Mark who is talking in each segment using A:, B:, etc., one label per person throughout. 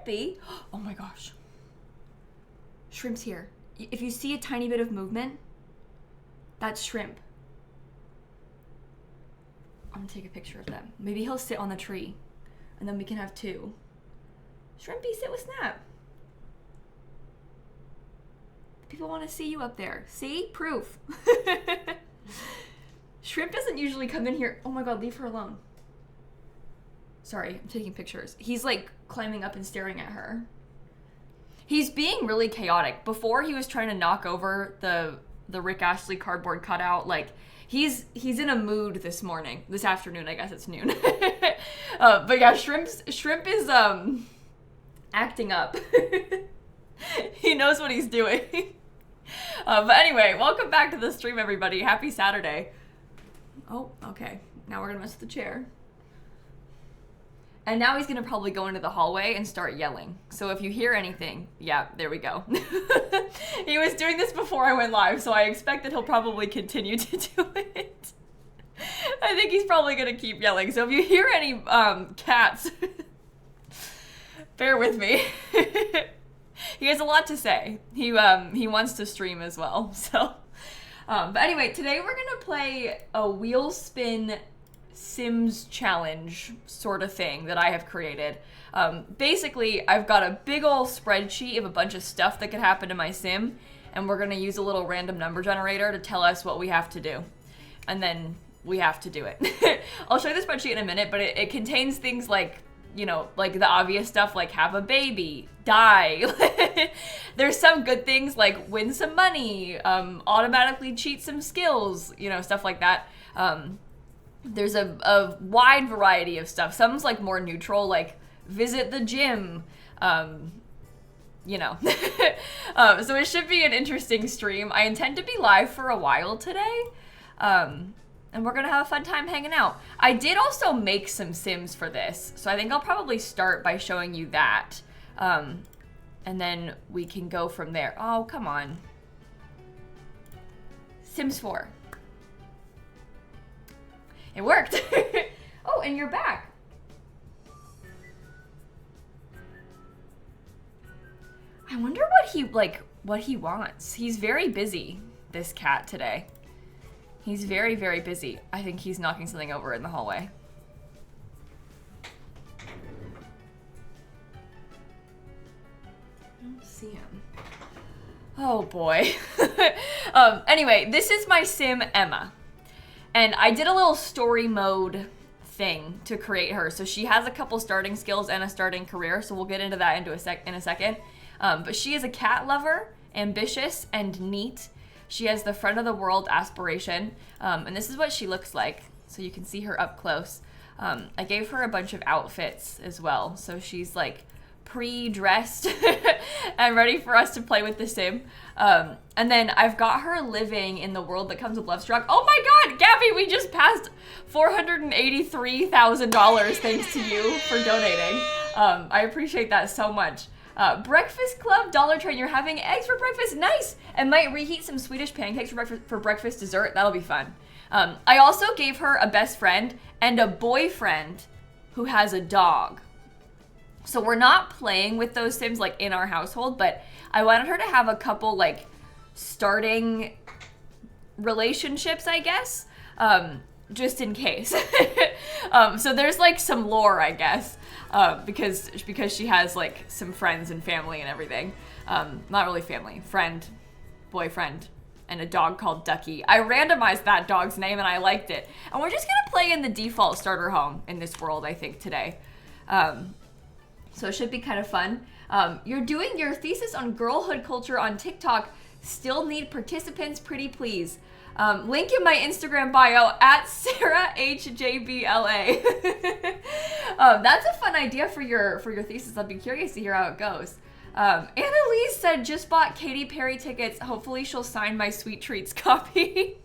A: Shrimpy. Oh my gosh. Shrimp's here. If you see a tiny bit of movement, that's Shrimp. I'm gonna take a picture of them. Maybe he'll sit on the tree and then we can have two. Shrimpy, sit with Snap. People want to see you up there. See? Proof. Shrimp doesn't usually come in here. Oh my god, leave her alone. Sorry, I'm taking pictures. He's like climbing up and staring at her. He's being really chaotic. Before he was trying to knock over the Rick Astley cardboard cutout. Like, he's in a mood this afternoon. I guess it's noon. But yeah, Shrimp is acting up. He knows what he's doing. But anyway, welcome back to the stream, everybody. Happy Saturday. Oh, okay. Now we're gonna mess with the chair. And now he's gonna probably go into the hallway and start yelling. So if you hear anything, yeah, there we go. He was doing this before I went live, so I expect that he'll probably continue to do it. I think he's probably gonna keep yelling. So if you hear any cats, bear with me. He has a lot to say. He wants to stream as well. So, but anyway, today we're gonna play a wheel spin Sims challenge sort of thing that I have created. Basically, I've got a big old spreadsheet of a bunch of stuff that could happen to my sim, and we're gonna use a little random number generator to tell us what we have to do, and then we have to do it. I'll show you the spreadsheet in a minute, but it contains things like, you know, like the obvious stuff like have a baby, die. There's some good things like win some money, automatically cheat some skills, you know, stuff like that. There's a wide variety of stuff. Some's like more neutral, like visit the gym, you know. So it should be an interesting stream. I intend to be live for a while today. And we're gonna have a fun time hanging out. I did also make some Sims for this, so I think I'll probably start by showing you that. And then we can go from there. Oh, come on. Sims 4. It worked. Oh, and you're back. I wonder what he wants. He's very busy, this cat, today. He's very, very busy. I think he's knocking something over in the hallway. I don't see him. Oh boy. Anyway, this is my sim, Emma. And I did a little story mode thing to create her. So she has a couple starting skills and a starting career. So we'll get into that in a second. But she is a cat lover, ambitious, and neat. She has the front of the world aspiration, and this is what she looks like, so you can see her up close. I gave her a bunch of outfits as well, so she's like pre-dressed and ready for us to play with the sim. And then I've got her living in the world that comes with Lovestruck. Oh my god, Gabby, we just passed $483,000 thanks to you for donating. I appreciate that so much. Breakfast Club, Dollar Train, you're having eggs for breakfast, nice! And might reheat some Swedish pancakes for breakfast dessert, that'll be fun. I also gave her a best friend and a boyfriend who has a dog. So we're not playing with those Sims like in our household, but I wanted her to have a couple like starting relationships, I guess, just in case. So there's like some lore, I guess. Because she has like some friends and family and everything. Not really family, friend, boyfriend, and a dog called Ducky. I randomized that dog's name and I liked it. And we're just gonna play in the default starter home in this world, I think, today. So it should be kind of fun. You're doing your thesis on girlhood culture on TikTok. Still need participants, pretty please. Link in my Instagram bio at SarahHJBLA. That's a fun idea for your thesis. I'd be curious to hear how it goes. Annalise said, just bought Katy Perry tickets. Hopefully she'll sign my Sweet Treats copy.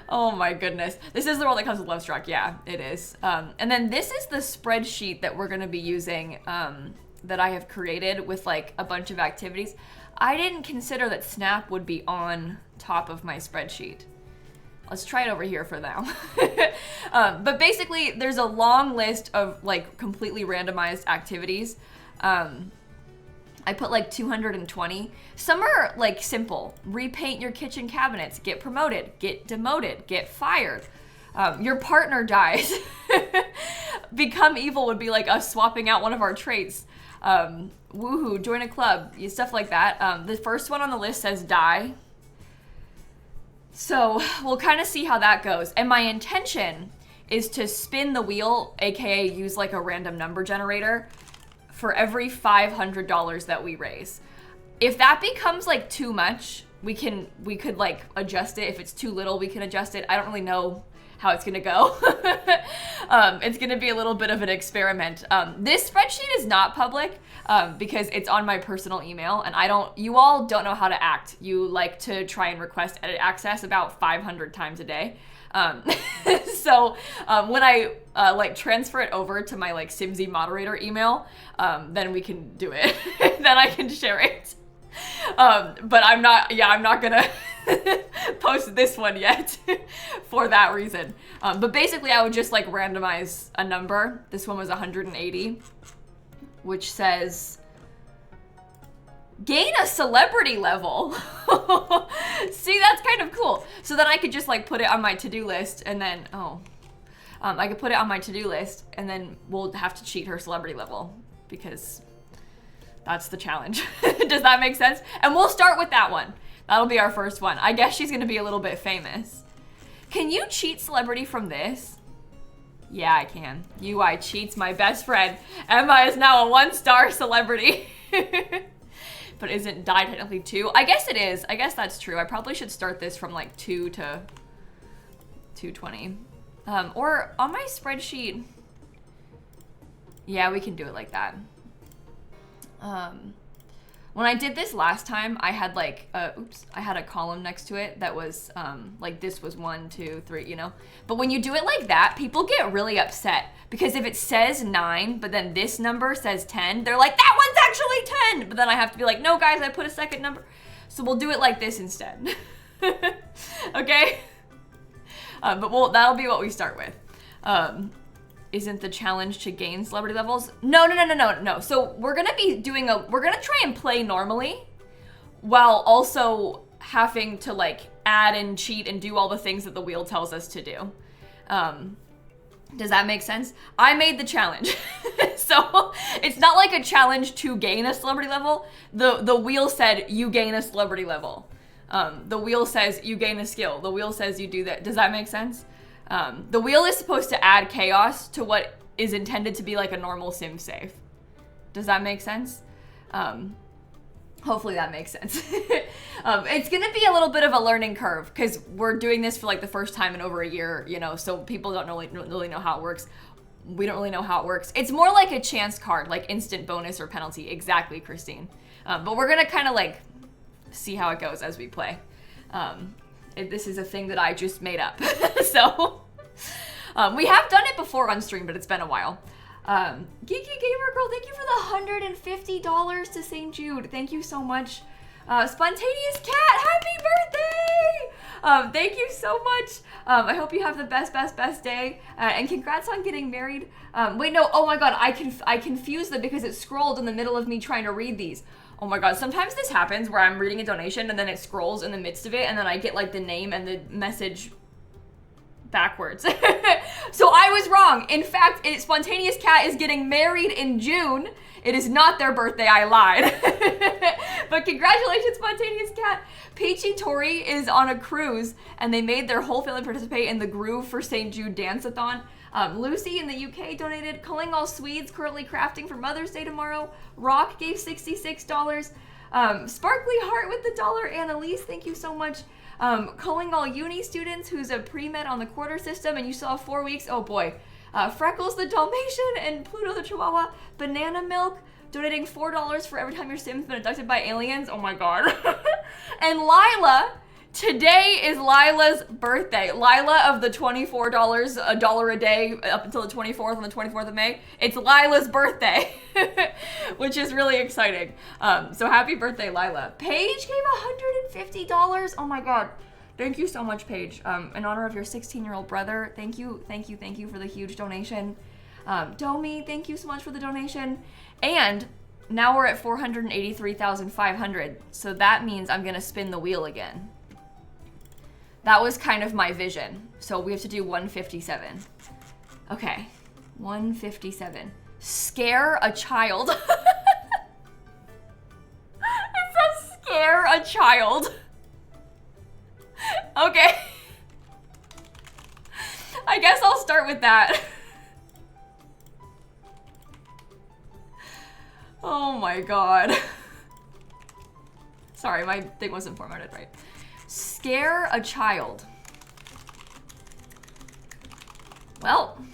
A: Oh my goodness. This is the world that comes with Lovestruck. Yeah, it is. And then this is the spreadsheet that we're going to be using that I have created with like a bunch of activities. I didn't consider that Snap would be on top of my spreadsheet. Let's try it over here for now. But basically, there's a long list of like completely randomized activities. I put like 220. Some are like simple. Repaint your kitchen cabinets, get promoted, get demoted, get fired. Your partner dies. Become evil would be like us swapping out one of our traits. Woohoo, join a club, stuff like that. The first one on the list says die. So we'll kind of see how that goes. And my intention is to spin the wheel, aka use like a random number generator for every $500 that we raise. If that becomes like too much, we could like adjust it. If it's too little, we can adjust it. I don't really know how it's gonna go. It's gonna be a little bit of an experiment. This spreadsheet is not public because it's on my personal email, and you all don't know how to act. You like to try and request edit access about 500 times a day. So when I like transfer it over to my like Simsie moderator email, then we can do it. Then I can share it. But I'm not gonna post this one yet for that reason. But basically I would just like randomize a number. This one was 180, which says gain a celebrity level. See, that's kind of cool. So then I could just like put it on my to-do list and then, I could put it on my to-do list and then we'll have to cheat her celebrity level because that's the challenge. Does that make sense? And we'll start with that one. That'll be our first one. I guess she's gonna be a little bit famous. Can you cheat celebrity from this? Yeah, I can. UI cheats my best friend. Emma is now a 1-star celebrity. But isn't die technically 2? I guess it is. I guess that's true. I probably should start this from like 2 to 220. Or on my spreadsheet. Yeah, we can do it like that. When I did this last time, I had like, I had a column next to it that was like this was 1, 2, 3, you know? But when you do it like that, people get really upset because if it says 9, but then this number says 10, they're like, that one's actually 10. But then I have to be like, no guys, I put a second number. So we'll do it like this instead. Okay? But that'll be what we start with. Isn't the challenge to gain celebrity levels? No. So we're gonna try and play normally while also having to like add and cheat and do all the things that the wheel tells us to do. Does that make sense? I made the challenge. So it's not like a challenge to gain a celebrity level. The wheel said you gain a celebrity level. The wheel says you gain a skill. The wheel says you do that. Does that make sense? The wheel is supposed to add chaos to what is intended to be like a normal sim save. Does that make sense? Hopefully that makes sense. It's gonna be a little bit of a learning curve because we're doing this for like the first time in over a year, you know, so people don't really know how it works. We don't really know how it works. It's more like a chance card, like instant bonus or penalty. Exactly, Christine. But we're gonna kind of like see how it goes as we play. This is a thing that I just made up. So we have done it before on stream, but it's been a while. Geeky Gamer Girl, thank you for the $150 to St. Jude. Thank you so much. Spontaneous Cat, happy birthday! Thank you so much. I hope you have the best day. And congrats on getting married. Wait, no, oh my God, I confused them because it scrolled in the middle of me trying to read these. Oh my God, sometimes this happens where I'm reading a donation and then it scrolls in the midst of it and then I get like the name and the message backwards. So I was wrong. In fact, Spontaneous Cat is getting married in June. It is not their birthday, I lied. But congratulations, Spontaneous Cat. Peachy Tori is on a cruise and they made their whole family participate in the Groove for St. Jude Dance-a-thon. Lucy in the UK donated. Calling all Swedes currently crafting for Mother's Day tomorrow. Rock gave $66. Sparkly Heart with the $1. Annalise, thank you so much. Calling all uni students who's a pre-med on the quarter system and you still have 4 weeks. Oh boy. Freckles the Dalmatian and Pluto the Chihuahua. Banana Milk donating $4 for every time your Sim's been abducted by aliens. Oh my God. And Lila. Today is Lila's birthday. Lila of the $24, $1 a day up until the 24th on the 24th of May. It's Lila's birthday, which is really exciting. So happy birthday, Lila. Paige gave $150. Oh my God. Thank you so much, Paige. In honor of your 16-year-old brother, thank you for the huge donation. Domi, thank you so much for the donation. And now we're at 483,500, so that means I'm gonna spin the wheel again. That was kind of my vision. So we have to do 157. Okay, 157. Scare a child. It says scare a child. Okay. I guess I'll start with that. Oh my god. Sorry, my thing wasn't formatted right. Scare a child. Well,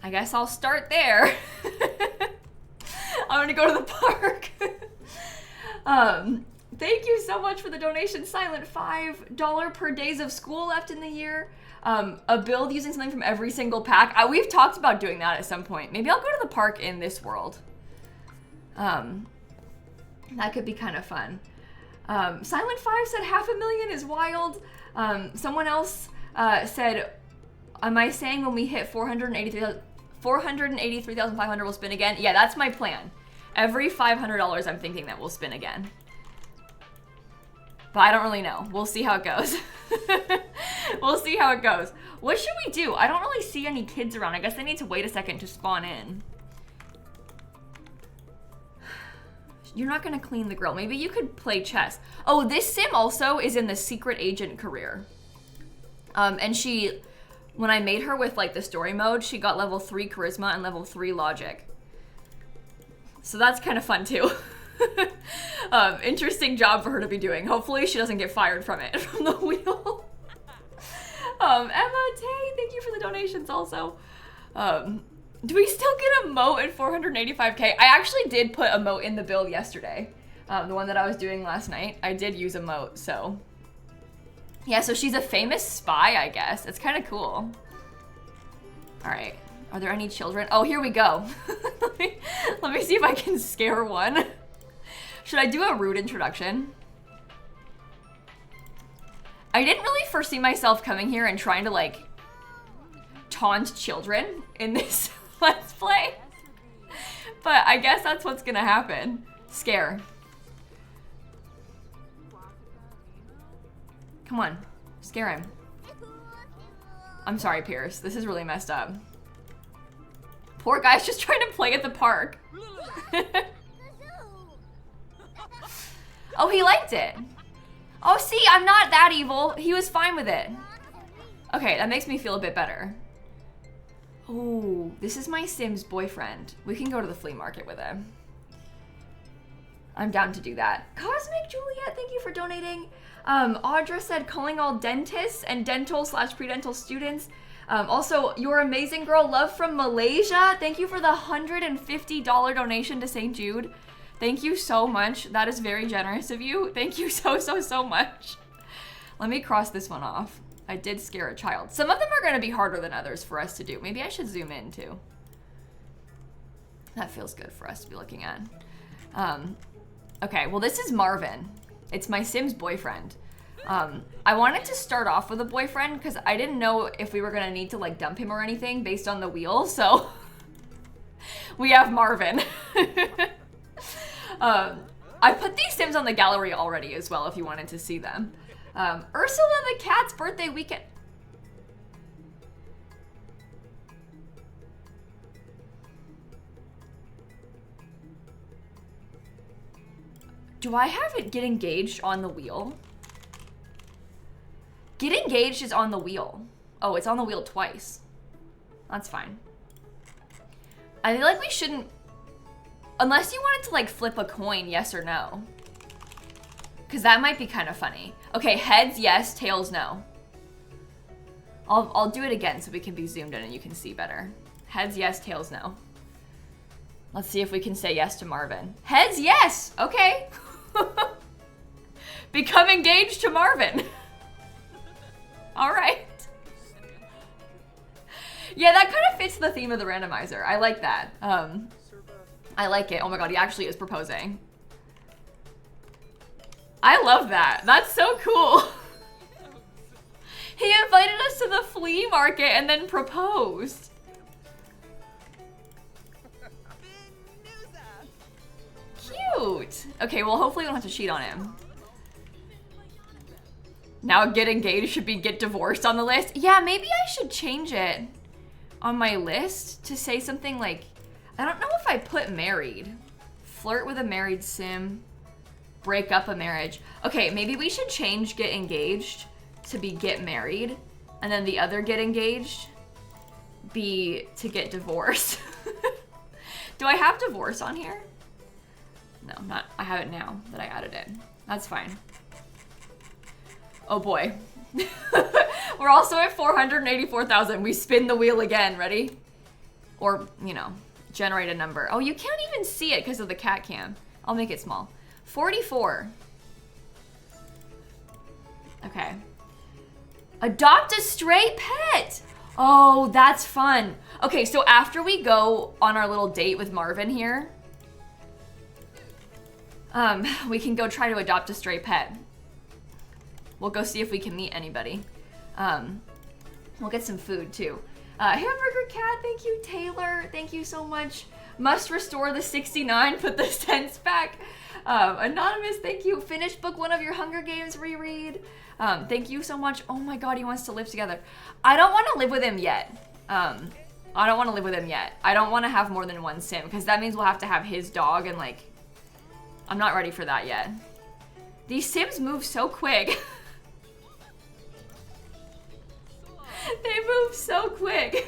A: I guess I'll start there. I'm gonna go to the park. Thank you so much for the donation, Silent. $5 per days of school left in the year. A build using something from every single pack. We've talked about doing that at some point. Maybe I'll go to the park in this world. That could be kind of fun. Silent 5 said 500,000 is wild. Someone else said, am I saying when we hit 483,500 we'll spin again? Yeah, that's my plan. Every $500 I'm thinking that we'll spin again. But I don't really know. We'll see how it goes. We'll see how it goes. What should we do? I don't really see any kids around. I guess they need to wait a second to spawn in. You're not gonna clean the grill. Maybe you could play chess. Oh, this sim also is in the secret agent career. And she, when I made her with like the story mode, she got level 3 charisma and level 3 logic. So that's kind of fun too. Interesting job for her to be doing. Hopefully she doesn't get fired from it, from the wheel. Emma, Tay, thank you for the donations also. Do we still get a moat at 485k? I actually did put a moat in the build yesterday. The one that I was doing last night. I did use a moat, so. Yeah, so she's a famous spy, I guess. It's kind of cool. All right, are there any children? Oh, here we go. let me see if I can scare one. Should I do a rude introduction? I didn't really foresee myself coming here and trying to like taunt children in this Let's Play. But I guess that's what's gonna happen. Scare. Come on, scare him. I'm sorry, Pierce. This is really messed up. Poor guy's just trying to play at the park. Oh, he liked it. Oh, see, I'm not that evil. He was fine with it. Okay, that makes me feel a bit better. Oh, this is my Sims boyfriend. We can go to the flea market with him. I'm down to do that. Cosmic Juliet, thank you for donating. Audra said calling all dentists and dental/pre-dental students. Also, your amazing girl, love from Malaysia. Thank you for the $150 donation to St. Jude. Thank you so much. That is very generous of you. Thank you so much. Let me cross this one off. I did scare a child. Some of them are gonna be harder than others for us to do. Maybe I should zoom in too. That feels good for us to be looking at. Okay, well this is Marvin. It's my Sims boyfriend. I wanted to start off with a boyfriend because I didn't know if we were gonna need to like dump him or anything based on the wheel, so we have Marvin. I put these Sims on the gallery already as well if you wanted to see them. Ursula the cat's birthday weekend. Do I have it get engaged on the wheel? Get engaged is on the wheel. Oh, it's on the wheel twice. That's fine. I feel like we shouldn't, unless you wanted to like flip a coin, yes or no. Because that might be kind of funny. Okay, heads yes, tails no. I'll do it again so we can be zoomed in and you can see better. Heads yes, tails no. Let's see if we can say yes to Marvin. Heads yes, okay. Become engaged to Marvin. All right. Yeah, that kind of fits the theme of the randomizer. I like that. I like it. Oh my god, he actually is proposing. I love that. That's so cool. He invited us to the flea market and then proposed. Cute. Okay, well, hopefully we don't have to cheat on him. Now get engaged should be get divorced on the list. Yeah, maybe I should change it on my list to say something like, I don't know if I put married. Flirt with a married sim. Break up a marriage. Okay, maybe we should change get engaged to be get married. And then the other get engaged be to get divorced. Do I have divorce on here? No, not. I have it now that I added it. That's fine. Oh boy. We're also at 484,000. We spin the wheel again. Ready? Or, you know, generate a number. Oh, you can't even see it because of the cat cam. I'll make it small. 44. Okay. Adopt a stray pet. Oh, that's fun. Okay, so after we go on our little date with Marvin here, we can go try to adopt a stray pet. We'll go see if we can meet anybody. We'll get some food too. Hamburger Cat, thank you. Taylor, thank you so much. Must restore the 69, put the cents back. Anonymous, thank you. Finish book 1 of your Hunger Games reread. Thank you so much. Oh my god, he wants to live together. I don't want to live with him yet. I don't want to live with him yet. I don't want to have more than one sim, because that means we'll have to have his dog, and like, I'm not ready for that yet. These sims move so quick. They move so quick.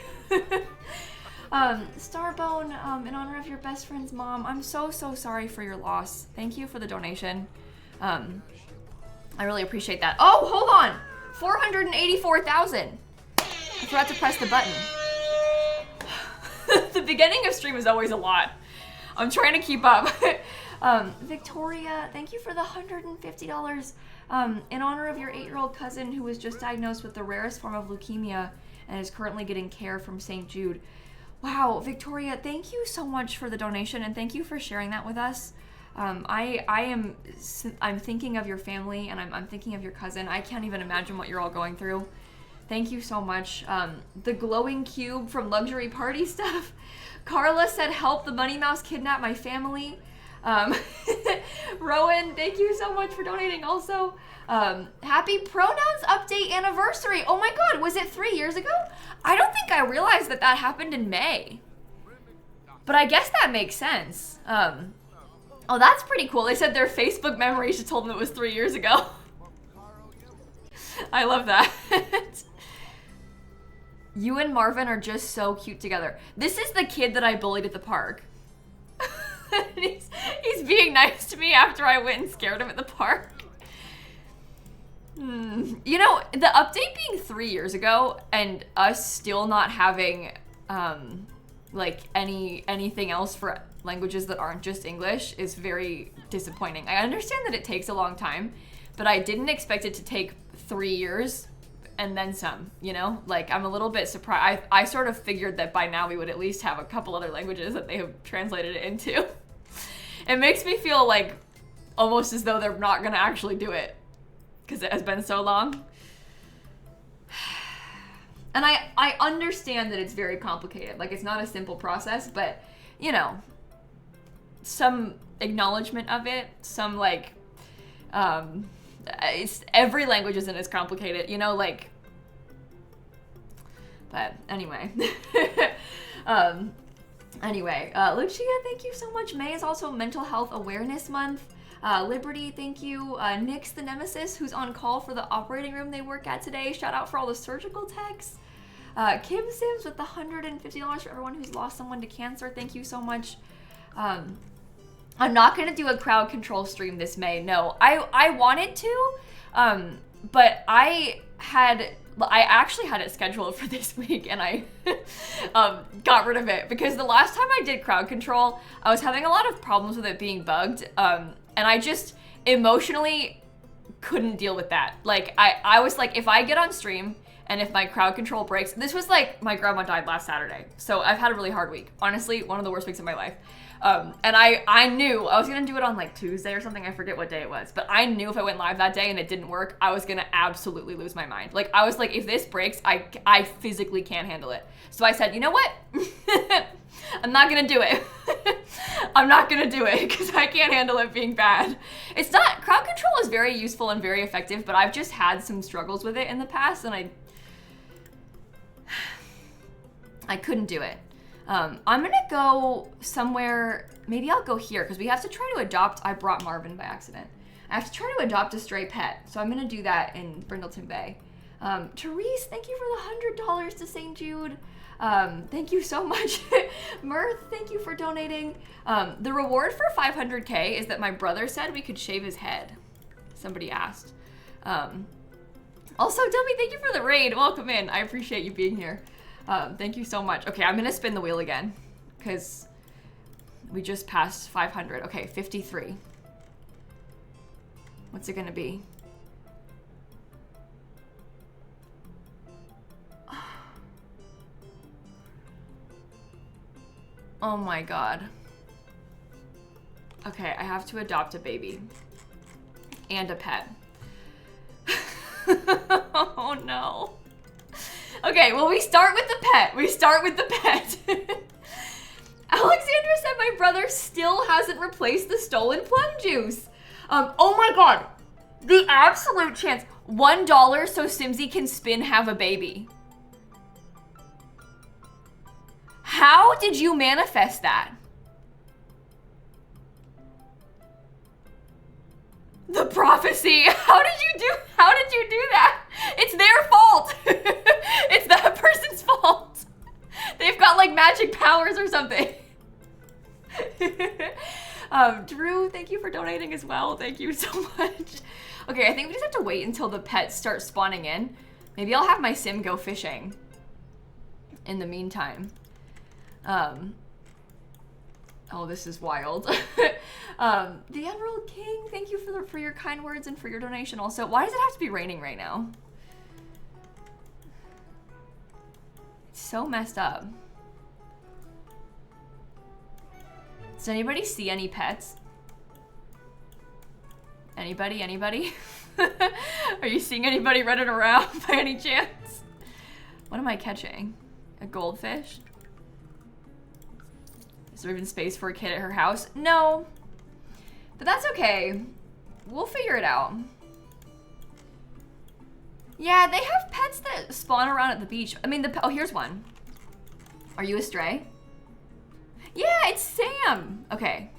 A: Starbone, in honor of your best friend's mom, I'm so sorry for your loss. Thank you for the donation. I really appreciate that. Oh, hold on. 484,000. I forgot to press the button. The beginning of stream is always a lot. I'm trying to keep up. Victoria, thank you for the $150. In honor of your 8-year-old cousin who was just diagnosed with the rarest form of leukemia and is currently getting care from St. Jude. Wow, Victoria, thank you so much for the donation, and thank you for sharing that with us. I'm thinking of your family, and I'm thinking of your cousin. I can't even imagine what you're all going through. Thank you so much. The glowing cube from Luxury Party Stuff. Carla said, help the Money Mouse kidnap my family. Rowan, thank you so much for donating also. Happy pronouns update anniversary. Oh my god, was it 3 years ago? I don't think I realized that happened in May. But I guess that makes sense. Oh, that's pretty cool. They said their Facebook memories just told them it was 3 years ago. I love that. You and Marvin are just so cute together. This is the kid that I bullied at the park. he's being nice to me after I went and scared him at the park. You know, the update being 3 years ago and us still not having like anything else for languages that aren't just English is very disappointing. I understand that it takes a long time, but I didn't expect it to take 3 years and then some, you know? Like, I'm a little bit surprised. I sort of figured that by now we would at least have a couple other languages that they have translated it into. It makes me feel like almost as though they're not gonna actually do it because it has been so long. And I understand that it's very complicated. Like, it's not a simple process, but, you know, some acknowledgement of it, some, like, it's, every language isn't as complicated, you know, like, but anyway. Anyway, Lucia, thank you so much. May is also Mental Health Awareness Month. Liberty, thank you. Nix the Nemesis, who's on call for the operating room they work at today. Shout out for all the surgical techs. Kim Sims with the $150 for everyone who's lost someone to cancer. Thank you so much. I'm not gonna do a crowd control stream this May. No, I wanted to, but I actually had it scheduled for this week, and I got rid of it because the last time I did crowd control, I was having a lot of problems with it being bugged, and I just emotionally couldn't deal with that. Like, I was like, if I get on stream And if my crowd control breaks, this was like, my grandma died last Saturday. So I've had a really hard week. Honestly, one of the worst weeks of my life. And I knew I was gonna do it on like Tuesday or something. I forget what day it was, but I knew if I went live that day and it didn't work, I was gonna absolutely lose my mind. Like I was like, if this breaks, I physically can't handle it. So I said, you know what? I'm not gonna do it. I'm not gonna do it because I can't handle it being bad. It's not, crowd control is very useful and very effective, but I've just had some struggles with it in the past and I couldn't do it. I'm gonna go somewhere, maybe I'll go here because we have to try to adopt, I brought Marvin by accident. I have to try to adopt a stray pet. So I'm gonna do that in Brindleton Bay. Therese, thank you for the $100 to St. Jude. Thank you so much. Mirth, thank you for donating. The reward for 500K is that my brother said we could shave his head. Somebody asked. Also, Dummy, thank you for the raid. Welcome in. I appreciate you being here. Thank you so much. Okay, I'm gonna spin the wheel again because we just passed 500. Okay, 53. What's it gonna be? Oh my God. Okay, I have to adopt a baby and a pet. Oh no. Okay, well, we start with the pet. We start with the pet. Alexandra said my brother still hasn't replaced the stolen plum juice. Oh my God. The absolute chance. $1 so Simsie can spin have a baby. How did you manifest that? The prophecy. How did you do that? It's their fault. It's that person's fault. They've got like magic powers or something. Drew, thank you for donating as well. Thank you so much. Okay, I think we just have to wait until the pets start spawning in. Maybe I'll have my sim go fishing in the meantime. Oh, this is wild. The Emerald King, thank you for your kind words and for your donation also. Why does it have to be raining right now? It's so messed up. Does anybody see any pets? Anybody? Are you seeing anybody running around by any chance? What am I catching? A goldfish? Is there even space for a kid at her house? No. But that's okay. We'll figure it out. Yeah, they have pets that spawn around at the beach. I mean, oh, here's one. Are you a stray? Yeah, it's Sam. Okay.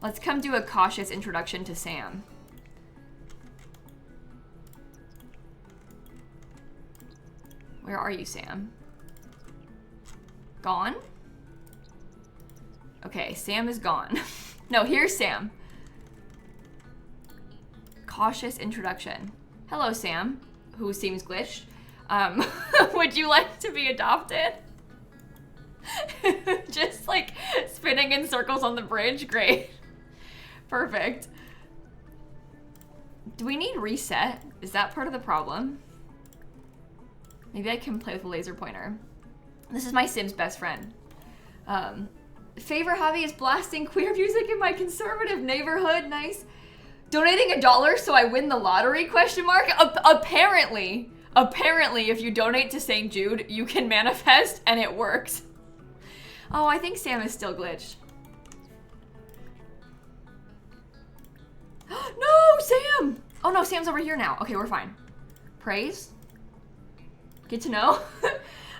A: Let's come do a cautious introduction to Sam. Where are you, Sam? Gone? Okay, Sam is gone. No, here's Sam. Cautious introduction. Hello, Sam, who seems glitched. Would you like to be adopted? Just like spinning in circles on the bridge. Great. Perfect. Do we need reset? Is that part of the problem? Maybe I can play with a laser pointer. This is my Sim's best friend. Favorite hobby is blasting queer music in my conservative neighborhood. Nice. Donating $1 so I win the lottery, question mark? Apparently, if you donate to St. Jude, you can manifest and it works. Oh, I think Sam is still glitched. No, Sam! Oh no, Sam's over here now. Okay, we're fine. Praise. Good to know.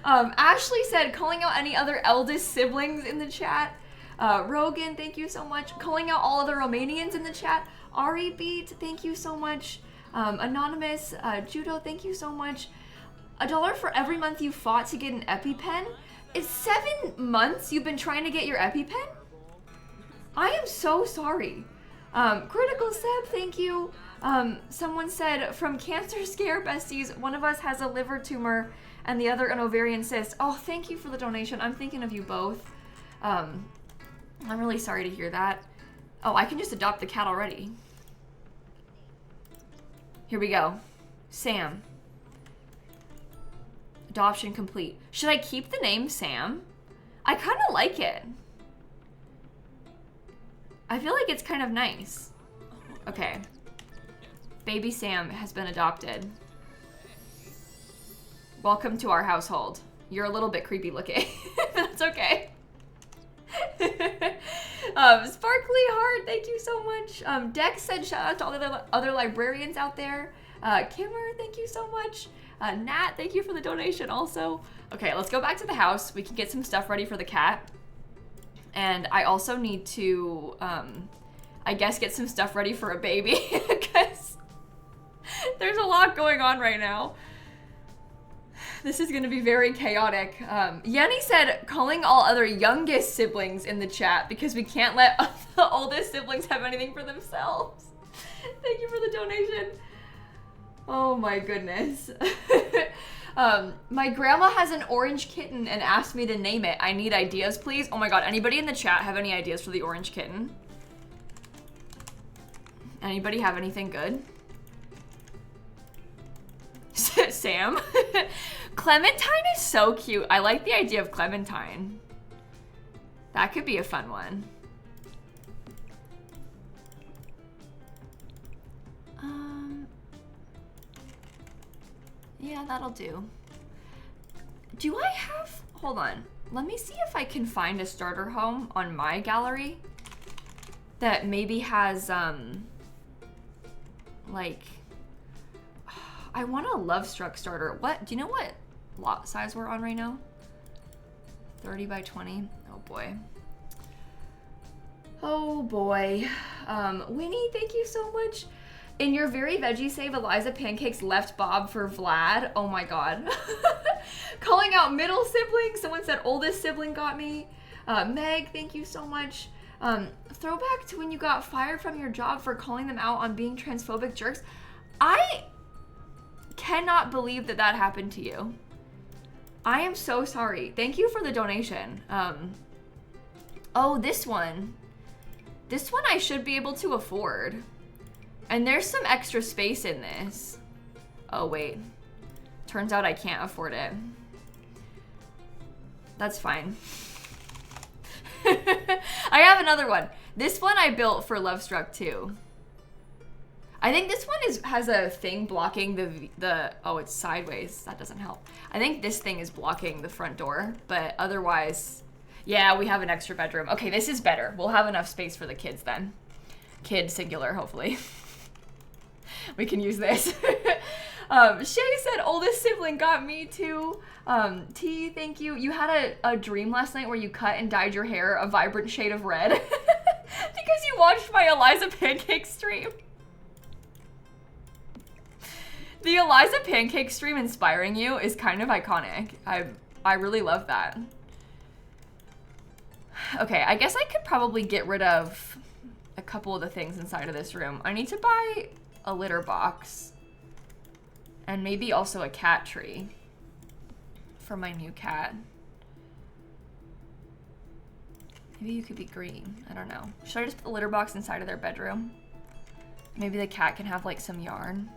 A: Ashley said, calling out any other eldest siblings in the chat. Rogan, thank you so much. Calling out all other Romanians in the chat. Ari Beat, thank you so much. Anonymous, Judo, thank you so much. $1 for every month you fought to get an EpiPen? It's 7 months you've been trying to get your EpiPen? I am so sorry. Critical Seb, thank you. Someone said, from cancer scare besties, one of us has a liver tumor and the other an ovarian cyst. Oh, thank you for the donation. I'm thinking of you both. I'm really sorry to hear that. Oh, I can just adopt the cat already. Here we go. Sam. Adoption complete. Should I keep the name Sam? I kind of like it. I feel like it's kind of nice. Okay. Baby Sam has been adopted. Welcome to our household. You're a little bit creepy looking. That's okay. Sparkly Heart, thank you so much. Dex said shout out to all the other librarians out there. Kimmer, thank you so much. Nat, thank you for the donation also. Okay, let's go back to the house. We can get some stuff ready for the cat. And I also need to, I guess, get some stuff ready for a baby because there's a lot going on right now. This is going to be very chaotic. Yenny said, calling all other youngest siblings in the chat because we can't let the oldest siblings have anything for themselves. Thank you for the donation. Oh my goodness. My grandma has an orange kitten and asked me to name it. I need ideas, please. Oh my god, anybody in the chat have any ideas for the orange kitten? Anybody have anything good? Sam? Clementine is so cute. I like the idea of Clementine. That could be a fun one. Yeah, that'll do. Do I have, hold on. Let me see if I can find a starter home on my gallery that maybe has, like, I want a Love Struck starter. What, do you know what lot size we're on right now? 30 by 20, oh boy. Oh boy. Winnie, thank you so much. In your very veggie save, Eliza Pancakes left Bob for Vlad. Oh my god. Calling out middle sibling. Someone said oldest sibling got me. Meg, thank you so much. Throwback to when you got fired from your job for calling them out on being transphobic jerks. I cannot believe that that happened to you. I am so sorry. Thank you for the donation. Oh, this one. This one I should be able to afford. And there's some extra space in this. Oh, wait. Turns out I can't afford it. That's fine. I have another one. This one I built for Love Struck too. I think this one has a thing blocking the oh, it's sideways. That doesn't help. I think this thing is blocking the front door, but otherwise, yeah, we have an extra bedroom. Okay, this is better. We'll have enough space for the kids then. Kid singular, hopefully. We can use this. Shay said, oldest sibling got me too. T, thank you. You had a dream last night where you cut and dyed your hair a vibrant shade of red because you watched my Eliza Pancake stream. The Eliza Pancake stream inspiring you is kind of iconic. I really love that. Okay, I guess I could probably get rid of a couple of the things inside of this room. I need to buy a litter box and maybe also a cat tree for my new cat. Maybe you could be green. I don't know. Should I just put the litter box inside of their bedroom? Maybe the cat can have like some yarn.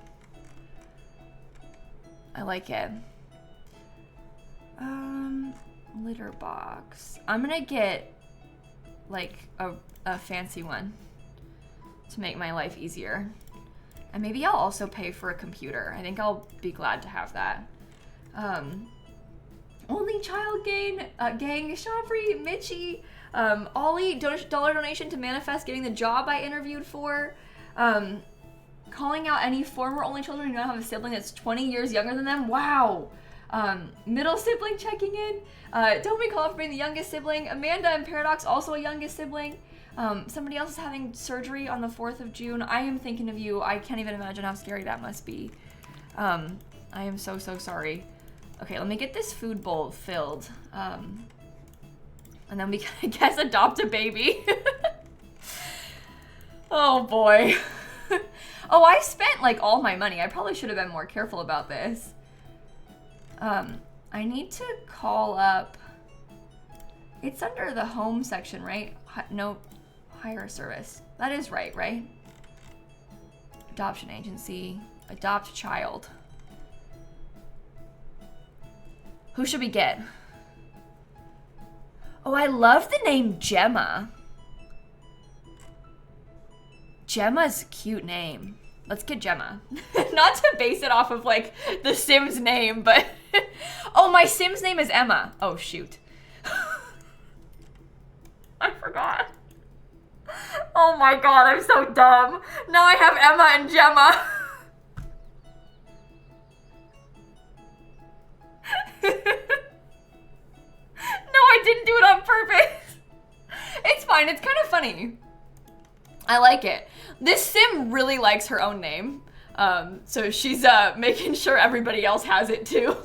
A: I like it. Litter box. I'm gonna get like a fancy one to make my life easier. And maybe I'll also pay for a computer. I think I'll be glad to have that. Only child gang, Shabri, Mitchie, Ollie, dollar donation to manifest getting the job I interviewed for. Calling out any former only children who don't have a sibling that's 20 years younger than them. Wow. Middle sibling checking in. Don't be called for being the youngest sibling. Amanda and Paradox, also a youngest sibling. Somebody else is having surgery on the 4th of June. I am thinking of you. I can't even imagine how scary that must be. I am so sorry. Okay, let me get this food bowl filled. And then we can, I guess, adopt a baby. Oh boy. Oh, I spent like all my money. I probably should have been more careful about this. I need to call up. It's under the home section, right? No, hire service. That is right? Adoption agency, adopt child. Who should we get? Oh, I love the name Gemma. Gemma's a cute name. Let's get Gemma. Not to base it off of like the Sims name, but oh, my Sims name is Emma. Oh shoot. I forgot. Oh my god, I'm so dumb. Now I have Emma and Gemma. No, I didn't do it on purpose. It's fine, it's kind of funny. I like it. This Sim really likes her own name. So she's making sure everybody else has it too.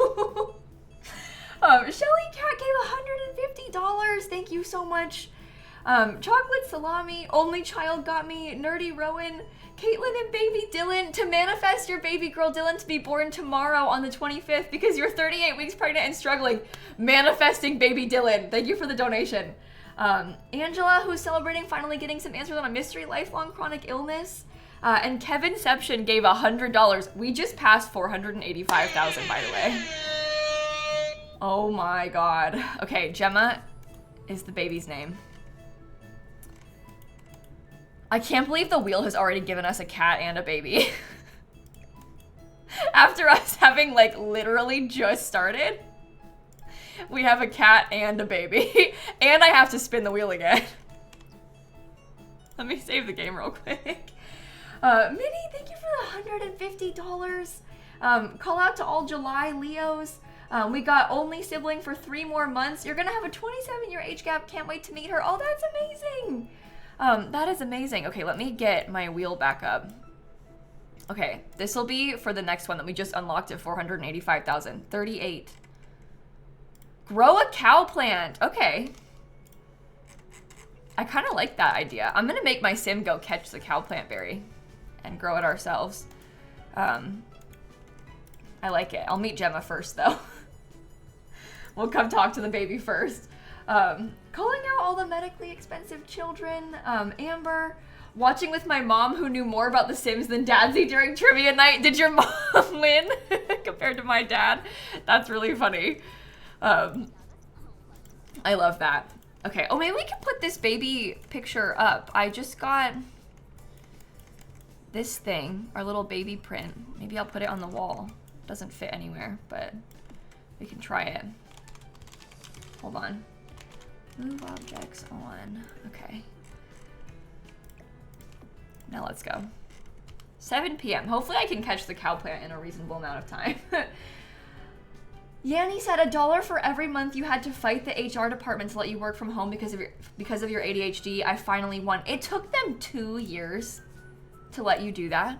A: Shelly Cat gave $150. Thank you so much. Chocolate Salami, Only Child got me, Nerdy Rowan, Caitlin and baby Dylan, to manifest your baby girl Dylan to be born tomorrow on the 25th because you're 38 weeks pregnant and struggling. Manifesting baby Dylan. Thank you for the donation. Angela, who's celebrating finally getting some answers on a mystery lifelong chronic illness. And Kevinception gave $100. We just passed 485,000, by the way. Oh my god. Okay, Gemma is the baby's name. I can't believe the wheel has already given us a cat and a baby. After us having like literally just started, we have a cat and a baby. And I have to spin the wheel again. Let me save the game real quick. Minnie, thank you for the $150. Call out to all July Leos. We got Only Sibling for 3 more months. You're gonna have a 27-year age gap. Can't wait to meet her. Oh, that's amazing. That is amazing. Okay, let me get my wheel back up. Okay, this will be for the next one that we just unlocked at 485,000. 38. Grow a cow plant. Okay. I kind of like that idea. I'm gonna make my sim go catch the cow plant berry and grow it ourselves. I like it. I'll meet Gemma first though. We'll come talk to the baby first. Calling out all the medically expensive children. Amber, watching with my mom who knew more about The Sims than Dadsy during trivia night. Did your mom win compared to my dad? That's really funny. I love that. Okay, oh, maybe we can put this baby picture up. I just got this thing, our little baby print. Maybe I'll put it on the wall. Doesn't fit anywhere, but we can try it. Hold on. Move objects on. Okay. Now let's go. 7 p.m. Hopefully I can catch the cow plant in a reasonable amount of time. Yanni said $1 for every month you had to fight the HR department to let you work from home because of your ADHD. I finally won. It took them 2 years to let you do that.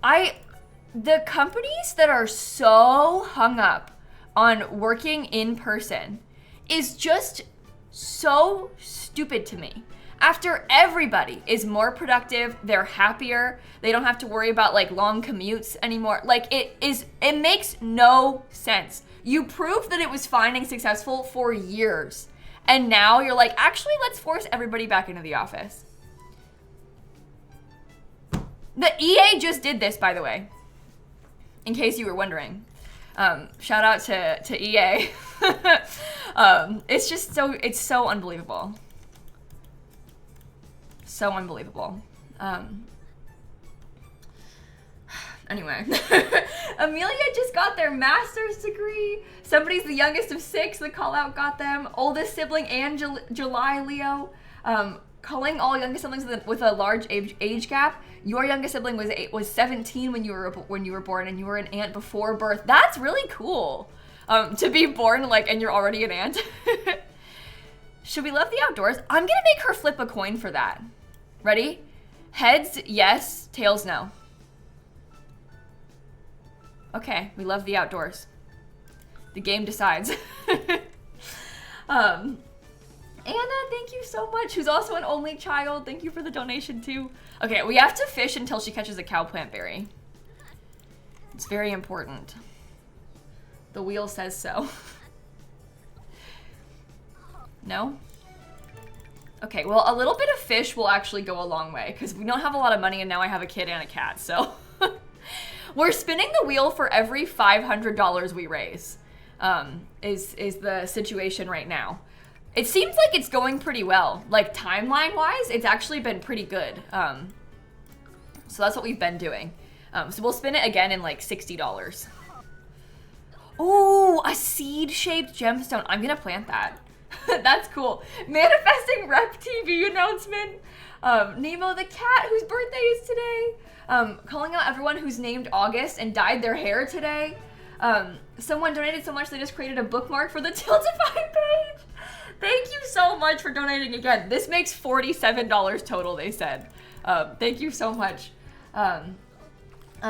A: The companies that are so hung up on working in person is just so stupid to me. After everybody is more productive, they're happier, they don't have to worry about like long commutes anymore. Like it makes no sense. You proved that it was fine and successful for years. And now you're like, actually, let's force everybody back into the office. The EA just did this, by the way, in case you were wondering. Shout out to EA. It's just it's so unbelievable. So unbelievable. Anyway, Amelia just got their master's degree. Somebody's the youngest of 6. The call out got them. Oldest sibling and July Leo. Calling all youngest siblings with a large age gap. Your youngest sibling was 17 when you were born, and you were an aunt before birth. That's really cool. To be born like and you're already an aunt. Should we love the outdoors? I'm gonna make her flip a coin for that. Ready? Heads, yes. Tails, no. Okay, we love the outdoors. The game decides. Anna, thank you so much. Who's also an only child. Thank you for the donation too. Okay, we have to fish until she catches a cow plant berry. It's very important. The wheel says so. No? Okay, well, a little bit of fish will actually go a long way because we don't have a lot of money and now I have a kid and a cat, so. We're spinning the wheel for every $500 we raise, is the situation right now. It seems like it's going pretty well. Like timeline-wise, it's actually been pretty good. So that's what we've been doing. So we'll spin it again in like $60. Ooh, a seed-shaped gemstone. I'm gonna plant that. That's cool. Manifesting Rep TV announcement. Nemo the cat, whose birthday is today. Calling out everyone who's named August and dyed their hair today. Someone donated so much they just created a bookmark for the Tiltify page. Thank you so much for donating again. This makes $47 total, they said. Thank you so much.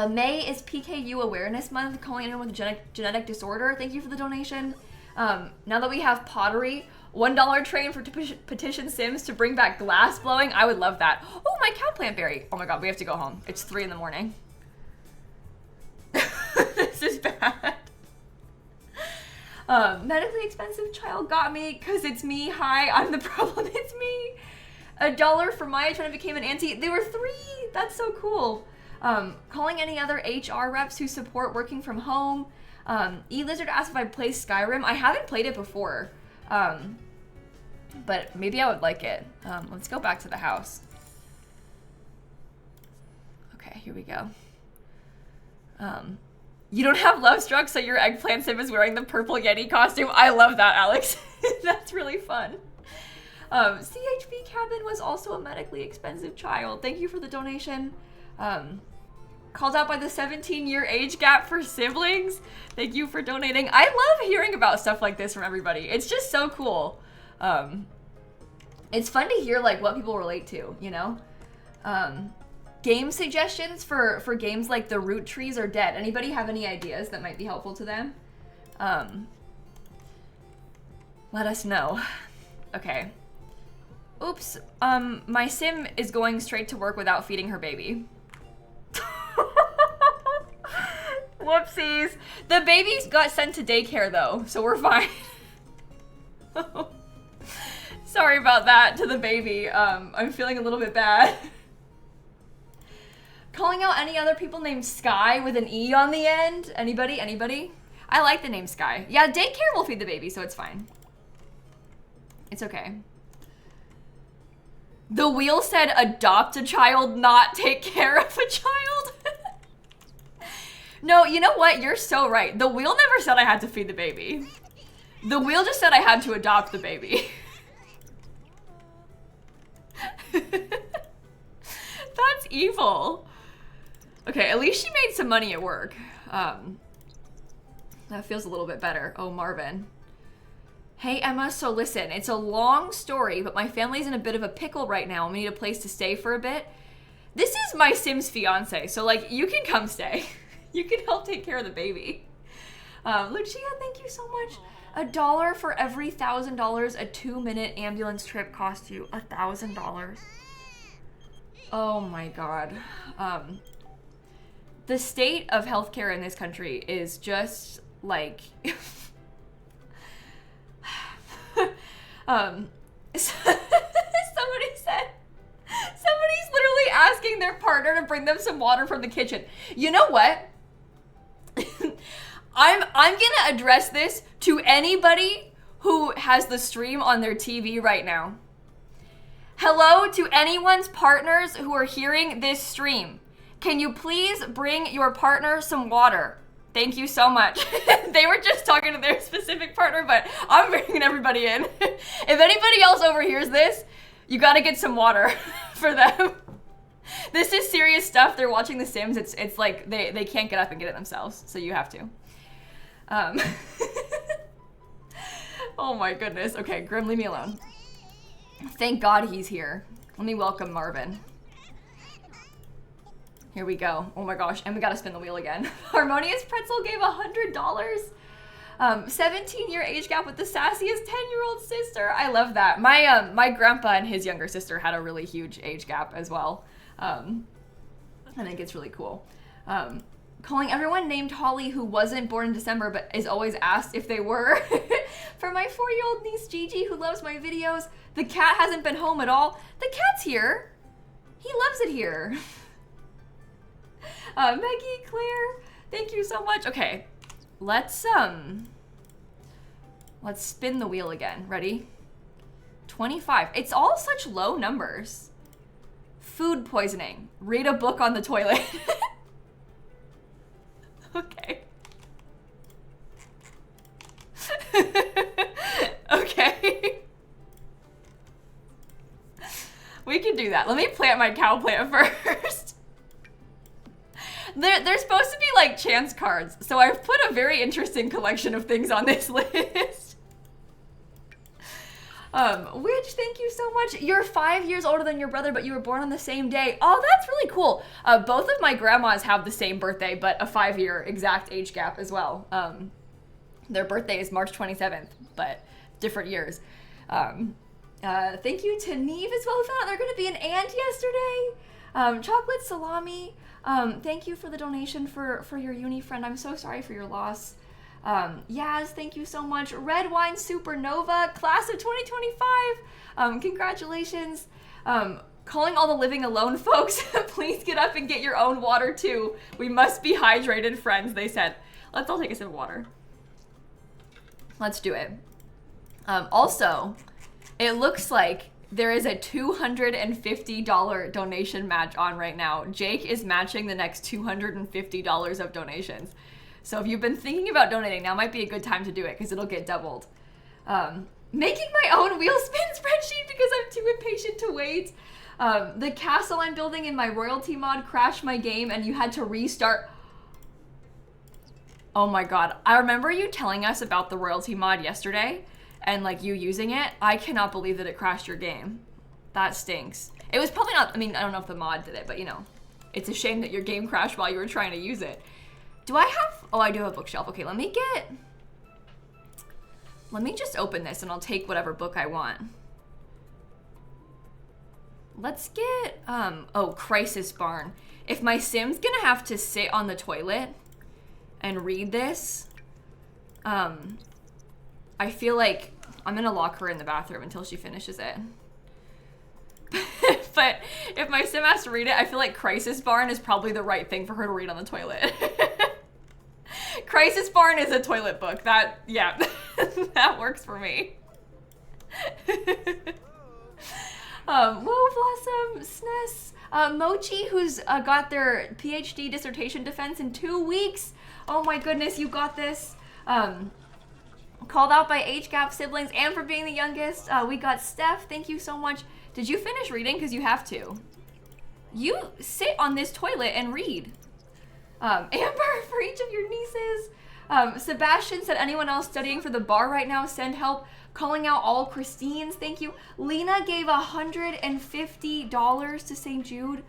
A: May is PKU Awareness Month, calling anyone with a genetic disorder. Thank you for the donation. Now that we have pottery, $1 train for petition Sims to bring back glass blowing. I would love that. Oh, my cow plant berry. Oh my god, we have to go home. It's 3 in the morning. This is bad. Medically expensive child got me because it's me. Hi, I'm the problem. It's me. $1 for Maya trying to become an auntie. They were 3. That's so cool. Calling any other HR reps who support working from home. E-Lizard asked if I play Skyrim. I haven't played it before, but maybe I would like it. Let's go back to the house. Okay, here we go. You don't have love struck, so your eggplant sim is wearing the purple Yeti costume. I love that, Alex. That's really fun. CHP Cabin was also a medically expensive child. Thank you for the donation. Called out by the 17-year age gap for siblings. Thank you for donating. I love hearing about stuff like this from everybody. It's just so cool. It's fun to hear like what people relate to, you know? Game suggestions for games like The Root Trees are Dead. Anybody have any ideas that might be helpful to them? Let us know. Okay. Oops. My sim is going straight to work without feeding her baby. Whoopsies. The babies got sent to daycare though, so we're fine. Sorry about that to the baby. I'm feeling a little bit bad. Calling out any other people named Sky with an E on the end. Anybody? Anybody? I like the name Sky. Yeah, daycare will feed the baby, so it's fine. It's okay. The wheel said adopt a child, not take care of a child. No, you know what? You're so right. The wheel never said I had to feed the baby. The wheel just said I had to adopt the baby. That's evil. Okay, at least she made some money at work. That feels a little bit better. Oh, Marvin. Hey, Emma, so listen, it's a long story, but my family's in a bit of a pickle right now, and we need a place to stay for a bit. This is my Sim's fiance, so, like, you can come stay. You can help take care of the baby. Lucia, thank you so much. $1 for every $1,000 a 2-minute ambulance trip costs you. $1,000. Oh my god. The state of healthcare in this country is just like somebody said somebody's literally asking their partner to bring them some water from the kitchen. You know what? I'm gonna address this to anybody who has the stream on their TV right now. Hello to anyone's partners who are hearing this stream. Can you please bring your partner some water? Thank you so much. They were just talking to their specific partner, but I'm bringing everybody in. If anybody else overhears this, you gotta get some water for them. This is serious stuff. They're watching The Sims. It's like they can't get up and get it themselves, so you have to. Oh my goodness. Okay, Grim, leave me alone. Thank God he's here. Let me welcome Marvin. Here we go. Oh my gosh, and we gotta spin the wheel again. Harmonious Pretzel gave $100. 17-year age gap with the sassiest 10-year-old sister. I love that. My grandpa and his younger sister had a really huge age gap as well. I think it's really cool. Calling everyone named Holly who wasn't born in December but is always asked if they were. For my 4-year-old niece Gigi who loves my videos. The cat hasn't been home at all. The cat's here. He loves it here. Maggie, Claire, thank you so much. Okay, let's spin the wheel again. Ready? 25. It's all such low numbers. Food poisoning. Read a book on the toilet. Okay. Okay. We can do that. Let me plant my cow plant first. They're supposed to be like chance cards, so I've put a very interesting collection of things on this list. Which, thank you so much. You're 5 years older than your brother, but you were born on the same day. Oh, that's really cool. Both of my grandmas have the same birthday, but a 5-year exact age gap as well. Their birthday is March 27th, but different years. Thank you to Neve as well. We found out they're going to be an aunt yesterday. Chocolate salami. Thank you for the donation for your uni friend. I'm so sorry for your loss. Yaz, thank you so much. Red Wine Supernova, class of 2025. Congratulations. Calling all the living alone folks. Please get up and get your own water too. We must be hydrated, friends, they said. Let's all take a sip of water. Let's do it. Also, it looks like there is a $250 donation match on right now. Jake is matching the next $250 of donations. So if you've been thinking about donating, now might be a good time to do it because it'll get doubled. Making my own wheel spin spreadsheet because I'm too impatient to wait. The castle I'm building in my royalty mod crashed my game and you had to restart. Oh my god. I remember you telling us about the royalty mod yesterday and like you using it. I cannot believe that it crashed your game. That stinks. It was probably not, I mean, I don't know if the mod did it, but you know, it's a shame that your game crashed while you were trying to use it. Do I have, oh, I do have a bookshelf. Okay, let me just open this and I'll take whatever book I want. Let's get, oh, Crisis Barn. If my Sim's gonna have to sit on the toilet and read this, I feel like I'm gonna lock her in the bathroom until she finishes it. But if my Sim has to read it, I feel like Crisis Barn is probably the right thing for her to read on the toilet. Crisis Barn is a toilet book. That, yeah, that works for me. Whoa, Blossom, SNES, Mochi, who's got their PhD dissertation defense in 2 weeks. Oh my goodness, you got this. Called out by age gap siblings and for being the youngest. We got Steph, thank you so much. Did you finish reading? Because you have to. You sit on this toilet and read. Amber, for each of your nieces. Sebastian said, anyone else studying for the bar right now, send help. Calling out all Christines, thank you. Lena gave $150 to St. Jude.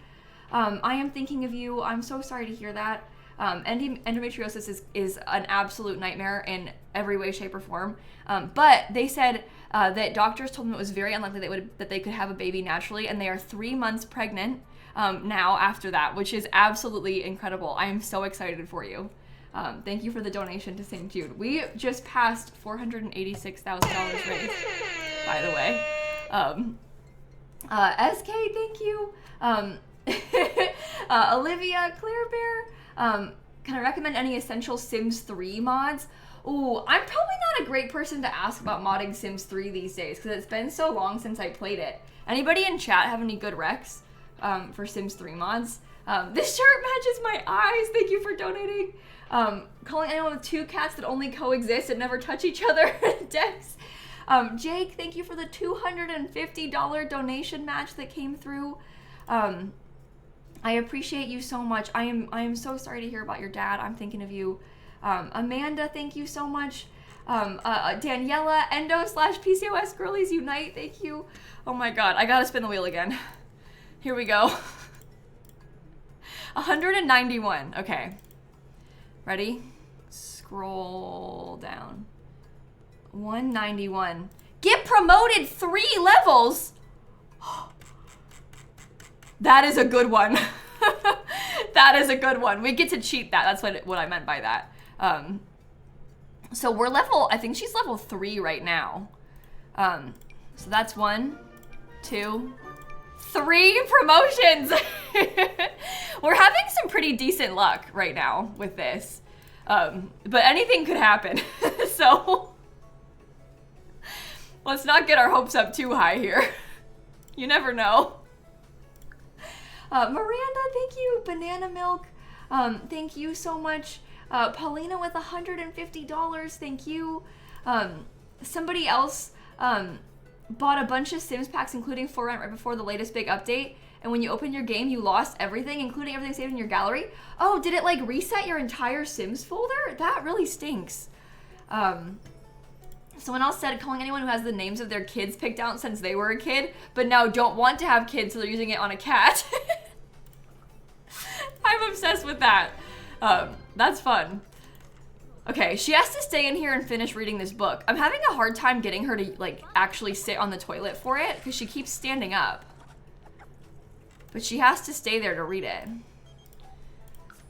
A: I am thinking of you. I'm so sorry to hear that. Endometriosis is an absolute nightmare in every way, shape, or form. But they said that doctors told them it was very unlikely that they could have a baby naturally, and they are 3 months pregnant now after that, which is absolutely incredible. I am so excited for you. Thank you for the donation to St. Jude. We just passed $486,000 raised, by the way. SK, thank you. Olivia, Claire Bear. Can I recommend any essential Sims 3 mods? Ooh, I'm probably not a great person to ask about modding Sims 3 these days because it's been so long since I played it. Anybody in chat have any good recs for Sims 3 mods? This shirt matches my eyes. Thank you for donating. Calling anyone with 2 cats that only coexist and never touch each other. Dex. Jake, thank you for the $250 donation match that came through. I appreciate you so much. I am so sorry to hear about your dad. I'm thinking of you. Amanda, thank you so much. Daniela, Endo/PCOS Girlies Unite, thank you. Oh my god, I gotta spin the wheel again. Here we go. 191, okay. Ready? Scroll down. 191. Get promoted 3 levels! That is a good one. That is a good one. We get to cheat that. That's what I meant by that. So we're level, I think she's level 3 right now. So that's 1, 2, 3 promotions. We're having some pretty decent luck right now with this. But anything could happen. So let's not get our hopes up too high here. You never know. Miranda, thank you. Banana Milk, thank you so much. Paulina with $150, thank you. Somebody else bought a bunch of Sims packs, including For Rent, right before the latest big update. And when you opened your game, you lost everything, including everything saved in your gallery. Oh, did it like reset your entire Sims folder? That really stinks. Someone else said calling anyone who has the names of their kids picked out since they were a kid, but now don't want to have kids, so they're using it on a cat. I'm obsessed with that. That's fun. Okay, she has to stay in here and finish reading this book. I'm having a hard time getting her to like actually sit on the toilet for it because she keeps standing up. But she has to stay there to read it.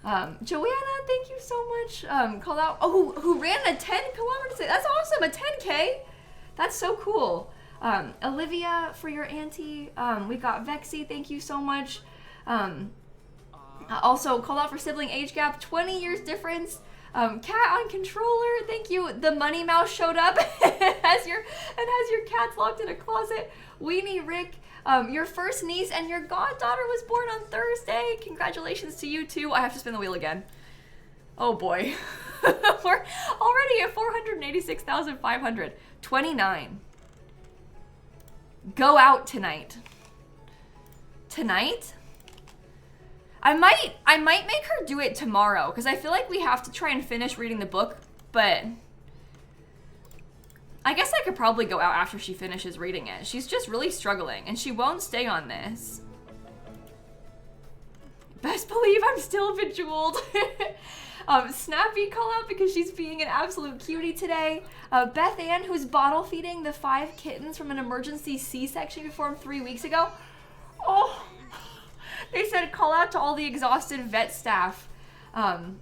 A: Joanna, thank you so much. Called out, oh, who ran a 10 kilometers? That's awesome, a 10K. That's so cool. Olivia, for your auntie. We got Vexy, thank you so much. Also called out for sibling age gap, 20 years difference. Cat on controller, thank you. The money mouse showed up has your cat's locked in a closet. Weenie Rick, your first niece and your goddaughter was born on Thursday. Congratulations to you too. I have to spin the wheel again. Oh boy. We're already at 486,500. 29. Go out tonight. Tonight? I might make her do it tomorrow because I feel like we have to try and finish reading the book, but I guess I could probably go out after she finishes reading it. She's just really struggling and she won't stay on this. Best believe I'm still bejeweled. Snappy call out because she's being an absolute cutie today. Beth Ann, who's bottle feeding the 5 kittens from an emergency C-section performed 3 weeks ago. Oh. They said call out to all the exhausted vet staff. M,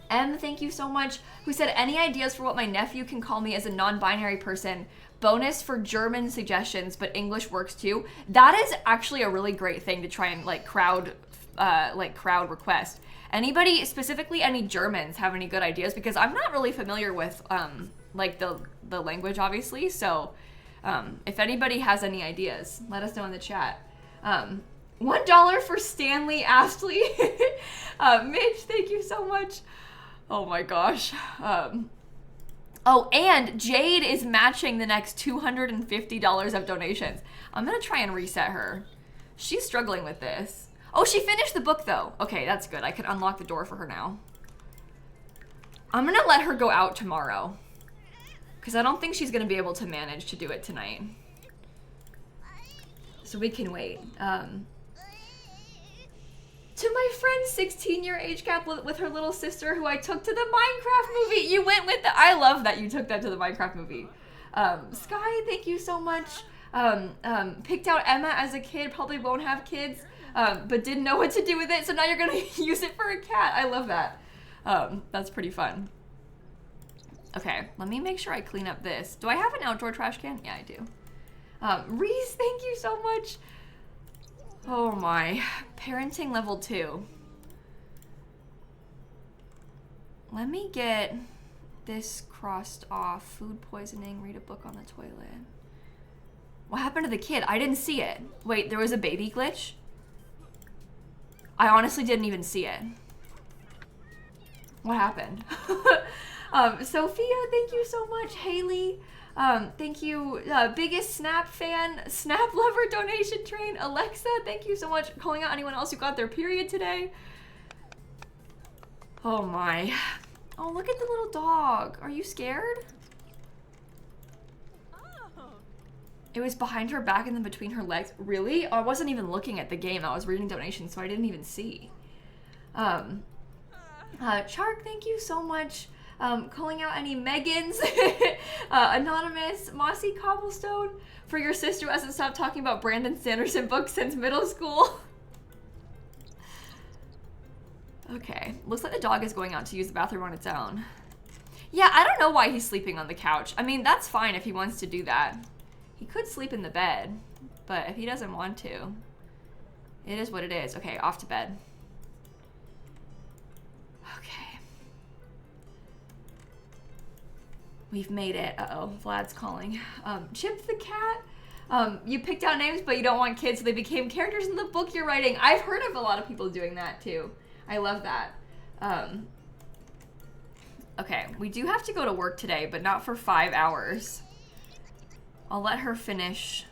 A: thank you so much, who said any ideas for what my nephew can call me as a non-binary person? Bonus for German suggestions, but English works too. That is actually a really great thing to try and like crowd request. Anybody, specifically any Germans, have any good ideas? Because I'm not really familiar with like the language, obviously. So if anybody has any ideas, let us know in the chat. $1 for Stanley Astley. Mitch, thank you so much. Oh my gosh. Oh, and Jade is matching the next $250 of donations. I'm gonna try and reset her. She's struggling with this. Oh, she finished the book though. Okay, that's good. I can unlock the door for her now. I'm gonna let her go out tomorrow because I don't think she's gonna be able to manage to do it tonight. So we can wait. To my friend's 16-year age gap with her little sister who I took to the Minecraft movie. You went with the, I love that you took that to the Minecraft movie. Sky, thank you so much. Picked out Emma as a kid, probably won't have kids, but didn't know what to do with it, so now you're gonna use it for a cat. I love that. That's pretty fun. Okay, let me make sure I clean up this. Do I have an outdoor trash can? Yeah, I do. Reese, thank you so much. Oh my, parenting level 2. Let me get this crossed off. Food poisoning, read a book on the toilet. What happened to the kid? I didn't see it. Wait, there was a baby glitch? I honestly didn't even see it. What happened? Sophia, thank you so much. Haley, thank you. Biggest Snap fan, Snap lover donation train. Alexa, thank you so much. Calling out anyone else who got their period today. Oh my. Oh, look at the little dog. Are you scared? It was behind her back and then between her legs. Really? Oh, I wasn't even looking at the game. I was reading donations, so I didn't even see. Chark, thank you so much. Calling out any Megans. Anonymous, Mossy Cobblestone. For your sister who hasn't stopped talking about Brandon Sanderson books since middle school. Okay, looks like the dog is going out to use the bathroom on its own. Yeah, I don't know why he's sleeping on the couch. I mean, that's fine if he wants to do that. He could sleep in the bed. but if he doesn't want to, it is what it is. Okay, off to bed. Okay. We've made it. Uh-oh, Vlad's calling. Chip the cat. You picked out names, but you don't want kids, so they became characters in the book you're writing. I've heard of a lot of people doing that, too. I love that. Okay, we do have to go to work today, but not for 5 hours. I'll let her finish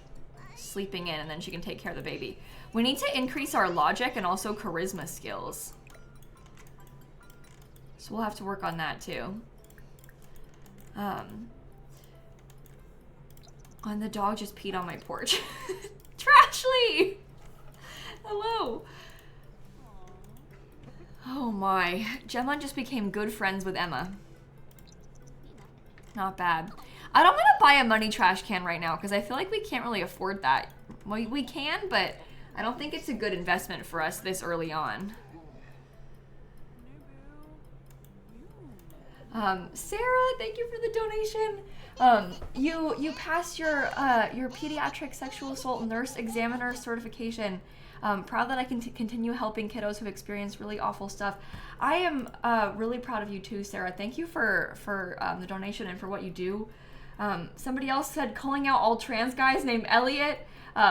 A: sleeping in, and then she can take care of the baby. We need to increase our logic and also charisma skills. So we'll have to work on that, too. And the dog just peed on my porch. Trashly! Hello. Oh my. Gemma just became good friends with Emma. Not bad. I'm gonna buy a money trash can right now because I feel like we can't really afford that. We can, but I don't think it's a good investment for us this early on. Sarah, thank you for the donation. You passed your pediatric sexual assault nurse examiner certification. Proud that I can continue helping kiddos who've experienced really awful stuff. I am really proud of you too, Sarah. Thank you for the donation and for what you do. Somebody else said calling out all trans guys named Elliot.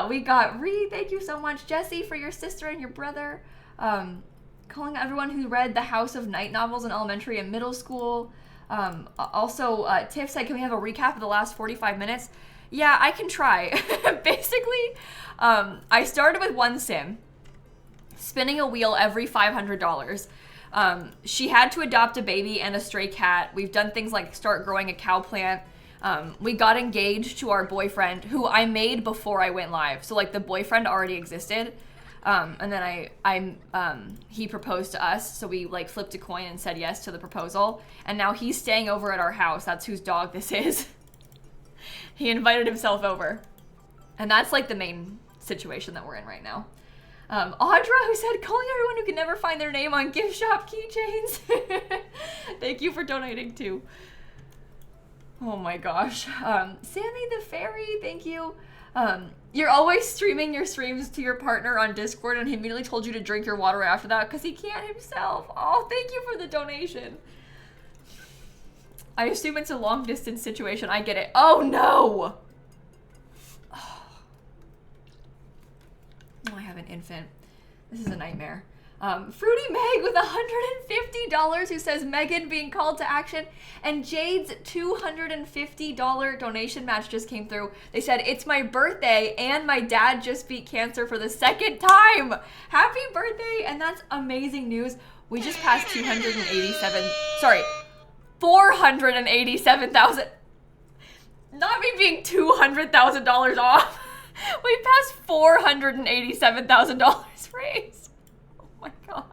A: We got Ree, thank you so much. Jesse for your sister and your brother. Calling out everyone who read the House of Night novels in elementary and middle school. Also, Tiff said, can we have a recap of the last 45 minutes? Yeah, I can try. Basically, I started with one sim, spinning a wheel every $500. She had to adopt a baby and a stray cat. We've done things like start growing a cow plant. We got engaged to our boyfriend, who I made before I went live. So like the boyfriend already existed. And then he proposed to us. So we like flipped a coin and said yes to the proposal. And now he's staying over at our house. That's whose dog this is. He invited himself over. And that's like the main situation that we're in right now. Audra, who said, calling everyone who can never find their name on gift shop keychains. Thank you for donating too. Oh my gosh. Sammy the Fairy, thank you. You're always streaming your streams to your partner on Discord, and he immediately told you to drink your water after that because he can't himself. Oh, thank you for the donation. I assume it's a long distance situation. I get it. Oh no! Oh, I have an infant. This is a nightmare. Fruity Meg with $150 who says Megan being called to action, and Jade's $250 donation match just came through. They said, it's my birthday and my dad just beat cancer for the second time. Happy birthday. And that's amazing news. We just passed 487,000. Not me being $200,000 off. We passed $487,000 raised. Oh my god.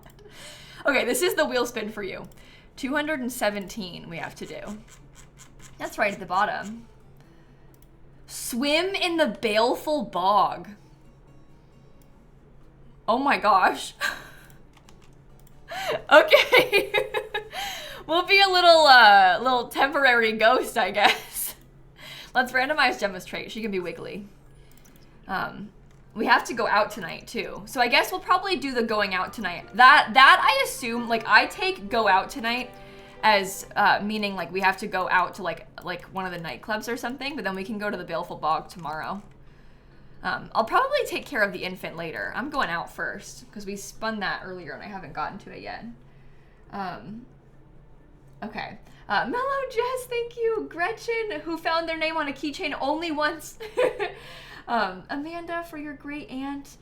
A: Okay, this is the wheel spin for you. 217 we have to do. That's right at the bottom. Swim in the baleful bog. Oh my gosh. Okay. We'll be a little temporary ghost, I guess. Let's randomize Gemma's trait. She can be wiggly. We have to go out tonight too. So I guess we'll probably do the going out tonight. That I assume, like I take go out tonight as meaning like we have to go out to like one of the nightclubs or something, but then we can go to the baleful bog tomorrow. I'll probably take care of the infant later. I'm going out first because we spun that earlier and I haven't gotten to it yet. Okay. Mellow Jess, thank you. Gretchen, who found their name on a keychain only once. Amanda for your great aunt.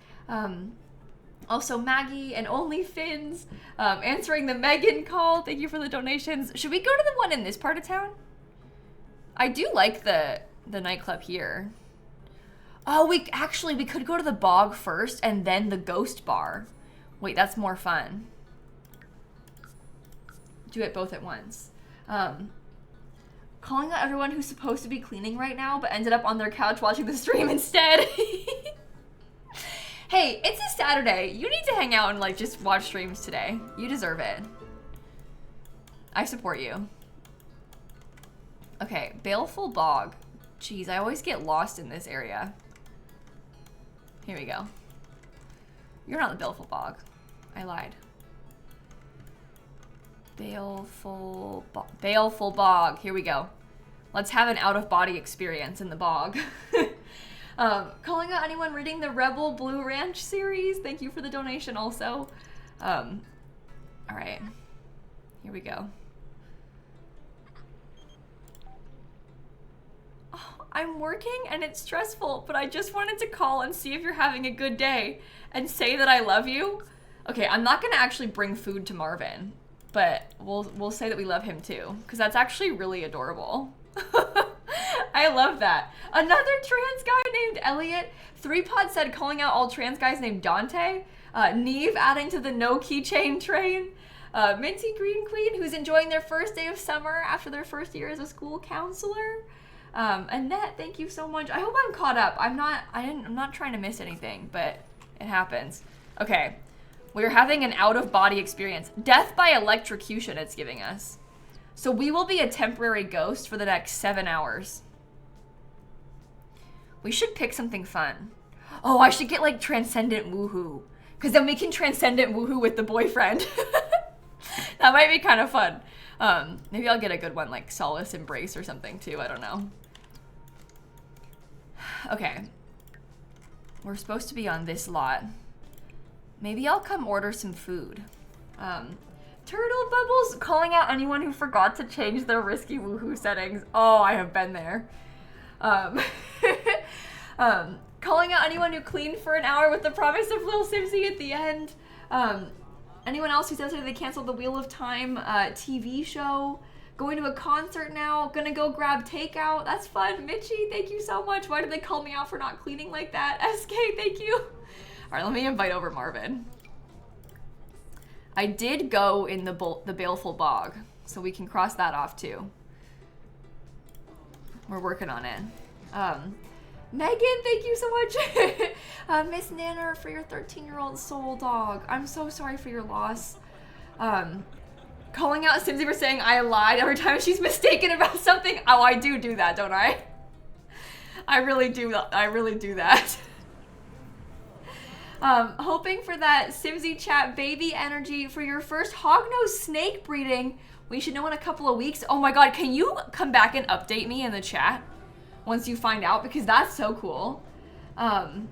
A: Also Maggie and Only Fins. Answering the Megan call. Thank you for the donations. Should we go to the one in this part of town? I do like the nightclub here. Oh, we could go to the bog first and then the ghost bar. Wait, that's more fun. Do it both at once. Calling out everyone who's supposed to be cleaning right now but ended up on their couch watching the stream instead. Hey, it's a Saturday. You need to hang out and like just watch streams today. You deserve it. I support you. Okay, baleful bog. Jeez, I always get lost in this area. Here we go. You're not the baleful bog. I lied. Baleful bog. Here we go. Let's have an out-of-body experience in the bog. Calling out anyone reading the Rebel Blue Ranch series. Thank you for the donation also. All right. Here we go. Oh, I'm working and it's stressful, but I just wanted to call and see if you're having a good day and say that I love you. Okay, I'm not gonna actually bring food to Marvin, but we'll say that we love him too, because that's actually really adorable. I love that. Another trans guy named Elliot. 3Pod said calling out all trans guys named Dante. Neve adding to the no keychain train. Minty Green Queen, who's enjoying their first day of summer after their first year as a school counselor. Annette, thank you so much. I hope I'm caught up. I'm not trying to miss anything, but it happens. Okay, we're having an out-of-body experience. Death by electrocution it's giving us. So we will be a temporary ghost for the next 7 hours. We should pick something fun. Oh, I should get like transcendent woohoo. Because then we can transcendent woohoo with the boyfriend. That might be kind of fun. Maybe I'll get a good one like solace embrace or something too. I don't know. Okay. We're supposed to be on this lot. Maybe I'll come order some food. Turtle Bubbles calling out anyone who forgot to change their risky woohoo settings. Oh, I have been there. Calling out anyone who cleaned for an hour with the promise of lilsimsie at the end. Anyone else who says they canceled the Wheel of Time TV show. Going to a concert now. Gonna go grab takeout. That's fun. Mitchie, thank you so much. Why did they call me out for not cleaning like that? SK, thank you. All right, let me invite over Marvin. I did go in the baleful bog, so we can cross that off too. We're working on it. Megan, thank you so much. Miss Nanner for your 13-year-old soul dog. I'm so sorry for your loss. Calling out Simsy for saying I lied every time she's mistaken about something. Oh, I do that, don't I? I really do that. Hoping for that Simsy chat baby energy for your first hognose snake breeding. We should know in a couple of weeks. Oh my god, can you come back and update me in the chat once you find out? Because that's so cool. No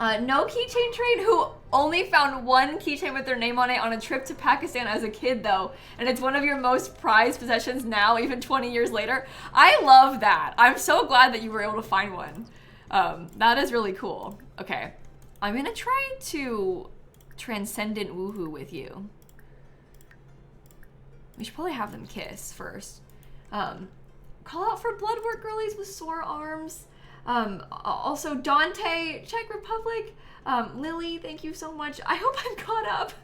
A: keychain trade, who only found one keychain with their name on it on a trip to Pakistan as a kid though. And it's one of your most prized possessions now, even 20 years later. I love that. I'm so glad that you were able to find one. That is really cool. Okay. I'm gonna try to transcendent woohoo with you. We should probably have them kiss first. Call out for blood work girlies with sore arms. Also Dante, Czech Republic. Lily, thank you so much. I hope I'm caught up.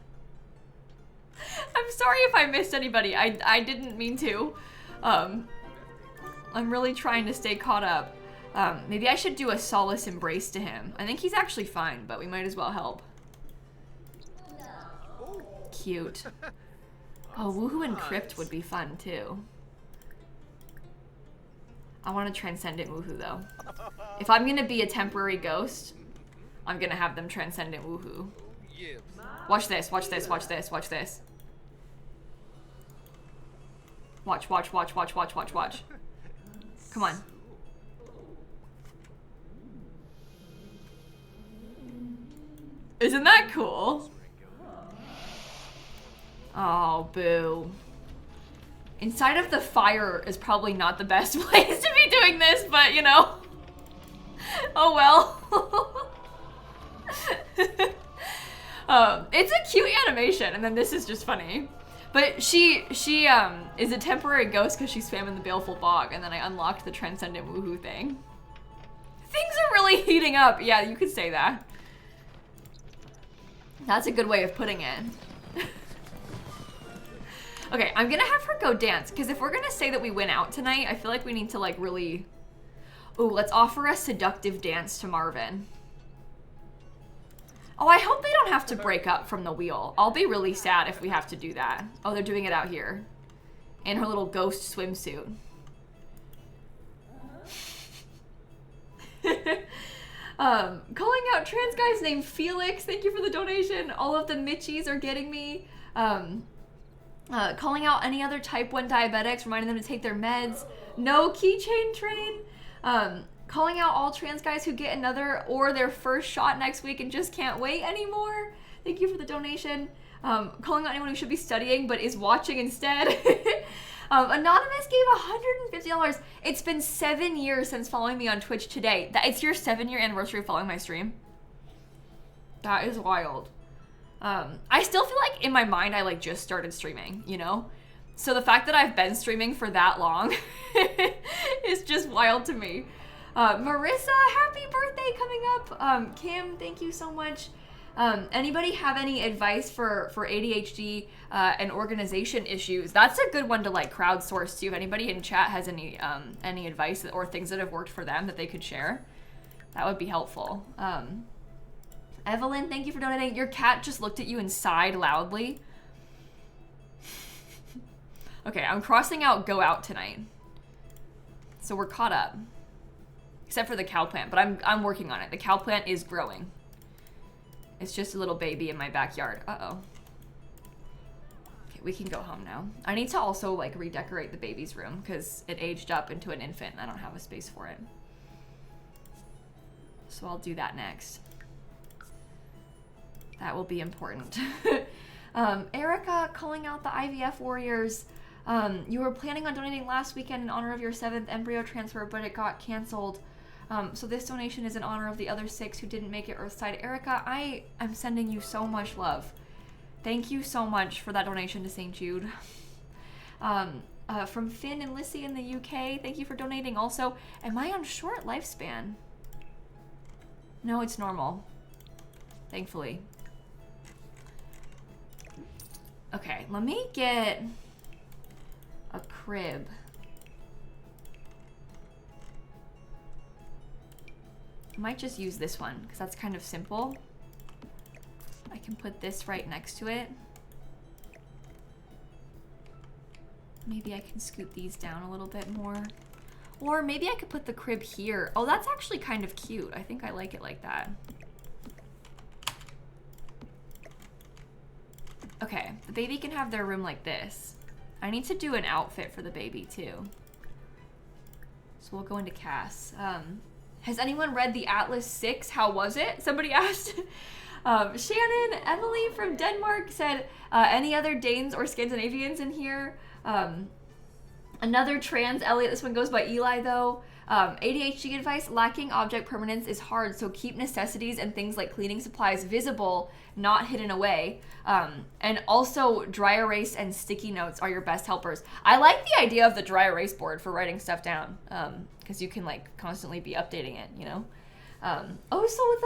A: I'm sorry if I missed anybody. I didn't mean to. I'm really trying to stay caught up. Maybe I should do a solace embrace to him. I think he's actually fine, but we might as well help. Cute. Oh, woohoo and crypt would be fun too. I want to transcendent woohoo though. If I'm gonna be a temporary ghost, I'm gonna have them transcendent woohoo. Watch this, watch this, watch this, watch this. Watch, watch, watch, watch, watch, watch, watch. Come on. Isn't that cool? Oh, boo. Inside of the fire is probably not the best place to be doing this, but you know. Oh well. It's a cute animation, and then this is just funny. But she is a temporary ghost because she's spamming the baleful bog, and then I unlocked the transcendent woohoo thing. Things are really heating up. Yeah, you could say that. That's a good way of putting it. Okay, I'm gonna have her go dance, because if we're gonna say that we went out tonight, I feel like we need to like really... Ooh, let's offer a seductive dance to Marvin. Oh, I hope they don't have to break up from the wheel. I'll be really sad if we have to do that. Oh, they're doing it out here. In her little ghost swimsuit. Calling out trans guys named Felix. Thank you for the donation. All of the Mitchies are getting me. Calling out any other type 1 diabetics, reminding them to take their meds. No keychain train. Calling out all trans guys who get another or their first shot next week and just can't wait anymore. Thank you for the donation. Calling out anyone who should be studying but is watching instead. Anonymous gave $150. It's been 7 years since following me on Twitch today. It's your 7-year anniversary of following my stream. That is wild. I still feel like in my mind I like just started streaming, you know? So the fact that I've been streaming for that long is just wild to me. Marissa, happy birthday coming up. Kim, thank you so much. Anybody have any advice for ADHD and organization issues? That's a good one to like crowdsource too. If anybody in chat has any advice or things that have worked for them that they could share, that would be helpful. Evelyn, thank you for donating. Your cat just looked at you and sighed loudly. Okay, I'm crossing out go out tonight. So we're caught up. Except for the cow plant, but I'm working on it. The cow plant is growing. It's just a little baby in my backyard. Uh-oh. Okay, we can go home now. I need to also like redecorate the baby's room because it aged up into an infant and I don't have a space for it. So I'll do that next. That will be important. Erica calling out the IVF warriors. You were planning on donating last weekend in honor of your 7th embryo transfer, but it got canceled. So this donation is in honor of the other 6 who didn't make it Earthside. Erica, I am sending you so much love. Thank you so much for that donation to St. Jude. From Finn and Lissy in the UK, thank you for donating also. Am I on short lifespan? No, it's normal. Thankfully. Okay, let me get a crib. I might just use this one because that's kind of simple. I can put this right next to it. Maybe I can scoot these down a little bit more. Or maybe I could put the crib here. Oh, that's actually kind of cute. I think I like it like that. Okay, the baby can have their room like this. I need to do an outfit for the baby too. So we'll go into Cass. Has anyone read the Atlas 6? How was it? Somebody asked. Shannon, Emily from Denmark said, any other Danes or Scandinavians in here? Another trans Elliot, this one goes by Eli though. ADHD advice, lacking object permanence is hard, so keep necessities and things like cleaning supplies visible, not hidden away. And also dry erase and sticky notes are your best helpers. I like the idea of the dry erase board for writing stuff down, because you can like constantly be updating it, you know? Oh, so with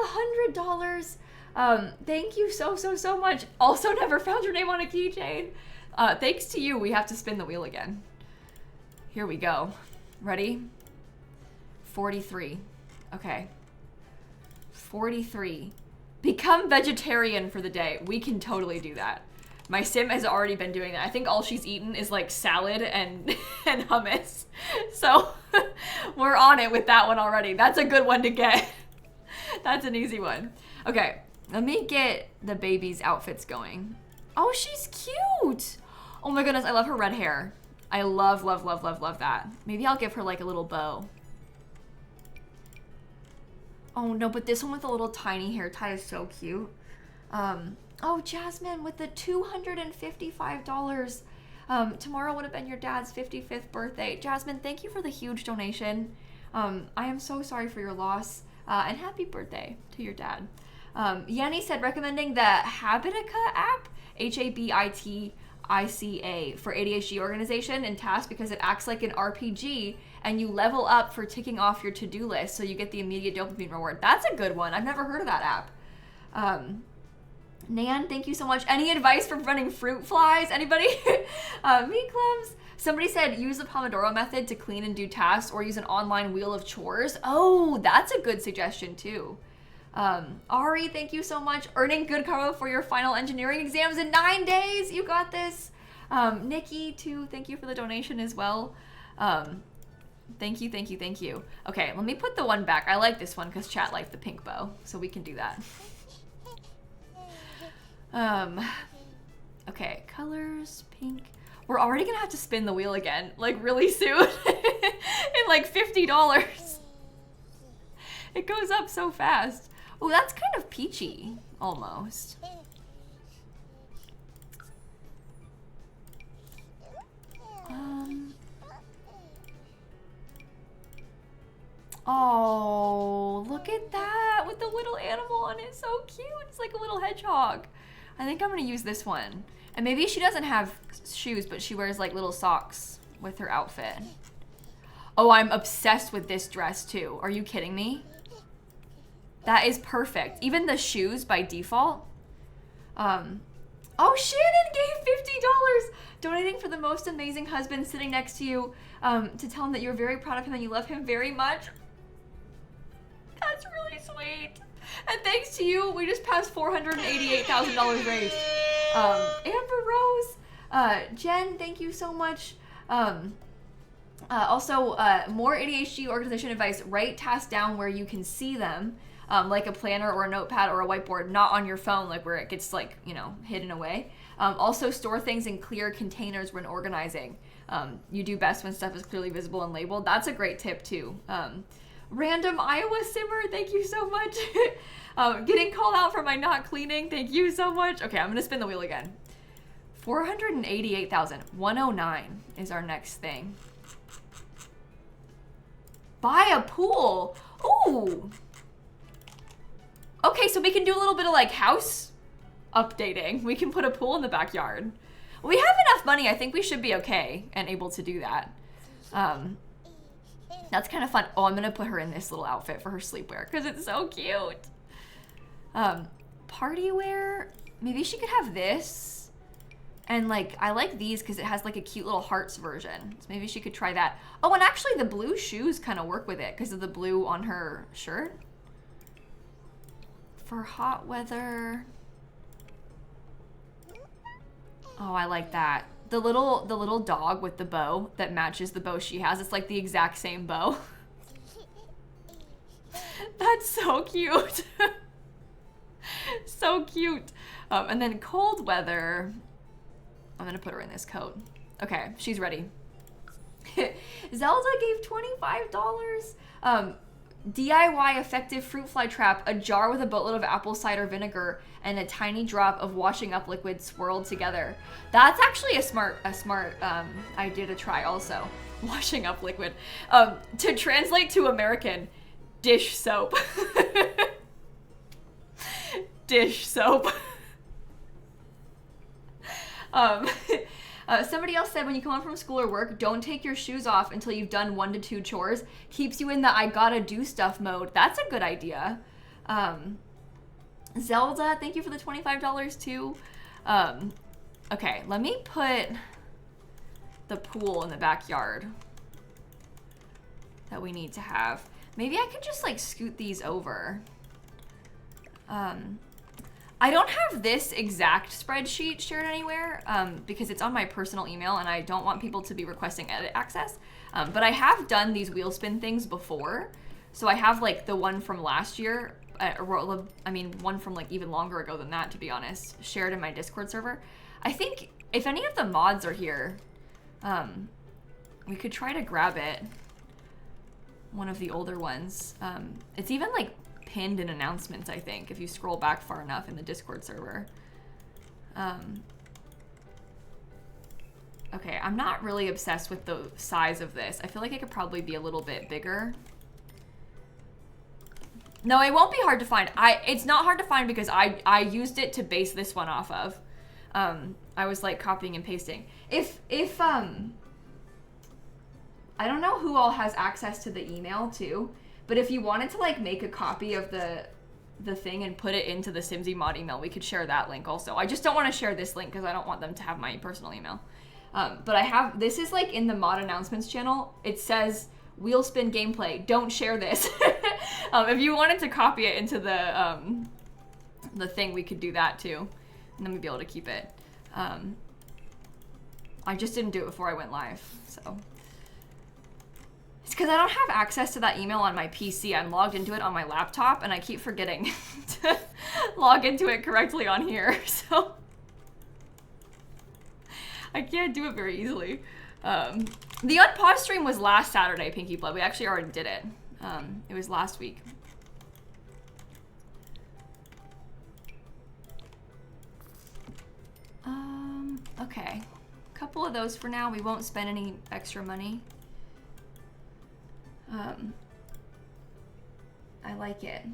A: $100, thank you so much. Also never found your name on a keychain. Thanks to you, we have to spin the wheel again. Here we go. Ready? 43. Okay. 43. Become vegetarian for the day. We can totally do that. My sim has already been doing that. I think all she's eaten is like salad and and hummus. So we're on it with that one already. That's a good one to get. That's an easy one. Okay, let me get the baby's outfits going. Oh, she's cute. Oh my goodness, I love her red hair. I love that. Maybe I'll give her like a little bow. Oh no, but this one with a little tiny hair tie is so cute. Oh, Jasmine with the $255. Tomorrow would have been your dad's 55th birthday. Jasmine, thank you for the huge donation. I am so sorry for your loss. And happy birthday to your dad. Yanni said recommending the Habitica app, Habitica, for ADHD organization and tasks because it acts like an RPG and you level up for ticking off your to-do list so you get the immediate dopamine reward. That's a good one. I've never heard of that app. Nan, thank you so much. Any advice for preventing fruit flies? Anybody? Meat clumps. Somebody said use the Pomodoro method to clean and do tasks or use an online wheel of chores. Oh, that's a good suggestion too. Ari, thank you so much. Earning good karma for your final engineering exams in 9 days. You got this. Nikki, too, thank you for the donation as well. Thank you, thank you, thank you. Okay, let me put the one back. I like this one because chat liked the pink bow, so we can do that. Okay, colors, pink. We're already gonna have to spin the wheel again, like really soon. In like $50. It goes up so fast. Oh, that's kind of peachy, almost. Oh, look at that with the little animal on it. So cute. It's like a little hedgehog. I think I'm gonna use this one. And maybe she doesn't have shoes, but she wears like little socks with her outfit. Oh, I'm obsessed with this dress too. Are you kidding me? That is perfect. Even the shoes by default. Oh, Shannon gave $50, donating for the most amazing husband sitting next to you, to tell him that you're very proud of him and you love him very much. That's really sweet. And thanks to you, we just passed $488,000 raised. Amber Rose, Jen, thank you so much. Also, more ADHD organization advice, write tasks down where you can see them, like a planner or a notepad or a whiteboard, not on your phone, like where it gets like, you know, hidden away. Also store things in clear containers when organizing. You do best when stuff is clearly visible and labeled. That's a great tip too. Random Iowa Simmer, thank you so much. Getting called out for my not cleaning, thank you so much. Okay, I'm gonna spin the wheel again. 488,000, 109 is our next thing. Buy a pool. Ooh. Okay, so we can do a little bit of like house updating. We can put a pool in the backyard. We have enough money. I think we should be okay and able to do that. That's kind of fun. Oh, I'm gonna put her in this little outfit for her sleepwear because it's so cute. Party wear. Maybe she could have this. And like, I like these because it has like a cute little hearts version. So maybe she could try that. Oh, and actually the blue shoes kind of work with it because of the blue on her shirt. For hot weather. Oh, I like that. The little dog with the bow that matches the bow she has. It's like the exact same bow. That's so cute. So cute. And then cold weather. I'm gonna put her in this coat. Okay, she's ready. Zelda gave $25. DIY effective fruit fly trap, a jar with a boatload of apple cider vinegar and a tiny drop of washing up liquid swirled together. That's actually a smart idea to try also. Washing up liquid. To translate to American, dish soap. Dish soap. Somebody else said when you come home from school or work, don't take your shoes off until you've done 1 to 2 chores. Keeps you in the I gotta do stuff mode. That's a good idea. Zelda, thank you for the $25 too. Okay, let me put the pool in the backyard that we need to have. Maybe I could just like scoot these over. I don't have this exact spreadsheet shared anywhere because it's on my personal email and I don't want people to be requesting edit access. But I have done these wheel spin things before. So I have like the one from last year, I mean one from like even longer ago than that, to be honest, shared in my Discord server. I think if any of the mods are here, we could try to grab it. One of the older ones. It's even like pinned in announcements, I think, if you scroll back far enough in the Discord server. Okay, I'm not really obsessed with the size of this. I feel like it could probably be a little bit bigger. No, it won't be hard to find. It's not hard to find because I used it to base this one off of. I was like copying and pasting. If I don't know who all has access to the email too, but if you wanted to like make a copy of the thing and put it into the Simsie mod email, we could share that link also. I just don't want to share this link because I don't want them to have my personal email. But I have, this is like in the mod announcements channel. It says wheel spin gameplay. Don't share this. If you wanted to copy it into the thing, we could do that too. And then we'd be able to keep it. I just didn't do it before I went live, so. It's because I don't have access to that email on my PC. I'm logged into it on my laptop, and I keep forgetting to log into it correctly on here, so I can't do it very easily. The unpaused stream was last Saturday, Pinky Blood. We actually already did it. It was last week. Okay. A couple of those for now. We won't spend any extra money. I like it.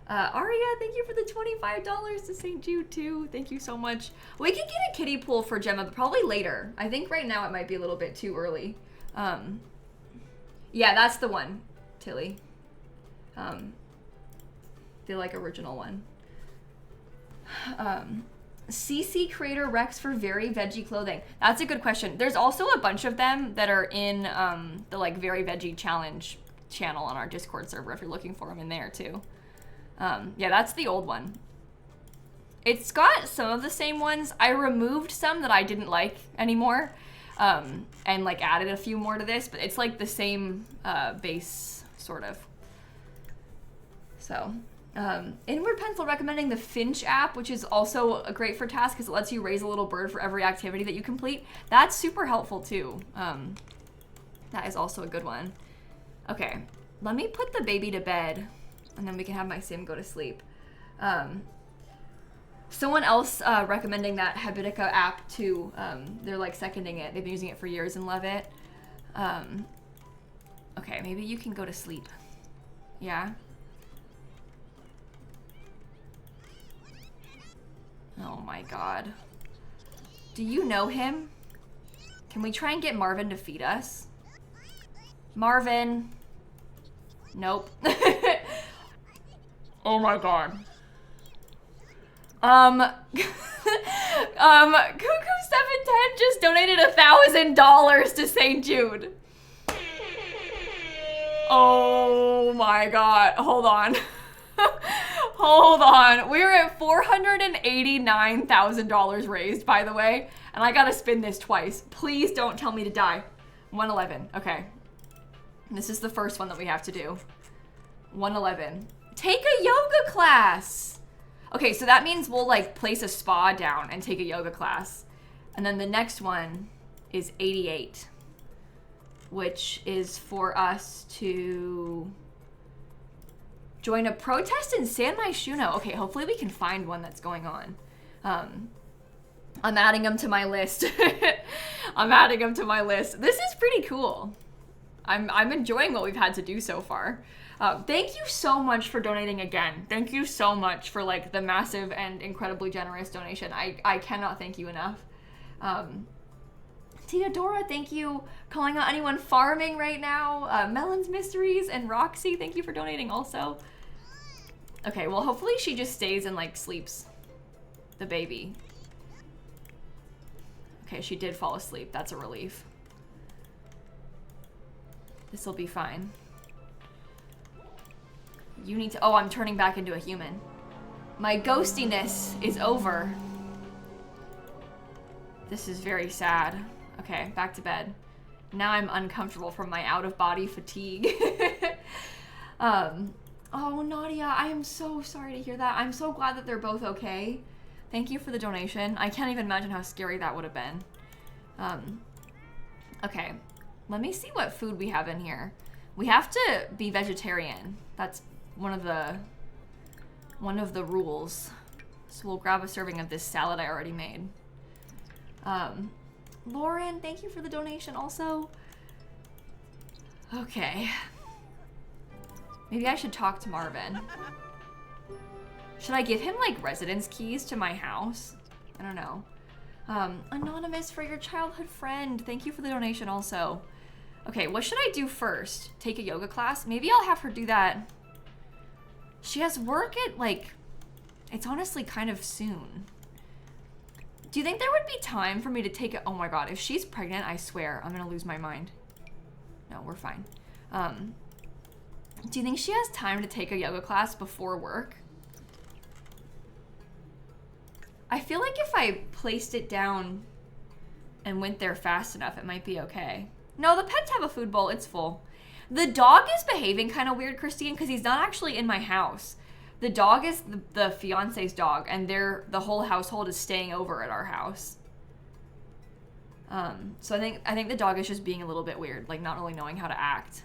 A: Aria, thank you for the $25 to St. Jude too. Thank you so much. We can get a kiddie pool for Gemma, but probably later. I think right now it might be a little bit too early. Yeah, that's the one, Tilly. The like original one. CC creator Rex for very veggie clothing. That's a good question. There's also a bunch of them that are in the like very veggie challenge channel on our Discord server if you're looking for them in there too. Yeah, that's the old one. It's got some of the same ones. I removed some that I didn't like anymore and like added a few more to this, but it's like the same base sort of. So Inward Pencil recommending the Finch app, which is also great for tasks because it lets you raise a little bird for every activity that you complete. That's super helpful too. That is also a good one. Okay, let me put the baby to bed and then we can have my sim go to sleep. Someone else recommending that Habitica app too. They're like seconding it. They've been using it for years and love it. Okay, maybe you can go to sleep. Yeah? Oh my god. Do you know him? Can we try and get Marvin to feed us? Marvin. Nope. Oh my god. Cuckoo710 just donated $1,000 to St. Jude. Oh my god. Hold on. Hold on. We're at $489,000 raised, by the way. And I gotta spin this twice. Please don't tell me to die. 111. Okay. This is the first one that we have to do. 111. Take a yoga class. Okay, so that means we'll like place a spa down and take a yoga class. And then the next one is 88, which is for us to join a protest in San Myshuno. Okay, hopefully we can find one that's going on. I'm adding them to my list. I'm adding them to my list. This is pretty cool. I'm enjoying what we've had to do so far. Thank you so much for donating again. Thank you so much for like the massive and incredibly generous donation. I cannot thank you enough. Theodora, thank you. Calling out anyone farming right now. Melon's Mysteries and Roxy, thank you for donating also. Okay, well hopefully she just stays and like sleeps. The baby. Okay, she did fall asleep. That's a relief. This will be fine. You need to, oh, I'm turning back into a human. My ghostiness is over. This is very sad. Okay, back to bed. Now I'm uncomfortable from my out-of-body fatigue. Oh, Nadia, I am so sorry to hear that. I'm so glad that they're both okay. Thank you for the donation. I can't even imagine how scary that would have been. Okay, let me see what food we have in here. We have to be vegetarian. That's one of the rules. So we'll grab a serving of this salad I already made. Lauren, thank you for the donation also. Okay. Maybe I should talk to Marvin. Should I give him like residence keys to my house? I don't know. Anonymous for your childhood friend. Thank you for the donation also. Okay, what should I do first? Take a yoga class? Maybe I'll have her do that. She has work at like, it's honestly kind of soon. Do you think there would be time for me to take it? Oh my god, if she's pregnant, I swear, I'm gonna lose my mind. No, we're fine. Do you think she has time to take a yoga class before work? I feel like if I placed it down and went there fast enough, it might be okay. No, the pets have a food bowl, it's full. The dog is behaving kind of weird, Christine, because he's not actually in my house. The dog is the fiance's dog, and the whole household is staying over at our house. So I think the dog is just being a little bit weird, like not really knowing how to act.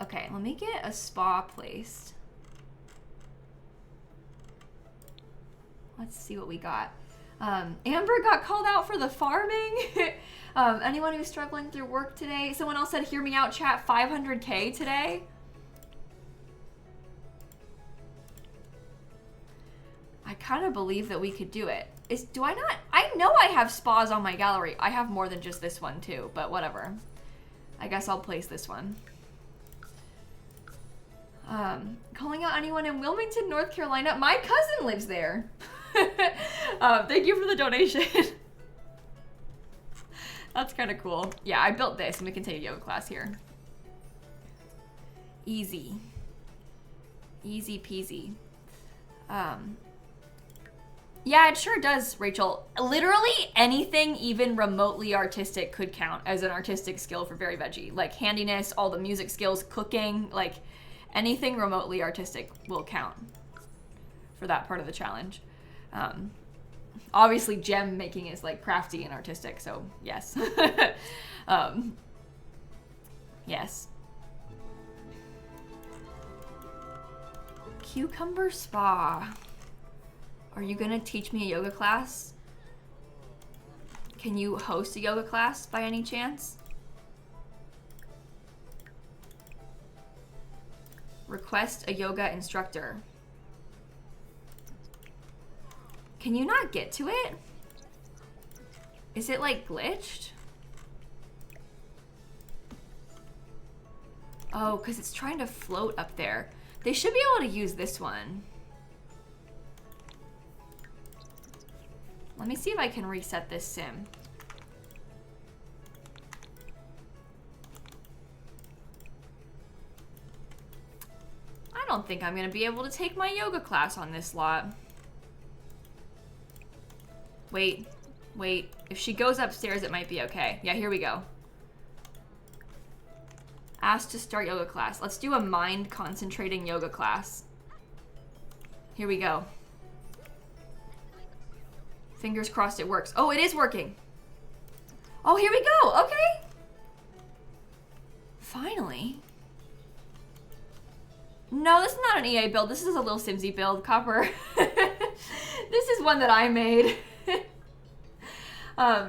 A: Okay, let me get a spa placed. Let's see what we got. Amber got called out for the farming. Anyone who's struggling through work today? Someone else said, hear me out, chat, 500K today. I kind of believe that we could do it. Do I not? I know I have spas on my gallery. I have more than just this one too, but whatever. I guess I'll place this one. Calling out anyone in Wilmington, North Carolina. My cousin lives there. Thank you for the donation. That's kind of cool. Yeah, I built this and we can take a yoga class here. Easy. Easy peasy. Yeah, it sure does, Rachel. Literally anything even remotely artistic could count as an artistic skill for Very Veggie. Like handiness, all the music skills, cooking, like anything remotely artistic will count for that part of the challenge. Obviously gem making is like crafty and artistic, so yes. Yes. Cucumber spa. Are you gonna teach me a yoga class? Can you host a yoga class by any chance? Request a yoga instructor. Can you not get to it? Is it like glitched? Oh, because it's trying to float up there. They should be able to use this one. Let me see if I can reset this sim. I don't think I'm gonna be able to take my yoga class on this lot. Wait. If she goes upstairs, it might be okay. Yeah, here we go. Asked to start yoga class. Let's do a mind concentrating yoga class. Here we go. Fingers crossed it works. Oh, it is working. Oh, here we go. Okay. Finally. No, this is not an EA build. This is a lilsimsie build, Copper. This is one that I made.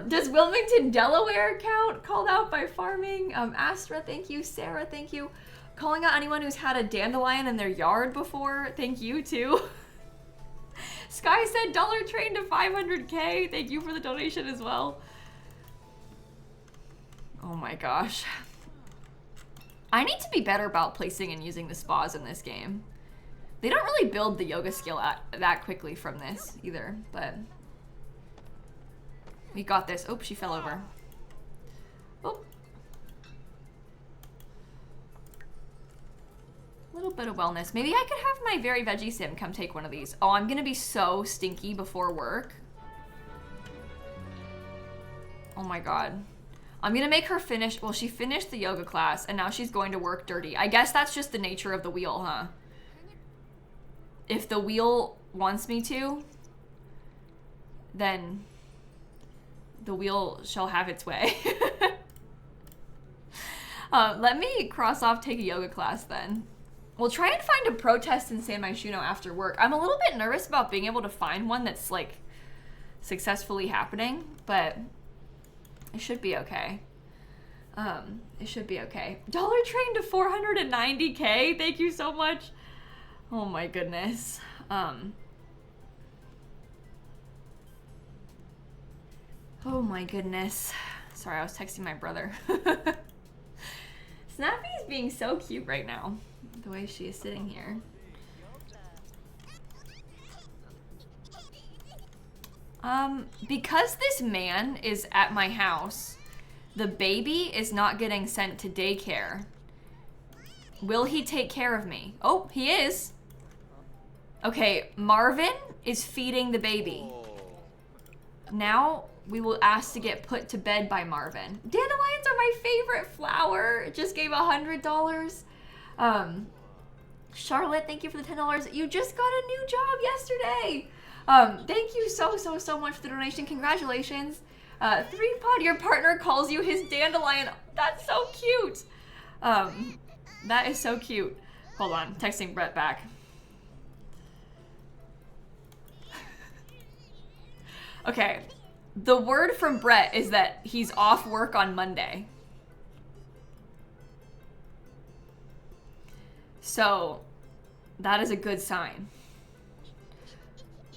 A: Does Wilmington, Delaware count? Called out by farming. Astra, thank you. Sarah, thank you. Calling out anyone who's had a dandelion in their yard before. Thank you, too. Sky said Dollar Train to 500K. Thank you for the donation as well. Oh my gosh. I need to be better about placing and using the spas in this game. They don't really build the yoga skill that quickly from this either, but we got this. Oh, she fell over. Oh. A little bit of wellness. Maybe I could have my Very Veggie sim come take one of these. Oh, I'm gonna be so stinky before work. Oh my god. I'm gonna make her finish. Well, she finished the yoga class and now she's going to work dirty. I guess that's just the nature of the wheel, huh? If the wheel wants me to, then the wheel shall have its way. Let me cross off take a yoga class then. We'll try and find a protest in San Myshuno after work. I'm a little bit nervous about being able to find one that's like successfully happening, but it should be okay. It should be okay. Dollar Train to 490K. Thank you so much. Oh my goodness. Oh my goodness. Sorry, I was texting my brother. Snappy's being so cute right now, the way she is sitting here. Because this man is at my house, the baby is not getting sent to daycare. Will he take care of me? Oh, he is. Okay, Marvin is feeding the baby. Now, we will ask to get put to bed by Marvin. Dandelions are my favorite flower. It just gave $100. Charlotte, thank you for the $10. You just got a new job yesterday. Thank you so much for the donation. Congratulations. 3Pod, your partner calls you his dandelion. That's so cute. That is so cute. Hold on, texting Brett back. Okay, the word from Brett is that he's off work on Monday. So, that is a good sign.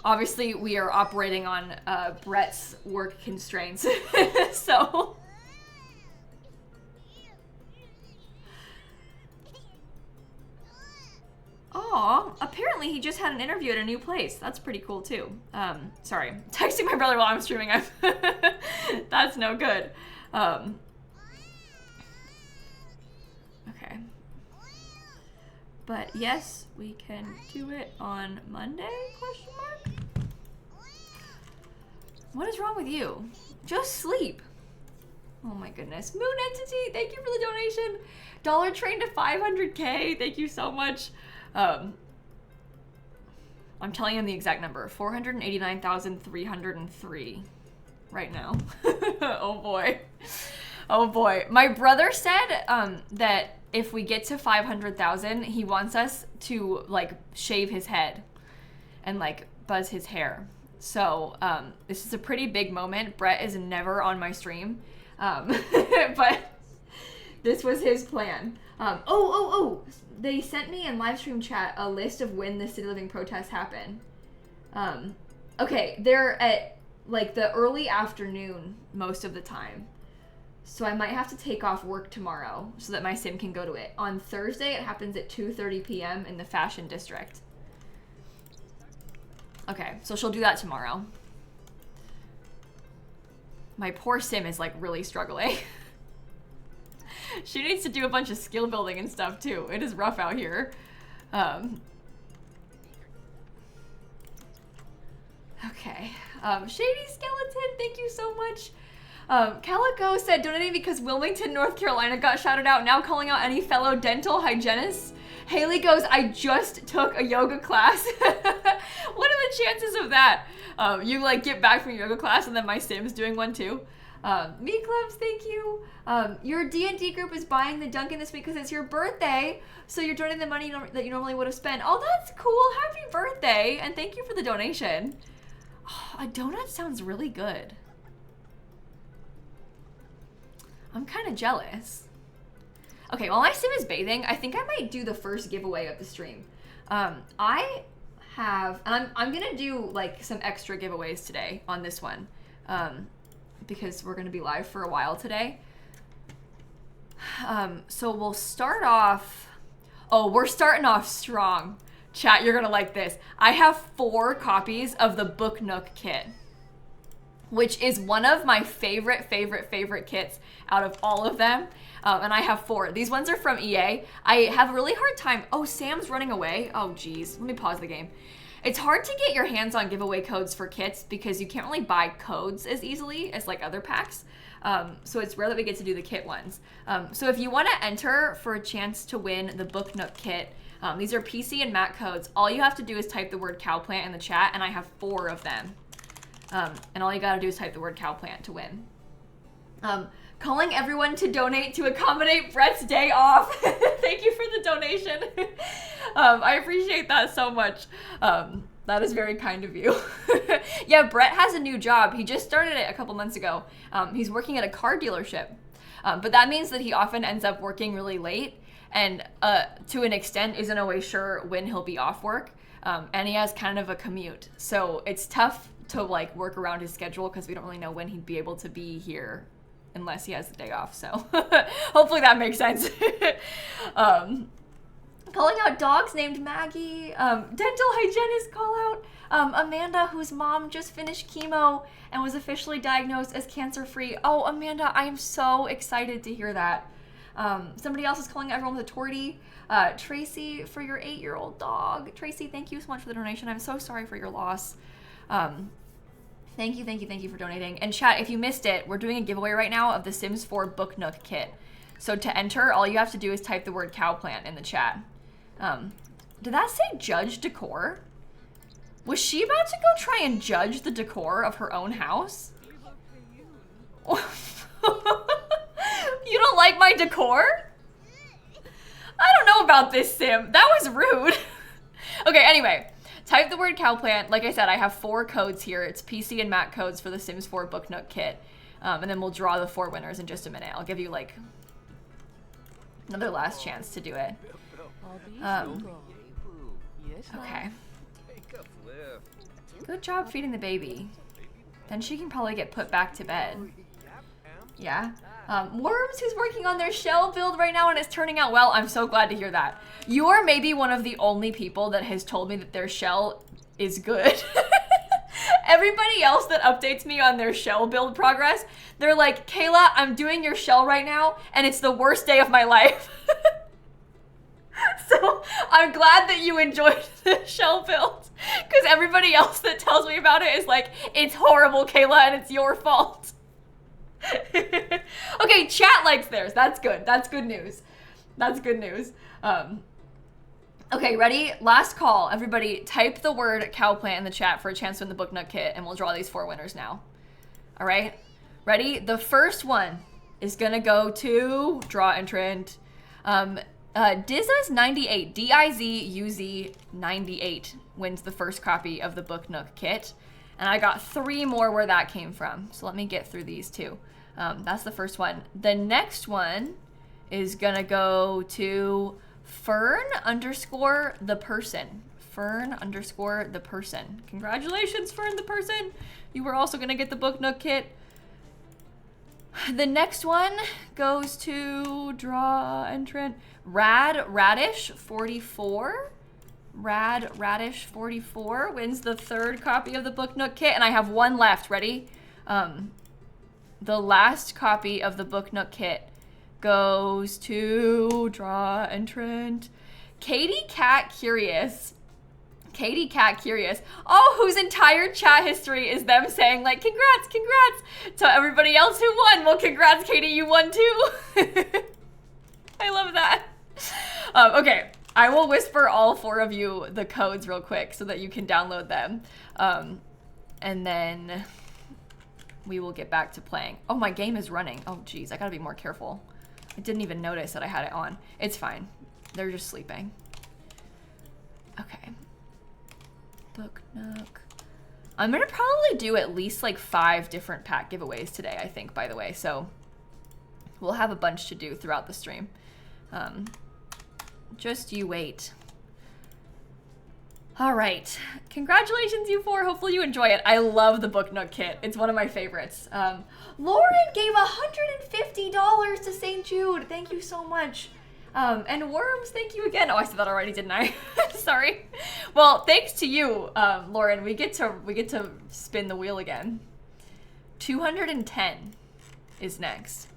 A: Obviously, we are operating on Brett's work constraints, so... Aw, apparently he just had an interview at a new place. That's pretty cool too. Sorry, texting my brother while I'm streaming. That's no good. Okay. But yes, we can do it on Monday, question mark? What is wrong with you? Just sleep. Oh my goodness. Moon Entity, thank you for the donation. Dollar Train to 500K, thank you so much. I'm telling you the exact number, 489,303 right now. Oh boy. Oh boy. My brother said that if we get to 500,000, he wants us to like shave his head and like buzz his hair. So this is a pretty big moment. Brett is never on my stream, but this was his plan. They sent me in live stream chat a list of when the City Living protests happen. Okay, they're at like the early afternoon most of the time. So I might have to take off work tomorrow so that my sim can go to it. On Thursday, it happens at 2:30 p.m. in the Fashion District. Okay, so she'll do that tomorrow. My poor sim is like really struggling. She needs to do a bunch of skill building and stuff too. It is rough out here. Okay. Shady Skeleton, thank you so much. Calico said, donating because Wilmington, North Carolina got shouted out, now calling out any fellow dental hygienists. Haley goes, I just took a yoga class. What are the chances of that? You like get back from your yoga class and then my sim's doing one too. Me Clubs, thank you. Your D&D group is buying the Dunkin' this week because it's your birthday, so you're donating the money that you normally would have spent. Oh, that's cool. Happy birthday, and thank you for the donation. Oh, a donut sounds really good. I'm kind of jealous. Okay, while my sim is bathing, I think I might do the first giveaway of the stream. I have, and I'm gonna do like some extra giveaways today on this one, because we're gonna be live for a while today. So we'll start off, oh, we're starting off strong. Chat, you're gonna like this. I have 4 copies of the Book Nook kit, which is one of my favorite kits out of all of them. And I have 4. These ones are from EA. I have a really hard time. Oh, Sam's running away. Oh, geez. Let me pause the game. It's hard to get your hands on giveaway codes for kits because you can't really buy codes as easily as like other packs. So it's rare that we get to do the kit ones. So if you want to enter for a chance to win the Book Nook kit, these are PC and Mac codes. All you have to do is type the word cowplant in the chat, and I have 4 of them. And all you gotta do is type the word cowplant to win. Calling everyone to donate to accommodate Brett's day off. Thank you for the donation. I appreciate that so much. That is very kind of you. Yeah, Brett has a new job. He just started it a couple months ago. He's working at a car dealership. But that means that he often ends up working really late and to an extent isn't always sure when he'll be off work. And he has kind of a commute. So it's tough to like work around his schedule because we don't really know when he'd be able to be here unless he has the day off. So hopefully that makes sense. Calling out dogs named Maggie. Dental hygienist call out. Amanda, whose mom just finished chemo and was officially diagnosed as cancer-free. Oh, Amanda, I am so excited to hear that. Somebody else is calling everyone with a tortie. Tracy, for your 8-year-old dog. Tracy, thank you so much for the donation. I'm so sorry for your loss. Thank you, thank you, thank you for donating. And chat, if you missed it, we're doing a giveaway right now of the Sims 4 Book Nook kit. So to enter, all you have to do is type the word cowplant in the chat. Did that say judge decor? Was she about to go try and judge the decor of her own house? You don't like my decor? I don't know about this sim. That was rude. Okay, anyway. Type the word cowplant. Like I said, I have 4 codes here. It's PC and Mac codes for the Sims 4 Book Nook kit. And then we'll draw the 4 winners in just a minute. I'll give you like another last chance to do it. Okay. Good job feeding the baby. Then she can probably get put back to bed. Yeah. Worms, who's working on their shell build right now and it's turning out well. I'm so glad to hear that. You are maybe one of the only people that has told me that their shell is good. Everybody else that updates me on their shell build progress, they're like, Kayla, I'm doing your shell right now and it's the worst day of my life. So I'm glad that you enjoyed the shell build, because everybody else that tells me about it is like, it's horrible, Kayla, and it's your fault. Okay, chat likes theirs. That's good. That's good news. That's good news. Okay, ready? Last call. Everybody type the word cowplant in the chat for a chance to win the Book Nook kit, and we'll draw these 4 winners now. All right, ready? The first one is gonna go to draw entrant. Dizza's 98, D-I-Z-U-Z 98 wins the first copy of the Book Nook kit. And I got 3 more where that came from. So let me get through these 2. That's the first one. The next one is gonna go to Fern_the_person. Fern_the_person. Congratulations, Fern the person. You were also gonna get the Book Nook kit. The next one goes to draw entrant Radish44. Radish44 wins the 3rd copy of the Book Nook kit, and I have 1 left. Ready? The last copy of the Book Nook kit goes to draw entrant Katie Cat Curious. Katie Cat Curious. Oh, whose entire chat history is them saying like, congrats, congrats, to everybody else who won. Well, congrats, Katie, you won too. I love that. Okay, I will whisper all 4 of you the codes real quick so that you can download them. And then we will get back to playing. Oh, my game is running. Oh, geez, I gotta be more careful. I didn't even notice that I had it on. It's fine. They're just sleeping. Okay. Book Nook. I'm gonna probably do at least like 5 different pack giveaways today, I think, by the way. So we'll have a bunch to do throughout the stream. Just you wait. All right. Congratulations, you 4. Hopefully you enjoy it. I love the Book Nook kit. It's one of my favorites. Lauren gave $150 to St. Jude. Thank you so much. And Worms, thank you again. Oh, I said that already, didn't I? Sorry. Well, thanks to you, Lauren. We get to spin the wheel again. 210 is next.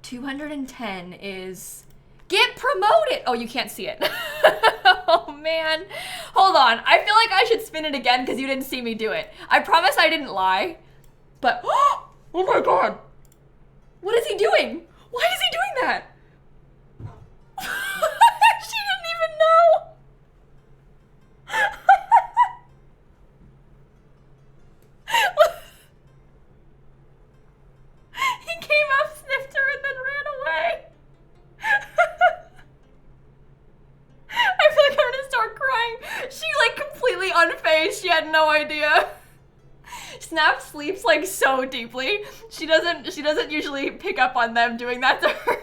A: 210 is get promoted. Oh, you can't see it. Oh man. Hold on. I feel like I should spin it again because you didn't see me do it. I promise I didn't lie. But oh my god. What is he doing? Why is he doing that? She didn't even know. He came up, sniffed her, and then ran away. I feel like I'm gonna start crying. She like completely unfazed. She had no idea. Snap sleeps like so deeply. She doesn't usually pick up on them doing that to her.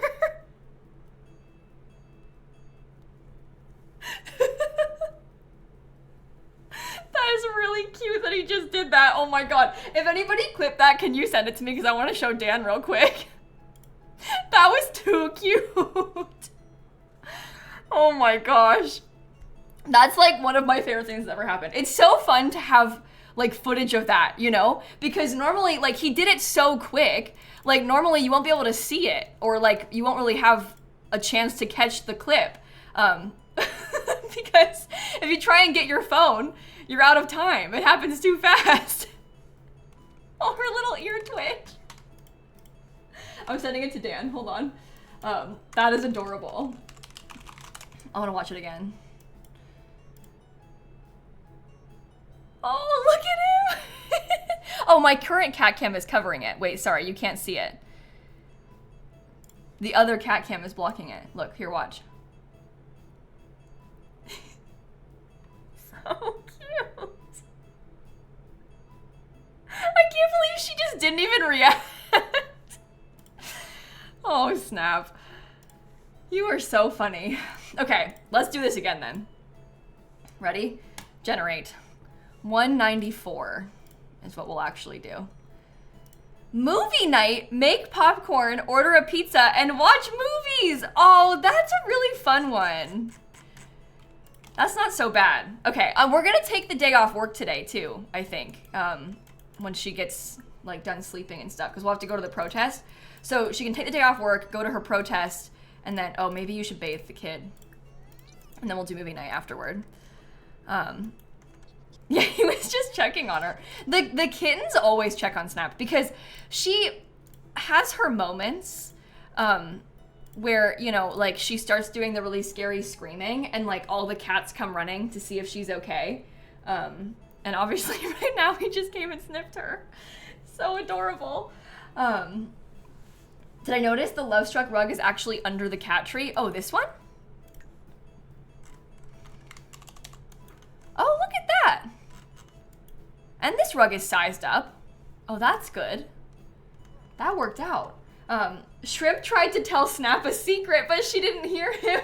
A: That is really cute that he just did that. Oh my god. If anybody clipped that, can you send it to me? Because I want to show Dan real quick. That was too cute. Oh my gosh. That's like one of my favorite things that ever happened. It's so fun to have like footage of that, you know? Because normally, like, he did it so quick, like normally you won't be able to see it, or like you won't really have a chance to catch the clip. Because if you try and get your phone, you're out of time. It happens too fast. Oh, her little ear twitch. I'm sending it to Dan. Hold on. That is adorable. I want to watch it again. Oh, look at him. Oh, my current cat cam is covering it. Wait, sorry, you can't see it. The other cat cam is blocking it. Look, here, watch. So cute. I can't believe she just didn't even react. Oh, snap. You are so funny. Okay, let's do this again then. Ready? Generate. 194 is what we'll actually do. Movie night, make popcorn, order a pizza, and watch movies. Oh, that's a really fun one. That's not so bad. Okay, we're gonna take the day off work today too, I think. When she gets like done sleeping and stuff, because we'll have to go to the protest. So she can take the day off work, go to her protest, and then, oh, maybe you should bathe the kid. And then we'll do movie night afterward. Yeah, he was just checking on her. The kittens always check on Snap because she has her moments where, you know, like she starts doing the really scary screaming and like all the cats come running to see if she's okay. And obviously right now he just came and sniffed her. So adorable. Did I notice the Love Struck rug is actually under the cat tree? Oh, this one? Oh, look at that. And this rug is sized up. Oh, that's good. That worked out. Shrimp tried to tell Snap a secret, but she didn't hear him.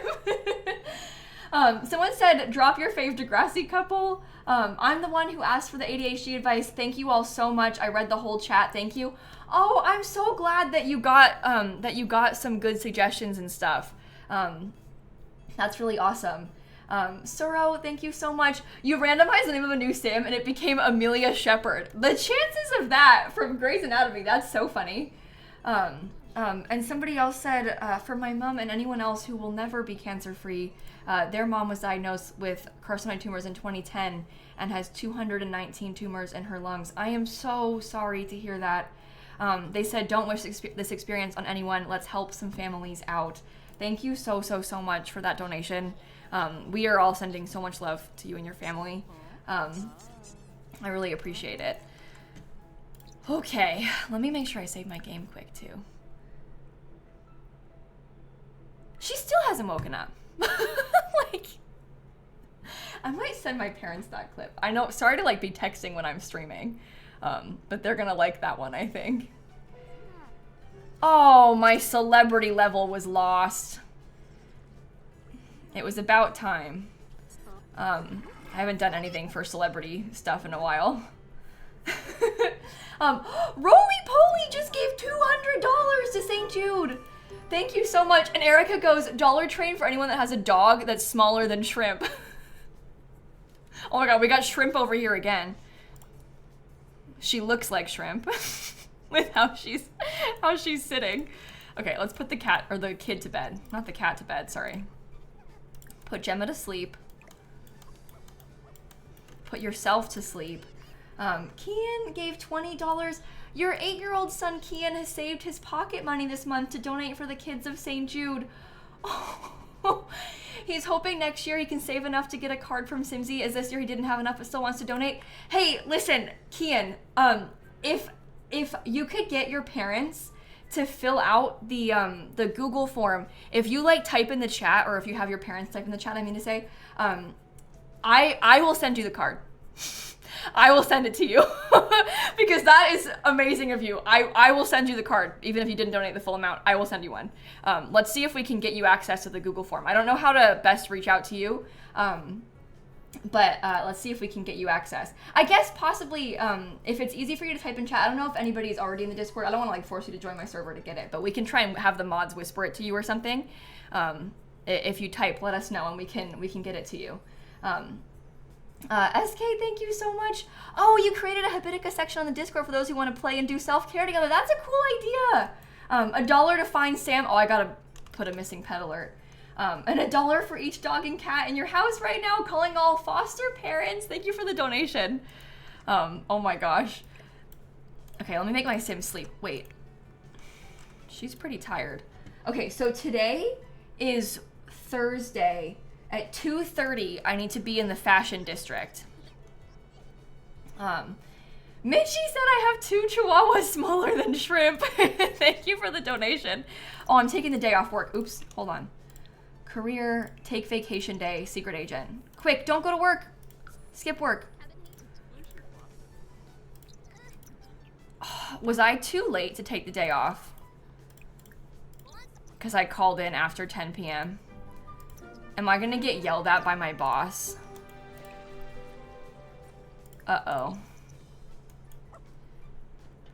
A: Someone said, drop your fave Degrassi couple. I'm the one who asked for the ADHD advice. Thank you all so much. I read the whole chat. Thank you. Oh, I'm so glad that you got some good suggestions and stuff. That's really awesome. Suro, thank you so much. You randomized the name of a new sim and it became Amelia Shepherd. The chances of that from Grey's Anatomy, that's so funny. And somebody else said, for my mom and anyone else who will never be cancer-free, their mom was diagnosed with carcinoid tumors in 2010 and has 219 tumors in her lungs. I am so sorry to hear that. They said, don't wish this experience on anyone. Let's help some families out. Thank you so much for that donation. We are all sending so much love to you and your family. I really appreciate it. Okay, let me make sure I save my game quick too. She still hasn't woken up. Like, I might send my parents that clip. I know, sorry to like be texting when I'm streaming, but they're gonna like that one, I think. Oh, my celebrity level was lost. It was about time. I haven't done anything for celebrity stuff in a while. Roly Poly just gave $200 to St. Jude. Thank you so much. And Erica goes, Dollar Train for anyone that has a dog that's smaller than Shrimp. Oh my god, we got Shrimp over here again. She looks like Shrimp with how she's sitting. Okay, let's put the cat or the kid to bed. Not the cat to bed, sorry. Put Gemma to sleep. Put yourself to sleep. Kian gave $20. Your 8-year-old son Kian has saved his pocket money this month to donate for the kids of St. Jude. Oh, he's hoping next year he can save enough to get a card from Simsie, as this year he didn't have enough but still wants to donate. Hey, listen, Kian, if you could get your parents to fill out the Google form, if you like type in the chat, or if you have your parents type in the chat, I mean to say, I will send you the card. I will send it to you because that is amazing of you. I will send you the card, even if you didn't donate the full amount. I will send you one. Let's see if we can get you access to the Google form. I don't know how to best reach out to you, but let's see if we can get you access. I guess possibly if it's easy for you to type in chat. I don't know if anybody's already in the Discord. I don't want to like force you to join my server to get it, but we can try and have the mods whisper it to you or something. If you type, let us know and we can get it to you. SK, thank you so much. Oh, you created a Habitica section on the Discord for those who want to play and do self-care together. That's a cool idea. $1 to find Sam. Oh, I gotta put a missing pet alert. And $1 for each dog and cat in your house right now. Calling all foster parents. Thank you for the donation. Oh my gosh. Okay, let me make my sim sleep. Wait. She's pretty tired. Okay, so today is Thursday. At 2:30, I need to be in the fashion district. Mitchie said I have 2 chihuahuas smaller than shrimp. Thank you for the donation. Oh, I'm taking the day off work. Oops, hold on. Career, take vacation day, secret agent. Quick, don't go to work. Skip work. Oh, was I too late to take the day off? Because I called in after 10 p.m. Am I gonna get yelled at by my boss? Uh-oh.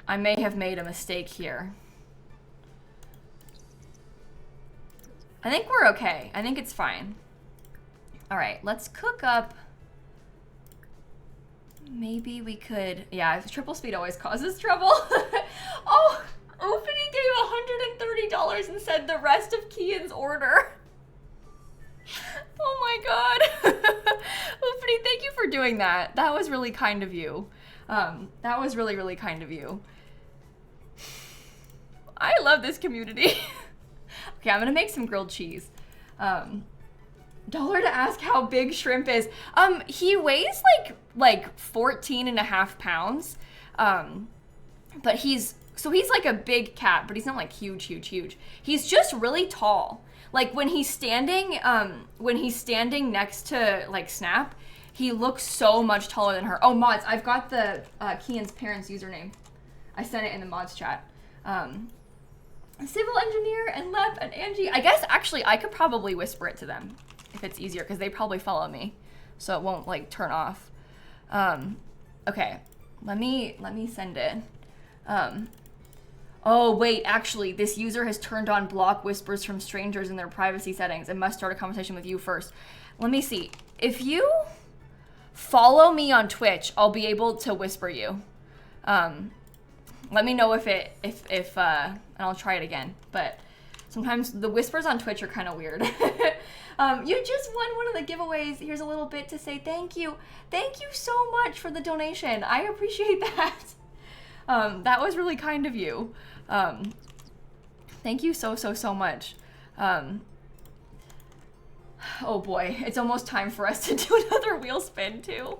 A: I may have made a mistake here. I think we're okay. I think it's fine. All right, let's cook up. Maybe we could, yeah, triple speed always causes trouble. Oh, Opening gave $130 and said the rest of Kian's order. Oh my god. Oopity, thank you for doing that. That was really kind of you. That was really, really kind of you. I love this community. Okay, I'm gonna make some grilled cheese. Dollar to ask how big shrimp is. He weighs like 14 and a half pounds. But he's like a big cat, but he's not like huge, huge, huge. He's just really tall. Like when he's standing next to like Snap, he looks so much taller than her. Oh, mods, I've got the Kian's parents' username. I sent it in the mods chat. Civil engineer and Lep and Angie. I guess actually I could probably whisper it to them if it's easier because they probably follow me, so it won't like turn off. Okay, let me send it. Oh wait, actually, this user has turned on block whispers from strangers in their privacy settings and must start a conversation with you first. Let me see. If you follow me on Twitch, I'll be able to whisper you. Let me know if and I'll try it again. But sometimes the whispers on Twitch are kind of weird. You just won one of the giveaways. Here's a little bit to say thank you. Thank you so much for the donation. I appreciate that. That was really kind of you. Thank you so much. Oh boy, it's almost time for us to do another wheel spin too.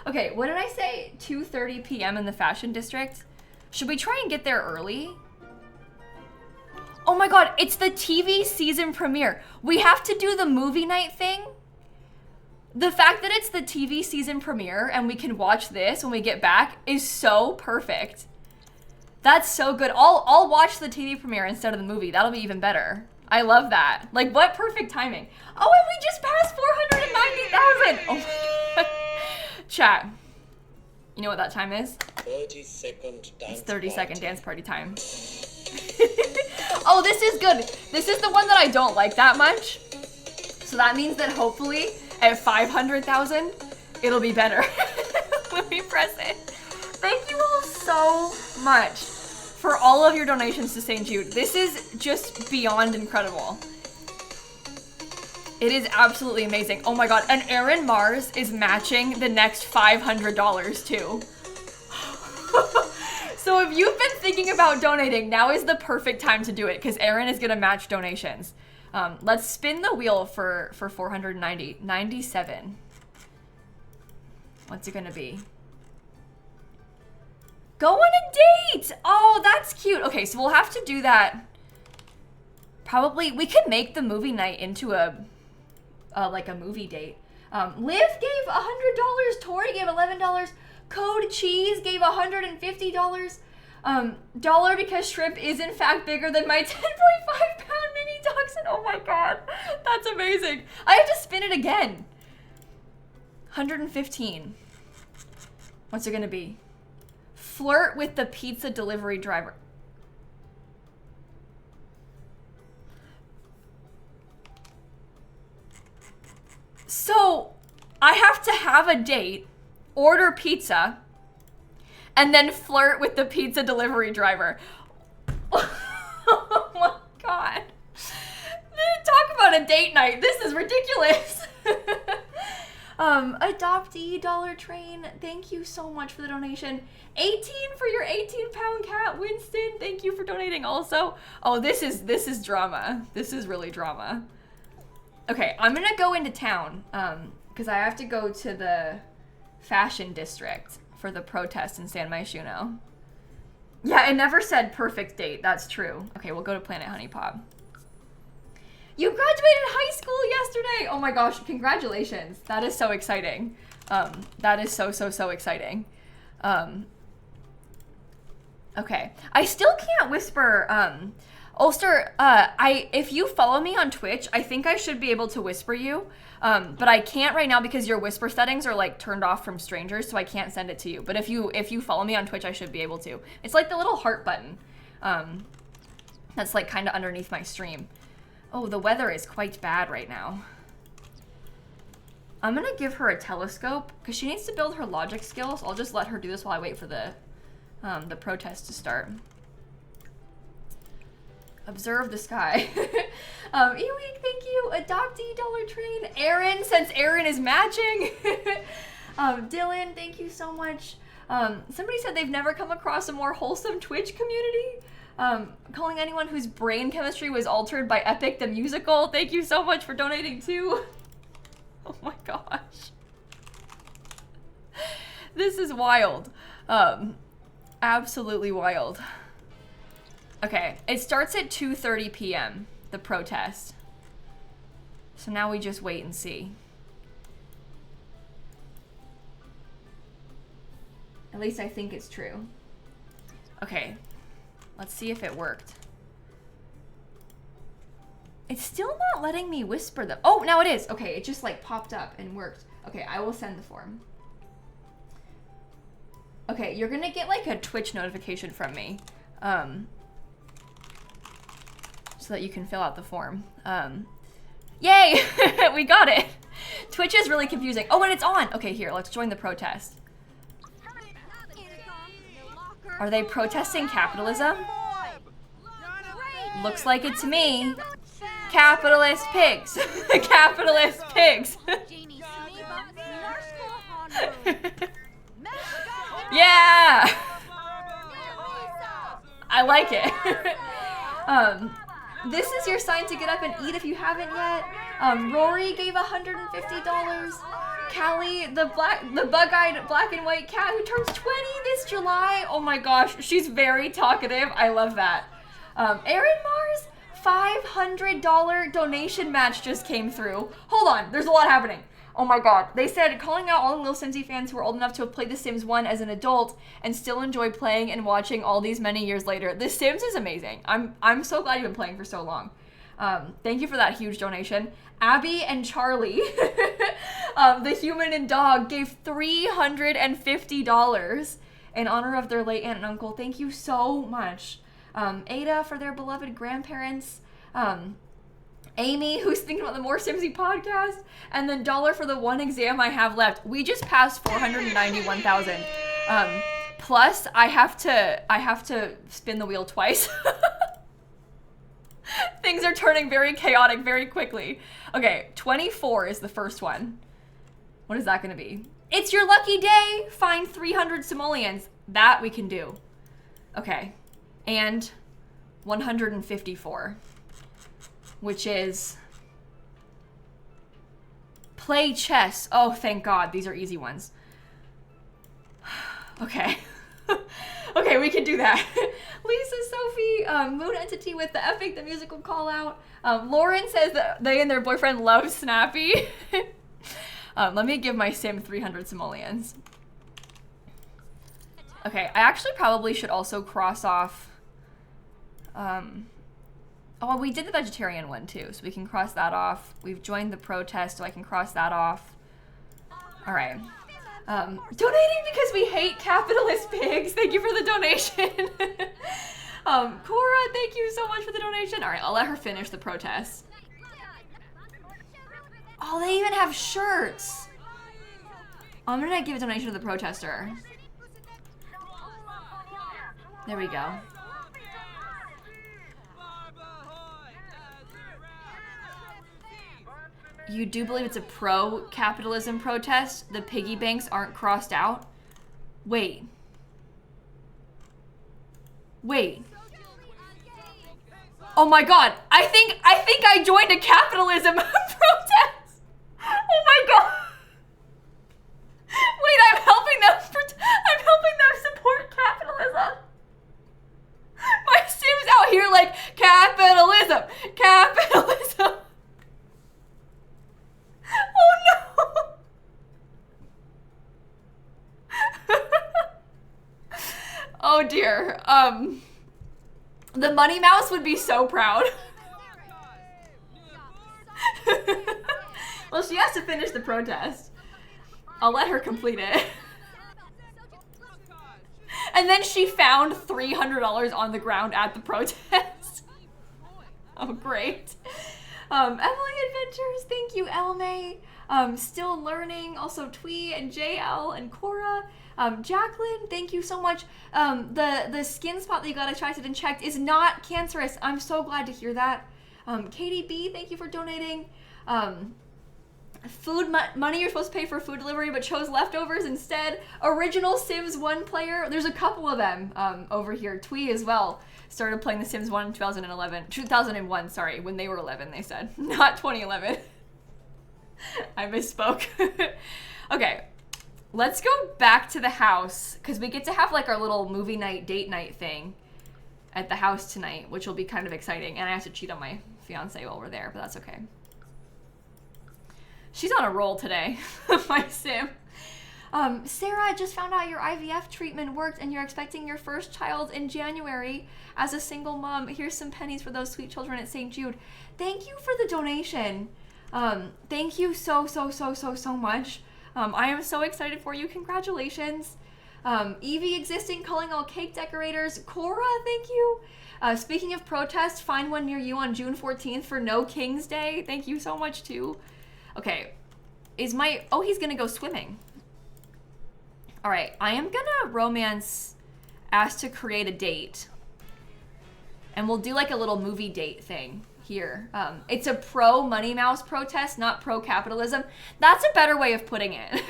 A: Okay, what did I say? 2:30 p.m. in the fashion district? Should we try and get there early? Oh my god, it's the TV season premiere. We have to do the movie night thing. The fact that it's the TV season premiere and we can watch this when we get back is so perfect. That's so good. I'll watch the TV premiere instead of the movie. That'll be even better. I love that. Like, what perfect timing. Oh, and we just passed 490,000. Oh my god. Chat. You know what that time is?
B: 30-second dance.
A: It's 30-second dance party time. Oh, this is good. This is the one that I don't like that much. So that means that hopefully at 500,000, it'll be better when we press it. Thank you all so much for all of your donations to St. Jude. This is just beyond incredible. It is absolutely amazing. Oh my god, and Aaron Mars is matching the next $500 too. So if you've been thinking about donating, now is the perfect time to do it because Aaron is gonna match donations. Let's spin the wheel for 490. 97. What's it gonna be? Go on a date! Oh, that's cute. Okay, so we'll have to do that. Probably, we could make the movie night into like a movie date. Liv gave $100. Tori gave $11. Code Cheese gave $150. Dollar because shrimp is in fact bigger than my 10.5 pound mini dachshund. Oh my god, that's amazing. I have to spin it again. 115. What's it gonna be? Flirt with the pizza delivery driver. So I have to have a date, order pizza, and then flirt with the pizza delivery driver. Oh my god. Talk about on a date night. This is ridiculous. Adoptee Dollar Train, thank you so much for the donation. 18 for your 18-pound cat, Winston. Thank you for donating also. Oh, this is drama. This is really drama. Okay, I'm gonna go into town because I have to go to the fashion district for the protest in San Myshuno. Yeah, it never said perfect date. That's true. Okay, we'll go to Planet Honey Pop. You graduated high school yesterday! Oh my gosh, congratulations. That is so exciting. That is so exciting. Okay. I still can't whisper, Ulster, if you follow me on Twitch, I think I should be able to whisper you. But I can't right now because your whisper settings are like turned off from strangers, so I can't send it to you. But if you follow me on Twitch, I should be able to. It's like the little heart button. That's like kind of underneath my stream. Oh, the weather is quite bad right now. I'm gonna give her a telescope because she needs to build her logic skills. I'll just let her do this while I wait for the protest to start. Observe the sky. Ewing, thank you. Adoptee Dollar Train. Aaron, since Aaron is matching. Dylan, thank you so much. Somebody said they've never come across a more wholesome Twitch community. Calling anyone whose brain chemistry was altered by Epic the Musical. Thank you so much for donating too. Oh my gosh. This is wild. Absolutely wild. Okay, it starts at 2:30 p.m., the protest. So now we just wait and see. At least I think it's true. Okay, let's see if it worked. It's still not letting me whisper them. Oh, now it is. Okay, it just like popped up and worked. Okay, I will send the form. Okay, you're gonna get like a Twitch notification from me. So that you can fill out the form. Yay! We got it! Twitch is really confusing. Oh, and it's on! Okay, here, let's join the protest. Are they protesting capitalism? Looks like it to me. Capitalist pigs! Capitalist pigs! Yeah! I like it. This is your sign to get up and eat if you haven't yet. Rory gave $150. Callie, the bug-eyed black and white cat who turns 20 this July. Oh my gosh, she's very talkative. I love that. Aaron Mars, $500 donation match just came through. Hold on, there's a lot happening. Oh my god. They said, calling out all the lilsimsie fans who are old enough to have played The Sims 1 as an adult and still enjoy playing and watching all these many years later. The Sims is amazing. I'm so glad you've been playing for so long. Thank you for that huge donation. Abby and Charlie, the human and dog, gave $350 in honor of their late aunt and uncle. Thank you so much. Ada for their beloved grandparents. Amy, who's thinking about the More Simsy podcast, and then $1 for the one exam I have left. We just passed 491,000. Plus, I have to spin the wheel twice. Things are turning very chaotic very quickly. Okay, 24 is the first one. What is that going to be? It's your lucky day. Find 300 simoleons. That we can do. Okay, and 154. Which is play chess. Oh, thank God. These are easy ones. Okay. Okay, we can do that. Lisa, Sophie, Moon Entity with the Epic, the musical call out. Lauren says that they and their boyfriend love Snappy. Let me give my sim 300 simoleons. Okay, I actually probably should also cross off... Oh, well, we did the vegetarian one too, so we can cross that off. We've joined the protest, so I can cross that off. All right. Donating because we hate capitalist pigs. Thank you for the donation. Cora, thank you so much for the donation. All right, I'll let her finish the protest. Oh, they even have shirts. I'm gonna give a donation to the protester. There we go. You do believe it's a pro-capitalism protest? The piggy banks aren't crossed out? Wait. Wait. Oh my god. I think I joined a capitalism protest. Oh my god. Wait, I'm helping them support capitalism. My Sim's out here like, capitalism, capitalism. Oh no. Oh dear. The Money Mouse would be so proud. Well, she has to finish the protest. I'll let her complete it. And then she found $300 on the ground at the protest. Oh, great. Emily Adventures, thank you, Elme. Still Learning, also Twee and JL and Cora. Jacqueline, thank you so much. The skin spot that you got extracted and checked is not cancerous. I'm so glad to hear that. Katie B, thank you for donating. Food money you're supposed to pay for food delivery but chose leftovers instead. Original Sims 1 player. There's a couple of them over here. Twee as well started playing The Sims 1 in 2001, sorry, when they were 11, they said. Not 2011. I misspoke. Okay, let's go back to the house because we get to have like our little movie night, date night thing at the house tonight, which will be kind of exciting. And I have to cheat on my fiance while we're there, but that's okay. She's on a roll today, my Sim. Sarah, I just found out your IVF treatment worked and you're expecting your first child in January as a single mom. Here's some pennies for those sweet children at St. Jude. Thank you for the donation. Thank you so much. I am so excited for you. Congratulations. Evie Existing, calling all cake decorators. Cora, thank you. Speaking of protests, find one near you on June 14th for No King's Day. Thank you so much too. Okay, he's gonna go swimming. All right, I am gonna romance ask to create a date. And we'll do like a little movie date thing here. It's a pro Money Mouse protest, not pro capitalism. That's a better way of putting it.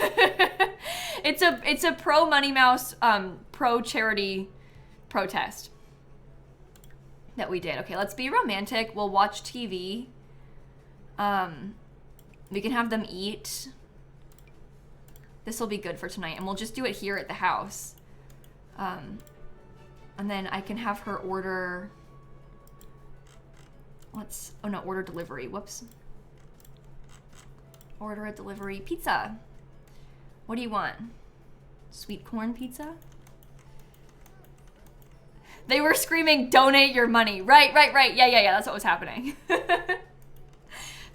A: It's a pro Money Mouse, pro charity protest that we did. Okay, let's be romantic. We'll watch TV. We can have them eat. This will be good for tonight. And we'll just do it here at the house. And then I can have her order... order delivery. Whoops. Order a delivery pizza. What do you want? Sweet corn pizza? They were screaming, donate your money. Right. Yeah. That's what was happening.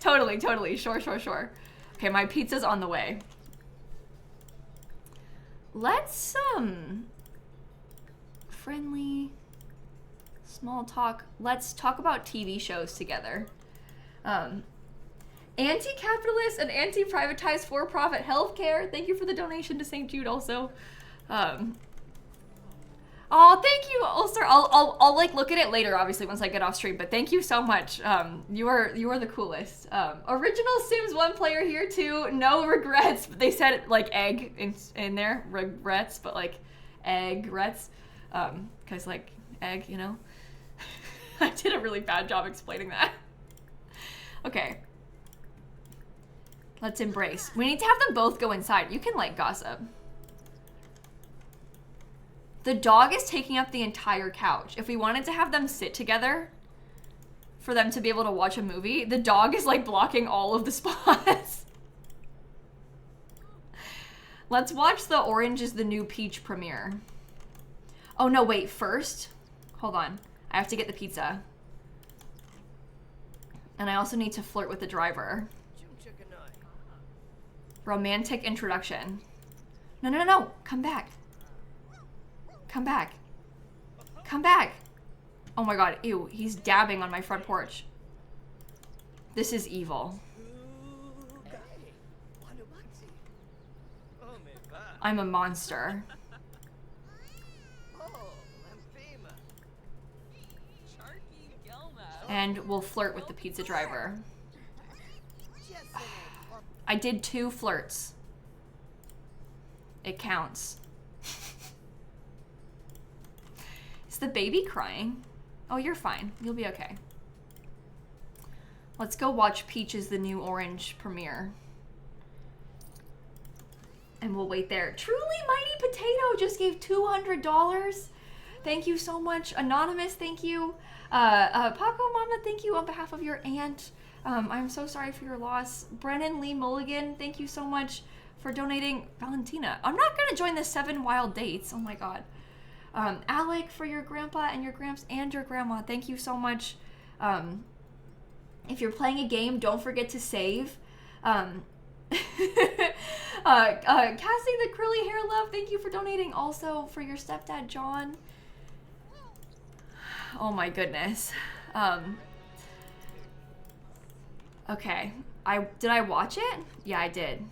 A: Totally. Sure. Okay, my pizza's on the way. Let's, friendly, small talk. Let's talk about TV shows together. Anti-capitalist and anti-privatized for-profit healthcare. Thank you for the donation to St. Jude also. Oh, thank you, Ulster. I'll like look at it later, obviously, once I get off stream. But thank you so much. You are the coolest. Original Sims 1 player here too. No regrets. But they said like egg in there, regrets, but like egg-rets, cause like egg, you know. I did a really bad job explaining that. Okay. Let's embrace. We need to have them both go inside. You can like gossip. The dog is taking up the entire couch. If we wanted to have them sit together for them to be able to watch a movie, the dog is like blocking all of the spots. Let's watch the Orange is the New Peach premiere. Oh no, wait, first, hold on. I have to get the pizza. And I also need to flirt with the driver. Romantic introduction. No, come back. Come back. Come back. Oh my god, ew, he's dabbing on my front porch. This is evil. I'm a monster. And we'll flirt with the pizza driver. I did 2 flirts. It counts. Is the baby crying? Oh, you're fine. You'll be okay. Let's go watch Peaches the New Orange premiere. And we'll wait there. Truly Mighty Potato just gave $200. Thank you so much. Anonymous, thank you. Paco Mama, thank you on behalf of your aunt. I'm so sorry for your loss. Brennan Lee Mulligan, thank you so much for donating. Valentina, I'm not gonna join the 7 wild dates. Oh my god. Alec, for your grandpa and your gramps and your grandma, thank you so much. If you're playing a game, don't forget to save. Cassie the Curly Hair Love, thank you for donating also for your stepdad, John. Oh my goodness. Okay. Did I watch it? Yeah, I did.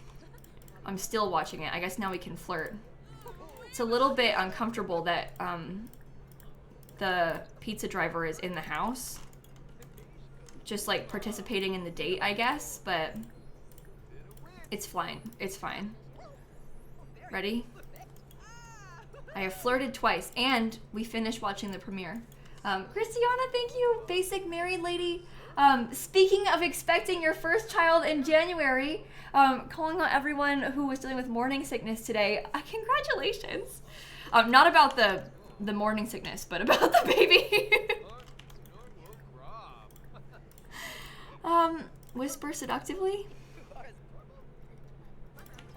A: I'm still watching it. I guess now we can flirt. It's a little bit uncomfortable that the pizza driver is in the house. Just like participating in the date, I guess, but it's fine. It's fine. Ready? I have flirted twice, and we finished watching the premiere. Christiana, thank you. Basic Married Lady. Speaking of expecting your first child in January, calling on everyone who was dealing with morning sickness today. Congratulations. Not about the morning sickness, but about the baby. Whisper seductively.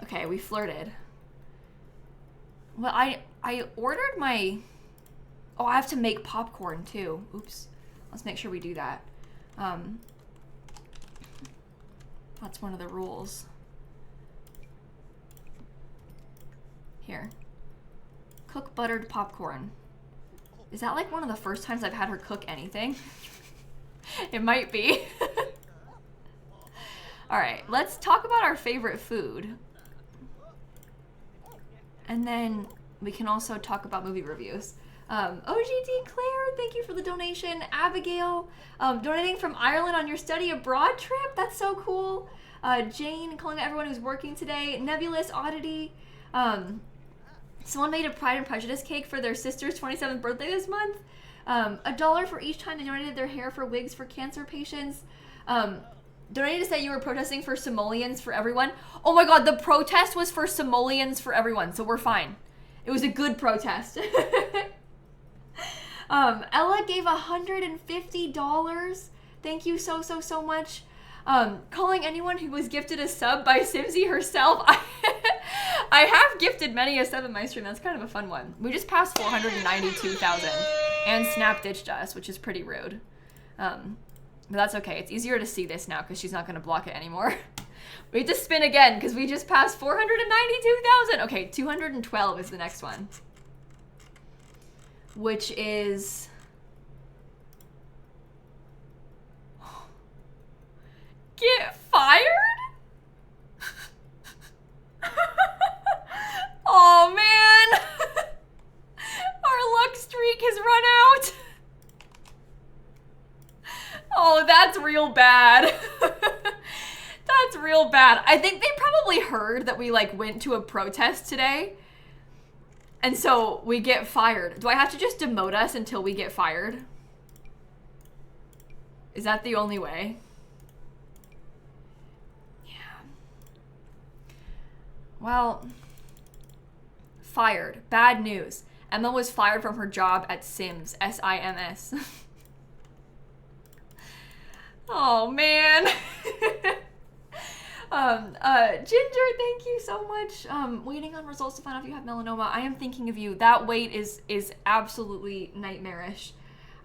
A: Okay, we flirted. Well, I ordered my... Oh, I have to make popcorn too. Oops. Let's make sure we do that. That's one of the rules. Here. Cook buttered popcorn. Is that like one of the first times I've had her cook anything? It might be. Alright, let's talk about our favorite food. And then we can also talk about movie reviews. OGD Claire, thank you for the donation. Abigail, donating from Ireland on your study abroad trip. That's so cool. Jane, calling out everyone who's working today. Nebulous Oddity. Someone made a Pride and Prejudice cake for their sister's 27th birthday this month. $1 for each time they donated their hair for wigs for cancer patients. Donated to say you were protesting for simoleons for everyone. Oh my god, the protest was for simoleons for everyone, so we're fine. It was a good protest. Ella gave $150. Thank you so much. Calling anyone who was gifted a sub by Simsie herself. I have gifted many a sub in my stream. That's kind of a fun one. We just passed 492,000 and Snap ditched us, which is pretty rude. But that's okay. It's easier to see this now because she's not going to block it anymore. We have to spin again because we just passed 492,000. Okay, 212 is the next one. Which is... Get fired? Oh man! Our luck streak has run out. Oh, that's real bad. That's real bad. I think they probably heard that we like went to a protest today. And so we get fired. Do I have to just demote us until we get fired? Is that the only way? Yeah. Well, fired. Bad news. Emma was fired from her job at Sims. S-I-M-S. Oh, man. Ginger, thank you so much. Waiting on results to find out if you have melanoma. I am thinking of you. That wait is absolutely nightmarish.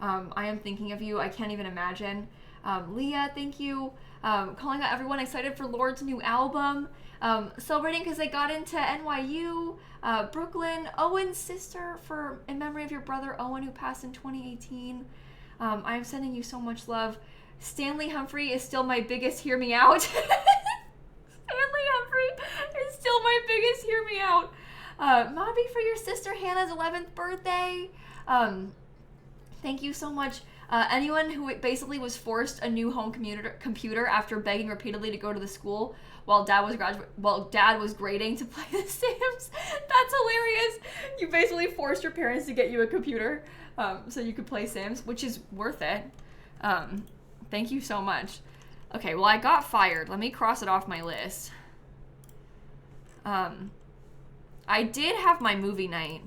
A: I am thinking of you. I can't even imagine. Leah, thank you. Calling out everyone excited for Lord's new album. Celebrating because they got into NYU. Brooklyn, Owen's sister, in memory of your brother Owen who passed in 2018. I am sending you so much love. Stanley Humphrey is still my biggest hear me out. Stanley Humphrey is still my biggest hear me out. Mobby for your sister Hannah's 11th birthday. Thank you so much. Anyone who basically was forced a new home computer after begging repeatedly to go to the school while dad was grading to play The Sims. That's hilarious. You basically forced your parents to get you a computer so you could play Sims, which is worth it. Thank you so much. Okay, well, I got fired. Let me cross it off my list. I did have my movie night,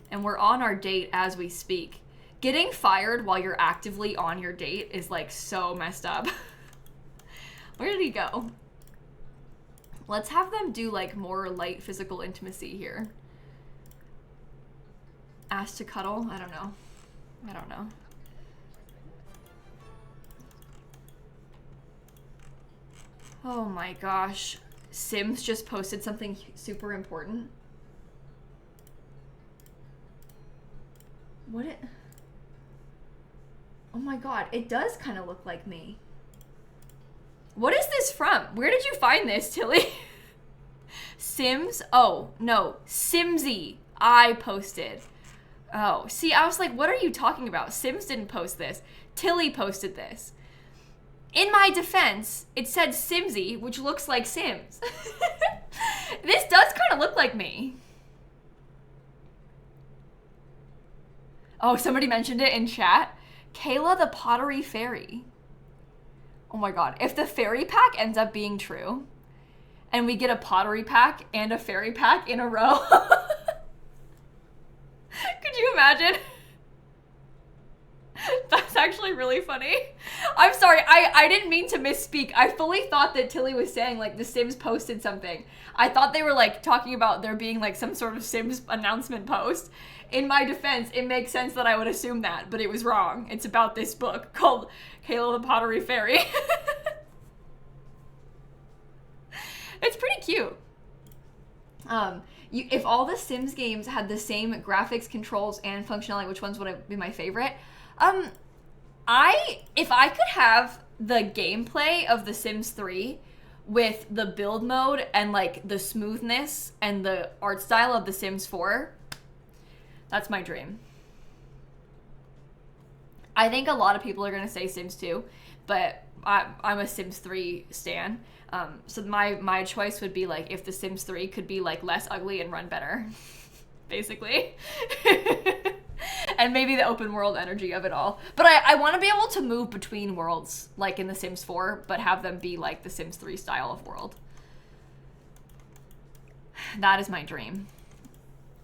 A: and we're on our date as we speak. Getting fired while you're actively on your date is like so messed up. Where did he go? Let's have them do like more light physical intimacy here. Ask to cuddle? I don't know. I don't know. Oh my gosh. Sims just posted something super important. What it... Oh my god, it does kind of look like me. What is this from? Where did you find this, Tilly? Sims? Oh, no. Simsie. I posted. Oh, see, I was like, what are you talking about? Sims didn't post this. Tilly posted this. In my defense, it said Simsie, which looks like Sims. This does kind of look like me. Oh, somebody mentioned it in chat. Kayla the Pottery Fairy. Oh my god. If the fairy pack ends up being true, and we get a pottery pack and a fairy pack in a row. Could you imagine? That's actually really funny. I'm sorry, I didn't mean to misspeak. I fully thought that Tilly was saying like the Sims posted something. I thought they were like talking about there being like some sort of Sims announcement post. In my defense, it makes sense that I would assume that, but it was wrong. It's about this book called Kayla the Pottery Fairy. It's pretty cute. If all the Sims games had the same graphics, controls, and functionality, which ones would be my favorite? If I could have the gameplay of The Sims 3 with the build mode and like the smoothness and the art style of The Sims 4, that's my dream. I think a lot of people are gonna say Sims 2, but I'm a Sims 3 stan. So my choice would be like if The Sims 3 could be like less ugly and run better, basically. And maybe the open world energy of it all. But I want to be able to move between worlds like in The Sims 4, but have them be like the Sims 3 style of world. That is my dream.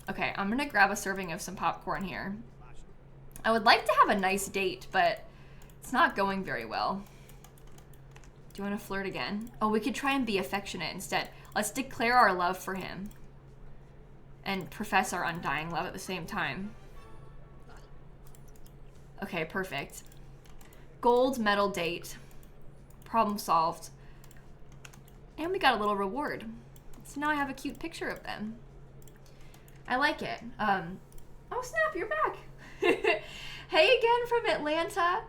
A: Okay, I'm gonna grab a serving of some popcorn here. I would like to have a nice date, but it's not going very well. Do you want to flirt again? Oh, we could try and be affectionate instead. Let's declare our love for him and profess our undying love at the same time. Okay, perfect. Gold medal date. Problem solved. And we got a little reward. So now I have a cute picture of them. I like it. Oh snap, you're back. Hey again from Atlanta.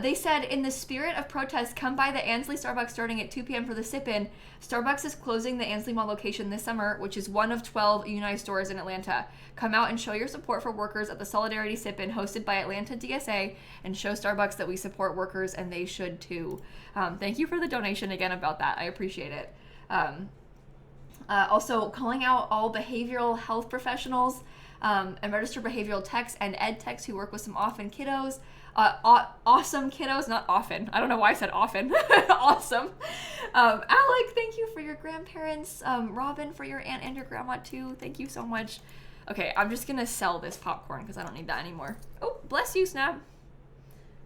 A: They said, in the spirit of protest, come by the Ansley Starbucks starting at 2 p.m. for the sip-in. Starbucks is closing the Ansley Mall location this summer, which is one of 12 Unite stores in Atlanta. Come out and show your support for workers at the Solidarity Sip-in hosted by Atlanta DSA and show Starbucks that we support workers and they should too. Thank you for the donation again about that. I appreciate it. Also, calling out all behavioral health professionals and registered behavioral techs and ed techs who work with some orphan kiddos. Awesome kiddos, not often. I don't know why I said often. Awesome. Alec, thank you for your grandparents. Robin, for your aunt and your grandma too. Thank you so much. Okay, I'm just gonna sell this popcorn because I don't need that anymore. Oh, bless you, Snap.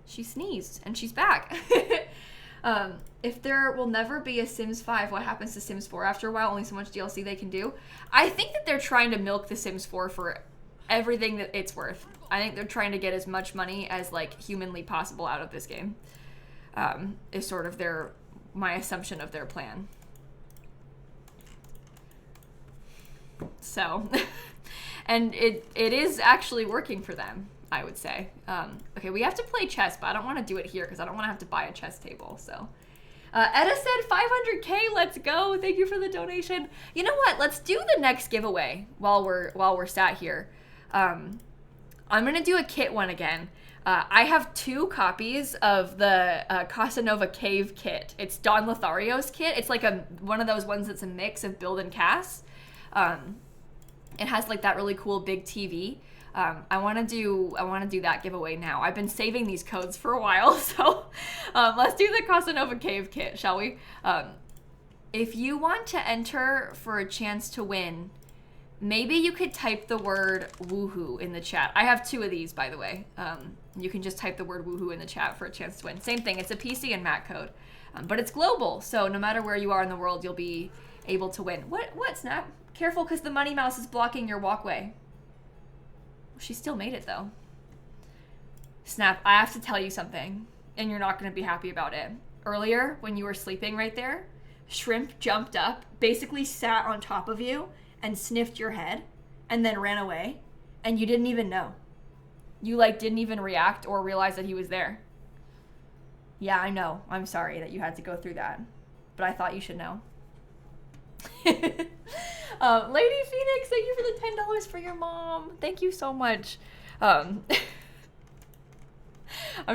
A: She sneezed and she's back. If there will never be a Sims 5, what happens to Sims 4 after a while? Only so much DLC they can do. I think that they're trying to milk the Sims 4 for everything that it's worth. I think they're trying to get as much money as like humanly possible out of this game. Is sort of my assumption of their plan. So, and it is actually working for them, I would say. Okay, we have to play chess, but I don't want to do it here because I don't want to have to buy a chess table. So, Etta said 500K. Let's go. Thank you for the donation. You know what? Let's do the next giveaway while we're sat here. I'm gonna do a kit one again. I have 2 copies of the Casanova Cave kit. It's Don Lothario's kit. It's like one of those ones that's a mix of build and cast. It has like that really cool big TV. I want to do that giveaway now. I've been saving these codes for a while, so let's do the Casanova Cave kit, shall we? If you want to enter for a chance to win, maybe you could type the word woohoo in the chat. I have 2 of these, by the way. You can just type the word woohoo in the chat for a chance to win. Same thing, it's a PC and Mac code, but it's global, so no matter where you are in the world, you'll be able to win. What, Snap? Careful, because the money mouse is blocking your walkway. She still made it, though. Snap, I have to tell you something, and you're not going to be happy about it. Earlier, when you were sleeping right there, Shrimp jumped up, basically sat on top of you, and sniffed your head, and then ran away, and you didn't even know. You, like, didn't even react or realize that he was there. Yeah, I know. I'm sorry that you had to go through that, but I thought you should know. Lady Phoenix, thank you for the $10 for your mom. Thank you so much. I'm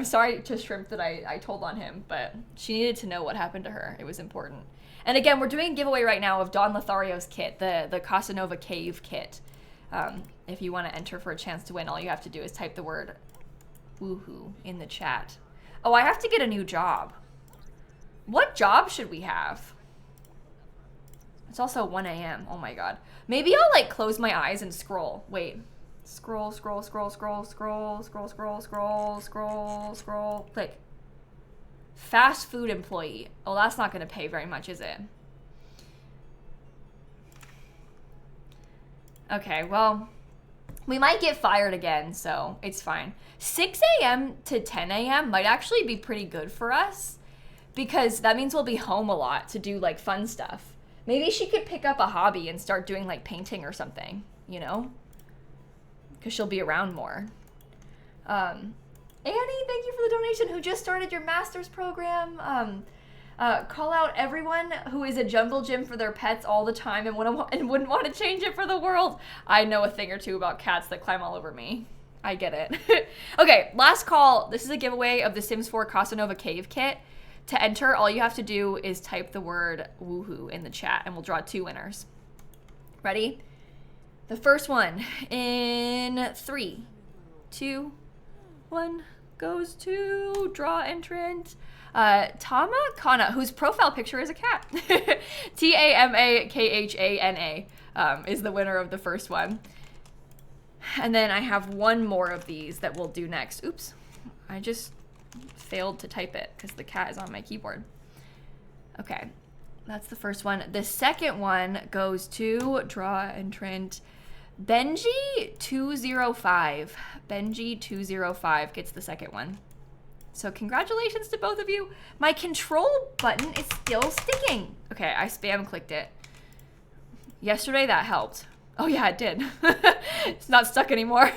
A: sorry to Shrimp that I told on him, but she needed to know what happened to her. It was important. And again, we're doing a giveaway right now of Don Lothario's kit, the Casanova Cave kit. If you want to enter for a chance to win, all you have to do is type the word woohoo in the chat. Oh, I have to get a new job. What job should we have? It's also 1 a.m. Oh my god. Maybe I'll like close my eyes and scroll. Wait. Scroll, scroll, scroll, scroll, scroll, scroll, scroll, scroll, scroll, scroll. Click. Fast food employee. Oh, that's not going to pay very much, is it? Okay, well, we might get fired again, so it's fine. 6 a.m. to 10 a.m. might actually be pretty good for us because that means we'll be home a lot to do like fun stuff. Maybe she could pick up a hobby and start doing like painting or something, you know? Because she'll be around more. Annie, thank you for the donation. Who just started your master's program. Call out everyone who is a jungle gym for their pets all the time and wouldn't want to change it for the world. I know a thing or two about cats that climb all over me. I get it. Okay, last call. This is a giveaway of the Sims 4 Casanova Cave kit. To enter, all you have to do is type the word woohoo in the chat and we'll draw 2 winners. Ready? The first one in 3, 2, 1 goes to draw entrant. Tama Kana, whose profile picture is a cat. Tamakhana is the winner of the first one. And then I have 1 more of these that we'll do next. Oops, I just failed to type it because the cat is on my keyboard. Okay, that's the first one. The second one goes to draw entrant Benji205. Benji205 gets the second one. So congratulations to both of you. My control button is still sticking. Okay, I spam clicked it. Yesterday that helped. Oh yeah, it did. It's not stuck anymore.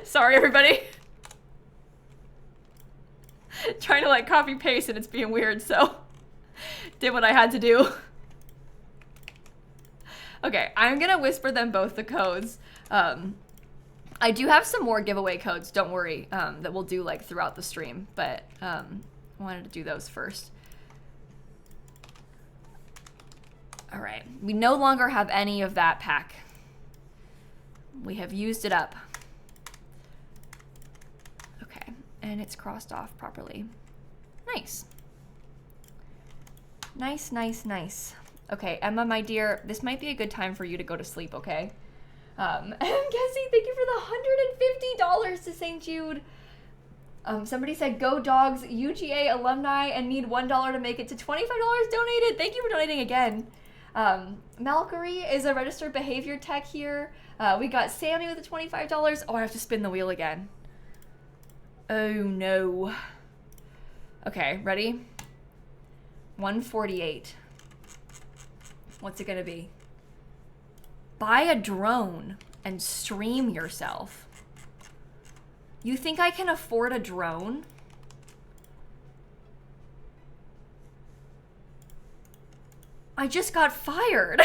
A: Sorry, everybody. Trying to like copy paste and it's being weird, so did what I had to do. Okay, I'm gonna whisper them both the codes. I do have some more giveaway codes, don't worry, that we'll do like throughout the stream, but I wanted to do those first. All right, we no longer have any of that pack. We have used it up. Okay, and it's crossed off properly. Nice. Nice, nice, nice. Okay, Emma, my dear, this might be a good time for you to go to sleep, okay? Cassie, thank you for the $150 to St. Jude. Somebody said, go dogs, UGA alumni, and need $1 to make it to $25 donated. Thank you for donating again. Mallory is a registered behavior tech here. We got Sammy with the $25. Oh, I have to spin the wheel again. Oh, no. Okay, ready? 148. What's it gonna be? Buy a drone and stream yourself. You think I can afford a drone? I just got fired.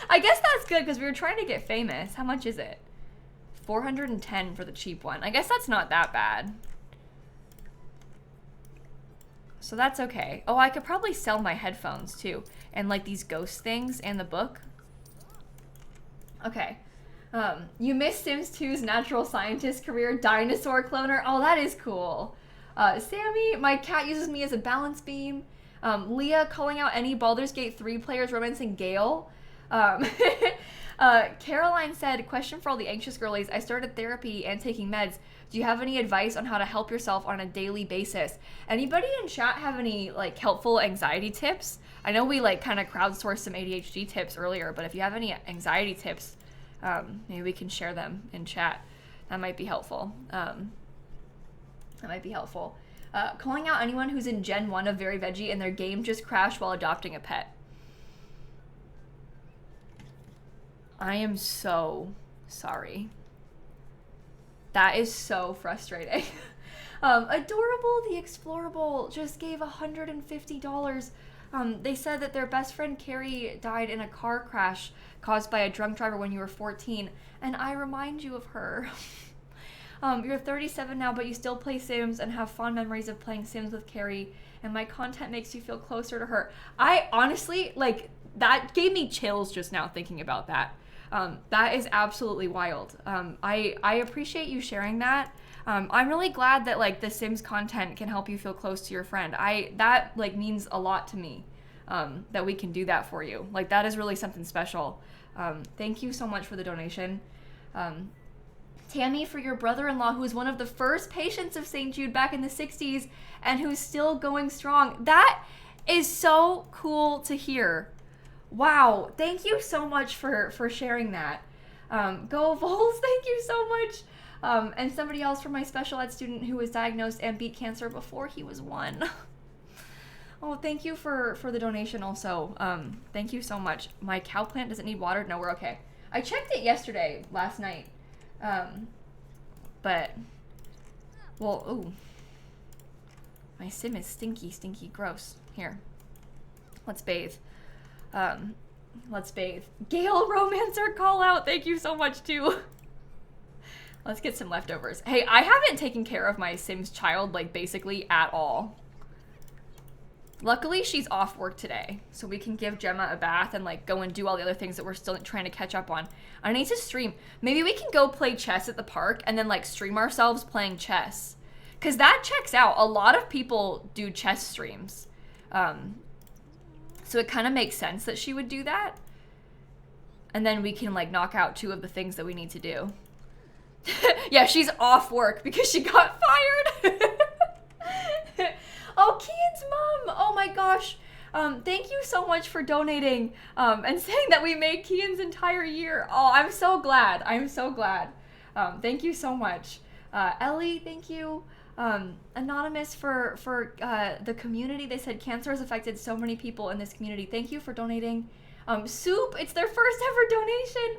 A: I guess that's good because we were trying to get famous. How much is it? 410 for the cheap one. I guess that's not that bad. So that's okay. Oh, I could probably sell my headphones too. And like these ghost things and the book. Okay. You missed Sims 2's natural scientist career, dinosaur cloner. Oh, that is cool. Sammy, my cat uses me as a balance beam. Leah calling out any Baldur's Gate 3 players romancing Gale. Caroline said, question for all the anxious girlies. I started therapy and taking meds. Do you have any advice on how to help yourself on a daily basis? Anybody in chat have any like helpful anxiety tips? I know we like kind of crowdsourced some ADHD tips earlier, but if you have any anxiety tips, maybe we can share them in chat. That might be helpful. Calling out anyone who's in Gen 1 of Very Veggie and their game just crashed while adopting a pet. I am so sorry. That is so frustrating. Adorable the Explorable just gave $150. They said that their best friend Carrie died in a car crash caused by a drunk driver when you were 14, and I remind you of her. You're 37 now, but you still play Sims and have fond memories of playing Sims with Carrie, and my content makes you feel closer to her. I honestly, like, that gave me chills just now thinking about that. That is absolutely wild. I appreciate you sharing that. I'm really glad that like the Sims content can help you feel close to your friend. That like means a lot to me, that we can do that for you. Like that is really something special. Thank you so much for the donation. Tammy, for your brother-in-law who was one of the first patients of St. Jude back in the 60s and who's still going strong. That is so cool to hear. Wow, thank you so much for sharing that. Go Vols, thank you so much. And somebody else for my special ed student who was diagnosed and beat cancer before he was 1. Oh, thank you for the donation also. Thank you so much. My cow plant doesn't need water? No, we're okay. I checked it last night. But, well, ooh. My sim is stinky, gross. Here, let's bathe. Let's bathe. Gale Romancer call out. Thank you so much too. Let's get some leftovers. Hey, I haven't taken care of my Sims child like basically at all. Luckily, she's off work today, so we can give Gemma a bath and like go and do all the other things that we're still trying to catch up on. I need to stream. Maybe we can go play chess at the park and then like stream ourselves playing chess. Cause that checks out. A lot of people do chess streams. So it kind of makes sense that she would do that. And then we can like knock out 2 of the things that we need to do. Yeah, she's off work because she got fired. Oh, Kian's mom. Oh my gosh. Thank you so much for donating and saying that we made Kian's entire year. Oh, I'm so glad. Thank you so much. Ellie, thank you. Anonymous for the community. They said cancer has affected so many people in this community. Thank you for donating. Soup, it's their first ever donation.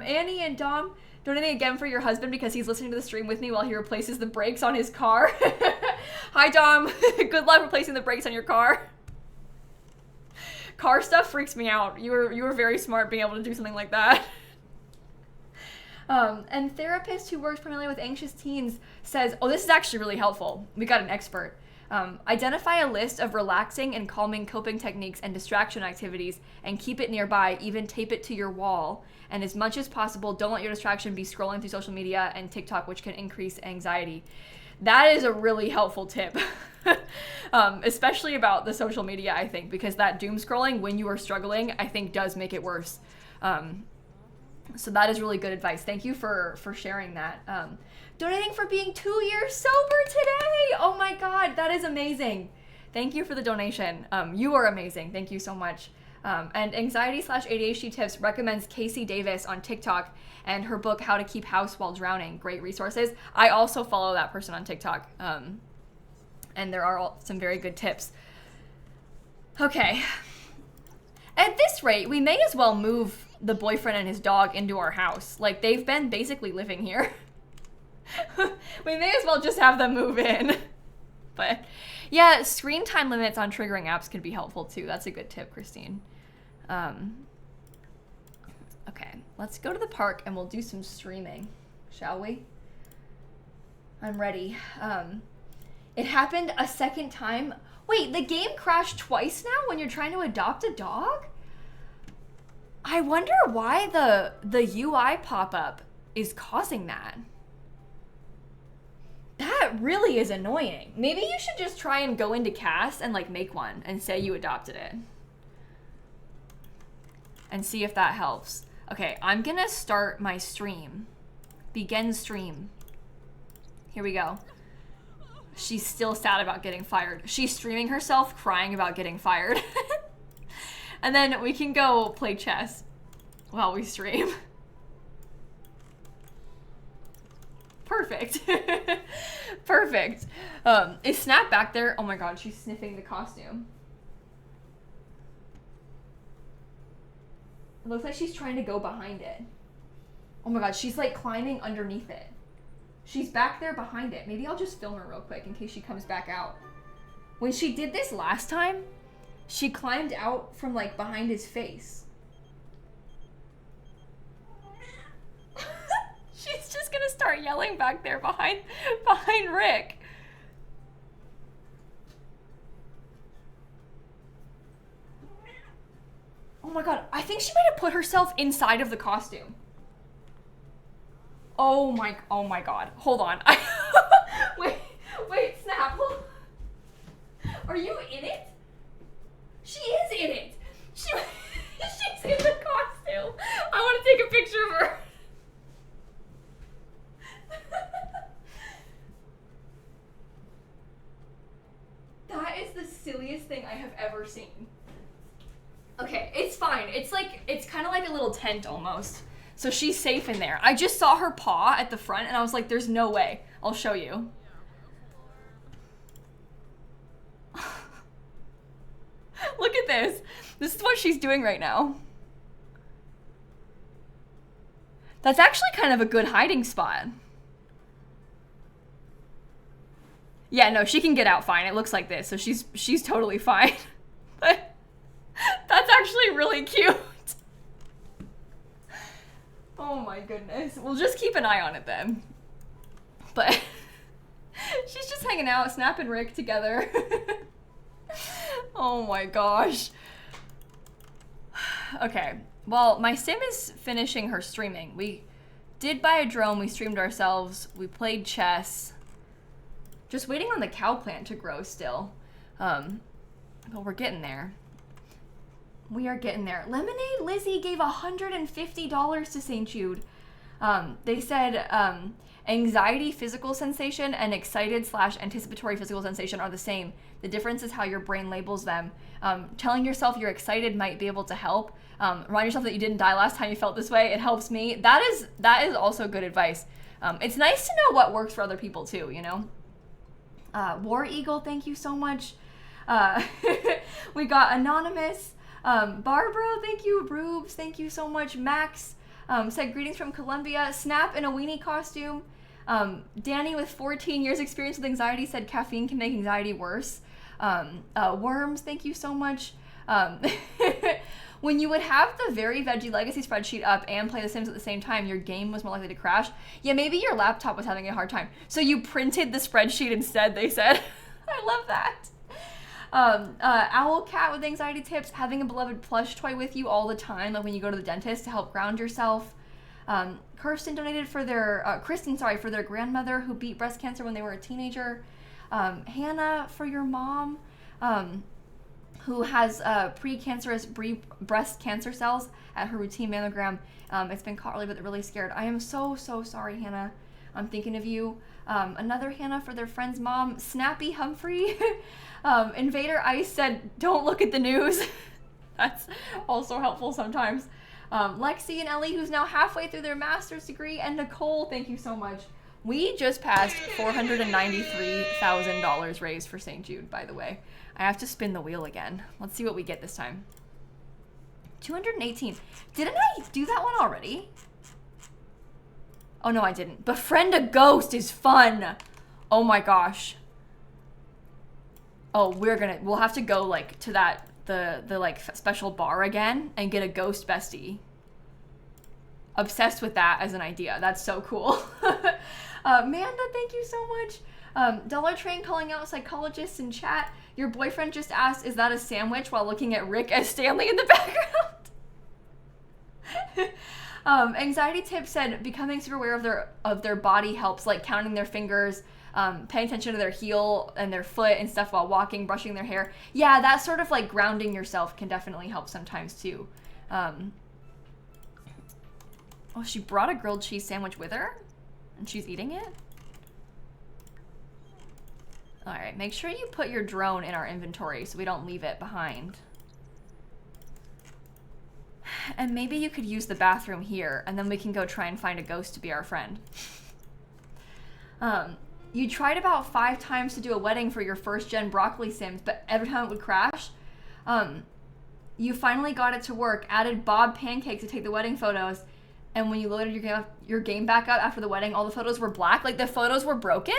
A: Annie and Dom donating again for your husband because he's listening to the stream with me while he replaces the brakes on his car. Hi Dom, good luck replacing the brakes on your car. Car stuff freaks me out. You were very smart being able to do something like that. And therapist who works primarily with anxious teens says, oh, this is actually really helpful. We got an expert. Identify a list of relaxing and calming coping techniques and distraction activities and keep it nearby, even tape it to your wall. And as much as possible, don't let your distraction be scrolling through social media and TikTok, which can increase anxiety. That is a really helpful tip, especially about the social media, I think, because that doom scrolling when you are struggling, I think does make it worse. So that is really good advice. Thank you for sharing that. Donating for being 2 years sober today. Oh my God, that is amazing. Thank you for the donation. You are amazing. Thank you so much. And anxiety/ADHD tips recommends Casey Davis on TikTok and her book, How to Keep House While Drowning. Great resources. I also follow that person on TikTok. And there are some very good tips. Okay. At this rate, we may as well move the boyfriend and his dog into our house. Like, they've been basically living here. We may as well just have them move in. But yeah, screen time limits on triggering apps could be helpful too. That's a good tip, Christine. Okay, let's go to the park and we'll do some streaming, shall we? I'm ready. It happened a second time. Wait, the game crashed twice now when you're trying to adopt a dog? I wonder why the UI pop-up is causing that. That really is annoying. Maybe you should just try and go into cast and like make one and say you adopted it. And see if that helps. Okay, I'm gonna start my stream. Begin stream. Here we go. She's still sad about getting fired. She's streaming herself crying about getting fired. And then we can go play chess while we stream. Perfect. Perfect. Is Snap back there? Oh my god, she's sniffing the costume. It looks like she's trying to go behind it. Oh my god, she's like climbing underneath it. She's back there behind it. Maybe I'll just film her real quick in case she comes back out. When she did this last time, she climbed out from like behind his face. She's just gonna start yelling back there behind Rick. Oh my god, I think she might have put herself inside of the costume. Oh my god. Hold on. Wait, Snap. Are you in it? She is in it. She's in the costume. I want to take a picture of her. That is the silliest thing I have ever seen. Okay, it's fine. It's kind of like a little tent almost. So she's safe in there. I just saw her paw at the front and I was like, there's no way. I'll show you. Look at this. This is what she's doing right now. That's actually kind of a good hiding spot. Yeah, no, she can get out fine. It looks like this. So she's totally fine. But that's actually really cute. Oh my goodness. We'll just keep an eye on it then. But she's just hanging out, Snap and Rick together. Oh my gosh. Okay. Well, my sim is finishing her streaming. We did buy a drone, we streamed ourselves, we played chess. Just waiting on the cow plant to grow still. But we're getting there. We are getting there. Lemonade Lizzie gave $150 to St. Jude. They said anxiety physical sensation and excited / anticipatory physical sensation are the same. The difference is how your brain labels them. Telling yourself you're excited might be able to help. Remind yourself that you didn't die last time you felt this way. It helps me. That is also good advice. It's nice to know what works for other people too, you know? War Eagle, thank you so much. We got Anonymous. Barbara, thank you. Rubes, thank you so much. Max said greetings from Colombia. Snap in a weenie costume. Danny with 14 years experience with anxiety said caffeine can make anxiety worse. Worms, thank you so much. When you would have the Very Veggie Legacy spreadsheet up and play The Sims at the same time, your game was more likely to crash. Yeah, maybe your laptop was having a hard time. So you printed the spreadsheet instead, they said. I love that. Owl Cat with anxiety tips, having a beloved plush toy with you all the time, like when you go to the dentist to help ground yourself. Kristen donated for their, for their grandmother who beat breast cancer when they were a teenager. Hannah for your mom, who has precancerous breast cancer cells at her routine mammogram. It's been caught early, but they're really scared. I am so sorry, Hannah. I'm thinking of you. Another Hannah for their friend's mom. Snappy Humphrey. Invader Ice said, don't look at the news. That's also helpful sometimes. Lexi and Ellie, who's now halfway through their master's degree. And Nicole, thank you so much. We just passed $493,000 raised for St. Jude, by the way. I have to spin the wheel again. Let's see what we get this time. 218. Didn't I do that one already? Oh, no, I didn't. Befriend a ghost is fun. Oh, my gosh. Oh, we'll have to go, like, to that, the like, special bar again and get a ghost bestie. obsessed with that as an idea. That's so cool. Amanda, thank you so much. Dollar Train calling out psychologists in chat. Your boyfriend just asked, is that a sandwich, while looking at Rick as Stanley in the background. Anxiety Tip said becoming super aware of their body helps, like counting their fingers, paying attention to their heel and their foot and stuff while walking, brushing their hair. Yeah, that sort of like grounding yourself can definitely help sometimes too. Oh, she brought a grilled cheese sandwich with her and she's eating it? All right, make sure you put your drone in our inventory so we don't leave it behind. And maybe you could use the bathroom here and then we can go try and find a ghost to be our friend. You tried about 5 times to do a wedding for your first gen broccoli sims, but every time it would crash. You finally got it to work, added Bob Pancake to take the wedding photos, and when you loaded your game back up after the wedding, all the photos were black? Like the photos were broken?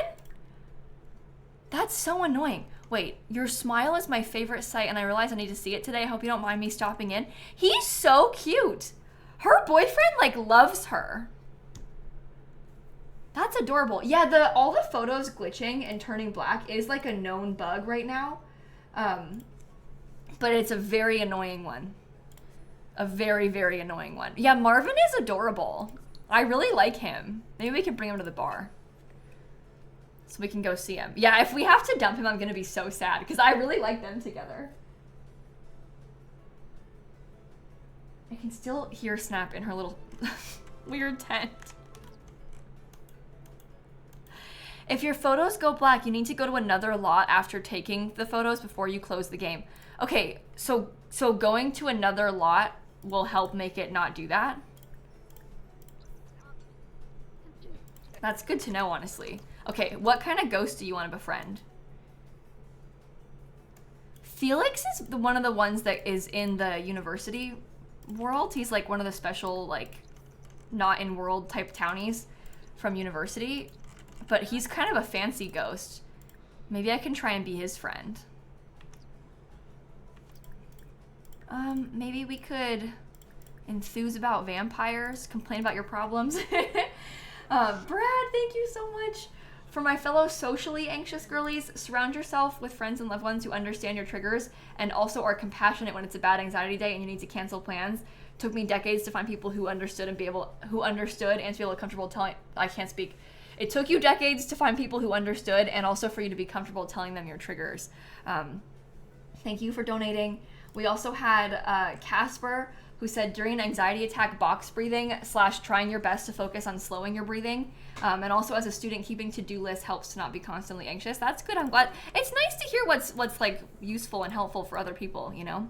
A: That's so annoying. Wait, your smile is my favorite site and I realize I need to see it today. I hope you don't mind me stopping in. He's so cute. Her boyfriend like loves her. That's adorable. Yeah, all the photos glitching and turning black is like a known bug right now. But it's a very annoying one. A very, very annoying one. Yeah, Marvin is adorable. I really like him. Maybe we can bring him to the bar so we can go see him. Yeah, if we have to dump him, I'm gonna be so sad because I really like them together. I can still hear Snap in her little weird tent. If your photos go black, you need to go to another lot after taking the photos before you close the game. Okay, so going to another lot will help make it not do that. That's good to know, honestly. Okay, what kind of ghost do you want to befriend? Felix is one of the ones that is in the university world. He's like one of the special, like, not in world type townies from university. But he's kind of a fancy ghost. Maybe I can try and be his friend. Maybe we could enthuse about vampires, complain about your problems. Brad, thank you so much. For my fellow socially anxious girlies, surround yourself with friends and loved ones who understand your triggers and also are compassionate when it's a bad anxiety day and you need to cancel plans. Took me decades to find people who understood and to be able to comfortable telling. I can't speak. It took you decades to find people who understood and also for you to be comfortable telling them your triggers. Thank you for donating. We also had Casper, who said during an anxiety attack, box breathing / trying your best to focus on slowing your breathing. And also as a student, keeping to-do lists helps to not be constantly anxious. That's good. I'm glad. It's nice to hear what's like useful and helpful for other people, you know?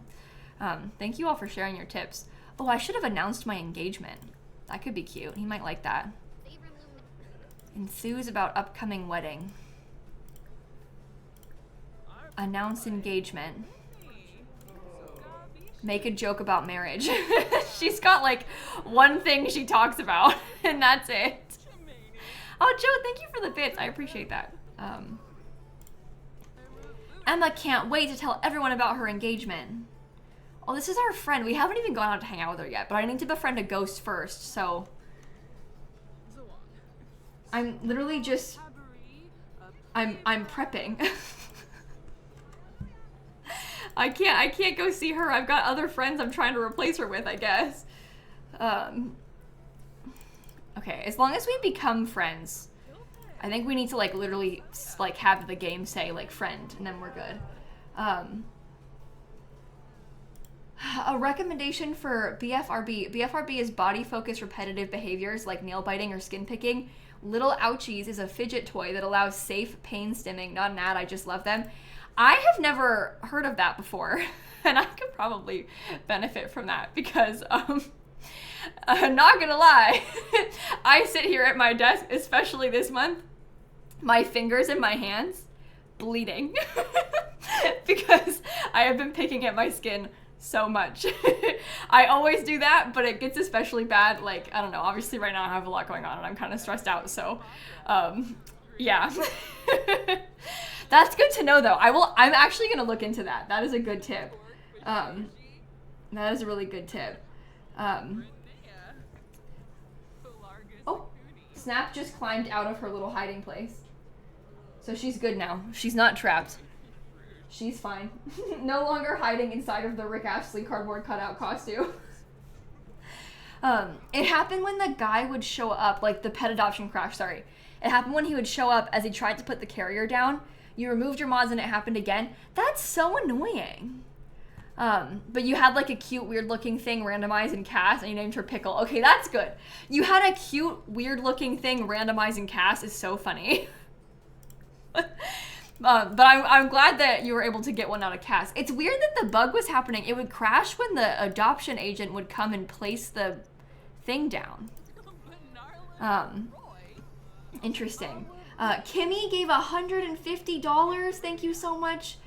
A: Thank you all for sharing your tips. Oh, I should have announced my engagement. That could be cute. He might like that. Enthuse about upcoming wedding. Announce engagement. Make a joke about marriage. She's got like one thing she talks about and that's it. Oh, Joe, thank you for the bits. I appreciate that. Emma can't wait to tell everyone about her engagement. Oh, this is our friend. We haven't even gone out to hang out with her yet, but I need to befriend a ghost first, so I'm literally just I'm prepping. I can't go see her. I've got other friends I'm trying to replace her with, I guess. Okay, as long as we become friends, I think we need to like literally like have the game say like friend and then we're good. A recommendation for BFRB. BFRB is body focused repetitive behaviors like nail biting or skin picking. Little Ouchies is a fidget toy that allows safe pain stimming. Not an ad, I just love them. I have never heard of that before, and I could probably benefit from that because, I'm not gonna lie, I sit here at my desk, especially this month, my fingers and my hands bleeding because I have been picking at my skin so much. I always do that, but it gets especially bad, like, I don't know, obviously right now I have a lot going on and I'm kind of stressed out, so, yeah. That's good to know, though. I'm actually going to look into that. That is a good tip. That is a really good tip. Snap just climbed out of her little hiding place. So she's good now. She's not trapped. She's fine. No longer hiding inside of the Rick Astley cardboard cutout costume. It happened when the guy would show up, like the pet adoption crash, sorry. It happened when he would show up as he tried to put the carrier down. You removed your mods and it happened again. That's so annoying. But you had like a cute, weird looking thing randomized in Cass and you named her Pickle. Okay, that's good. You had a cute, weird looking thing randomized in Cass is so funny. But I'm glad that you were able to get one out of Cass. It's weird that the bug was happening. It would crash when the adoption agent would come and place the thing down. Interesting. Kimmy gave $150. Thank you so much.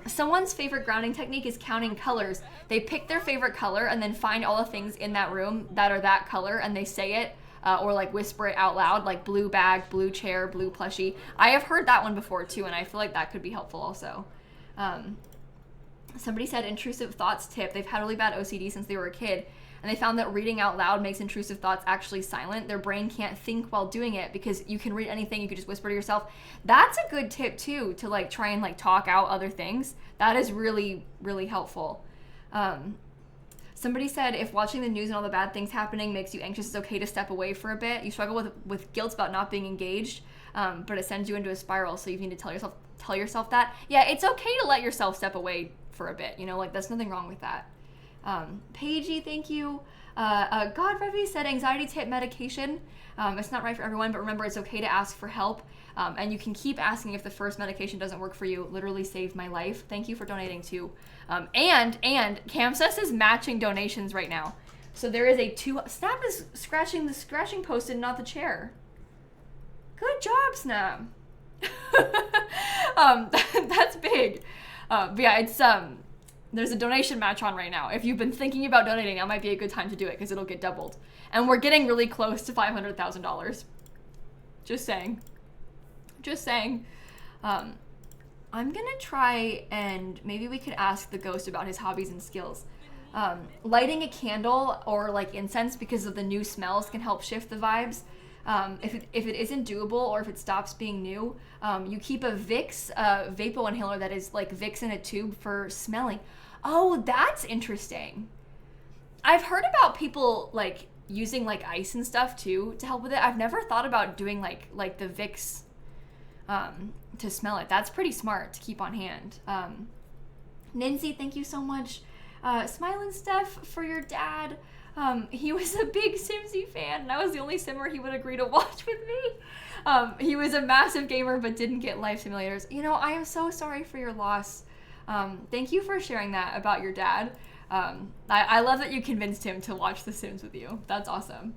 A: Someone's favorite grounding technique is counting colors. They pick their favorite color and then find all the things in that room that are that color and they say it or like whisper it out loud, like blue bag, blue chair, blue plushie. I have heard that one before too, and I feel like that could be helpful also. Somebody said intrusive thoughts tip. They've had really bad OCD since they were a kid, and they found that reading out loud makes intrusive thoughts actually silent. Their brain can't think while doing it because you can read anything, you could just whisper to yourself. That's a good tip too, to like try and like talk out other things. That is really, really helpful. Somebody said if watching the news and all the bad things happening makes you anxious, it's okay to step away for a bit. You struggle with guilt about not being engaged, but it sends you into a spiral, so you need to tell yourself that. Yeah, it's okay to let yourself step away for a bit, you know, like there's nothing wrong with that. Paigey, thank you. God Revy said anxiety tip medication. It's not right for everyone, but remember it's okay to ask for help. And you can keep asking if the first medication doesn't work for you. Literally saved my life. Thank you for donating too. And Camsus is matching donations right now. So there is a Snap is scratching the scratching post and not the chair. Good job, Snap. That's big. But yeah, it's there's a donation match on right now. If you've been thinking about donating, that might be a good time to do it because it'll get doubled. And we're getting really close to $500,000. Just saying. Just saying. I'm gonna try and maybe we could ask the ghost about his hobbies and skills. Lighting a candle or like incense because of the new smells can help shift the vibes. If it isn't doable or if it stops being new, you keep a Vicks Vapo inhaler that is like Vicks in a tube for smelling. Oh, that's interesting. I've heard about people like using like ice and stuff too to help with it. I've never thought about doing like the Vicks to smell it. That's pretty smart to keep on hand. Nincy, thank you so much. Smiling Steph for your dad. He was a big Simsie fan, and I was the only simmer he would agree to watch with me. He was a massive gamer, but didn't get life simulators. You know, I am so sorry for your loss. Thank you for sharing that about your dad. I love that you convinced him to watch The Sims with you. That's awesome.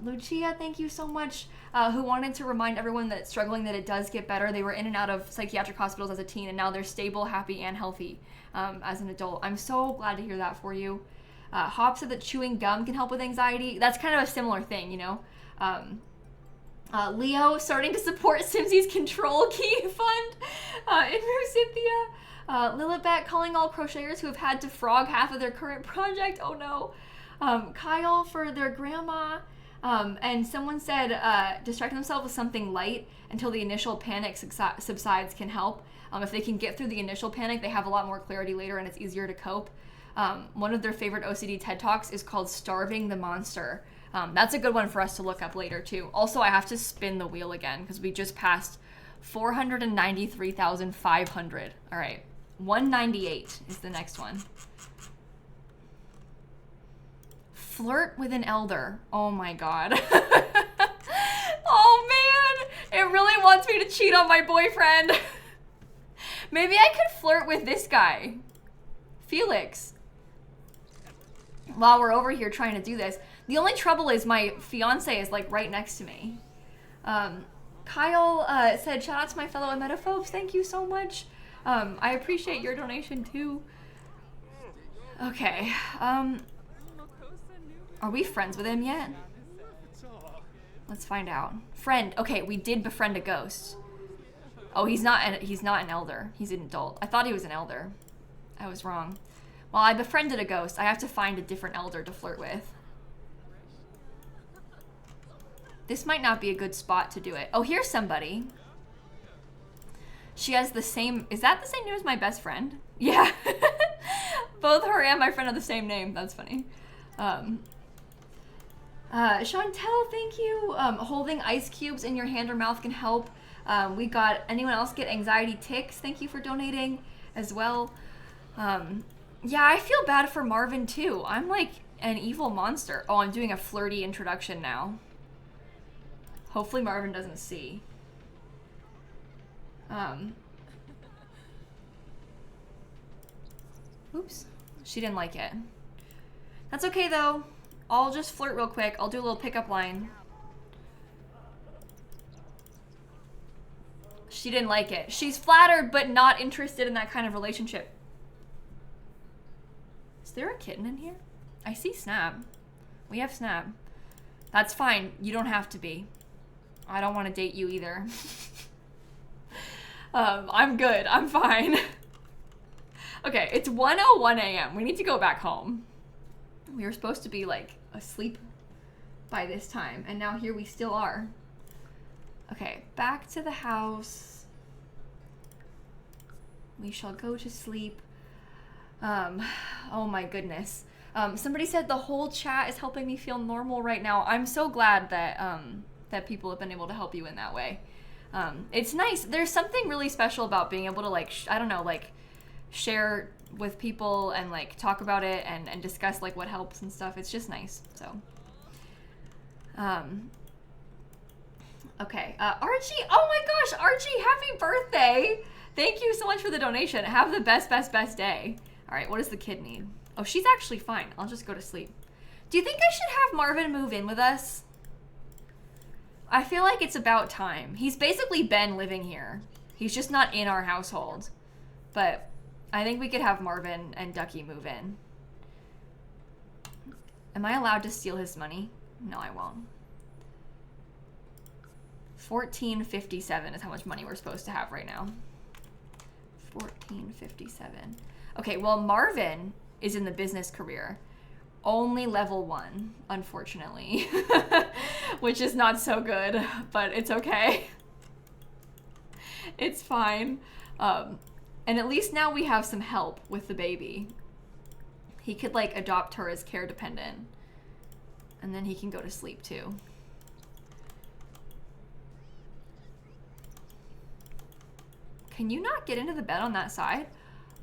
A: Lucia, thank you so much, who wanted to remind everyone that struggling that it does get better. They were in and out of psychiatric hospitals as a teen, and now they're stable, happy, and healthy as an adult. I'm so glad to hear that for you. Hop said that chewing gum can help with anxiety. That's kind of a similar thing, you know. Leo starting to support Simsie's Control Key Fund. Inru Cynthia. Lilibet calling all crocheters who have had to frog half of their current project. Oh no. Kyle for their grandma. And someone said distracting themselves with something light until the initial panic subsides can help. If they can get through the initial panic, they have a lot more clarity later and it's easier to cope. One of their favorite OCD TED Talks is called Starving the Monster. That's a good one for us to look up later too. Also, I have to spin the wheel again because we just passed 493,500. All right, 198 is the next one. Flirt with an elder. Oh my god. Oh man, it really wants me to cheat on my boyfriend. Maybe I could flirt with this guy, Felix, while we're over here trying to do this. The only trouble is my fiance is like right next to me. Kyle said, shout out to my fellow emetophobes. Thank you so much. I appreciate your donation too. Okay. Are we friends with him yet? Let's find out. Friend. Okay, we did befriend a ghost. Oh, he's not an elder. He's an adult. I thought he was an elder. I was wrong. Well, I befriended a ghost. I have to find a different elder to flirt with. This might not be a good spot to do it. Oh, here's somebody. She has the same, is that the same name as my best friend? Yeah. Both her and my friend have the same name. That's funny. Chantel, thank you. Holding ice cubes in your hand or mouth can help. We got anyone else get anxiety tics? Thank you for donating as well. Yeah, I feel bad for Marvin too. I'm like an evil monster. Oh, I'm doing a flirty introduction now. Hopefully Marvin doesn't see. Oops, she didn't like it. That's okay though. I'll just flirt real quick. I'll do a little pickup line. She didn't like it. She's flattered but not interested in that kind of relationship. Is there a kitten in here? I see Snap. We have Snap. That's fine. You don't have to be. I don't want to date you either. I'm good. I'm fine. Okay, it's 1:01 a.m. We need to go back home. We were supposed to be like asleep by this time, and now here we still are. Okay, back to the house. We shall go to sleep. Oh my goodness. Somebody said the whole chat is helping me feel normal right now. I'm so glad that that people have been able to help you in that way. It's nice. There's something really special about being able to like, I don't know, like share with people and like talk about it and discuss like what helps and stuff. It's just nice. So, okay. Archie, oh my gosh, Archie, happy birthday. Thank you so much for the donation. Have the best day. All right, what does the kid need? Oh, she's actually fine. I'll just go to sleep. Do you think I should have Marvin move in with us? I feel like it's about time. He's basically been living here. He's just not in our household. But I think we could have Marvin and Ducky move in. Am I allowed to steal his money? No, I won't. $14.57 is how much money we're supposed to have right now. $14.57. Okay, well, Marvin is in the business career. Only level 1, unfortunately. Which is not so good, but it's okay. It's fine. And at least now we have some help with the baby. He could like adopt her as care dependent. And then he can go to sleep too. Can you not get into the bed on that side?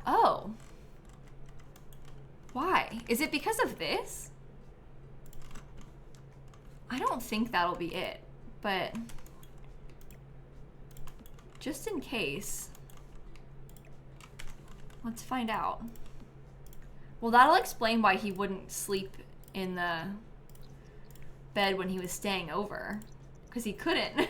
A: Oh. Why? Is it because of this? I don't think that'll be it, but just in case, let's find out. Well, that'll explain why he wouldn't sleep in the bed when he was staying over, because he couldn't.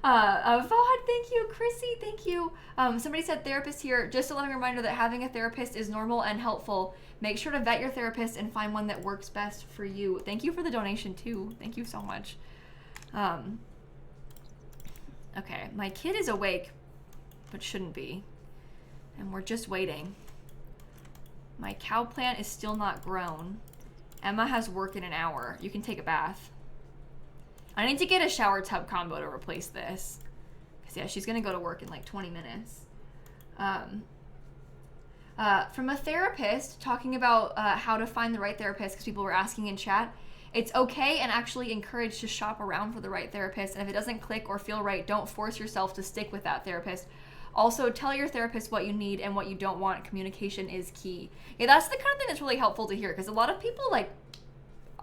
A: Vaughn, thank you. Chrissy, thank you. Somebody said therapist here. Just a loving reminder that having a therapist is normal and helpful. Make sure to vet your therapist and find one that works best for you. Thank you for the donation too. Thank you so much. Okay, my kid is awake, but shouldn't be. And we're just waiting. My cow plant is still not grown. Emma has work in an hour. You can take a bath. I need to get a shower tub combo to replace this. Because, yeah, she's going to go to work in like 20 minutes. From a therapist, talking about how to find the right therapist, because people were asking in chat, it's okay and actually encouraged to shop around for the right therapist. And if it doesn't click or feel right, don't force yourself to stick with that therapist. Also, tell your therapist what you need and what you don't want. Communication is key. Yeah, that's the kind of thing that's really helpful to hear, because a lot of people, like,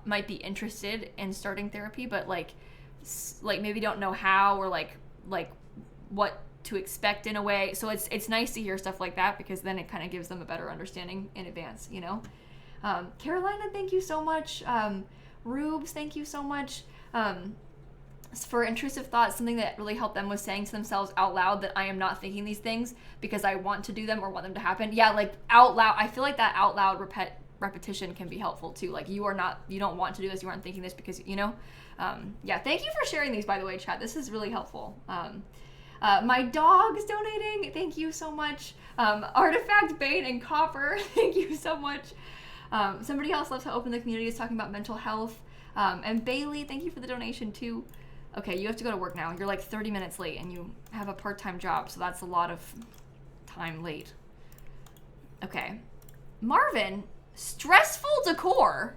A: might be interested in starting therapy, but like maybe don't know how, or like what to expect in a way. So it's nice to hear stuff like that, because then it kind of gives them a better understanding in advance, you know. Carolina, thank you so much. Rubes, thank you so much. For intrusive thoughts, something that really helped them was saying to themselves out loud that I am not thinking these things because I want to do them or want them to happen. Yeah, like out loud. I feel like that out loud repetition can be helpful too. Like you don't want to do this, you aren't thinking this because, you know. Yeah, thank you for sharing these, by the way, chat. This is really helpful. My dog's donating. Thank you so much. Artifact Bane and Copper. Thank you so much. Somebody else loves to open the community is talking about mental health. And Bailey, thank you for the donation too. Okay, you have to go to work now. You're like 30 minutes late and you have a part-time job, so that's a lot of time late. Okay. Marvin, stressful decor?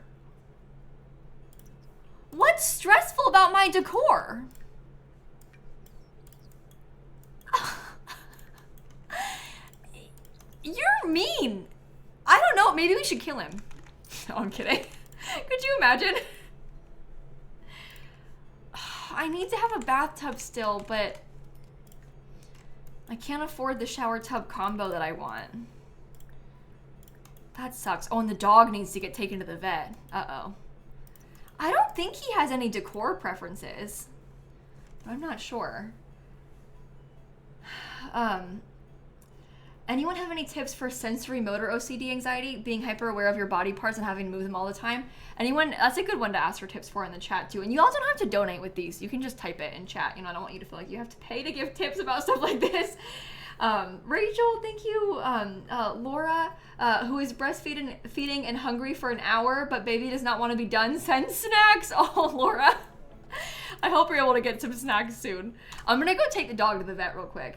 A: What's stressful about my decor? You're mean. I don't know, maybe we should kill him. No, I'm kidding. Could you imagine? I need to have a bathtub still, but I can't afford the shower tub combo that I want. That sucks. Oh, and the dog needs to get taken to the vet. Uh-oh. I don't think he has any decor preferences. I'm not sure. Anyone have any tips for sensory motor OCD anxiety? Being hyper aware of your body parts and having to move them all the time? Anyone? That's a good one to ask for tips for in the chat too. And you also don't have to donate with these. You can just type it in chat. You know, I don't want you to feel like you have to pay to give tips about stuff like this. Rachel, thank you. Laura, who is feeding and hungry for an hour, but baby does not want to be done, send snacks. Oh, Laura. I hope you're able to get some snacks soon. I'm gonna go take the dog to the vet real quick.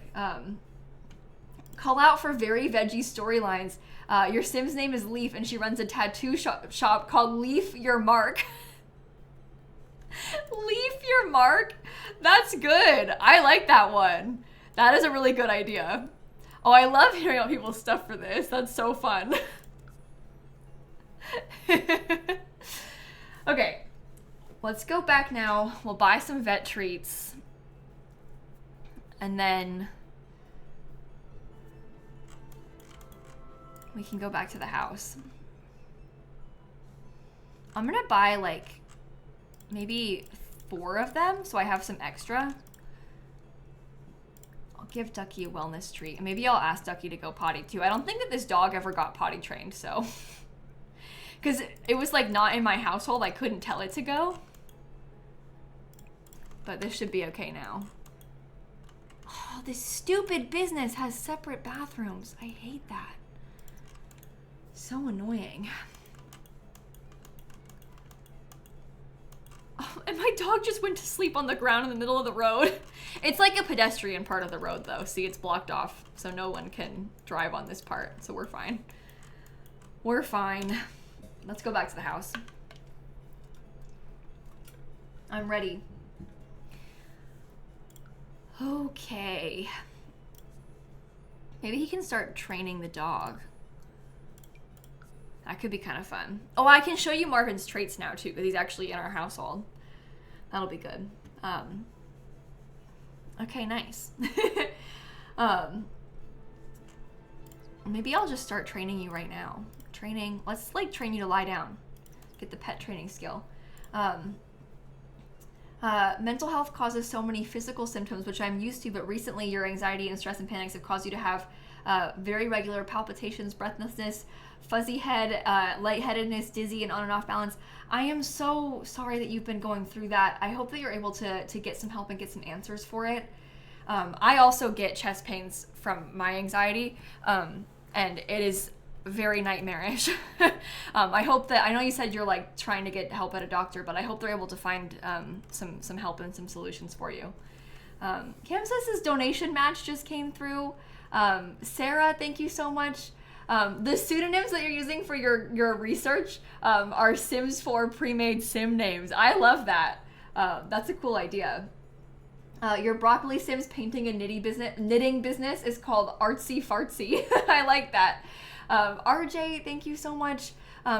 A: Call out for very veggie storylines. Your Sim's name is Leaf and she runs a tattoo shop called Leaf Your Mark. Leaf Your Mark? That's good. I like that one. That is a really good idea. Oh, I love hearing about people's stuff for this. That's so fun. Okay, let's go back now. We'll buy some vet treats. And then we can go back to the house. I'm gonna buy like maybe 4 of them so I have some extra. I'll give Ducky a wellness treat. And maybe I'll ask Ducky to go potty too. I don't think that this dog ever got potty trained, so. Because it was like not in my household. I couldn't tell it to go. But this should be okay now. Oh, this stupid business has separate bathrooms. I hate that. So annoying. Oh, and my dog just went to sleep on the ground in the middle of the road. It's like a pedestrian part of the road though. See, it's blocked off, so no one can drive on this part, so we're fine. We're fine. Let's go back to the house. I'm ready. Okay. Maybe he can start training the dog. That could be kind of fun. Oh, I can show you Marvin's traits now too, because he's actually in our household. That'll be good. Okay, nice. Maybe I'll just start training you right now. Training, let's like train you to lie down. Get the pet training skill. Mental health causes so many physical symptoms, which I'm used to, but recently your anxiety and stress and panics have caused you to have very regular palpitations, breathlessness, fuzzy head, lightheadedness, dizzy, and on and off balance. I am so sorry that you've been going through that. I hope that you're able to get some help and get some answers for it. I also get chest pains from my anxiety, and it is very nightmarish. I hope that, I know you said you're like trying to get help at a doctor, but I hope they're able to find some help and some solutions for you. Kamsas's donation match just came through. Sarah, thank you so much. The pseudonyms that you're using for your research are Sims 4 pre-made sim names. I love that. That's a cool idea. Your broccoli Sims painting and knitting business is called Artsy Fartsy. I like that. RJ, thank you so much.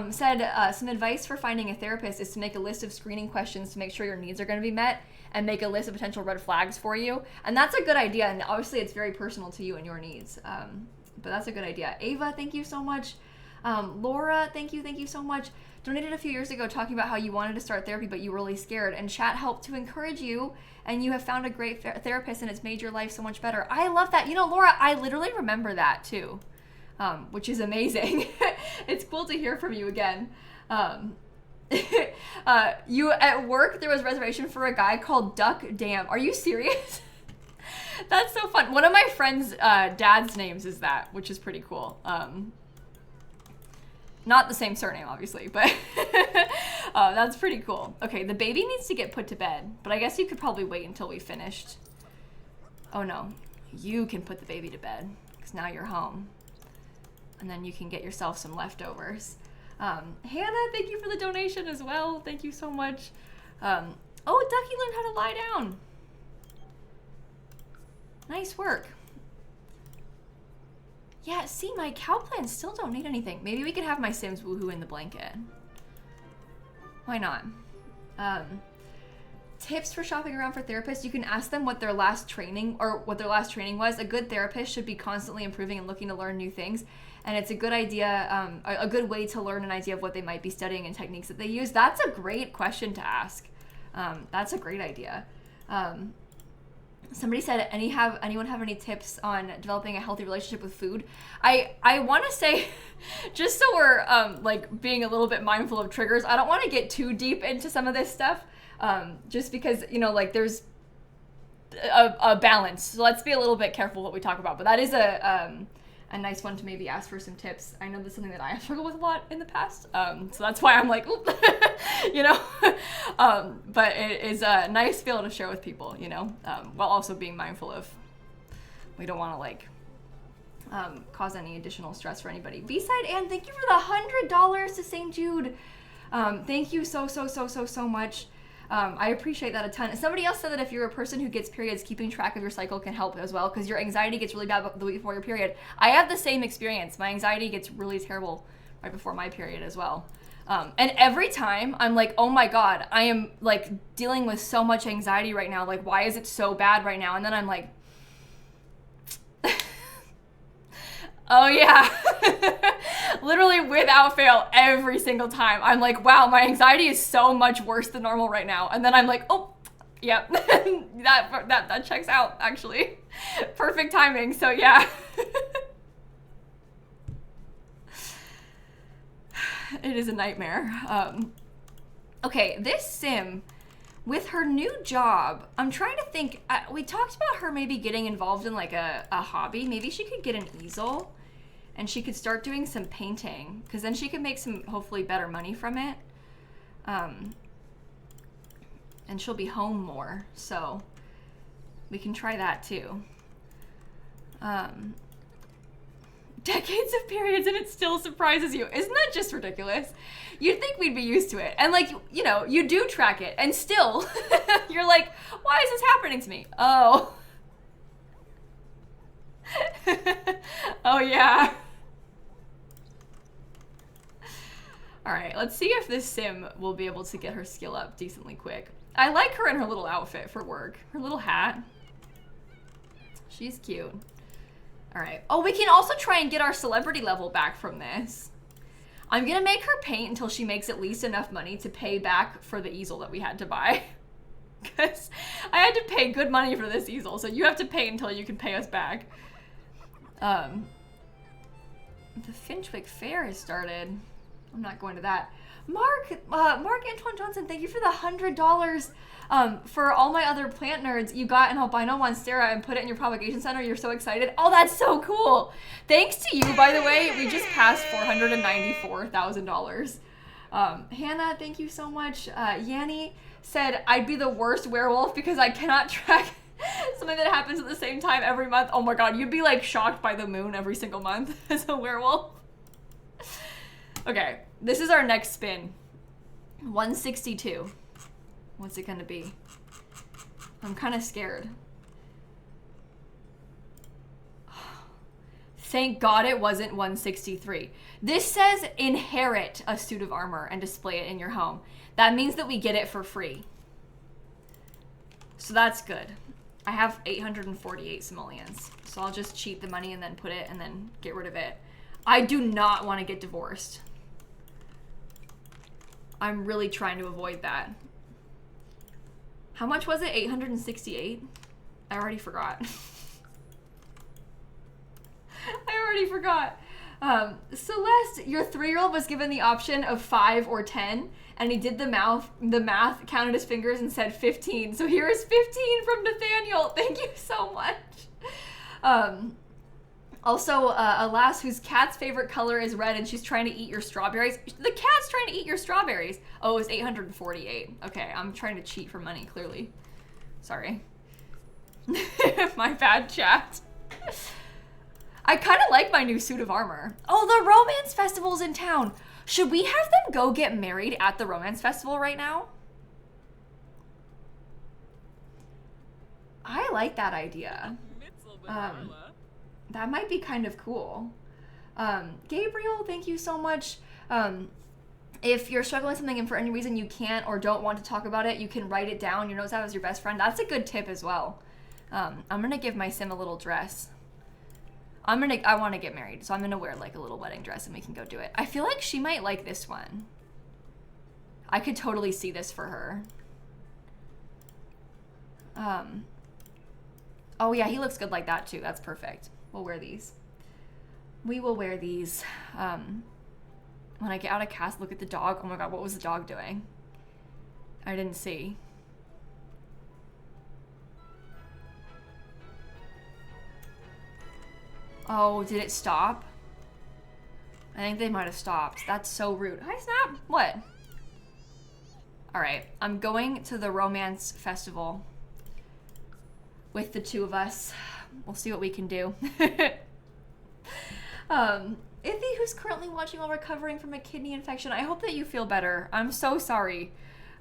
A: Said some advice for finding a therapist is to make a list of screening questions to make sure your needs are going to be met and make a list of potential red flags for you. And that's a good idea. And obviously it's very personal to you and your needs. But that's a good idea. Ava, thank you so much. Laura, thank you so much. Donated a few years ago talking about how you wanted to start therapy, but you were really scared. And chat helped to encourage you. And you have found a great therapist and it's made your life so much better. I love that. You know, Laura, I literally remember that too. Which is amazing. It's cool to hear from you again. You at work, there was a reservation for a guy called Duck Dam. Are you serious? That's so fun. One of my friends' dad's names is that, which is pretty cool. Not the same surname, obviously, but that's pretty cool. Okay, the baby needs to get put to bed, but I guess you could probably wait until we finished. Oh no, you can put the baby to bed, because now you're home. And then you can get yourself some leftovers. Hannah, thank you for the donation as well. Thank you so much. Oh, Ducky learned how to lie down. Nice work. Yeah, see, my cow plants still don't need anything. Maybe we could have my Sims woohoo in the blanket. Why not? Tips for shopping around for therapists. You can ask them what their last training was. A good therapist should be constantly improving and looking to learn new things. And it's a good idea, a good way to learn an idea of what they might be studying and techniques that they use. That's a great question to ask. That's a great idea. Somebody said, anyone have any tips on developing a healthy relationship with food? I want to say, just so we're like being a little bit mindful of triggers, I don't want to get too deep into some of this stuff, just because, you know, like there's a balance. So let's be a little bit careful what we talk about. But that is a nice one to maybe ask for some tips. I know that's something that I have struggled with a lot in the past, so that's why I'm like, you know, but it is a nice skill to share with people, you know, while also being mindful of, we don't want to like cause any additional stress for anybody. B-side Ann, thank you for the $100 to St. Jude. Thank you so much. I appreciate that a ton. Somebody else said that if you're a person who gets periods, keeping track of your cycle can help as well, because your anxiety gets really bad the week before your period. I have the same experience. My anxiety gets really terrible right before my period as well. And every time I'm like, oh my God, I am like dealing with so much anxiety right now. Like, why is it so bad right now? And then I'm like, oh yeah. Literally without fail, every single time I'm like, wow, my anxiety is so much worse than normal right now. And then I'm like, oh, yep, that checks out actually. Perfect timing. So yeah. It is a nightmare. Okay, this sim, with her new job, I'm trying to think, we talked about her maybe getting involved in like a hobby. Maybe she could get an easel and she could start doing some painting, because then she could make some hopefully better money from it. And she'll be home more, so we can try that too. Decades of periods and it still surprises you. Isn't that just ridiculous? You'd think we'd be used to it. And like, you know, you do track it and still you're like, why is this happening to me? Oh. Oh yeah. All right, let's see if this sim will be able to get her skill up decently quick. I like her in her little outfit for work. Her little hat. She's cute. All right. Oh, we can also try and get our celebrity level back from this. I'm gonna make her paint until she makes at least enough money to pay back for the easel that we had to buy. Because I had to pay good money for this easel, so you have to pay until you can pay us back. The Finchwick Fair has started. I'm not going to that. Mark Antoine Johnson, thank you for the $100. For all my other plant nerds, you got an albino monstera and put it in your propagation center. You're so excited. Oh, that's so cool. Thanks to you, by the way, we just passed $494,000. Hannah, thank you so much. Yanni said, I'd be the worst werewolf because I cannot track something that happens at the same time every month. Oh my God, you'd be like shocked by the moon every single month as a werewolf. Okay, this is our next spin. 162. What's it gonna be? I'm kind of scared. Thank God it wasn't 163. This says inherit a suit of armor and display it in your home. That means that we get it for free. So that's good. I have 848 simoleons. So I'll just cheat the money and then put it and then get rid of it. I do not want to get divorced. I'm really trying to avoid that. How much was it? 868? I already forgot. I already forgot. Celeste, your 3-year-old was given the option of 5 or 10, and he did the math, counted his fingers, and said 15. So here is 15 from Nathaniel. Thank you so much. Also, a lass whose cat's favorite color is red and she's trying to eat your strawberries. The cat's trying to eat your strawberries. Oh, it was 848. Okay, I'm trying to cheat for money, clearly. Sorry. My bad, chat. I kind of like my new suit of armor. Oh, the romance festival's in town. Should we have them go get married at the romance festival right now? I like that idea. That might be kind of cool. Gabriel, thank you so much. If you're struggling with something and for any reason you can't or don't want to talk about it, you can write it down. Your notes app as your best friend. That's a good tip as well. I'm gonna give my sim a little dress. I want to get married, so I'm gonna wear like a little wedding dress and we can go do it. I feel like she might like this one. I could totally see this for her. Oh yeah, he looks good like that too. That's perfect. We'll wear these. We will wear these. When I get out of cast, look at the dog. Oh my god, what was the dog doing? I didn't see. Oh, did it stop? I think they might have stopped. That's so rude. Hi, Snap. What? All right, I'm going to the romance festival with the two of us. We'll see what we can do. Iffy, who's currently watching while recovering from a kidney infection, I hope that you feel better. I'm so sorry.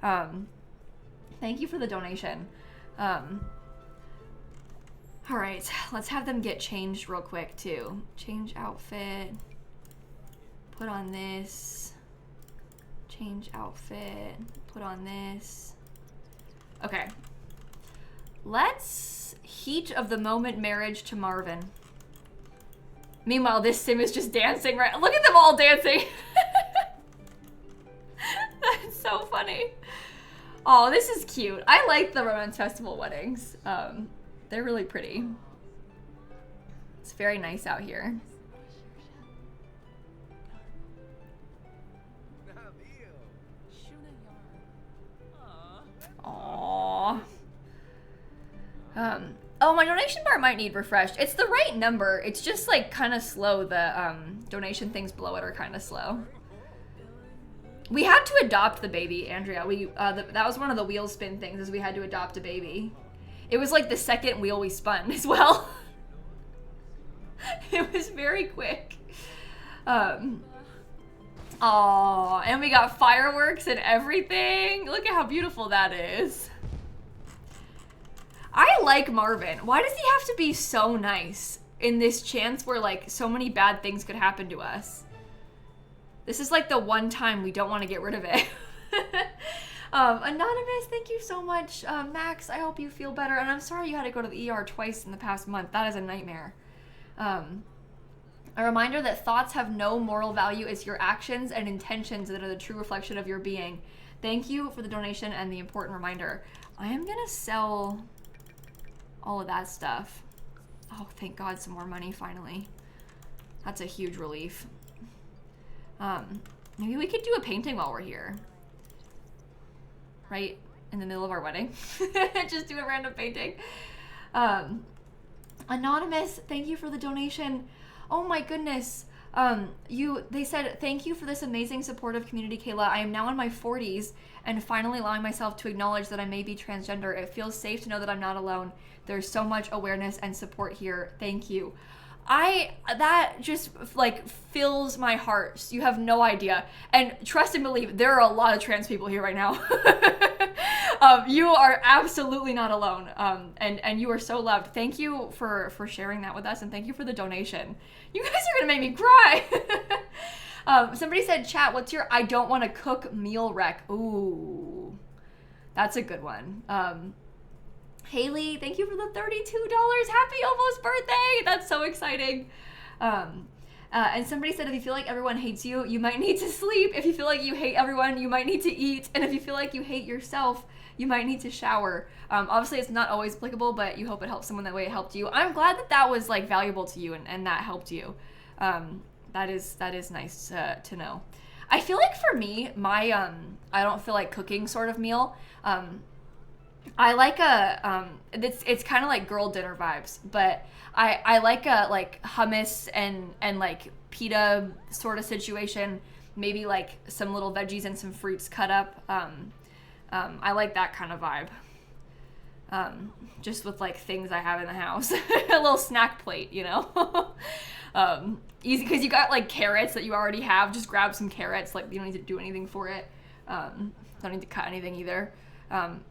A: Thank you for the donation. All right, let's have them get changed real quick too. Change outfit, put on this, change outfit, put on this. Okay, let's heat of the moment marriage to Marvin. Meanwhile, this sim is just dancing, right? Look at them all dancing. That's so funny. Oh, this is cute. I like the romance festival weddings. They're really pretty. It's very nice out here. Aww. Oh, my donation bar might need refreshed. It's the right number. It's just like kind of slow. The donation things below it are kind of slow. We had to adopt the baby, Andrea. That was one of the wheel spin things, is we had to adopt a baby. It was like the second wheel we spun as well. It was very quick. Aw, and we got fireworks and everything. Look at how beautiful that is. I like Marvin. Why does he have to be so nice in this chance where like so many bad things could happen to us? This is like the one time we don't want to get rid of it. Anonymous, thank you so much. Max, I hope you feel better. And I'm sorry you had to go to the ER twice in the past month. That is a nightmare. A reminder that thoughts have no moral value. It's your actions and intentions that are the true reflection of your being. Thank you for the donation and the important reminder. I am gonna sell all of that stuff. Oh, thank God, some more money finally. That's a huge relief. Maybe we could do a painting while we're here. Right in the middle of our wedding. Just do a random painting. Anonymous, thank you for the donation. Oh my goodness. They said, thank you for this amazing supportive community, Kayla. I am now in my 40s and finally allowing myself to acknowledge that I may be transgender. It feels safe to know that I'm not alone. There's so much awareness and support here. Thank you. That just like fills my heart. You have no idea. And trust and believe, there are a lot of trans people here right now. You are absolutely not alone. And you are so loved. Thank you for sharing that with us, and thank you for the donation. You guys are gonna make me cry. Somebody said, chat, what's your I don't want to cook meal rec? Ooh, that's a good one. Haley, thank you for the $32. Happy almost birthday. That's so exciting. And somebody said, if you feel like everyone hates you, you might need to sleep. If you feel like you hate everyone, you might need to eat. And if you feel like you hate yourself, you might need to shower. Obviously, it's not always applicable, but you hope it helps someone that way it helped you. I'm glad that that was like valuable to you and that helped you. That is nice to know. I feel like for me, my I don't feel like cooking sort of meal, I like it's kind of like girl dinner vibes, but I like a like hummus and like pita sort of situation. Maybe like some little veggies and some fruits cut up. I like that kind of vibe. Just with like things I have in the house. A little snack plate, you know? Easy, because you got like carrots that you already have. Just grab some carrots. Like, you don't need to do anything for it. Don't need to cut anything either.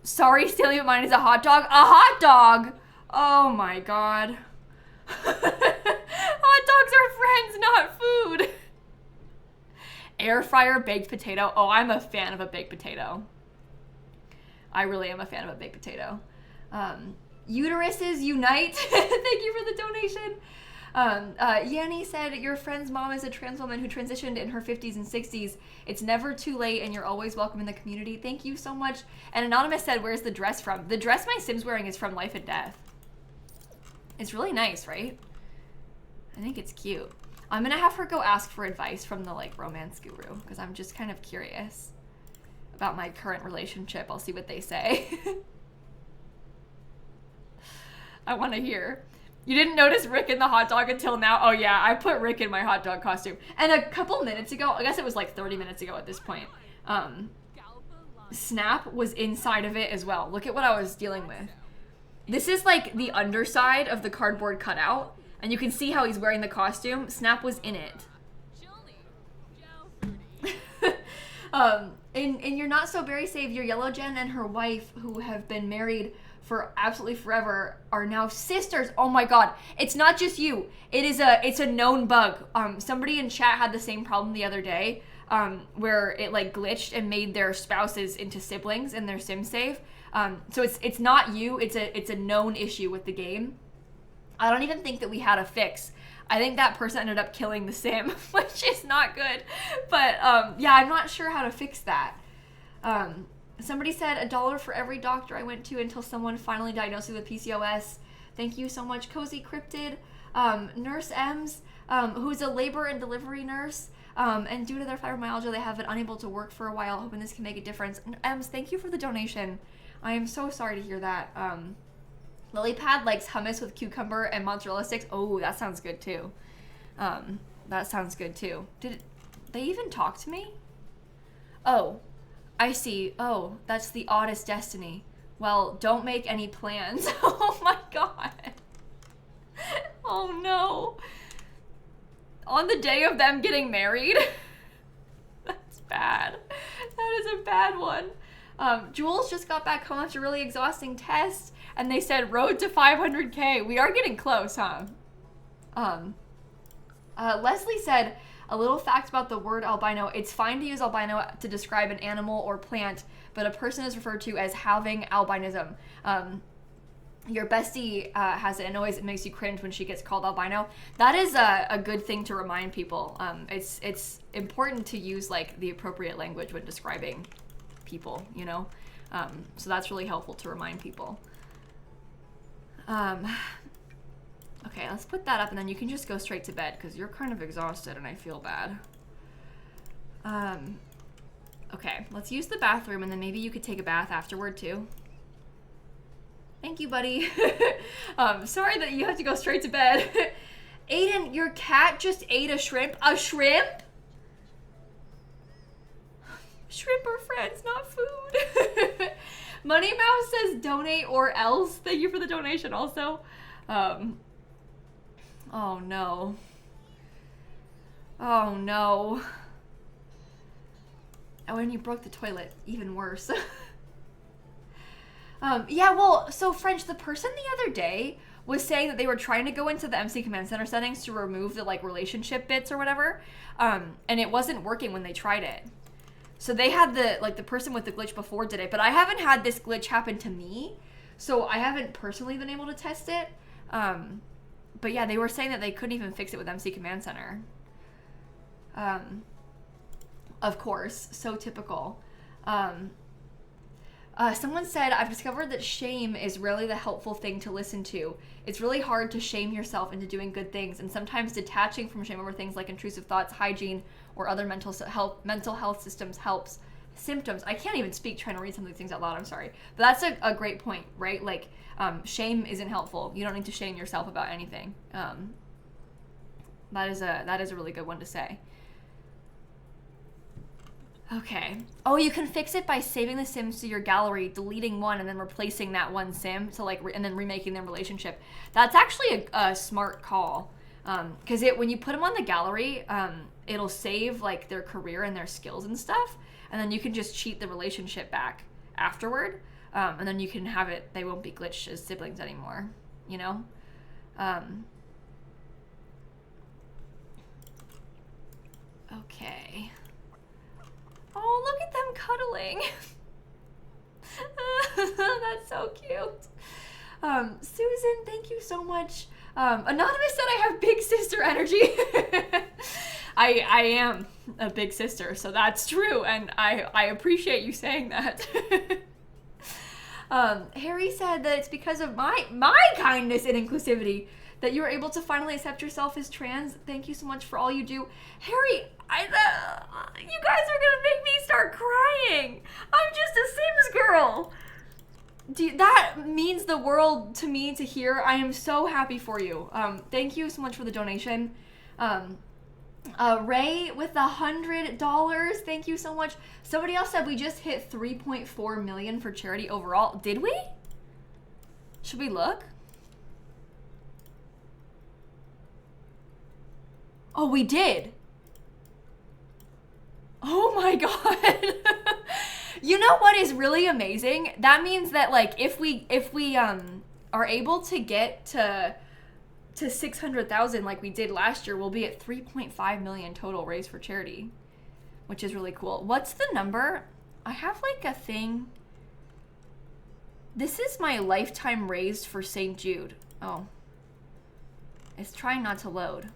A: Sorry, Stanley, but mine is a hot dog. A hot dog! Oh my god. Hot dogs are friends, not food. Air fryer baked potato. Oh, I'm a fan of a baked potato. I really am a fan of a baked potato. Uteruses unite. Thank you for the donation. Yanni said, your friend's mom is a trans woman who transitioned in her 50s and 60s. It's never too late and you're always welcome in the community. Thank you so much. And Anonymous said, where's the dress from? The dress my Sim's wearing is from Life and Death. It's really nice, right? I think it's cute. I'm gonna have her go ask for advice from the like romance guru because I'm just kind of curious about my current relationship. I'll see what they say. I want to hear. You didn't notice Rick in the hot dog until now? Oh yeah, I put Rick in my hot dog costume. And a couple minutes ago, I guess it was like 30 minutes ago at this point, Snap was inside of it as well. Look at what I was dealing with. This is like the underside of the cardboard cutout. And you can see how he's wearing the costume. Snap was in it. In You're Not So Berry Savior, Yellow Jen and her wife, who have been married for absolutely forever, are now sisters. Oh my god. It's not just you. It's a known bug. Somebody in chat had the same problem the other day, where it like glitched and made their spouses into siblings in their sim save. So it's not you. It's a known issue with the game. I don't even think that we had a fix. I think that person ended up killing the sim, which is not good. But yeah, I'm not sure how to fix that. Somebody said $1 for every doctor I went to until someone finally diagnosed me with PCOS. Thank you so much, Cozy Cryptid. Nurse Ems, who's a labor and delivery nurse. And due to their fibromyalgia, they have been unable to work for a while, hoping this can make a difference. Ems, thank you for the donation. I am so sorry to hear that. Lilypad likes hummus with cucumber and mozzarella sticks. Oh, that sounds good too. That sounds good too. Did they even talk to me? Oh, I see. Oh, that's the oddest destiny. Well, don't make any plans. Oh my god. Oh no. On the day of them getting married? That's bad. That is a bad one. Jules just got back home after a really exhausting test, and they said road to 500K. We are getting close, huh? Leslie said, a little fact about the word albino. It's fine to use albino to describe an animal or plant, but a person is referred to as having albinism. Your bestie has it, and always it makes you cringe when she gets called albino. That is a good thing to remind people. It's important to use like the appropriate language when describing people, you know? So that's really helpful to remind people. Okay, let's put that up and then you can just go straight to bed because you're kind of exhausted and I feel bad. Okay, let's use the bathroom and then maybe you could take a bath afterward too. Thank you, buddy. Sorry that you have to go straight to bed. Aiden, your cat just ate a shrimp. A shrimp? Shrimp are friends, not food. Money Mouse says donate or else. Thank you for the donation also. Oh no. Oh no. Oh, and you broke the toilet. Even worse. Yeah, well, so French, the person the other day was saying that they were trying to go into the MC Command Center settings to remove the like relationship bits or whatever. And it wasn't working when they tried it. So they had the person with the glitch before did it, but I haven't had this glitch happen to me, so I haven't personally been able to test it. But yeah, they were saying that they couldn't even fix it with MC Command Center. Of course, so typical. Someone said, I've discovered that shame is rarely the helpful thing to listen to. It's really hard to shame yourself into doing good things, and sometimes detaching from shame over things like intrusive thoughts, hygiene, or other mental health systems helps. symptoms. I can't even speak trying to read some of these things out loud. I'm sorry. But that's a great point, right? Like, shame isn't helpful. You don't need to shame yourself about anything. That is a really good one to say. Okay. Oh, you can fix it by saving the Sims to your gallery, deleting one, and then replacing that one Sim to like, and then remaking their relationship. That's actually a smart call, because when you put them on the gallery, it'll save like their career and their skills and stuff, and then you can just cheat the relationship back afterward, and then you can have it. They won't be glitched as siblings anymore. You know. Okay. Oh, look at them cuddling. That's so cute. Susan, thank you so much. Anonymous said I have big sister energy. I am a big sister, so that's true, and I appreciate you saying that. Harry said that it's because of my kindness and inclusivity that you were able to finally accept yourself as trans. Thank you so much for all you do. Harry, you guys are gonna make me start crying. I'm just a Sims girl. That means the world to me to hear. I am so happy for you. Thank you so much for the donation. Ray with $100. Thank you so much. Somebody else said we just hit 3.4 million for charity overall. Did we? Should we look? Oh, we did. Oh my god. You know what is really amazing? That means that like if we are able to get to 600,000 like we did last year, we'll be at 3.5 million total raised for charity, which is really cool. What's the number? I have like a thing. This is my lifetime raised for St. Jude. Oh. It's trying not to load.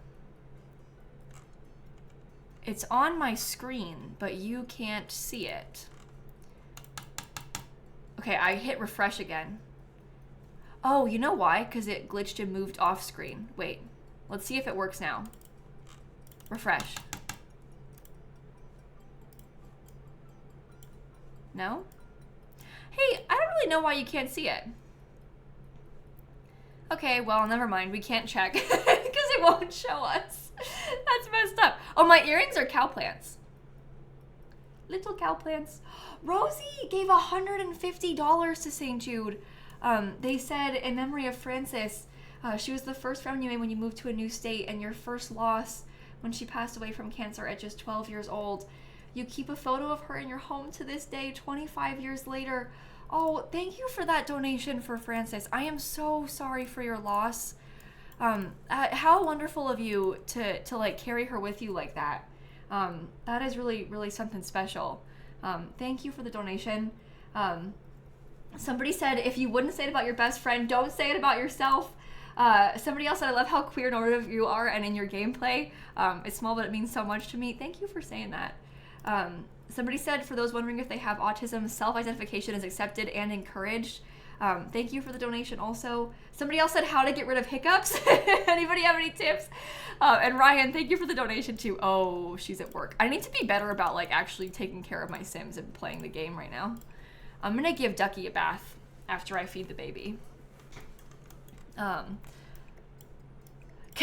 A: It's on my screen, but you can't see it. Okay, I hit refresh again. Oh, you know why? Because it glitched and moved off screen. Wait, let's see if it works now. Refresh. No? Hey, I don't really know why you can't see it. Okay, well, never mind. We can't check because it won't show us. That's messed up. Oh, my earrings are cow plants. Little cow plants. Rosie gave $150 to St. Jude. They said, in memory of Frances, she was the first friend you made when you moved to a new state and your first loss when she passed away from cancer at just 12 years old. You keep a photo of her in your home to this day, 25 years later. Oh, thank you for that donation for Frances. I am so sorry for your loss. How wonderful of you to like carry her with you like that. That is really, really something special. Thank you for the donation. Somebody said, if you wouldn't say it about your best friend, don't say it about yourself. Somebody else said, I love how queer normative you are and in your gameplay. It's small, but it means so much to me. Thank you for saying that. Somebody said, for those wondering if they have autism, self-identification is accepted and encouraged. Thank you for the donation also. Somebody else said how to get rid of hiccups. Anybody have any tips? And Ryan, thank you for the donation too. Oh, she's at work. I need to be better about like actually taking care of my Sims and playing the game right now. I'm gonna give Ducky a bath after I feed the baby. Can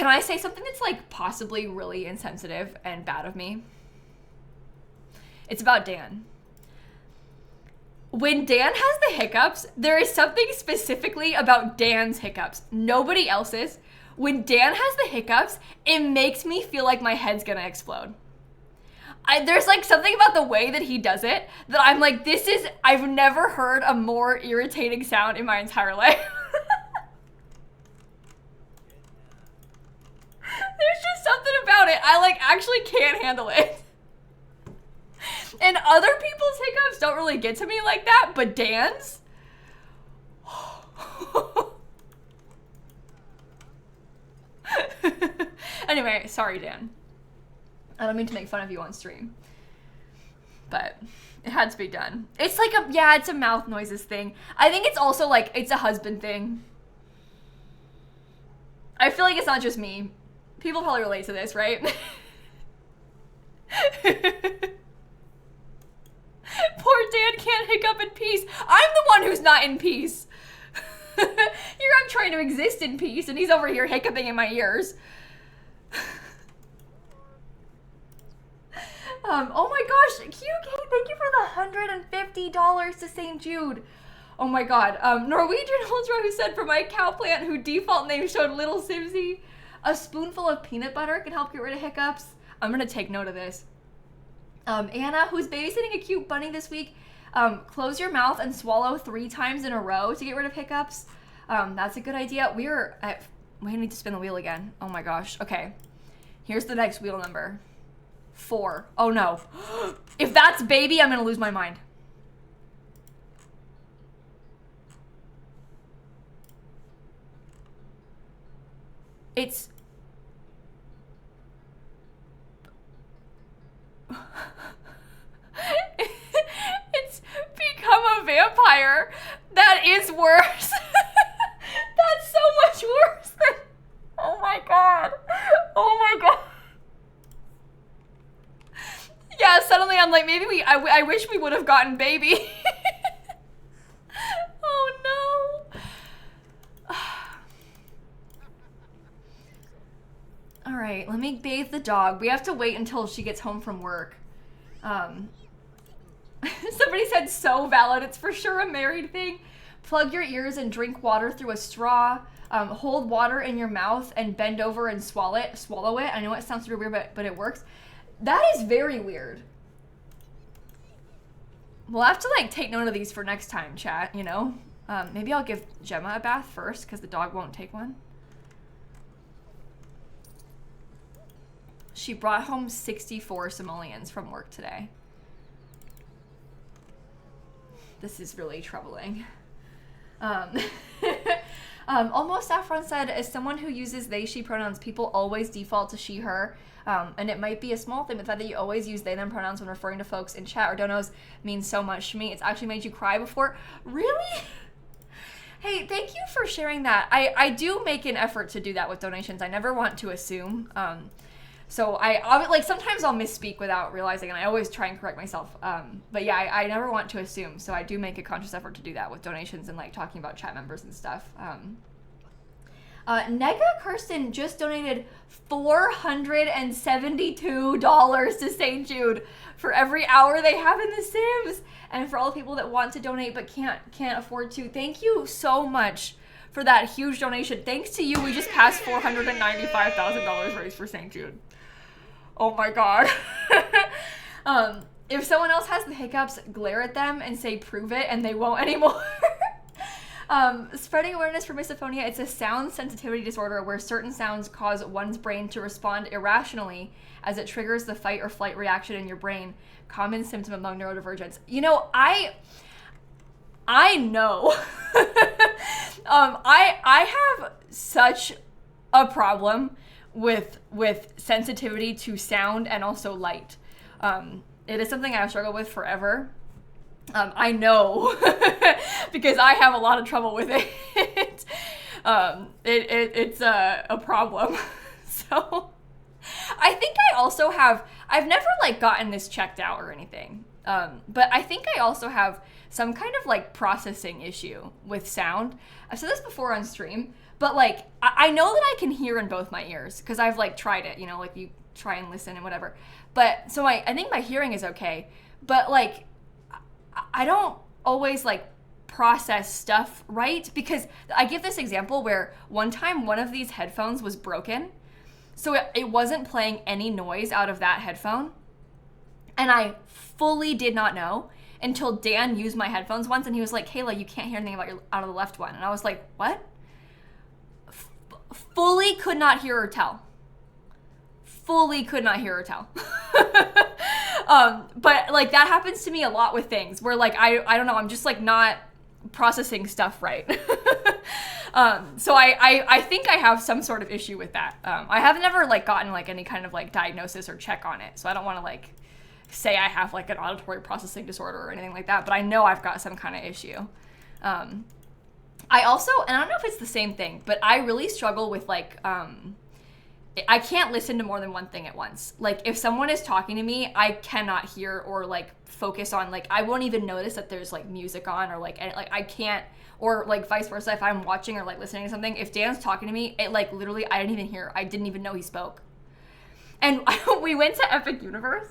A: I say something that's like possibly really insensitive and bad of me? It's about Dan. When Dan has the hiccups, there is something specifically about Dan's hiccups, nobody else's. When Dan has the hiccups, it makes me feel like my head's gonna explode. There's like something about the way that he does it that I'm like, I've never heard a more irritating sound in my entire life. There's just something about it. I like actually can't handle it. And other people's hiccups don't really get to me like that, but Dan's? Anyway, sorry, Dan. I don't mean to make fun of you on stream. But it had to be done. It's like it's a mouth noises thing. I think it's also like, it's a husband thing. I feel like it's not just me. People probably relate to this, right? who's not in peace. Here I'm trying to exist in peace, and he's over here hiccuping in my ears. Oh my gosh, cute Kate, thank you for the $150 to St. Jude. Oh my god. Norwegian Ultra, who said, for my cow plant who default name showed lilsimsie, a spoonful of peanut butter can help get rid of hiccups. I'm gonna take note of this. Anna, who's babysitting a cute bunny this week, close your mouth and swallow 3 times in a row to get rid of hiccups. That's a good idea. We need to spin the wheel again. Oh my gosh. Okay. Here's the next wheel number. 4. Oh no. If that's baby, I'm gonna lose my mind. It's become a vampire. That is worse. That's so much worse than, oh my god. Oh my god. Yeah, suddenly I'm like, maybe I wish we would have gotten baby. Oh no. All right, let me bathe the dog. We have to wait until she gets home from work. Somebody said so valid. It's for sure a married thing. Plug your ears and drink water through a straw. Hold water in your mouth and bend over and swallow it. I know it sounds super weird, but it works. That is very weird. We'll have to like take note of these for next time, chat, you know? Maybe I'll give Gemma a bath first because the dog won't take one. She brought home 64 simoleons from work today. This is really troubling. Almost Saffron said, as someone who uses they, she pronouns, people always default to she, her. And it might be a small thing, but the fact that you always use they, them pronouns when referring to folks in chat or donos means so much to me. It's actually made you cry before. Really? Hey, thank you for sharing that. I do make an effort to do that with donations. I never want to assume. So I like sometimes I'll misspeak without realizing, and I always try and correct myself. But yeah, I never want to assume. So I do make a conscious effort to do that with donations and like talking about chat members and stuff. Nega Kirsten just donated $472 to St. Jude for every hour they have in The Sims, and for all the people that want to donate but can't afford to. Thank you so much for that huge donation. Thanks to you, we just passed $495,000 raised for St. Jude. Oh my god. If someone else has the hiccups, glare at them and say prove it, and they won't anymore. Spreading awareness for misophonia. It's a sound sensitivity disorder where certain sounds cause one's brain to respond irrationally as it triggers the fight or flight reaction in your brain. Common symptom among neurodivergents. You know, I know. I have such a problem with sensitivity to sound and also light. It is something I've struggled with forever. I know because I have a lot of trouble with it. It's a problem. So I think I also have, I've never like gotten this checked out or anything. But I think I also have some kind of like processing issue with sound. I've said this before on stream, but like I know that I can hear in both my ears because I've like tried it, you know, like you try and listen and whatever. But so I think my hearing is okay, but like I don't always like process stuff right, because I give this example where one time one of these headphones was broken, so it wasn't playing any noise out of that headphone, and I fully did not know until Dan used my headphones once and he was like, Kayla, you can't hear anything out of the left one. And I was like, what? Fully could not hear or tell. Fully could not hear or tell. But like that happens to me a lot with things where like I don't know, I'm just like not processing stuff right. So I think I have some sort of issue with that. I have never like gotten like any kind of like diagnosis or check on it, so I don't want to like say I have like an auditory processing disorder or anything like that, but I know I've got some kind of issue. I also, and I don't know if it's the same thing, but I really struggle with like I can't listen to more than one thing at once. Like, if someone is talking to me, I cannot hear or like focus on, like, I won't even notice that there's like music on, or like I can't, or like vice versa. If I'm watching or like listening to something, if Dan's talking to me, it like literally, I didn't even hear. I didn't even know he spoke. And we went to Epic Universe.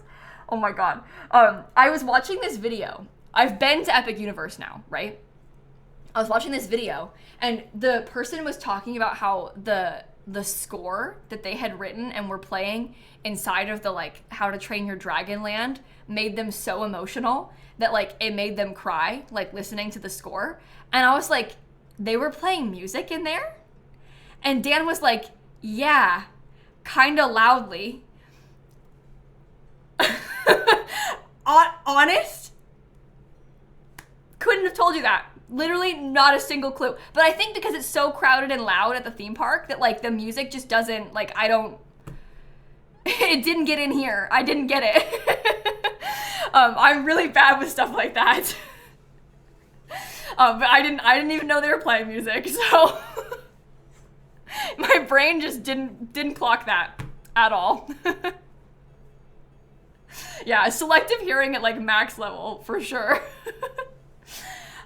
A: Oh my God. I was watching this video. I've been to Epic Universe now, right? I was watching this video, and the person was talking about how the score that they had written and were playing inside of the like How to Train Your Dragon land made them so emotional that like it made them cry, like listening to the score. And I was like, they were playing music in there? And Dan was like, yeah, kind of loudly. Honest? Couldn't have told you that. Literally not a single clue. But I think because it's so crowded and loud at the theme park that like the music just doesn't, like, it didn't get in here. I didn't get it. I'm really bad with stuff like that. But I didn't even know they were playing music, so my brain just didn't clock that at all. Yeah, selective hearing at like max level for sure.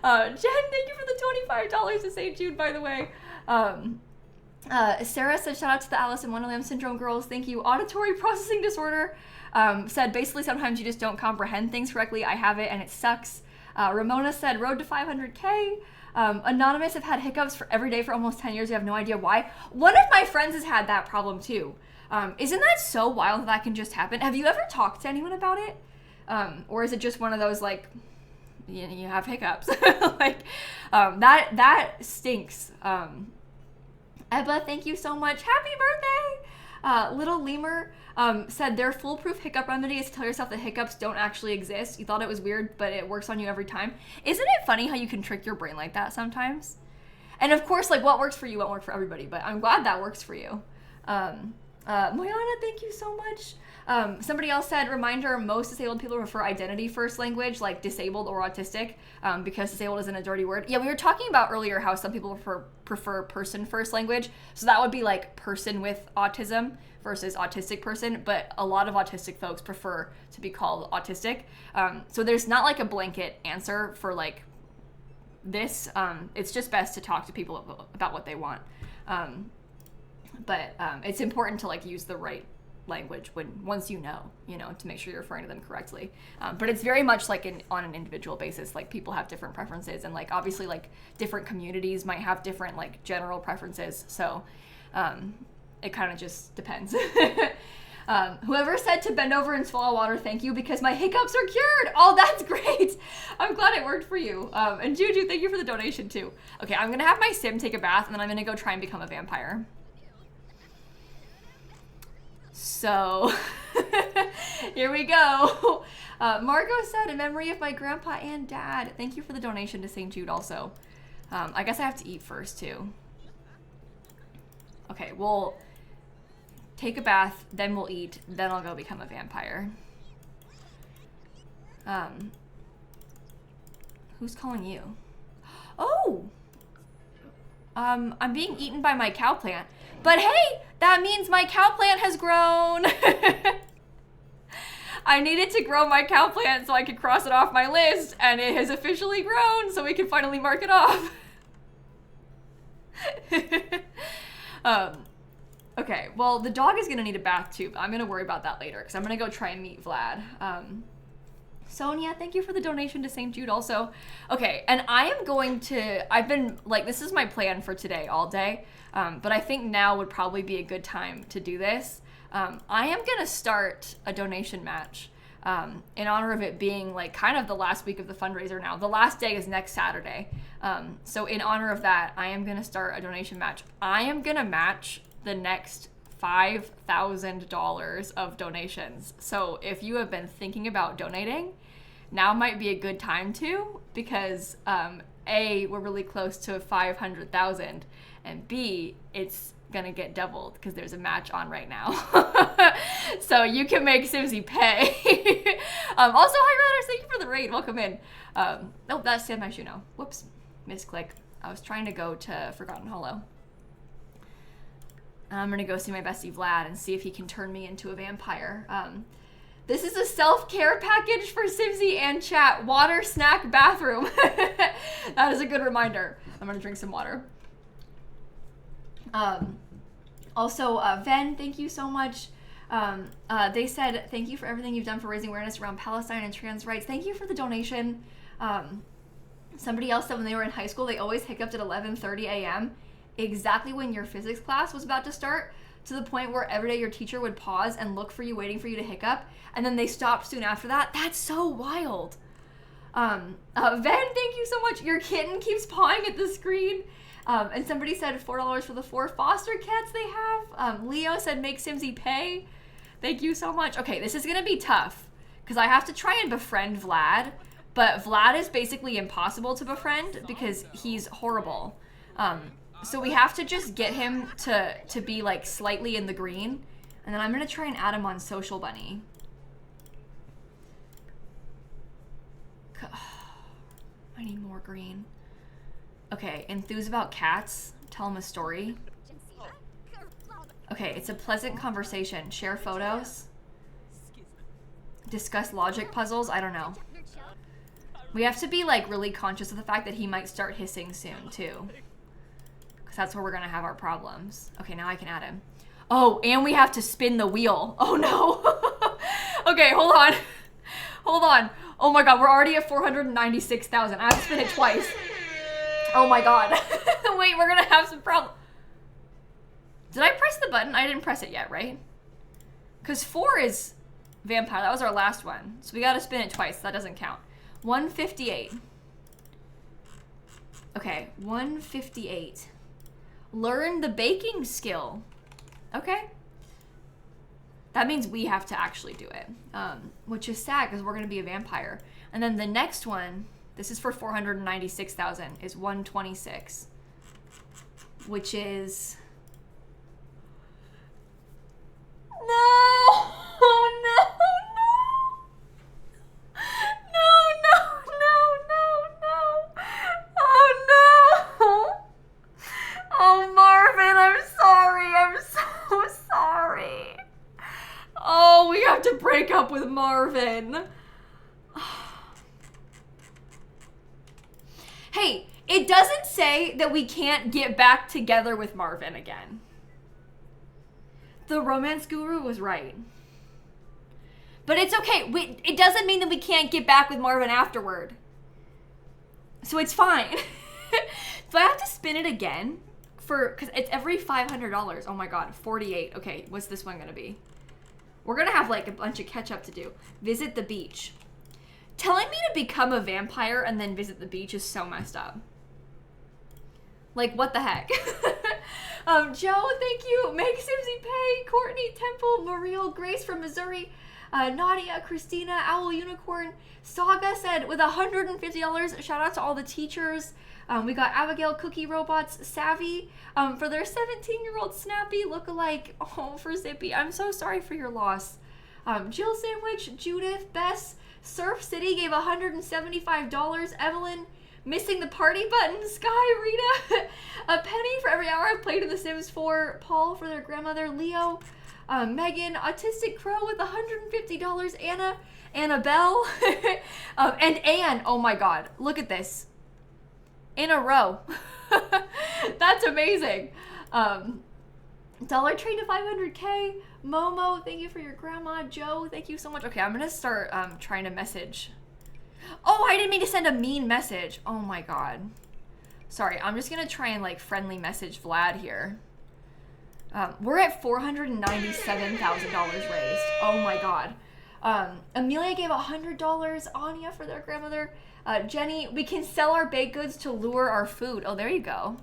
A: Jen, thank you for the $25 to St. Jude, by the way. Sarah said, shout out to the Alice in Wonderland Syndrome girls. Thank you. Auditory processing disorder. Said, basically, sometimes you just don't comprehend things correctly. I have it, and it sucks. Ramona said, road to 500K. Anonymous have had hiccups for every day for almost 10 years. You have no idea why. One of my friends has had that problem, too. Isn't that so wild that can just happen? Have you ever talked to anyone about it? Or is it just one of those, like, you have hiccups? Like, that stinks. Ebba, thank you so much. Happy birthday! Little Lemur said their foolproof hiccup remedy is to tell yourself that hiccups don't actually exist. You thought it was weird, but it works on you every time. Isn't it funny how you can trick your brain like that sometimes? And of course, like, what works for you won't work for everybody, but I'm glad that works for you. Moyana, thank you so much. Somebody else said, reminder, most disabled people prefer identity first language, like disabled or autistic, because disabled isn't a dirty word. Yeah, we were talking about earlier how some people prefer person first language. So that would be like person with autism versus autistic person, but a lot of autistic folks prefer to be called autistic. So there's not like a blanket answer for like this. It's just best to talk to people about what they want. But it's important to like use the right language once you know, to make sure you're referring to them correctly. But it's very much like on an individual basis. Like people have different preferences, and like obviously like different communities might have different like general preferences. So it kind of just depends. Whoever said to bend over and swallow water, thank you, because my hiccups are cured. Oh, that's great. I'm glad it worked for you. And Juju, thank you for the donation too. Okay, I'm gonna have my sim take a bath, and then I'm gonna go try and become a vampire. So, here we go. Margot said, in memory of my grandpa and dad. Thank you for the donation to St. Jude also. I guess I have to eat first too. Okay, we'll take a bath, then we'll eat, then I'll go become a vampire. Who's calling you? Oh! I'm being eaten by my cow plant. But hey, that means my cow plant has grown. I needed to grow my cow plant so I could cross it off my list, and it has officially grown, so we can finally mark it off. Okay, well, the dog is gonna need a bath too, but I'm gonna worry about that later, because I'm gonna go try and meet Vlad. Sonia, thank you for the donation to St. Jude also. Okay, and I am going to, I've been, like, this is my plan for today all day, but I think now would probably be a good time to do this. I am gonna start a donation match in honor of it being, like, kind of the last week of the fundraiser now. The last day is next Saturday. So in honor of that, I am gonna start a donation match. I am gonna match the next $5,000 of donations. So if you have been thinking about donating, now might be a good time to, because A, we're really close to 500,000, and B, it's gonna get doubled because there's a match on right now. So you can make Simsie pay. Also, hi Raiders, thank you for the raid. Welcome in. Oh, that's San My Shoe now. Whoops, misclick. I was trying to go to Forgotten Hollow. And I'm gonna go see my bestie Vlad and see if he can turn me into a vampire. This is a self-care package for Simsie and chat. Water, snack, bathroom. That is a good reminder. I'm gonna drink some water. Also, Ven, thank you so much. They said, thank you for everything you've done for raising awareness around Palestine and trans rights. Thank you for the donation. Somebody else said when they were in high school, they always hiccuped at 11:30 a.m. exactly when your physics class was about to start, to the point where every day your teacher would pause and look for you, waiting for you to hiccup, and then they stopped soon after that. That's so wild. Ven, thank you so much. Your kitten keeps pawing at the screen. And somebody said $4 for the 4 foster cats they have. Leo said make Simsie pay. Thank you so much. Okay, this is gonna be tough because I have to try and befriend Vlad, but Vlad is basically impossible to befriend because he's horrible. So we have to just get him to be like slightly in the green, and then I'm gonna try and add him on Social Bunny. I need more green. Okay, enthuse about cats. Tell him a story. Okay, it's a pleasant conversation. Share photos. Discuss logic puzzles. I don't know. We have to be like really conscious of the fact that he might start hissing soon too. Because that's where we're gonna have our problems. Okay, now I can add him. Oh, and we have to spin the wheel. Oh no. Okay, hold on. Hold on. Oh my god, we're already at 496,000. I have to spin it twice. Oh my god. Wait, we're gonna have some problems. Did I press the button? I didn't press it yet, right? Because 4 is vampire. That was our last one. So we gotta spin it twice. That doesn't count. 158. Okay, 158. Learn the baking skill. Okay. That means we have to actually do it. Which is sad because we're gonna be a vampire. And then the next one, this is for 496,000, is 126. Which is... No! Oh, no, no! No, no, no, no! Oh, no! Oh, Marvin, I'm sorry. I'm so sorry. Oh, we have to break up with Marvin. Hey, it doesn't say that we can't get back together with Marvin again. The romance guru was right. But it's okay. It doesn't mean that we can't get back with Marvin afterward. So it's fine. So I have to spin it again because it's every $500. Oh my god, 48. Okay, what's this one gonna be? We're gonna have like a bunch of catch up to do. Visit the beach. Telling me to become a vampire and then visit the beach is so messed up. Like, what the heck? Joe, thank you. Make Simsie pay. Courtney, Temple, Mariel, Grace from Missouri, Nadia, Christina, Owl Unicorn, Saga said with $150. Shout out to all the teachers. We got Abigail, Cookie Robots, Savvy, for their 17-year-old Snappy lookalike. Oh, for Zippy. I'm so sorry for your loss. Jill Sandwich, Judith, Bess, Surf City gave $175. Evelyn, missing the party button. Sky, Rita, a penny for every hour I've played in The Sims 4. Paul for their grandmother. Leo, Megan, Autistic Crow with $150. Anna, Annabelle, and Anne. Oh my god, look at this. In a row. That's amazing. Dollar Trade to 500K. Momo, thank you for your grandma. Joe, thank you so much. Okay, I'm gonna start trying to message. Oh, I didn't mean to send a mean message. Oh my god. Sorry, I'm just gonna try and like friendly message Vlad here. We're at $497,000 raised. Oh my god. Amelia gave $100. Anya for their grandmother. Jenny, we can sell our baked goods to lure our food. Oh, there you go.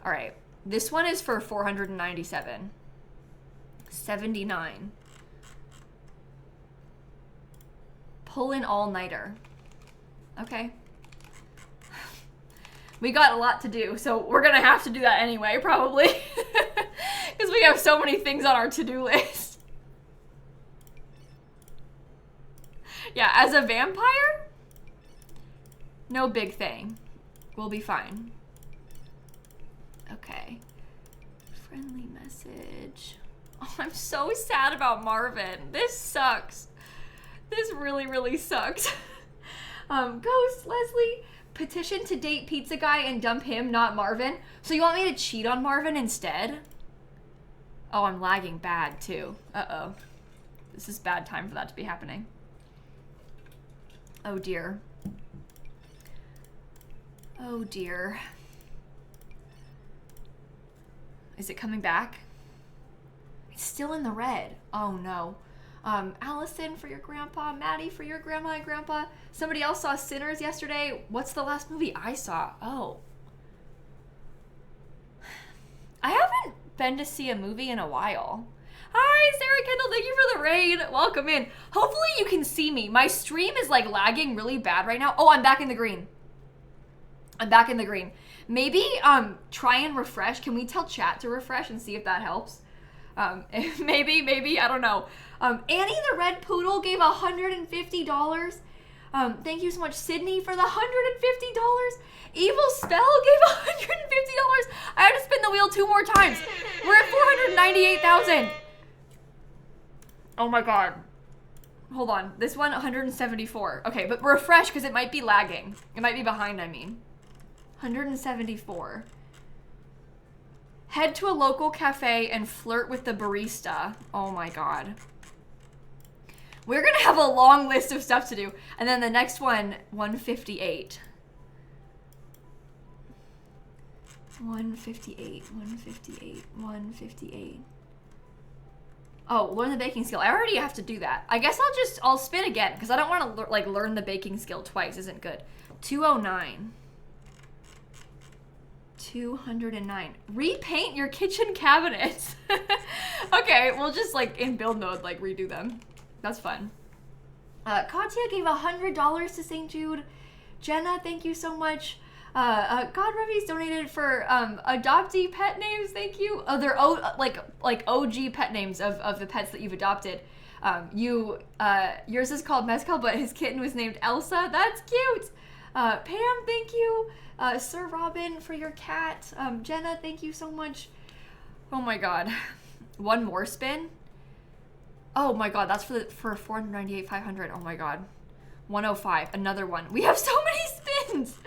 A: All right. This one is for 497. 79. Pull in all-nighter. Okay. We got a lot to do, so we're gonna have to do that anyway, probably. Because we have so many things on our to-do list. Yeah, as a vampire, no big thing. We'll be fine. Okay. Friendly message. Oh, I'm so sad about Marvin. This sucks. This really, really sucks. Ghost, Leslie, petition to date pizza guy and dump him, not Marvin. So you want me to cheat on Marvin instead? Oh, I'm lagging bad too. Uh-oh. This is bad time for that to be happening. Oh dear. Oh dear. Is it coming back? It's still in the red. Oh no. Allison for your grandpa, Maddie for your grandma and grandpa. Somebody else saw Sinners yesterday. What's the last movie I saw? Oh. I haven't been to see a movie in a while. Hi, Sarah Kendall, thank you for the raid. Welcome in. Hopefully you can see me. My stream is like lagging really bad right now. Oh, I'm back in the green. I'm back in the green. Maybe try and refresh. Can we tell chat to refresh and see if that helps? Maybe, I don't know. Annie the Red Poodle gave $150. Thank you so much, Sydney, for the $150. Evil Spell gave $150. I had to spin the wheel 2 more times. We're at 498,000. Oh my god. Hold on. This one, 174. Okay, but refresh because it might be lagging. It might be behind, I mean. 174. Head to a local cafe and flirt with the barista. Oh my god. We're gonna have a long list of stuff to do. And then the next one, 158. 158, 158, 158. Oh, learn the baking skill. I already have to do that. I guess I'll spin again because I don't want to like learn the baking skill twice. Isn't good. 209. 209. Repaint your kitchen cabinets. Okay, we'll just like in build mode like redo them. That's fun. Katya gave $100 to St. Jude. Jenna, thank you so much. God Revy's donated for adoptee pet names. Thank you. Oh, they're like OG pet names of the pets that you've adopted. Yours is called Mezcal, but his kitten was named Elsa. That's cute. Pam, thank you. Sir Robin for your cat. Jenna, thank you so much. Oh my god. One more spin. Oh my god, that's for 498, 500. Oh my god. 105, another one. We have so many spins.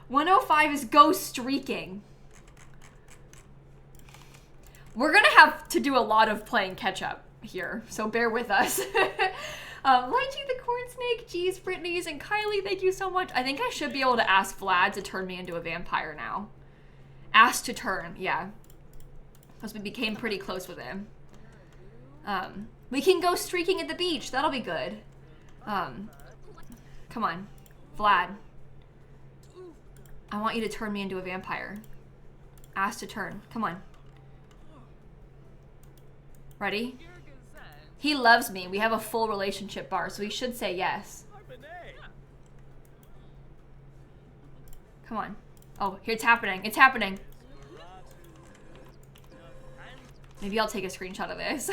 A: 105 is go streaking. We're gonna have to do a lot of playing catch up here, so bear with us. Lychee the Corn Snake, geez, Brittany's, and Kylie, thank you so much. I think I should be able to ask Vlad to turn me into a vampire now. Ask to turn, yeah. Because we became pretty close with him. We can go streaking at the beach. That'll be good. Come on, Vlad. I want you to turn me into a vampire. Ask to turn. Come on. Ready? He loves me. We have a full relationship bar, so he should say yes. Come on. Oh, here it's happening. It's happening. Maybe I'll take a screenshot of this.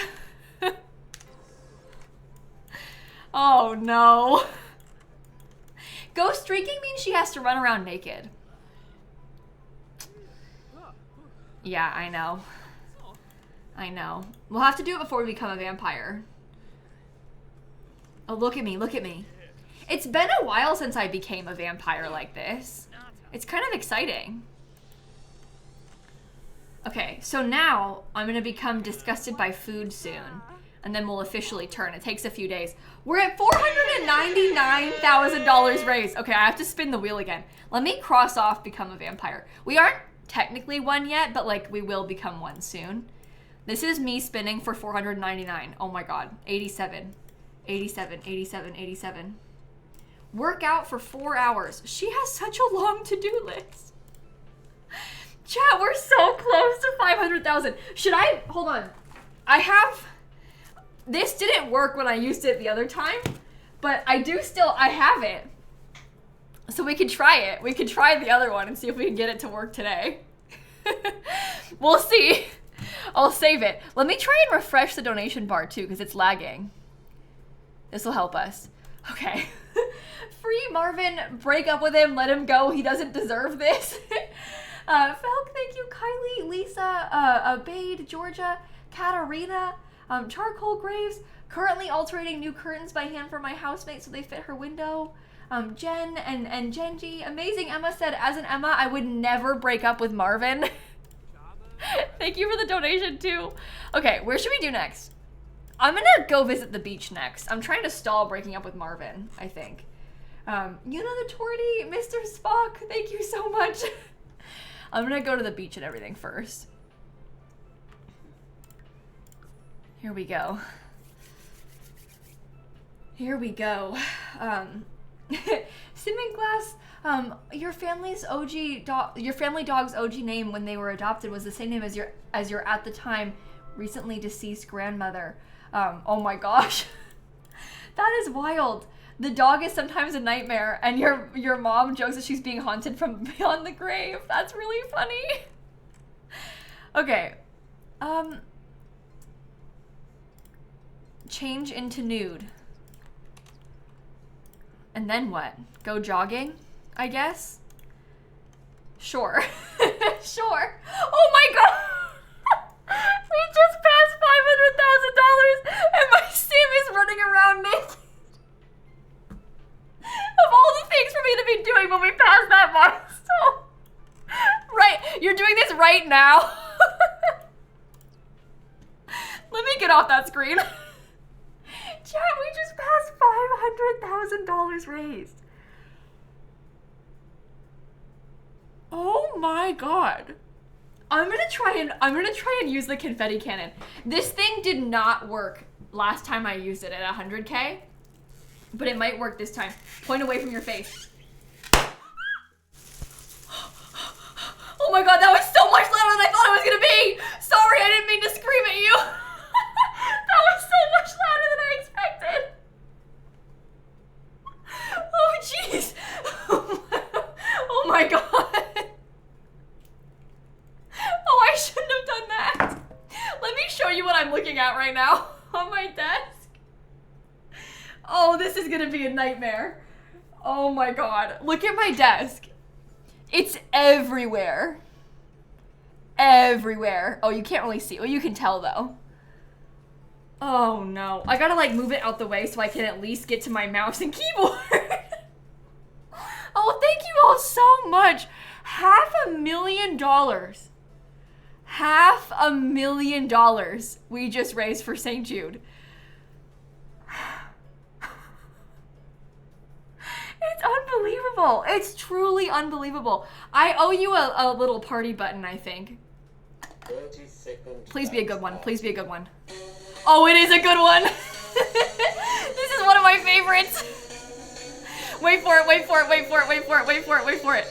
A: Oh no. Ghost streaking means she has to run around naked. Yeah, I know. I know. We'll have to do it before we become a vampire. Oh, look at me, look at me. It's been a while since I became a vampire like this. It's kind of exciting. Okay, so now I'm gonna become disgusted by food soon. And then we'll officially turn. It takes a few days. We're at $499,000 raised. Okay, I have to spin the wheel again. Let me cross off become a vampire. We aren't technically one yet, but like we will become one soon. This is me spinning for 499. Oh my god. 87. 87, 87, 87. Work out for 4 hours. She has such a long to-do list. Chat, we're so close to 500,000. Should I, hold on. I have, this didn't work when I used it the other time, but I have it. So we could try it. We could try the other one and see if we can get it to work today. We'll see. I'll save it. Let me try and refresh the donation bar too, because it's lagging. This will help us. Okay. Free Marvin, break up with him, let him go. He doesn't deserve this. Felk, thank you. Kylie, Lisa, Bade, Georgia, Katarina, Charcoal Graves, currently alterating new curtains by hand for my housemate so they fit her window. Jen and Genji. Amazing Emma said, as an Emma, I would never break up with Marvin. Thank you for the donation too. Okay, where should we do next? I'm gonna go visit the beach next. I'm trying to stall breaking up with Marvin, I think. You know the Torty, Mr. Spock, thank you so much. I'm gonna go to the beach and everything first. Here we go. Here we go. Simming Glass, your family dog's OG name when they were adopted was the same name as your at the time recently deceased grandmother. Oh my gosh. That is wild. The dog is sometimes a nightmare, and your mom jokes that she's being haunted from beyond the grave. That's really funny. Okay. Change into nude. And then what? Go jogging, I guess? Sure. Sure. Oh my god! We just passed $500,000 and my sim is running around naked. Of all the things for me to be doing when we pass that milestone. Right, you're doing this right now. Let me get off that screen. Chat, we just passed $500,000 raised. Oh my god. I'm gonna try and use the confetti cannon. This thing did not work last time I used it at 100K, but it might work this time. Point away from your face. Oh my god, that was so much louder than I thought it was gonna be. Sorry, I didn't mean to scream at you. That was so much louder than I expected. Oh jeez. Oh my god. Oh, I shouldn't have done that. Let me show you what I'm looking at right now on my desk. Oh, this is gonna be a nightmare. Oh my god. Look at my desk. It's everywhere. Everywhere. Oh, you can't really see. Well, you can tell though. Oh no. I gotta like move it out the way so I can at least get to my mouse and keyboard. Oh, thank you all so much. $500,000. $500,000 we just raised for St. Jude. It's unbelievable. It's truly unbelievable. I owe you a little party button, I think.
B: 30 seconds.
A: Please be a good one. Please be a good one. Oh, it is a good one. This is one of my favorites. Wait for it, wait for it, wait for it, wait for it, wait for it, wait for it.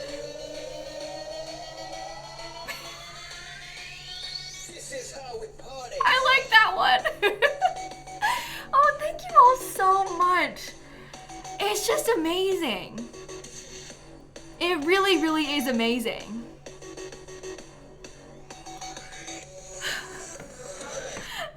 B: This is how we party.
A: I like that one. Oh, thank you all so much. It's just amazing. It really, really is amazing.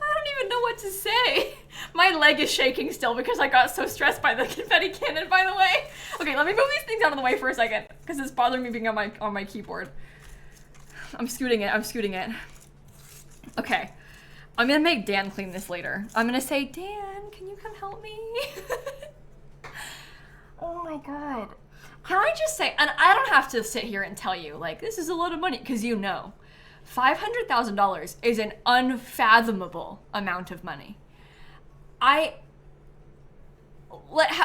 A: I don't even know what to say. My leg is shaking still because I got so stressed by the confetti cannon, by the way. Okay, let me move these things out of the way for a second because it's bothering me being on my keyboard. I'm scooting it, I'm scooting it. Okay, I'm gonna make Dan clean this later. I'm gonna say, Dan, can you come help me? Oh my god. Can I just say, and I don't have to sit here and tell you, like, this is a lot of money, because you know. $500,000 is an unfathomable amount of money.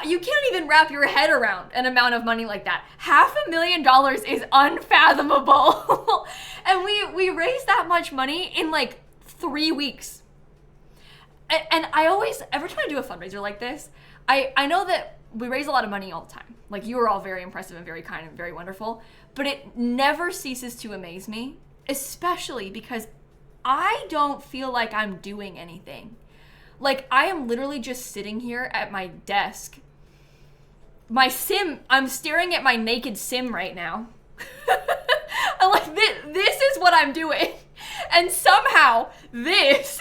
A: You can't even wrap your head around an amount of money like that. $500,000 is unfathomable. And we raised that much money in like 3 weeks. And I always, every time I do a fundraiser like this, I know that we raise a lot of money all the time. Like, you are all very impressive and very kind and very wonderful, but it never ceases to amaze me, especially because I don't feel like I'm doing anything. Like, I am literally just sitting here at my desk. My sim, I'm staring at my naked sim right now. I'm like, this is what I'm doing. And somehow, this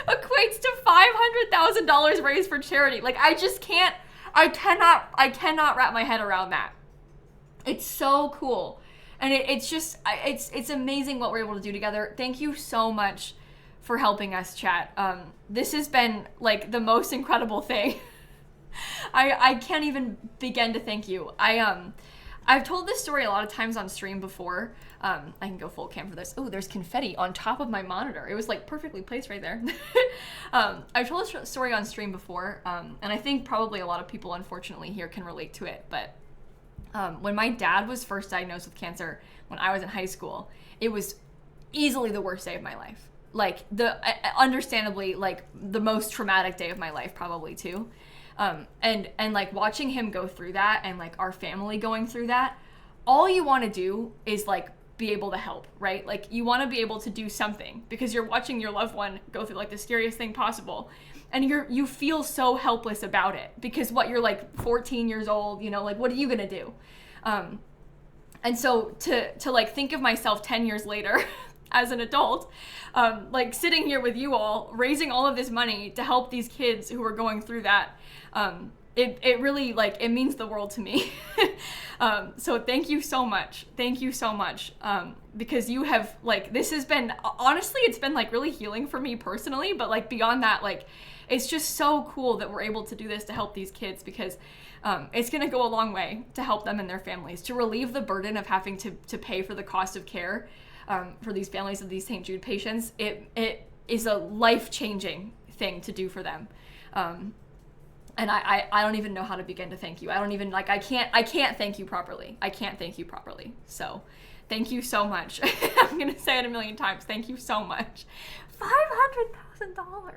A: equates to $500,000 raised for charity. Like, I just can't, I cannot wrap my head around that. It's so cool. And it's amazing what we're able to do together. Thank you so much for helping us, chat. This has been like the most incredible thing. I can't even begin to thank you. I've told this story a lot of times on stream before. I can go full cam for this. Oh, there's confetti on top of my monitor. It was like perfectly placed right there. I've told this story on stream before, and I think probably a lot of people unfortunately here can relate to it, but when my dad was first diagnosed with cancer when I was in high school, it was easily the worst day of my life. Like understandably, like the most traumatic day of my life probably too. And like watching him go through that and like our family going through that, all you want to do is like be able to help, right? Like you want to be able to do something because you're watching your loved one go through like the scariest thing possible. And you feel so helpless about it because you're like 14 years old, you know, like what are you going to do? And so to like think of myself 10 years later as an adult, like sitting here with you all, raising all of this money to help these kids who are going through that, it really like, it means the world to me. So thank you so much. Thank you so much. Because you have like, this has been, honestly, it's been like really healing for me personally, but like beyond that, like, it's just so cool that we're able to do this to help these kids because it's going to go a long way to help them and their families, to relieve the burden of having to pay for the cost of care for these families of these St. Jude patients. It is a life-changing thing to do for them. And I don't even know how to begin to thank you. I don't even, like, I can't thank you properly. I can't thank you properly. So thank you so much. I'm going to say it a million times. Thank you so much. $500,000.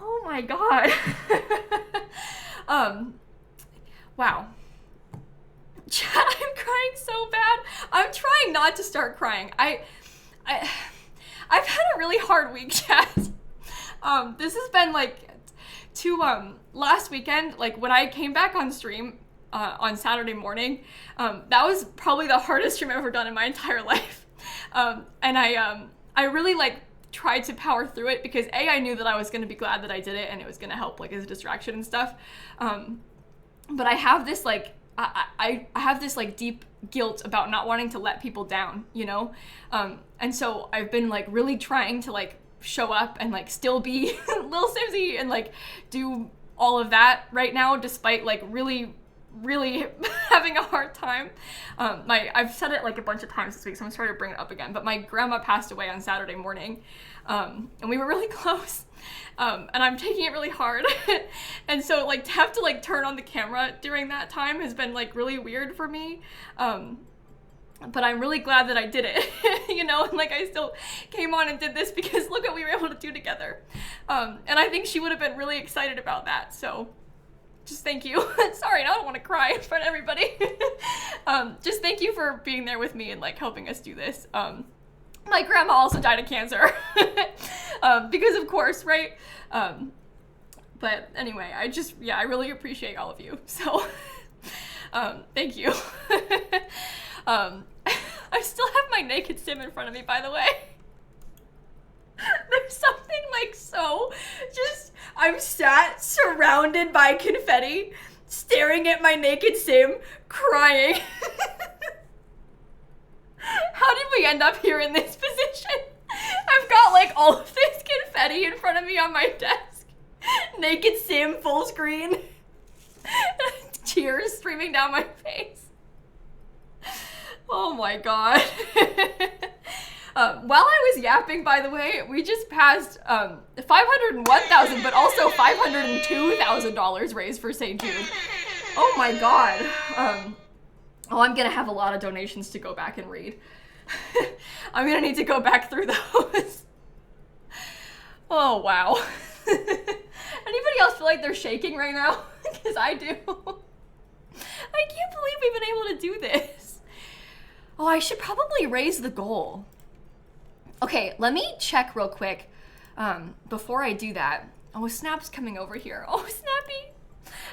A: Oh my God. Wow. Chat, I'm crying so bad. I'm trying not to start crying. I've had a really hard week, chat. This has been like last weekend, like when I came back on stream on Saturday morning, that was probably the hardest stream I've ever done in my entire life. And I really like tried to power through it because I knew that I was going to be glad that I did it and it was going to help like as a distraction and stuff. But I have this like, I have this like deep guilt about not wanting to let people down, you know? And so I've been like really trying to like show up and like still be lilsimsie and like do all of that right now, despite like really having a hard time. I've said it like a bunch of times this week, so I'm sorry to bring it up again, but my grandma passed away on Saturday morning, and we were really close, and I'm taking it really hard, and so like to have to like turn on the camera during that time has been like really weird for me, but I'm really glad that I did it, you know, and like I still came on and did this because look what we were able to do together, and I think she would have been really excited about that, so just thank you. Sorry, now I don't want to cry in front of everybody. Just thank you for being there with me and like helping us do this. My grandma also died of cancer because of course, right? But anyway, I really appreciate all of you. So thank you. I still have my naked sim in front of me, by the way. There's something like so just, I'm sat surrounded by confetti, staring at my naked sim, crying. How did we end up here in this position? I've got like all of this confetti in front of me on my desk. Naked sim, full screen. Tears streaming down my face. Oh my God. While I was yapping, by the way, we just passed $501,000, but also $502,000 raised for St. Jude. Oh my God. I'm gonna have a lot of donations to go back and read. I'm gonna need to go back through those. Oh wow. Anybody else feel like they're shaking right now? Because I do. I can't believe we've been able to do this. Oh, I should probably raise the goal. Okay, let me check real quick before I do that. Oh, Snap's coming over here. Oh, Snappy.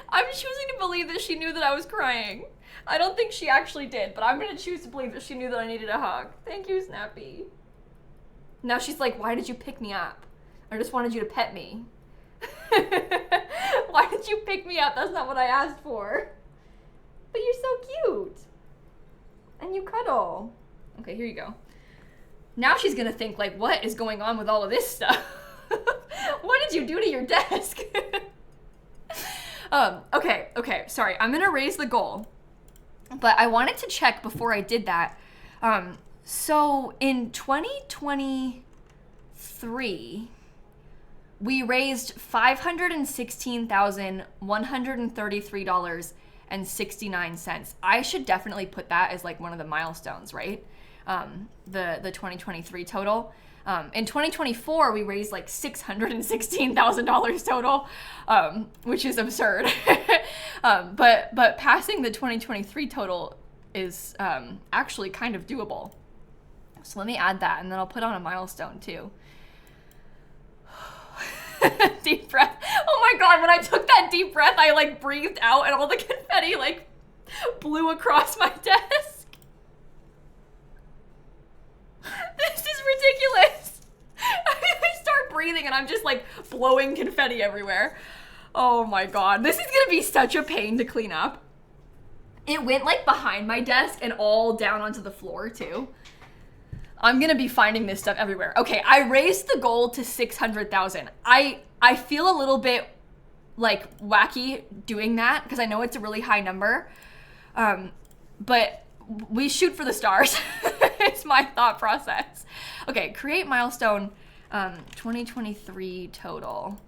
A: I'm choosing to believe that she knew that I was crying. I don't think she actually did, but I'm going to choose to believe that she knew that I needed a hug. Thank you, Snappy. Now she's like, why did you pick me up? I just wanted you to pet me. Why did you pick me up? That's not what I asked for. But you're so cute. And you cuddle. Okay, here you go. Now she's gonna think like, what is going on with all of this stuff? What did you do to your desk? Okay, sorry. I'm gonna raise the goal. But I wanted to check before I did that. So in 2023, we raised $516,133.69. I should definitely put that as like one of the milestones, right? The 2023 total. In 2024, we raised like $616,000 total, which is absurd. But passing the 2023 total is actually kind of doable. So let me add that, and then I'll put on a milestone too. Deep breath. Oh my God, when I took that deep breath, I like breathed out and all the confetti like blew across my desk. This is ridiculous. I start breathing and I'm just like blowing confetti everywhere. Oh my God, this is gonna be such a pain to clean up. It went like behind my desk and all down onto the floor too. I'm gonna be finding this stuff everywhere. Okay, I raised the goal to 600,000. I feel a little bit like wacky doing that because I know it's a really high number, but we shoot for the stars. It's my thought process. Okay, create milestone. 2023 total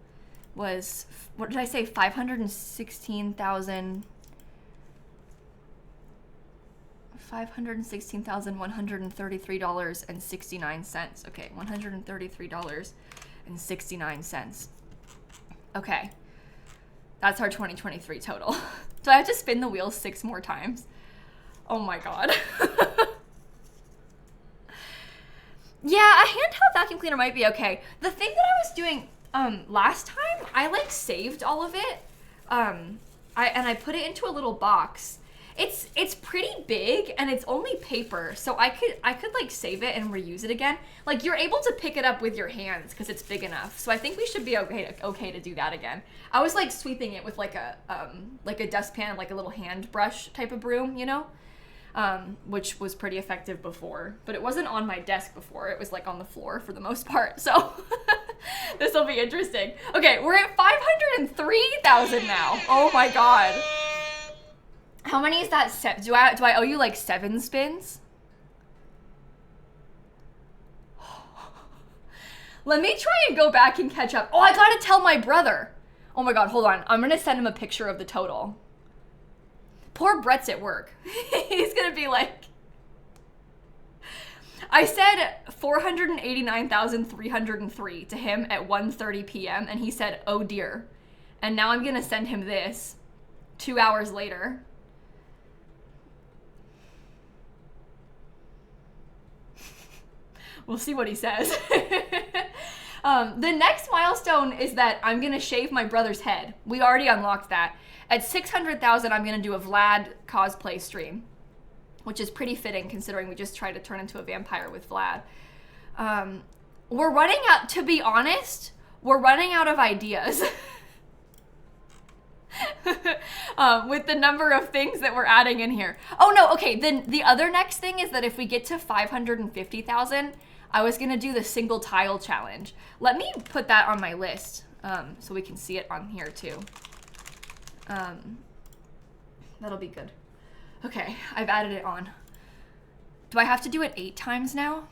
A: was, what did I say? 516,133.69. Okay, $133.69. Okay, that's our 2023 total. Do I have to spin the wheel 6 more times? Oh my God. Yeah, a handheld vacuum cleaner might be okay. The thing that I was doing last time, I like saved all of it. I put it into a little box. It's pretty big and it's only paper, so I could like save it and reuse it again. Like you're able to pick it up with your hands because it's big enough. So I think we should be okay to do that again. I was like sweeping it with like a dustpan, like a little hand brush type of broom, you know? Which was pretty effective before, but it wasn't on my desk before. It was like on the floor for the most part. So this will be interesting. Okay, we're at 503,000 now. Oh my God. How many is that? Do I owe you like 7 spins? Let me try and go back and catch up. Oh, I gotta tell my brother. Oh my God, hold on. I'm gonna send him a picture of the total. Poor Brett's at work. He's gonna be like, I said 489,303 to him at 1:30 p.m. and he said, oh dear. And now I'm gonna send him this 2 hours later. We'll see what he says. The next milestone is that I'm gonna shave my brother's head. We already unlocked that. At 600,000, I'm gonna do a Vlad cosplay stream, which is pretty fitting considering we just tried to turn into a vampire with Vlad. We're running out, to be honest, we're running out of ideas. With the number of things that we're adding in here. Oh no, okay, then the other next thing is that if we get to 550,000, I was gonna do the single tile challenge. Let me put that on my list so we can see it on here too. That'll be good. Okay, I've added it on. Do I have to do it 8 times now?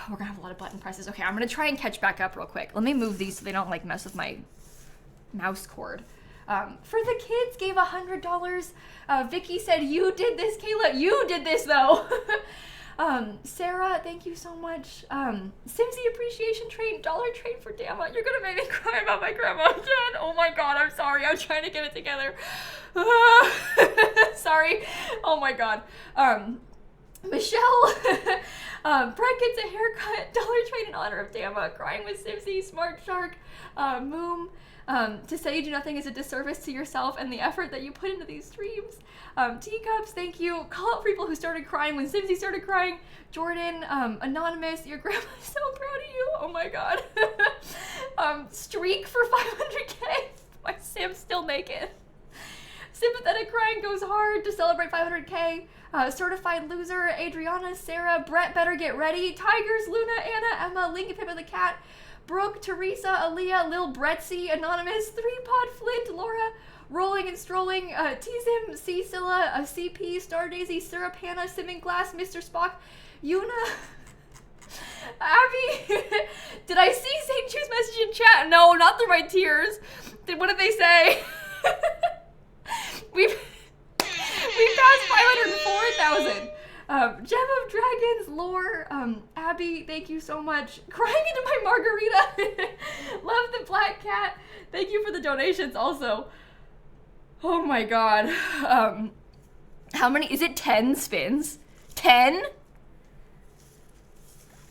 A: We're gonna have a lot of button presses. Okay, I'm gonna try and catch back up real quick. Let me move these so they don't like mess with my mouse cord. For the kids gave $100. Vicky said, you did this, Kayla. You did this though. Sarah, thank you so much. Simsie appreciation train, dollar train for Dama. You're gonna make me cry about my grandma again. Oh my God, I'm sorry. I'm trying to get it together. Sorry. Oh my God. Michelle, Brett gets a haircut, dollar train in honor of Dama, crying with Simsie, Smart Shark, Moom, to say you do nothing is a disservice to yourself and the effort that you put into these streams. Teacups, thank you. Call out people who started crying when Simsie started crying. Jordan, Anonymous, your grandma's so proud of you. Oh my God. Streak for 500K. My Sim's still naked. Sympathetic crying goes hard to celebrate 500K. Certified loser, Adriana, Sarah, Brett, better get ready. Tigers, Luna, Anna, Emma, Link, Pippa the cat, Brooke, Teresa, Aaliyah, Lil Bretzy, Anonymous, 3-Pod, Flint, Laura, Rolling and Strolling, T-Zim, C-Scylla, CP, Star Daisy, Syrup, Hannah, Simming Glass, Mr. Spock, Yuna, Abby. Did I see St. Jude's message in chat? No, not through my tears. What did they say? We've passed 504,000. Gem of Dragons, Lore, Abby, thank you so much. Crying into my margarita. Love the Black Cat. Thank you for the donations also. Oh my god. How many? Is it 10 spins? 10?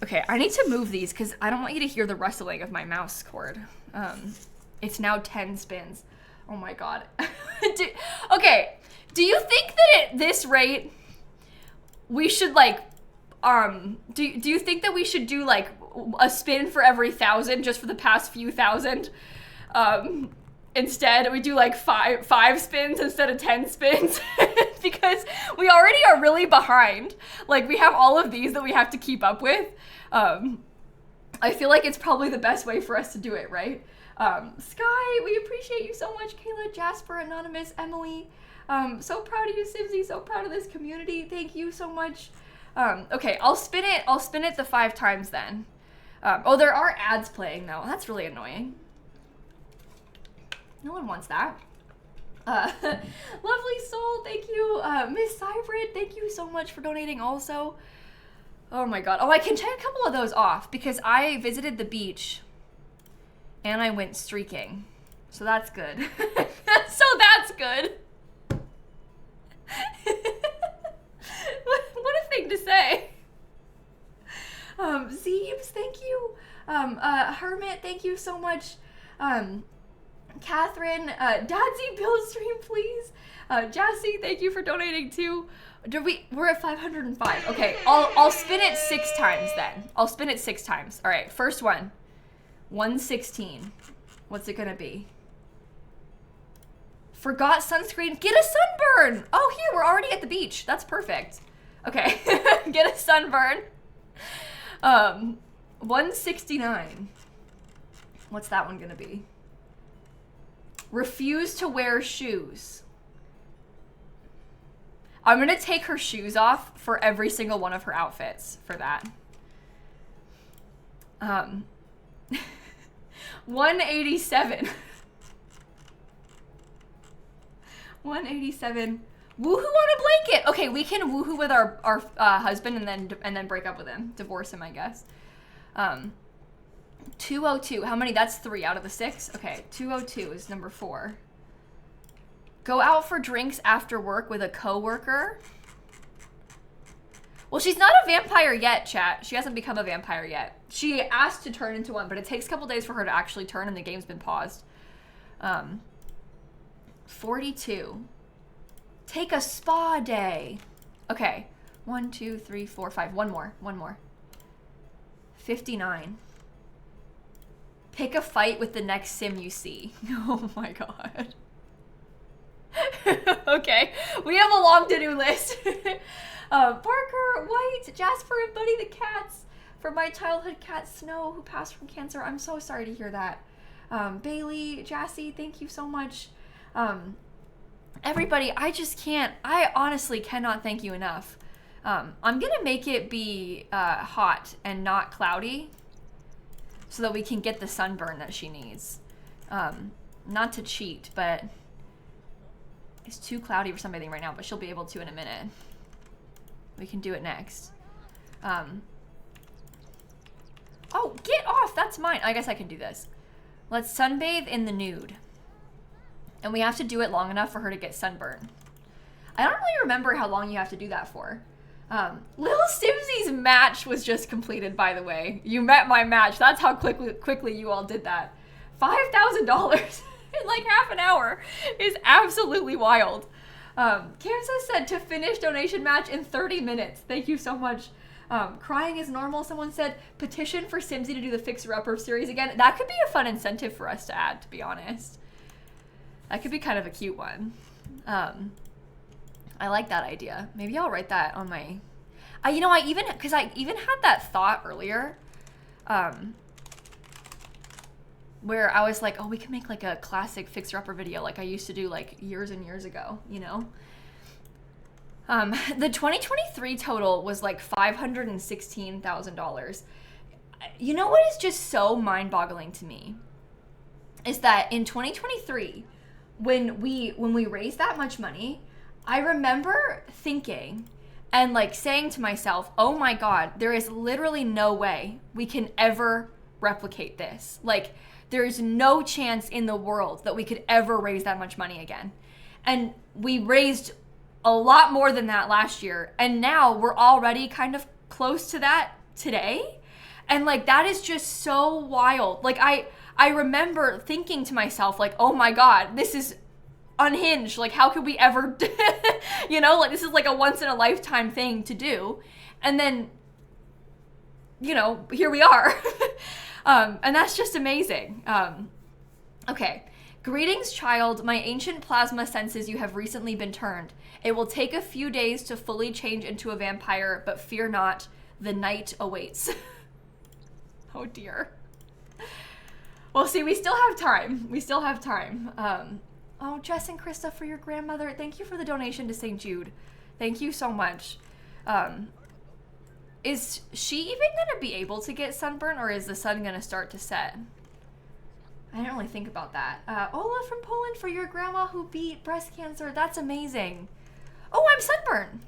A: Okay, I need to move these because I don't want you to hear the rustling of my mouse cord. It's now 10 spins. Oh my god. Okay, do you think that at this rate, we should like, do you think that we should do like a spin for every 1,000 just for the past few thousand? Instead, we do like five spins instead of 10 spins because we already are really behind. Like we have all of these that we have to keep up with. I feel like it's probably the best way for us to do it, right? Sky, we appreciate you so much. Kayla, Jasper, Anonymous, Emily. So proud of you, Simsy. So proud of this community. Thank you so much. Okay, I'll spin it the 5 times then. Oh, there are ads playing though. That's really annoying. No one wants that. Lovely Soul, thank you. Miss Cybrid, thank you so much for donating also. Oh my god. Oh, I can check a couple of those off because I visited the beach and I went streaking. So that's good. So that's good. What a thing to say. Zeebs, thank you. Hermit, thank you so much. Catherine, Dadsy, build stream, please. Jassy, thank you for donating too. We're at 505. Okay, I'll spin it 6 times then. I'll spin it 6 times. All right, first one. 116. What's it gonna be? Forgot sunscreen. Get a sunburn. Oh, here, we're already at the beach. That's perfect. Okay, get a sunburn. 169. What's that one gonna be? Refuse to wear shoes. I'm gonna take her shoes off for every single one of her outfits for that. 187. 187. Woohoo on a blanket. Okay, we can woohoo with our husband and then break up with him, divorce him, I guess. 202. How many? That's 3 out of the 6. Okay, 202 is number 4. Go out for drinks after work with a coworker. Well, she's not a vampire yet, chat. She hasn't become a vampire yet. She asked to turn into one, but it takes a couple days for her to actually turn, and the game's been paused. 42. Take a spa day. Okay. 1, 2, 3, 4, 5. One more. 59. Pick a fight with the next sim you see. Oh my god. Okay, we have a long to-do list. Parker, White, Jasper, and Buddy the cats. For my childhood cat, Snow, who passed from cancer. I'm so sorry to hear that. Bailey, Jassy, thank you so much. Everybody, I honestly cannot thank you enough. I'm gonna make it be hot and not cloudy so that we can get the sunburn that she needs. Not to cheat, but it's too cloudy for something right now, but she'll be able to in a minute. We can do it next. Oh, get off! That's mine. I guess I can do this. Let's sunbathe in the nude. And we have to do it long enough for her to get sunburn. I don't really remember how long you have to do that for. lilsimsie's match was just completed, by the way. You met my match. That's how quickly you all did that. $5,000 in like half an hour is absolutely wild. Kamsa said to finish donation match in 30 minutes. Thank you so much. Crying is normal. Someone said petition for Simsie to do the Fixer Upper series again. That could be a fun incentive for us to add, to be honest. That could be kind of a cute one. I like that idea. Maybe I'll write that on my, you know, I even had that thought earlier, where I was like, oh, we can make like a classic fixer-upper video like I used to do like years and years ago, you know? The 2023 total was like $516,000. You know what is just so mind-boggling to me is that in 2023, when we raised that much money, I remember thinking and like saying to myself, oh my God, there is literally no way we can ever replicate this. Like, there's no chance in the world that we could ever raise that much money again. And we raised a lot more than that last year. And now we're already kind of close to that today. And like, that is just so wild. Like, I remember thinking to myself, like, oh my God, this is unhinged. Like, how could we ever, you know, like, this is like a once in a lifetime thing to do. And then, you know, here we are. And that's just amazing. Okay. Greetings, child. My ancient plasma senses you have recently been turned. It will take a few days to fully change into a vampire, but fear not, the night awaits. Oh dear. Well, see, we still have time. We still have time. Oh, Jess and Krista, for your grandmother, thank you for the donation to St. Jude. Thank you so much. Is she even gonna be able to get sunburn, or is the sun gonna start to set? I didn't really think about that. Ola from Poland, for your grandma who beat breast cancer. That's amazing. Oh, I'm sunburned.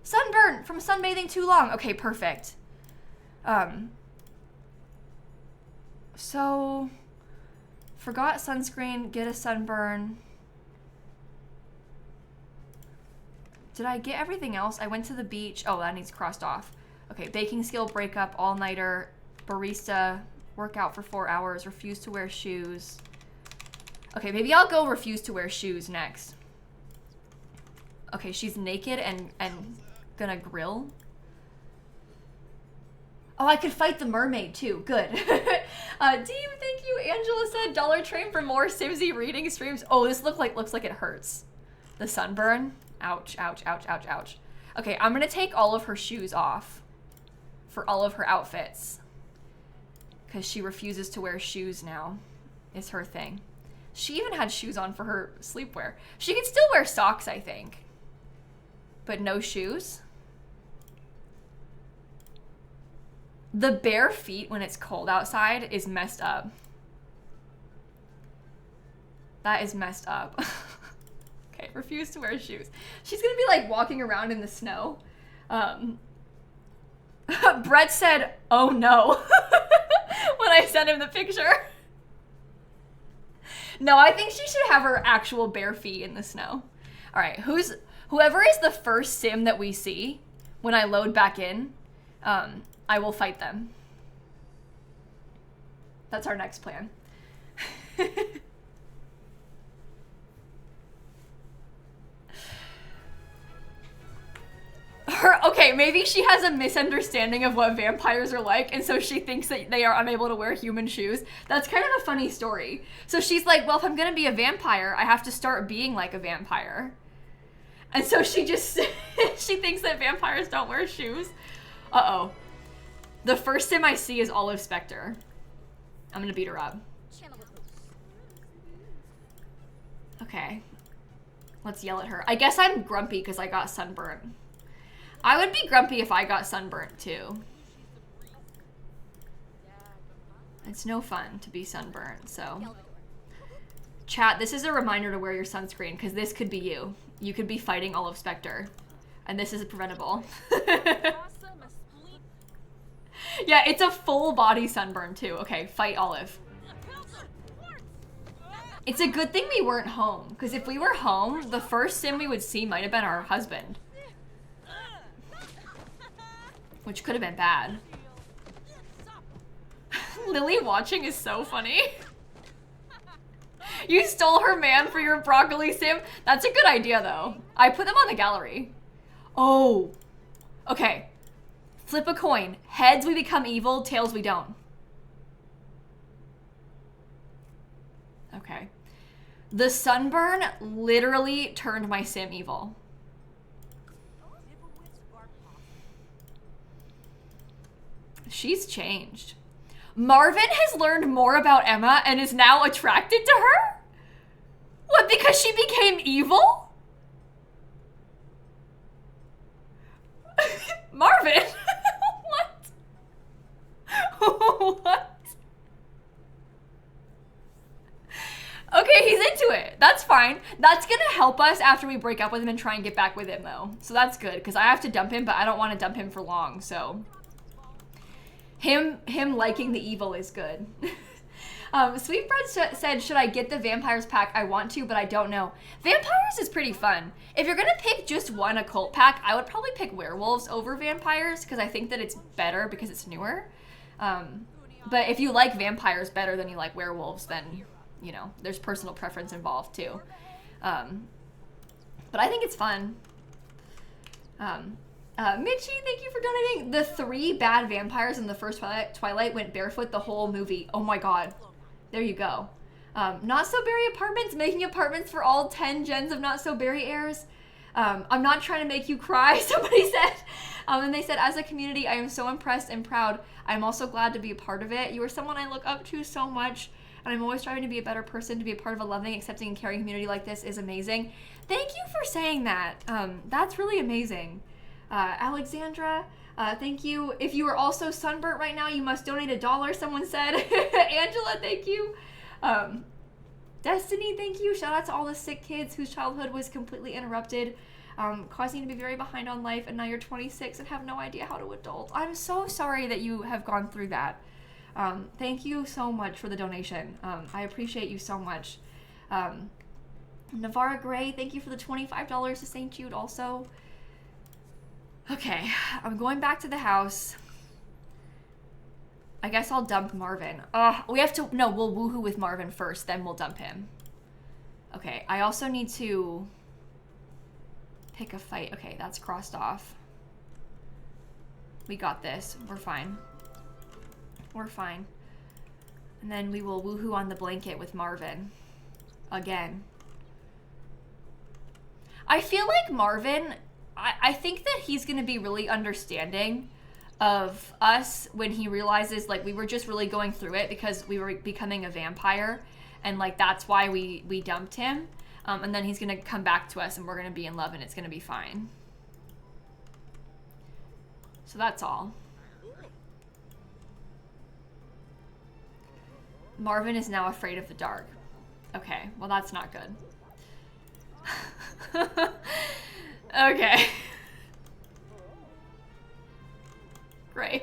A: Sunburn from sunbathing too long. Okay, perfect. So, forgot sunscreen, get a sunburn. Did I get everything else? I went to the beach. Oh, that needs crossed off. Okay, baking skill, breakup, all-nighter, barista, workout for 4 hours, refuse to wear shoes. Okay, maybe I'll go refuse to wear shoes next. Okay, she's naked and gonna grill. Oh, I could fight the mermaid too. Good. Team, thank you. Angela said Dollar Train for more Simsie reading streams. Oh, this looks like it hurts. The sunburn. Ouch, ouch, ouch, ouch, ouch. Okay, I'm gonna take all of her shoes off for all of her outfits, because she refuses to wear shoes now, is her thing. She even had shoes on for her sleepwear. She can still wear socks, I think, but no shoes. The bare feet when it's cold outside is messed up. That is messed up. Okay, refuse to wear shoes. She's gonna be like walking around in the snow. Brett said, oh no, when I sent him the picture. No, I think she should have her actual bare feet in the snow. All right, whoever is the first sim that we see when I load back in, I will fight them. That's our next plan. Okay, maybe she has a misunderstanding of what vampires are like, and so she thinks that they are unable to wear human shoes. That's kind of a funny story. So she's like, well, if I'm gonna be a vampire, I have to start being like a vampire. And so she just, she thinks that vampires don't wear shoes. Uh-oh. The first sim I see is Olive Spectre. I'm gonna beat her up. Okay. Let's yell at her. I guess I'm grumpy because I got sunburnt. I would be grumpy if I got sunburnt too. It's no fun to be sunburnt, so. Chat, this is a reminder to wear your sunscreen because this could be you. You could be fighting Olive Spectre. And this is preventable. Yeah, it's a full body sunburn too. Okay, fight Olive. It's a good thing we weren't home, because if we were home, the first sim we would see might have been our husband. Which could have been bad. Lily watching is so funny. You stole her man for your broccoli sim? That's a good idea though. I put them on the gallery. Oh. Okay. Flip a coin. Heads we become evil, tails we don't. Okay. The sunburn literally turned my sim evil. She's changed. Marvin has learned more about Emma and is now attracted to her? What, because she became evil? Marvin? What? What? Okay, he's into it. That's fine. That's gonna help us after we break up with him and try and get back with him, though. So that's good, because I have to dump him, but I don't want to dump him for long, so... Him liking the evil is good. Sweetbread said, should I get the vampires pack? I want to, but I don't know. Vampires is pretty fun. If you're gonna pick just one occult pack, I would probably pick werewolves over vampires, because I think that it's better because it's newer. But if you like vampires better than you like werewolves, then, you know, there's personal preference involved too. But I think it's fun. Mitchie, thank you for donating. The 3 bad vampires in the first Twilight went barefoot the whole movie. Oh my god. There you go. Not So Berry Apartments, making apartments for all 10 gens of Not So Berry heirs. I'm not trying to make you cry, somebody said. And they said, as a community, I am so impressed and proud. I'm also glad to be a part of it. You are someone I look up to so much, and I'm always striving to be a better person. To be a part of a loving, accepting, and caring community like this is amazing. Thank you for saying that. That's really amazing. Alexandra, thank you. If you are also sunburnt right now, you must donate $1, someone said. Angela, thank you. Destiny, thank you. Shout out to all the sick kids whose childhood was completely interrupted, causing you to be very behind on life, and now you're 26 and have no idea how to adult. I'm so sorry that you have gone through that. Thank you so much for the donation. I appreciate you so much. Navarra Gray, thank you for the $25 to St. Jude also. Okay, I'm going back to the house. I guess I'll dump Marvin. We have to, no, we'll woohoo with Marvin first, then we'll dump him. Okay, I also need to pick a fight. Okay, that's crossed off. We got this. We're fine. We're fine. And then we will woohoo on the blanket with Marvin. Again. I feel like Marvin, I think that he's gonna be really understanding of us when he realizes, like, we were just really going through it because we were becoming a vampire, and, like, that's why we dumped him. And then he's gonna come back to us and we're gonna be in love and it's gonna be fine. So that's all. Marvin is now afraid of the dark. Okay, well that's not good. Okay. Great.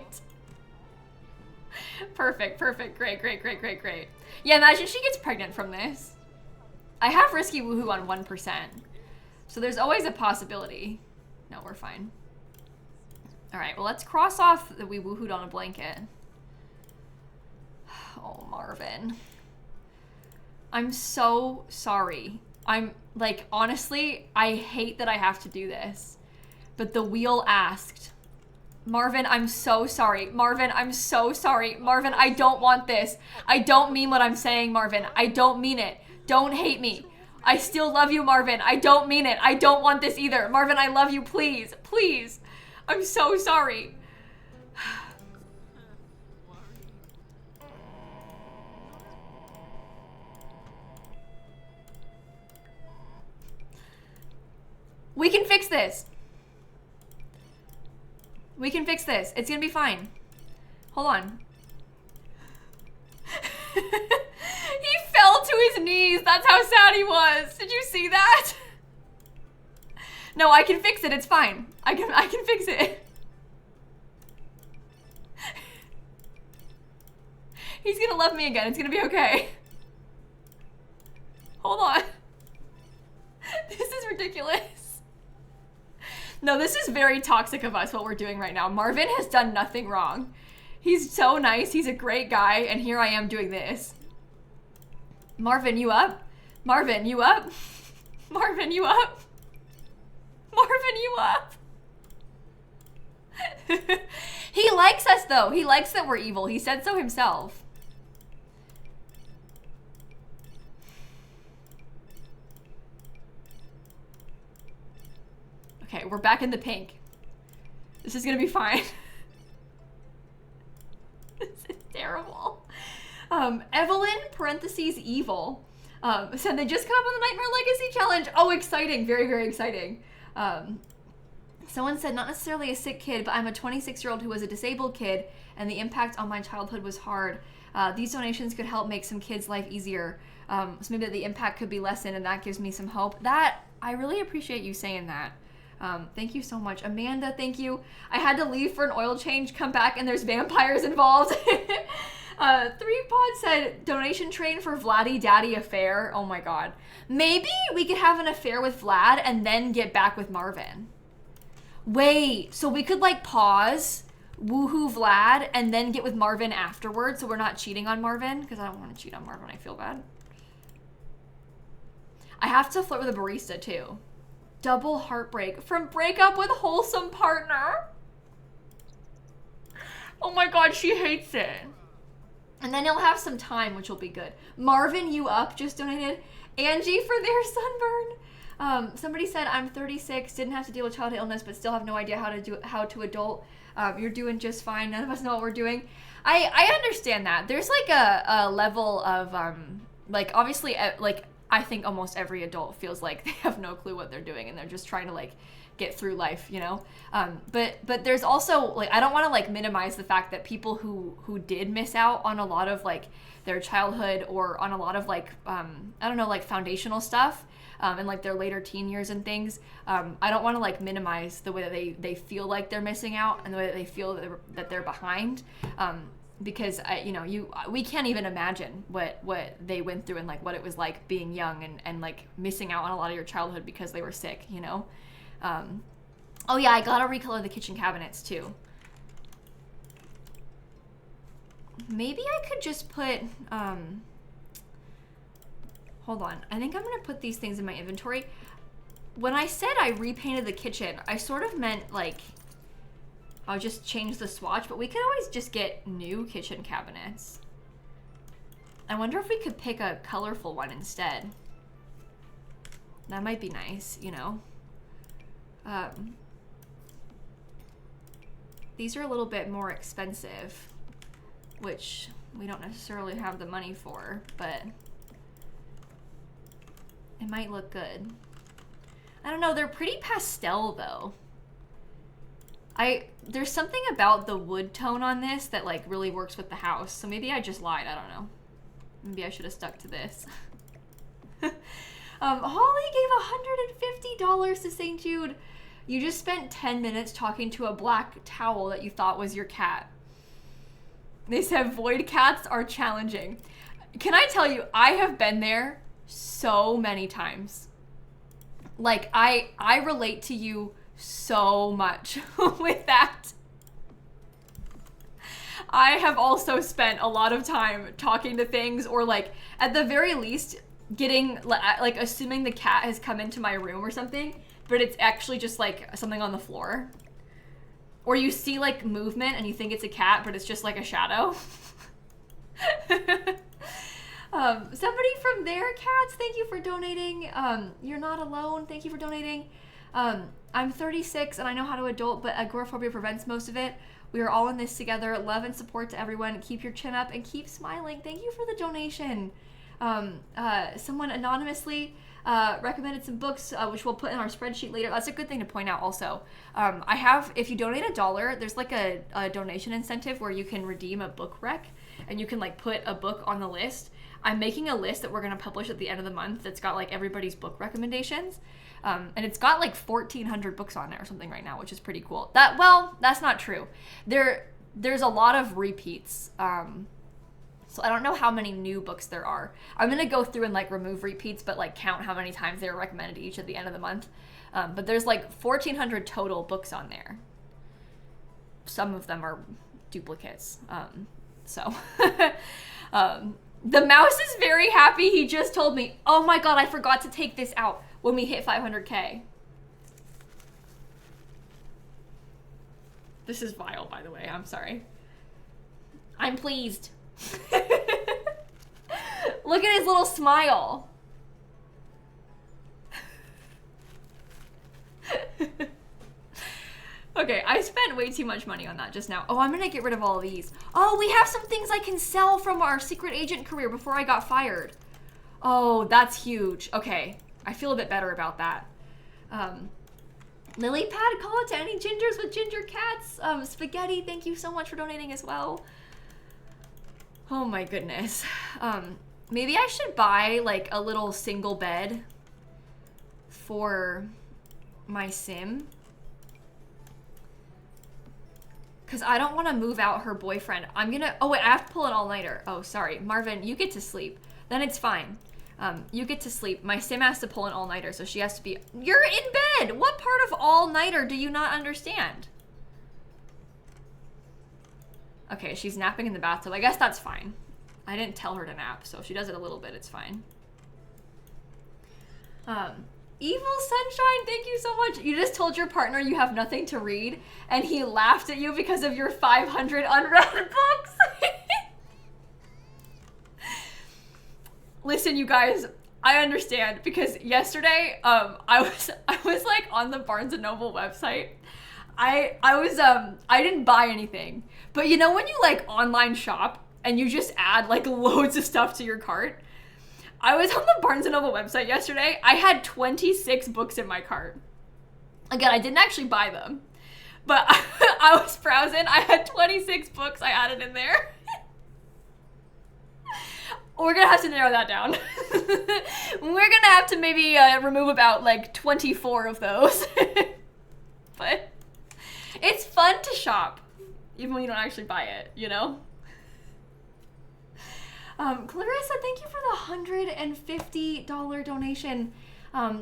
A: Perfect, perfect, great, great, great, great, great. Yeah, imagine she gets pregnant from this. I have risky woohoo on 1%. So there's always a possibility. No, we're fine. All right, well, let's cross off that we woohooed on a blanket. Oh, Marvin. I'm so sorry. I'm, like, honestly, I hate that I have to do this. But the wheel asked. Marvin, I'm so sorry. Marvin, I'm so sorry. Marvin, I don't want this. I don't mean what I'm saying, Marvin. I don't mean it. Don't hate me. I still love you, Marvin. I don't mean it. I don't want this either. Marvin, I love you. Please. Please. I'm so sorry. We can fix this. We can fix this. It's gonna be fine. Hold on. He fell to his knees. That's how sad he was. Did you see that? No, I can fix it. It's fine. I can fix it. He's gonna love me again. It's gonna be okay. Hold on. This is ridiculous. No, this is very toxic of us, what we're doing right now. Marvin has done nothing wrong. He's so nice. He's a great guy. And here I am doing this. Marvin, you up? Marvin, you up? Marvin, you up? Marvin, you up? He likes us, though. He likes that we're evil. He said so himself. Okay, we're back in the pink. This is gonna be fine. This is terrible. Evelyn, parentheses, evil, said they just caught up on the Nightmare Legacy Challenge. Oh, exciting. Very, very exciting. Someone said, not necessarily a sick kid, but I'm a 26-year-old who was a disabled kid, and the impact on my childhood was hard. These donations could help make some kids' life easier. So maybe the impact could be lessened, and that gives me some hope. That, I really appreciate you saying that. Thank you so much. Amanda, thank you. I had to leave for an oil change, come back, and there's vampires involved. 3pod said, donation train for Vladdy Daddy affair. Oh my god. Maybe we could have an affair with Vlad and then get back with Marvin. Wait, so we could like pause, woohoo Vlad, and then get with Marvin afterwards so we're not cheating on Marvin? Because I don't want to cheat on Marvin, I feel bad. I have to flirt with a barista too. Double heartbreak from breakup with wholesome partner. Oh my god, she hates it. And then he'll have some time, which will be good. Marvin, you up, just donated. Angie for their sunburn. Somebody said, I'm 36, didn't have to deal with childhood illness, but still have no idea how to adult. You're doing just fine. None of us know what we're doing. I understand that. There's like a level of, like, obviously, like, I think almost every adult feels like they have no clue what they're doing and they're just trying to like get through life, you know? But there's also like, I don't want to like minimize the fact that people who did miss out on a lot of like their childhood or on a lot of like, I don't know, like foundational stuff and like their later teen years and things. I don't want to like minimize the way that they feel like they're missing out and the way that they feel that they're behind. Because we can't even imagine what they went through and like what it was like being young and like missing out on a lot of your childhood because they were sick, you know? Oh yeah, I gotta recolor the kitchen cabinets too. Maybe I could just put, hold on. I think I'm gonna put these things in my inventory. When I said I repainted the kitchen, I sort of meant like, I'll just change the swatch, but we could always just get new kitchen cabinets. I wonder if we could pick a colorful one instead. That might be nice, you know? These are a little bit more expensive, which we don't necessarily have the money for, but it might look good. I don't know, they're pretty pastel though. There's something about the wood tone on this that like really works with the house. So maybe I just lied, I don't know. Maybe I should have stuck to this. Holly gave $150 to St. Jude. You just spent 10 minutes talking to a black towel that you thought was your cat. They said void cats are challenging. Can I tell you, I have been there so many times. Like I relate to you so much with that. I have also spent a lot of time talking to things or like at the very least getting like assuming the cat has come into my room or something, but it's actually just like something on the floor. Or you see like movement and you think it's a cat, but it's just like a shadow. Somebody from their cats, thank you for donating. You're not alone, thank you for donating. I'm 36 and I know how to adult, but agoraphobia prevents most of it. We are all in this together. Love and support to everyone. Keep your chin up and keep smiling. Thank you for the donation. Someone anonymously recommended some books, which we'll put in our spreadsheet later. That's a good thing to point out also. If you donate $1, there's like a donation incentive where you can redeem a book rec and you can like put a book on the list. I'm making a list that we're going to publish at the end of the month that's got like everybody's book recommendations. And it's got like 1,400 books on there or something right now, which is pretty cool. That's not true. There's a lot of repeats. So I don't know how many new books there are. I'm going to go through and like remove repeats, but like count how many times they were recommended each at the end of the month. But there's like 1,400 total books on there. Some of them are duplicates. The mouse is very happy. He just told me, oh my God, I forgot to take this out when we hit 500K. This is vile, by the way. I'm sorry. I'm pleased. Look at his little smile. Okay, I spent way too much money on that just now. Oh, I'm gonna get rid of all of these. Oh, we have some things I can sell from our secret agent career before I got fired. Oh, that's huge. Okay, I feel a bit better about that. Lilypad, call it to any gingers with ginger cats. Spaghetti, thank you so much for donating as well. Oh my goodness. Maybe I should buy like a little single bed for my sim. Because I don't want to move out her boyfriend. Oh wait, I have to pull an all-nighter. Oh, sorry. Marvin, you get to sleep. Then it's fine. You get to sleep. My sim has to pull an all-nighter, so she has to be... You're in bed! What part of all-nighter do you not understand? Okay, she's napping in the bathtub. I guess that's fine. I didn't tell her to nap, so if she does it a little bit, it's fine. Evil Sunshine, thank you so much. You just told your partner you have nothing to read, and he laughed at you because of your 500 unread books. Listen, you guys, I understand, because yesterday, I was like on the Barnes & Noble website. I didn't buy anything, but you know when you like online shop and you just add like loads of stuff to your cart? I was on the Barnes & Noble website yesterday. I had 26 books in my cart. Again, I didn't actually buy them, but I was browsing. I had 26 books I added in there. We're gonna have to narrow that down. We're gonna have to maybe remove about like 24 of those. But it's fun to shop, even when you don't actually buy it, you know? Clarissa, thank you for the $150 donation.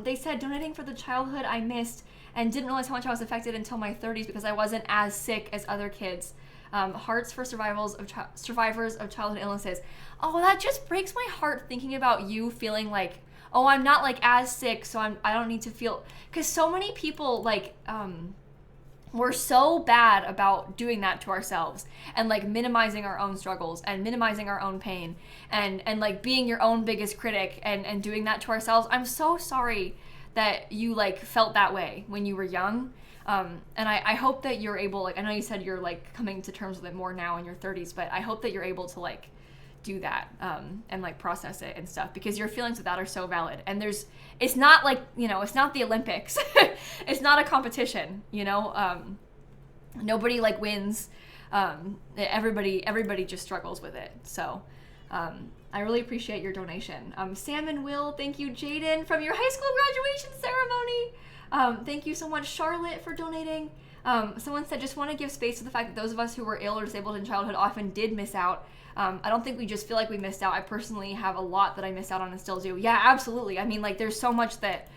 A: They said, donating for the childhood I missed and didn't realize how much I was affected until my 30s because I wasn't as sick as other kids. Hearts for survivors of childhood illnesses. Oh, that just breaks my heart thinking about you feeling like, oh, I'm not like as sick, so I don't need to feel, because so many people like, we're so bad about doing that to ourselves and like minimizing our own struggles and minimizing our own pain and like being your own biggest critic and doing that to ourselves. I'm so sorry that you like felt that way when you were young. And I hope that you're able, like, I know you said you're like coming to terms with it more now in your 30s, but I hope that you're able to like do that and like process it and stuff, because your feelings with that are so valid. And it's not like, you know, it's not the Olympics. It's not a competition, you know. Nobody like wins. Everybody just struggles with it. So I really appreciate your donation. Sam and Will, thank you. Jaden, from your high school graduation ceremony. Thank you so much, Charlotte, for donating. Someone said, just want to give space to the fact that those of us who were ill or disabled in childhood often did miss out. I don't think we just feel like we missed out. I personally have a lot that I missed out on and still do. Yeah, absolutely. I mean, like, there's so much that,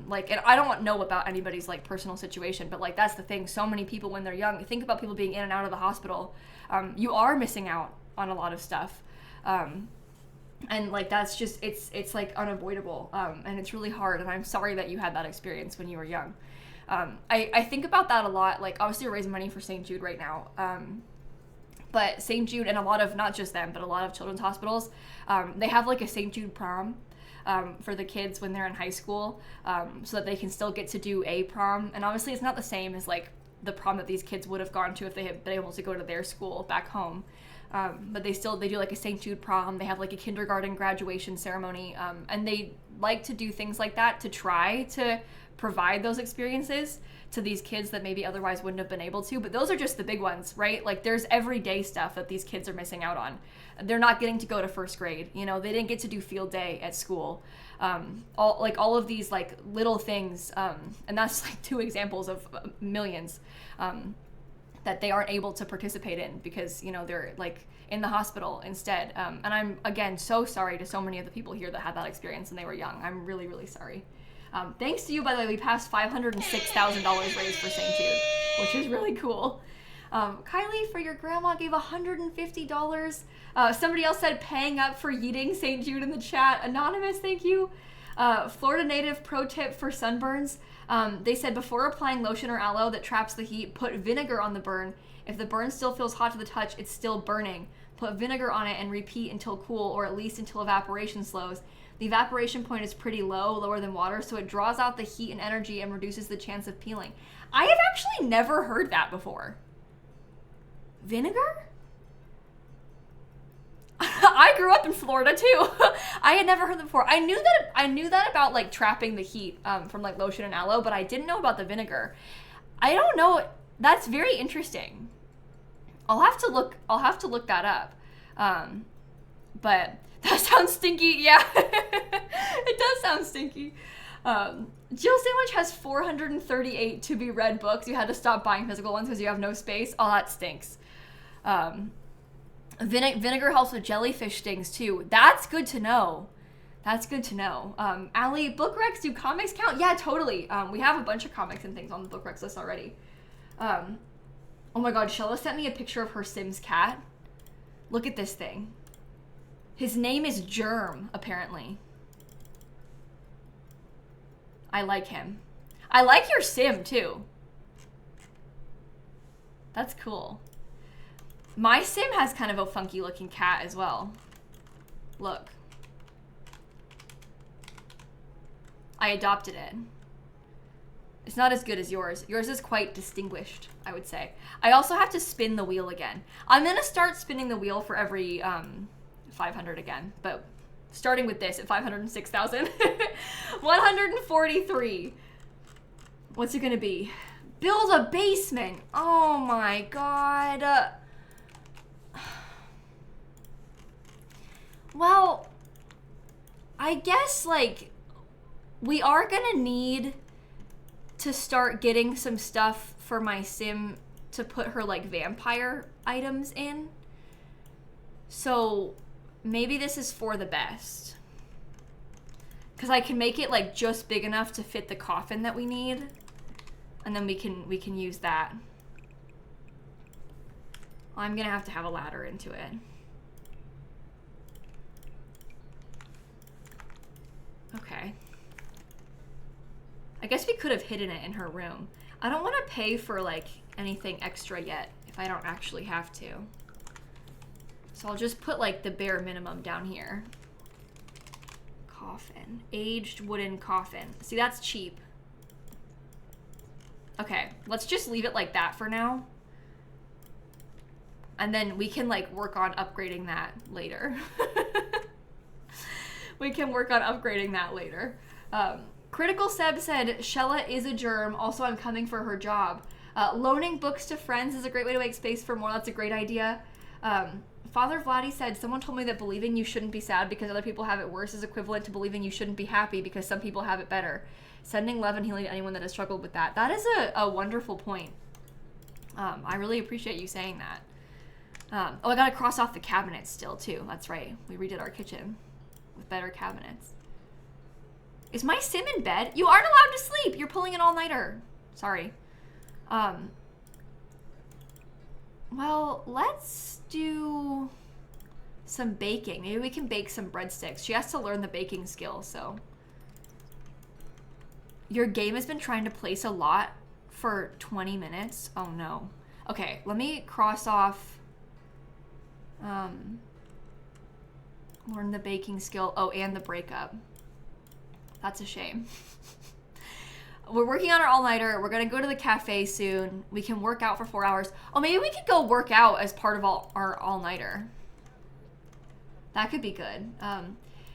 A: like, and I don't know about anybody's, like, personal situation, but, like, that's the thing. So many people when they're young, think about people being in and out of the hospital. You are missing out on a lot of stuff. And, like, that's just, it's like, unavoidable. And it's really hard, and I'm sorry that you had that experience when you were young. I think about that a lot. Like, obviously we're raising money for St. Jude right now. But St. Jude and a lot of, not just them, but a lot of children's hospitals, they have like a St. Jude prom for the kids when they're in high school, so that they can still get to do a prom. And obviously it's not the same as like the prom that these kids would have gone to if they had been able to go to their school back home. But they do like a St. Jude prom. They have like a kindergarten graduation ceremony. And they like to do things like that to try to provide those experiences to these kids that maybe otherwise wouldn't have been able to. But those are just the big ones, right? Like there's everyday stuff that these kids are missing out on. They're not getting to go to first grade. You know, they didn't get to do field day at school. All of these like little things. And that's like 2 examples of millions that they aren't able to participate in because, you know, they're like in the hospital instead. And I'm, again, so sorry to so many of the people here that had that experience when they were young. I'm really, really sorry. Thanks to you, by the way, we passed $506,000 raised for St. Jude, which is really cool. Kylie, for your grandma, gave $150. Somebody else said paying up for yeeting St. Jude in the chat. Anonymous, thank you. Florida native pro tip for sunburns. They said before applying lotion or aloe that traps the heat, put vinegar on the burn. If the burn still feels hot to the touch, it's still burning. Put vinegar on it and repeat until cool, or at least until evaporation slows. The evaporation point is pretty low, lower than water, so it draws out the heat and energy and reduces the chance of peeling. I have actually never heard that before. Vinegar? I grew up in Florida too. I had never heard that before. I knew that about like trapping the heat from like lotion and aloe, but I didn't know about the vinegar. I don't know. That's very interesting. I'll have to look that up. But that sounds stinky. Yeah, it does sound stinky. Jill Sandwich has 438 to be read books. You had to stop buying physical ones because you have no space. Oh, that stinks. Vinegar helps with jellyfish stings too. That's good to know. That's good to know. Allie, book recs, do comics count? Yeah, totally. We have a bunch of comics and things on the book recs list already. Oh my god, Shella sent me a picture of her Sims cat. Look at this thing. His name is Germ, apparently. I like him. I like your Sim, too. That's cool. My Sim has kind of a funky looking cat as well. Look. I adopted it. It's not as good as yours. Yours is quite distinguished, I would say. I also have to spin the wheel again. I'm gonna start spinning the wheel for every 500 again, but starting with this at 506,000. 143. What's it gonna be? Build a basement. Oh my god. Well, I guess like we are gonna need to start getting some stuff for my Sim to put her like vampire items in. So maybe this is for the best. Cause I can make it like just big enough to fit the coffin that we need. And then we can use that. I'm gonna have to have a ladder into it. Okay. I guess we could have hidden it in her room. I don't want to pay for like anything extra yet if I don't actually have to. So I'll just put like the bare minimum down here. Coffin. Aged wooden coffin. See, that's cheap. Okay, let's just leave it like that for now. And then we can like work on upgrading that later. We can work on upgrading that later. Critical Seb said, Shella is a germ. Also, I'm coming for her job. Loaning books to friends is a great way to make space for more. That's a great idea. Father Vladdy said, someone told me that believing you shouldn't be sad because other people have it worse is equivalent to believing you shouldn't be happy because some people have it better. Sending love and healing to anyone that has struggled with that. That is a wonderful point. I really appreciate you saying that. Oh, I gotta cross off the cabinets still, too. That's right. We redid our kitchen with better cabinets. Is my Sim in bed? You aren't allowed to sleep. You're pulling an all-nighter. Sorry. Well, let's do some baking. Maybe we can bake some breadsticks. She has to learn the baking skill, so. Your game has been trying to place a lot for 20 minutes. Oh, no. Okay, let me cross off. Learn the baking skill. Oh, and the breakup. That's a shame. We're working on our all-nighter. We're going to go to the cafe soon. We can work out for 4 hours. Oh, maybe we could go work out as part of our all-nighter. That could be good.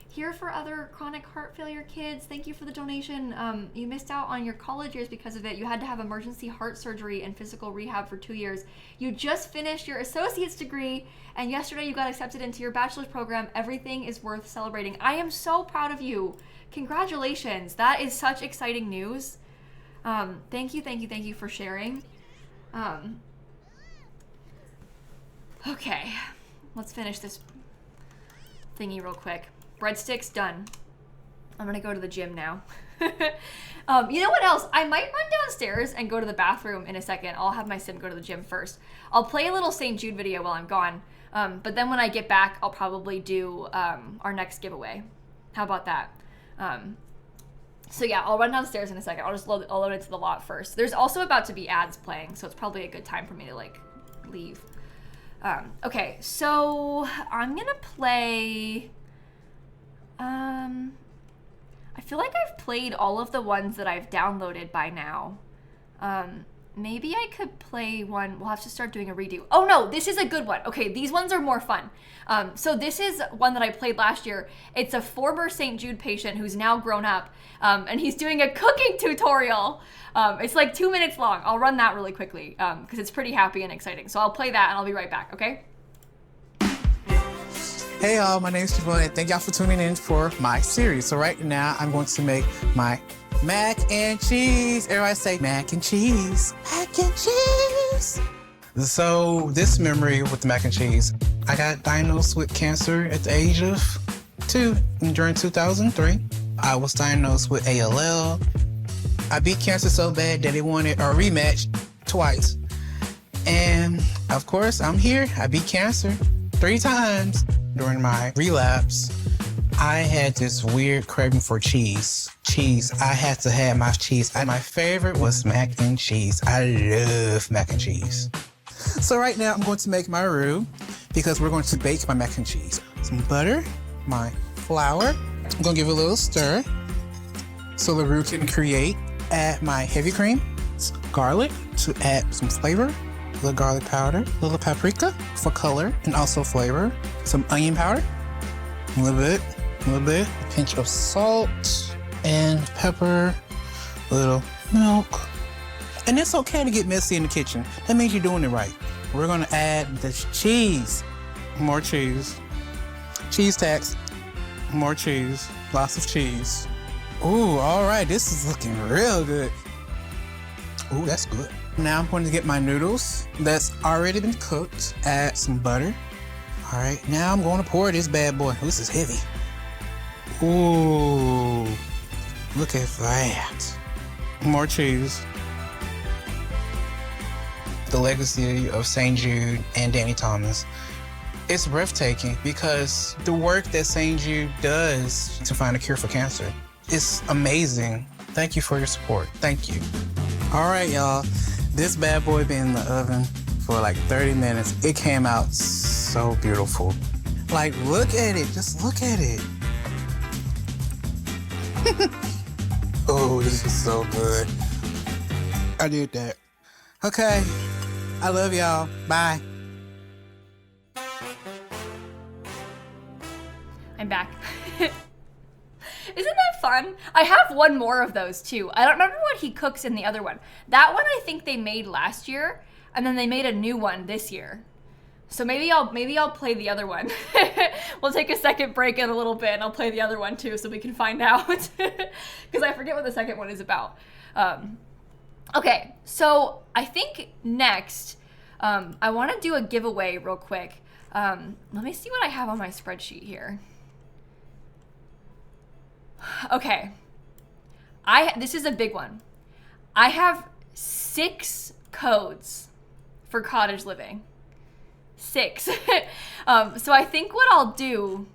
A: Here for other chronic heart failure kids. Thank you for the donation. You missed out on your college years because of it. You had to have emergency heart surgery and physical rehab for 2 years. You just finished your associate's degree, and yesterday you got accepted into your bachelor's program. Everything is worth celebrating. I am so proud of you. Congratulations. That is such exciting news. Thank you for sharing. Okay, let's finish this thingy real quick. Breadsticks, done. I'm gonna go to the gym now. You know what else? I might run downstairs and go to the bathroom in a second. I'll have my Sim go to the gym first. I'll play a little St. Jude video while I'm gone. But then when I get back, I'll probably do our next giveaway. How about that? So yeah, I'll run downstairs in a second. I'll just load it to the lot first. There's also about to be ads playing, so it's probably a good time for me to like leave. Okay, so I'm gonna play I feel like I've played all of the ones that I've downloaded by now. Maybe I could play one. We'll have to start doing a redo. Oh no, this is a good one. Okay, these ones are more fun. So this is one that I played last year. It's a former St. Jude patient who's now grown up, and he's doing a cooking tutorial. It's like 2 minutes long. I'll run that really quickly because it's pretty happy and exciting. So I'll play that and I'll be right back, okay?
C: Hey y'all, my name is Javon and thank y'all for tuning in for my series. So right now I'm going to make my mac and cheese. Everybody say mac and cheese. Mac and cheese. So this memory with the mac and cheese, I got diagnosed with cancer at the age of 2 during 2003. I was diagnosed with ALL. I beat cancer so bad that they wanted a rematch twice. And of course I'm here. I beat cancer 3 times. During my relapse, I had this weird craving for cheese. I had to have my cheese. My favorite was mac and cheese. I love mac and cheese. So right now I'm going to make my roux because we're going to bake my mac and cheese. Some butter, my flour. I'm gonna give it a little stir so the roux can create. Add my heavy cream, some garlic to add some flavor. A little garlic powder, a little paprika for color and also flavor, some onion powder, a little bit, a pinch of salt and pepper, a little milk. And it's okay to get messy in the kitchen. That means you're doing it right. We're gonna add the cheese, more cheese, cheese tax, more cheese, lots of cheese. Ooh, all right, this is looking real good. Ooh, that's good. Now I'm going to get my noodles that's already been cooked, add some butter. All right, now I'm going to pour this bad boy. This is heavy. Ooh, look at that. More cheese. The legacy of St. Jude and Danny Thomas. It's breathtaking because the work that St. Jude does to find a cure for cancer is amazing. Thank you for your support. Thank you. All right, y'all. This bad boy been in the oven for like 30 minutes. It came out so beautiful. Like, look at it. Just look at it. Oh, this is so good. I did that. Okay. I love y'all. Bye.
A: I'm back. Isn't that fun? I have one more of those too. I don't remember what he cooks in the other one. That one I think they made last year, and then they made a new one this year. So maybe I'll play the other one. We'll take a second break in a little bit, and I'll play the other one too, so we can find out. Because I forget what the second one is about. Okay, so I think next, I want to do a giveaway real quick. Let me see what I have on my spreadsheet here. Okay, this is a big one. I have 6 codes for cottage living. 6. So I think what I'll do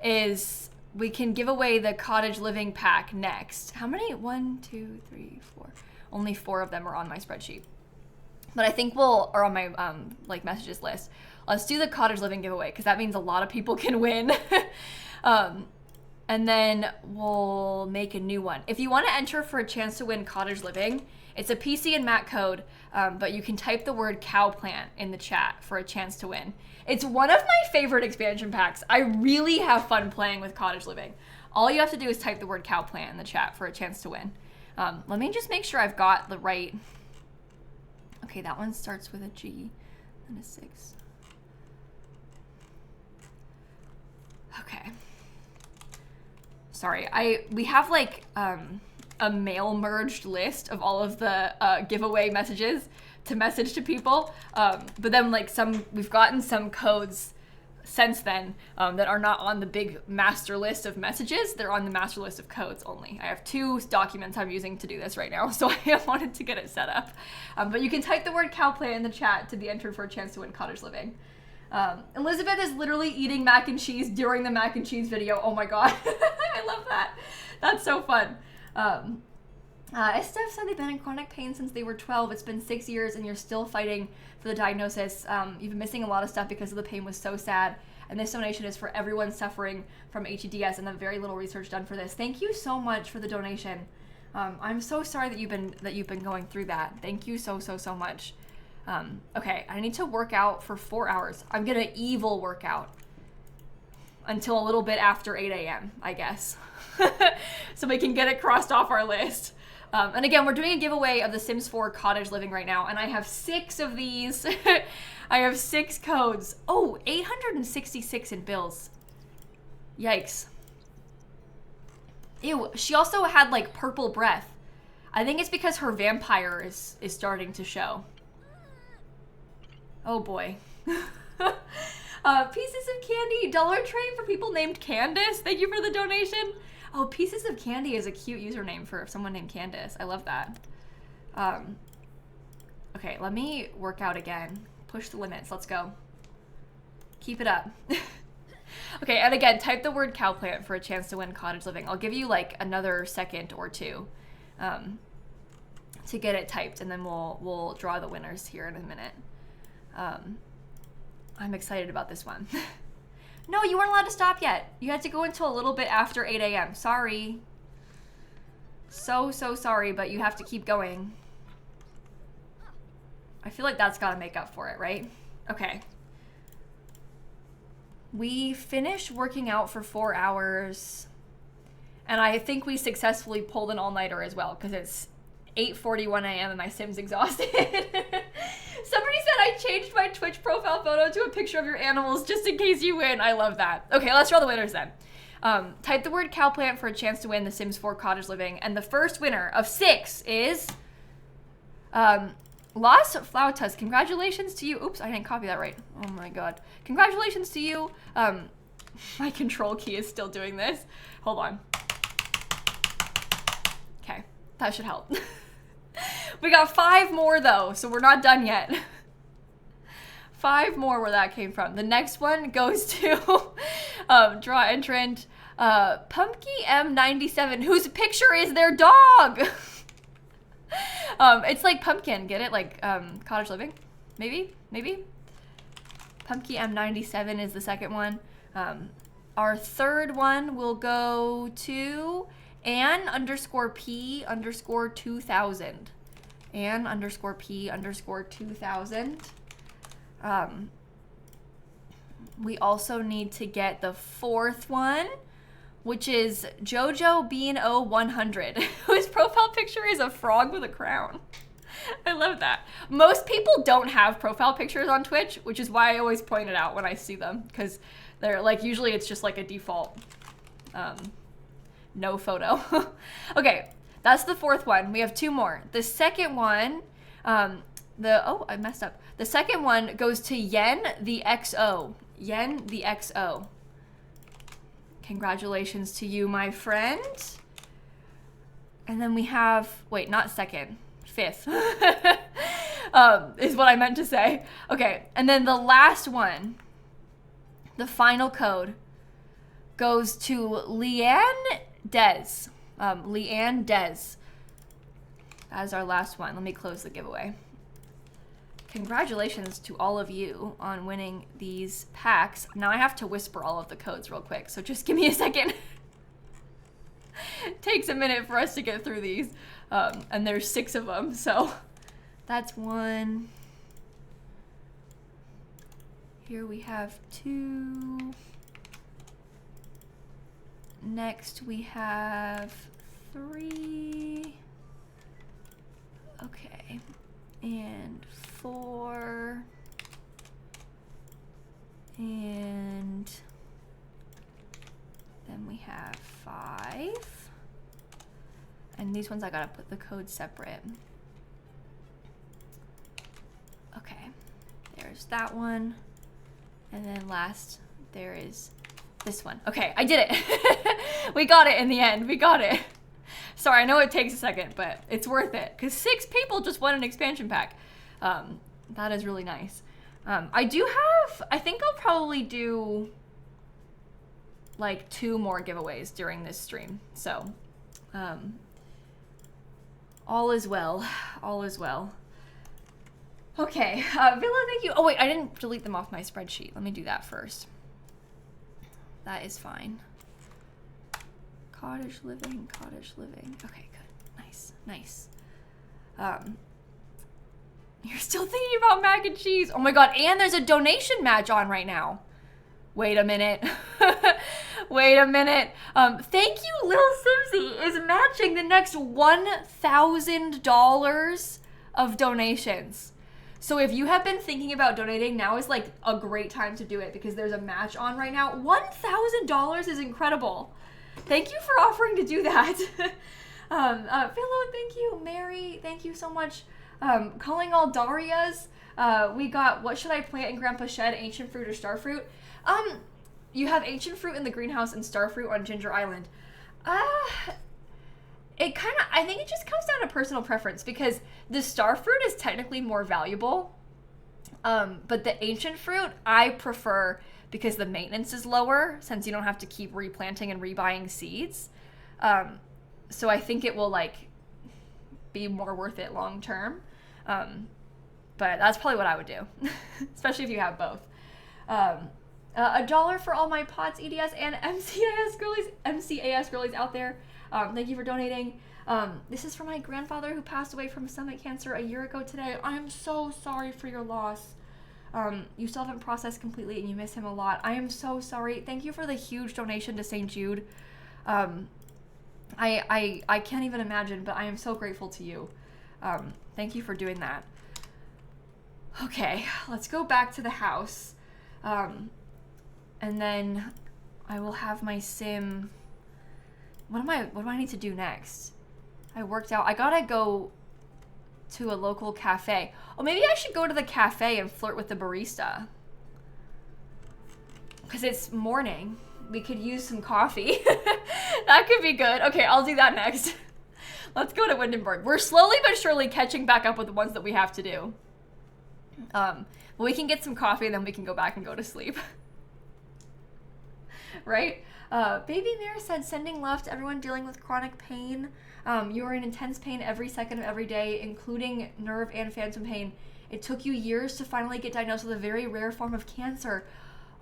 A: is we can give away the cottage living pack next. How many? 1, 2, 3, 4. Only 4 of them are on my spreadsheet. But I think are on my like messages list. Let's do the cottage living giveaway because that means a lot of people can win. And then we'll make a new one. If you want to enter for a chance to win cottage living, it's a PC and Mac code, but you can type the word cow plant in the chat for a chance to win. It's one of my favorite expansion packs. I really have fun playing with cottage living. All you have to do is type the word cow plant in the chat for a chance to win. Let me just make sure I've got the right. Okay, that one starts with a G and a 6. Okay. Sorry, we have like a mail merged list of all of the giveaway messages to message to people, but then like we've gotten some codes since then that are not on the big master list of messages. They're on the master list of codes only. I have 2 documents I'm using to do this right now, so I wanted to get it set up. But you can type the word cowplay in the chat to be entered for a chance to win cottage living. Elizabeth is literally eating mac and cheese during the mac and cheese video. Oh my god. I love that. That's so fun. Steph said they've been in chronic pain since they were 12. It's been 6 years and you're still fighting for the diagnosis. You've been missing a lot of stuff because of the pain was so sad. And this donation is for everyone suffering from HEDS and the very little research done for this. Thank you so much for the donation. I'm so sorry that you've been going through that. Thank you so much. Okay, I need to work out for 4 hours. I'm gonna evil workout until a little bit after 8 a.m., I guess. So we can get it crossed off our list. And again, we're doing a giveaway of the Sims 4 cottage living right now, and I have 6 of these. I have 6 codes. Oh, 866 in bills. Yikes. Ew, she also had like purple breath. I think it's because her vampire is starting to show. Oh boy. Pieces of candy, Dollar Train for people named Candace. Thank you for the donation. Oh, Pieces of Candy is a cute username for someone named Candace. I love that. Okay, let me work out again. Push the limits. Let's go. Keep it up. Okay, and again, type the word cow plant for a chance to win cottage living. I'll give you like another second or two to get it typed, and then we'll draw the winners here in a minute. I'm excited about this one. No, you weren't allowed to stop yet. You had to go until a little bit after 8 a.m. Sorry. So sorry, but you have to keep going. I feel like that's gotta make up for it, right? Okay. We finished working out for 4 hours, and I think we successfully pulled an all-nighter as well, because it's 8:41 a.m. and my Sim's exhausted. Somebody said I changed my Twitch profile photo to a picture of your animals just in case you win. I love that. Okay, let's draw the winners then. Type the word cow plant for a chance to win the Sims 4 cottage living, and the first winner of 6 is Las Flautas. Congratulations to you. Oops, I didn't copy that right. Oh my god. Congratulations to you. My control key is still doing this. Hold on. Okay, that should help. We got 5 more though, so we're not done yet. 5 more where that came from. The next one goes to draw entrant Pumpky M97, whose picture is their dog. It's like pumpkin, get it? Like cottage living, maybe. Pumpky M97 is the second one. Our third one will go to Ann_P_2000. Ann_P_2000. We also need to get the fourth one, which is Jojo Bean 0100, whose profile picture is a frog with a crown. I love that. Most people don't have profile pictures on Twitch, which is why I always point it out when I see them, because they're like, usually it's just like a default no photo. Okay, that's the fourth one. We have 2 more. The second one, oh, I messed up. The second one goes to Yen the XO. Yen the XO. Congratulations to you, my friend. And then we have, wait, not second, 5th. Is what I meant to say. Okay, and then the last one, the final code, goes to Leanne Des. Leanne Des. That is our last one. Let me close the giveaway. Congratulations to all of you on winning these packs. Now I have to whisper all of the codes real quick, so just give me a second. It takes a minute for us to get through these. And there's 6 of them, so that's 1. Here we have 2. Next we have 3. Okay. And 4. And then we have 5. And these ones I gotta put the code separate. Okay, there's that one. And then last, there is this one. Okay, I did it. We got it in the end, we got it. Sorry, I know it takes a second, but it's worth it, because 6 people just won an expansion pack. That is really nice. I think I'll probably do like 2 more giveaways during this stream. So, all is well, all is well. Okay, Villa, thank you. Oh wait, I didn't delete them off my spreadsheet. Let me do that first. That is fine. Cottage living, cottage living. Okay, good. Nice, nice. You're still thinking about mac and cheese. Oh my god, and there's a donation match on right now. Wait a minute. Wait a minute. Thank you, lilsimsie is matching the next $1,000 of donations. So if you have been thinking about donating, now is like a great time to do it because there's a match on right now. $1,000 is incredible. Thank you for offering to do that. Philo, thank you. Mary, thank you so much. Calling all Darias. We got, what should I plant in Grandpa's shed? Ancient fruit or starfruit? You have ancient fruit in the greenhouse and starfruit on Ginger Island. It kind of, I think it just comes down to personal preference because the starfruit is technically more valuable. But the ancient fruit, I prefer because the maintenance is lower since you don't have to keep replanting and rebuying seeds. So I think it will like be more worth it long term. But that's probably what I would do, especially if you have both. $1 for all my POTS, EDS, and MCAS girlies out there. Thank you for donating. This is for my grandfather who passed away from stomach cancer a year ago today. I am so sorry for your loss. You still haven't processed completely and you miss him a lot. I am so sorry. Thank you for the huge donation to St. Jude. I can't even imagine, but I am so grateful to you. Thank you for doing that. Okay, let's go back to the house. And then I will have my sim. What do I need to do next? I worked out. I gotta go to a local cafe. Oh, maybe I should go to the cafe and flirt with the barista. Because it's morning. We could use some coffee. That could be good. Okay, I'll do that next. Let's go to Windenburg. We're slowly but surely catching back up with the ones that we have to do. We can get some coffee and then we can go back and go to sleep. Right? Baby Mare said, sending love to everyone dealing with chronic pain. You are in intense pain every second of every day, including nerve and phantom pain. It took you years to finally get diagnosed with a very rare form of cancer.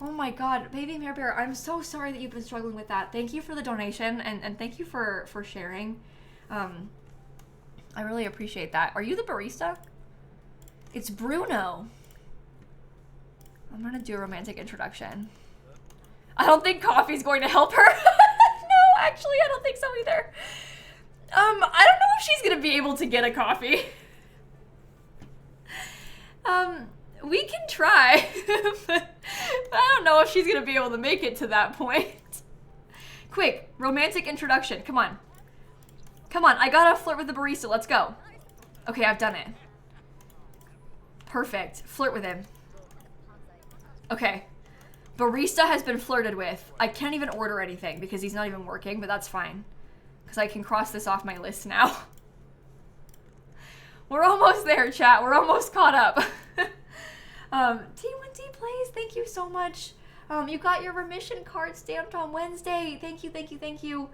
A: Oh my god, Baby Mare Bear, I'm so sorry that you've been struggling with that. Thank you for the donation, and thank you for sharing. I really appreciate that. Are you the barista? It's Bruno. I'm gonna do a romantic introduction. I don't think coffee's going to help her. No, actually, I don't think so either. I don't know if she's gonna be able to get a coffee. We can try, but I don't know if she's gonna be able to make it to that point. Quick, romantic introduction, come on. Come on, I gotta flirt with the barista, let's go. Okay, I've done it. Perfect, flirt with him. Okay. Barista has been flirted with. I can't even order anything because he's not even working, but that's fine. Because I can cross this off my list now. We're almost there, chat. We're almost caught up. T1T Plays, thank you so much. You got your remission card stamped on Wednesday. Thank you, thank you, thank you.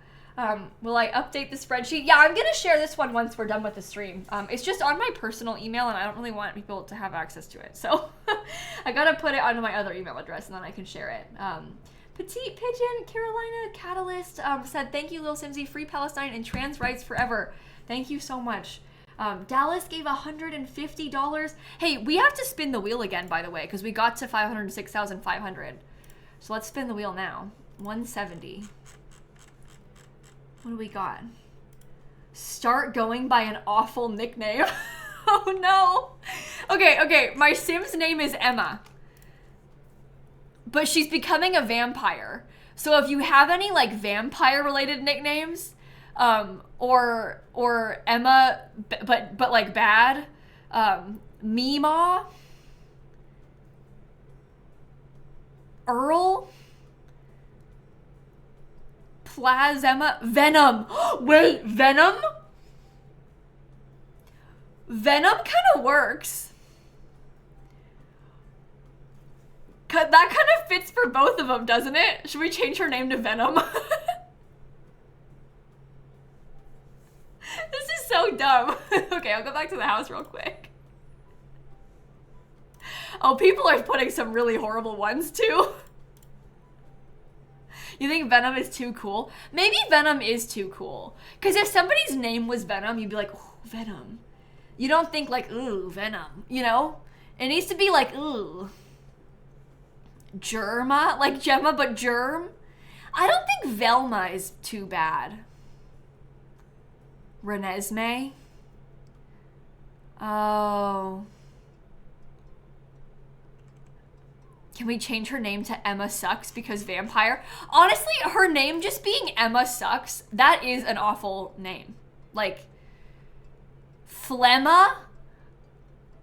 A: Will I update the spreadsheet? Yeah, I'm gonna share this one once we're done with the stream. It's just on my personal email and I don't really want people to have access to it. So I gotta put it onto my other email address and then I can share it. Petite Pigeon, Carolina Catalyst said, thank you, lilsimsie, free Palestine and trans rights forever. Thank you so much. Dallas gave $150. Hey, we have to spin the wheel again, by the way, because we got to 506,500. So let's spin the wheel now. 170. What do we got? Start going by an awful nickname. Oh no. Okay, my sim's name is Emma. But she's becoming a vampire. So if you have any like vampire related nicknames, or Emma, but like bad, Meemaw, Earl, Plasma, Venom. Wait, Venom? Venom kind of works. That kind of fits for both of them, doesn't it? Should we change her name to Venom? This is so dumb. Okay, I'll go back to the house real quick. Oh, people are putting some really horrible ones too. You think Venom is too cool? Maybe Venom is too cool. Because if somebody's name was Venom, you'd be like, ooh, Venom. You don't think like, ooh, Venom, you know? It needs to be like, ooh. Germa? Like Gemma, but germ? I don't think Velma is too bad. Renesmee? Oh. Can we change her name to Emma Sucks because vampire? Honestly, her name just being Emma Sucks, that is an awful name. Like, Phlegma?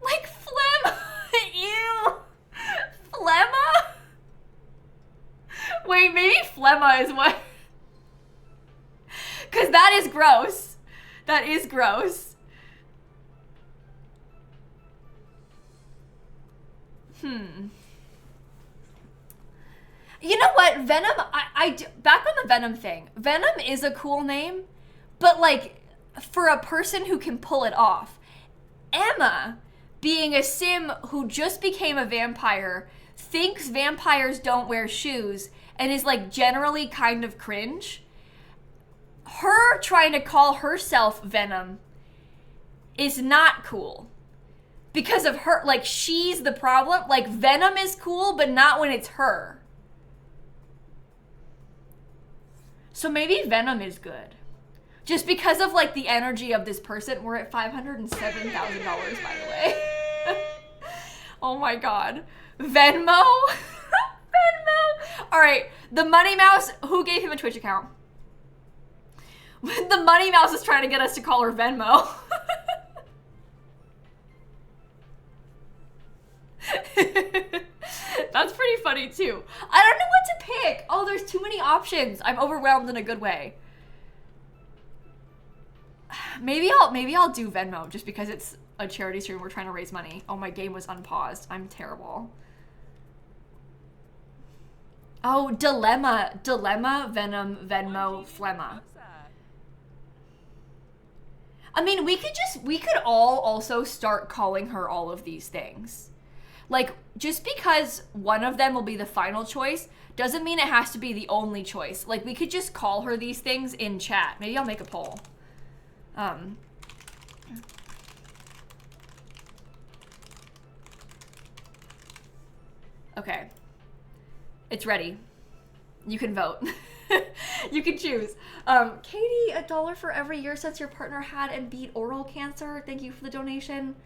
A: Like, phlegma? Ew. Phlegma? Wait, maybe phlegma is what? Because that is gross. That is gross. You know what? Venom, back on the Venom thing. Venom is a cool name, but like, for a person who can pull it off. Emma, being a sim who just became a vampire, thinks vampires don't wear shoes, and is like generally kind of cringe. Her trying to call herself Venom is not cool. Because of her, like, she's the problem. Like, Venom is cool, but not when it's her. So maybe Venom is good. Just because of, like, the energy of this person. We're at $507,000, by the way. Oh my god. Venmo? Venmo? Alright, the Money Mouse, who gave him a Twitch account? The Money Mouse is trying to get us to call her Venmo. That's pretty funny too. I don't know what to pick. Oh, there's too many options. I'm overwhelmed in a good way. Maybe I'll do Venmo just because it's a charity stream. We're trying to raise money. Oh, my game was unpaused. I'm terrible. Oh, Dilemma, Venom, Venmo, Phlegma. I mean, we could all also start calling her all of these things. Like, just because one of them will be the final choice doesn't mean it has to be the only choice. Like, we could just call her these things in chat. Maybe I'll make a poll. Okay. It's ready. You can vote. You can choose. Katie, $1 for every year since your partner had and beat oral cancer. Thank you for the donation.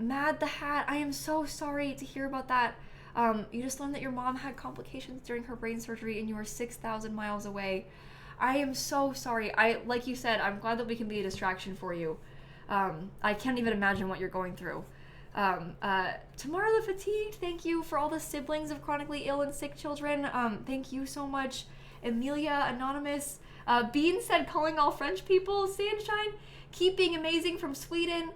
A: Mad the Hat, I am so sorry to hear about that. You just learned that your mom had complications during her brain surgery and you were 6,000 miles away. I am so sorry. Like you said, I'm glad that we can be a distraction for you. I can't even imagine what you're going through. Tomorrow the Fatigued, thank you for all the siblings of chronically ill and sick children. Thank you so much. Emilia, Anonymous. Bean said, calling all French people. Sunshine, keep being amazing from Sweden.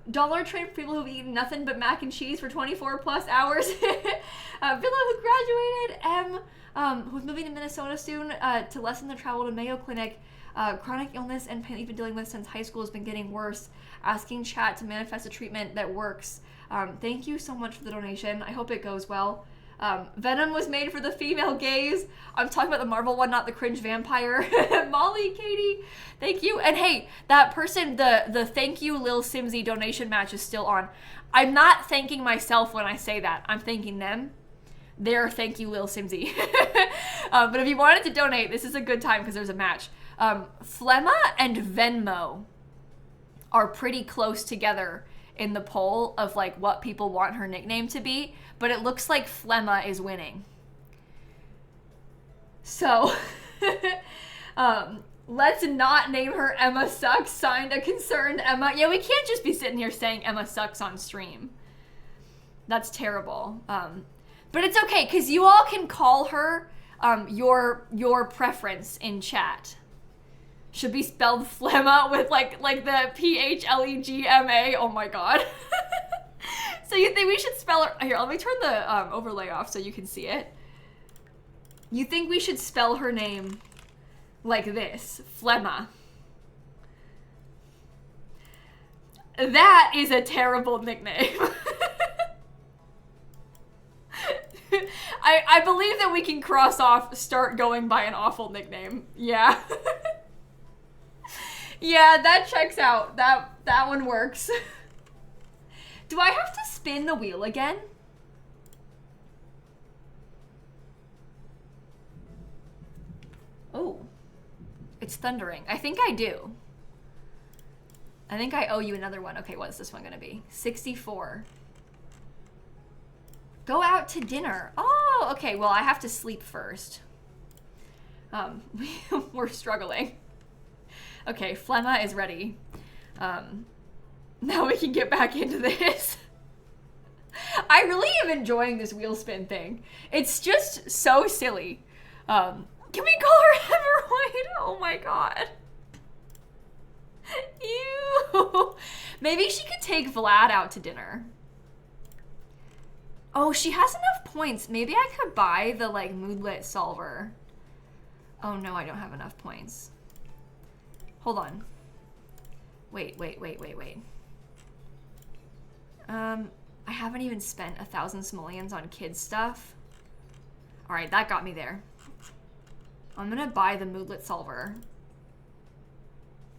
A: Dollar Train for people who've eaten nothing but mac and cheese for 24 plus hours. Villa, who graduated. Who's moving to Minnesota soon to lessen the travel to Mayo Clinic. Chronic illness and pain you've been dealing with since high school has been getting worse. Asking chat to manifest a treatment that works. Thank you so much for the donation. I hope it goes well. Venom was made for the female gaze. I'm talking about the Marvel one, not the cringe vampire. Molly, Katie, thank you. And hey, that person, the thank you lilsimsie donation match is still on. I'm not thanking myself when I say that. I'm thanking them. Their thank you lilsimsie. But if you wanted to donate, this is a good time because there's a match. Phlegma and Venmo are pretty close together in the poll of like what people want her nickname to be, but it looks like Phlegma is winning. So let's not name her Emma Sucks, signed a concerned Emma. Yeah, we can't just be sitting here saying Emma Sucks on stream. That's terrible. But it's okay, because you all can call her your preference in chat. Should be spelled phlegma with like the PHLEGMA. Oh my god. So you think we should spell her? Here, let me turn the overlay off so you can see it. You think we should spell her name like this? Phlegma. That is a terrible nickname. I believe that we can cross off start going by an awful nickname. Yeah. Yeah, that checks out. That one works. Do I have to spin the wheel again? Oh. It's thundering. I think I do. I think I owe you another one. Okay, what is this one gonna be? 64. Go out to dinner. Oh, okay. Well, I have to sleep first. We're struggling. Okay, Flemma is ready. Now we can get back into this. I really am enjoying this wheel spin thing. It's just so silly. Can we call her Everwhite? Oh my god. Ew. Maybe she could take Vlad out to dinner. Oh, she has enough points. Maybe I could buy the like moodlet solver. Oh no, I don't have enough points. Hold on. Wait. I haven't even spent 1,000 simoleons on kids stuff. All right, that got me there. I'm gonna buy the moodlet solver.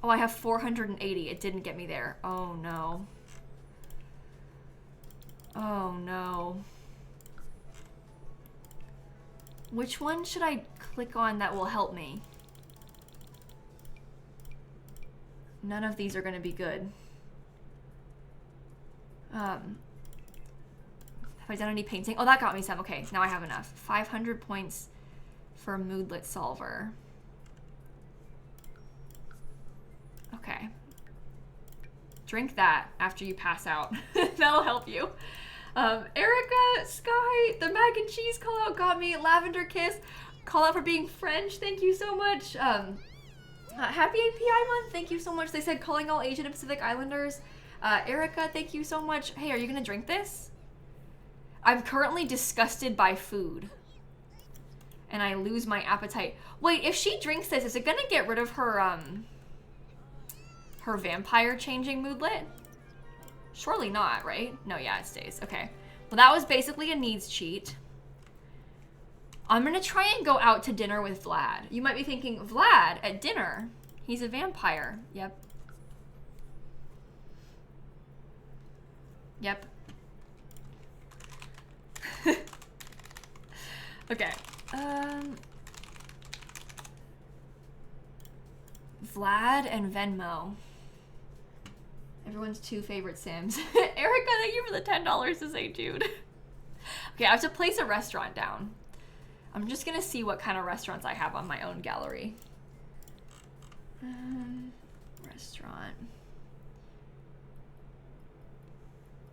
A: Oh, I have 480. It didn't get me there. Oh no. Oh no. Which one should I click on that will help me? None of these are gonna be good. Have I done any painting? Oh, that got me some. Okay, now I have enough. 500 points for moodlet solver. Okay. Drink that after you pass out. That'll help you. Erica, Sky, the mac and cheese call out got me. Lavender Kiss, call out for being French. Thank you so much. Happy API month. Thank you so much. They said calling all Asian and Pacific Islanders. Erica, thank you so much. Hey, are you gonna drink this? I'm currently disgusted by food. And I lose my appetite. Wait, if she drinks this, is it gonna get rid of her, her vampire changing moodlet? Surely not, right? No, yeah, it stays. Okay. Well, that was basically a needs cheat. I'm gonna try and go out to dinner with Vlad. You might be thinking, Vlad at dinner? He's a vampire. Yep. Yep. Okay. Vlad and Venmo. Everyone's two favorite Sims. Erica, thank you for the $10 to say Jude. Okay, I have to place a restaurant down. I'm just gonna see what kind of restaurants I have on my own gallery. Restaurant.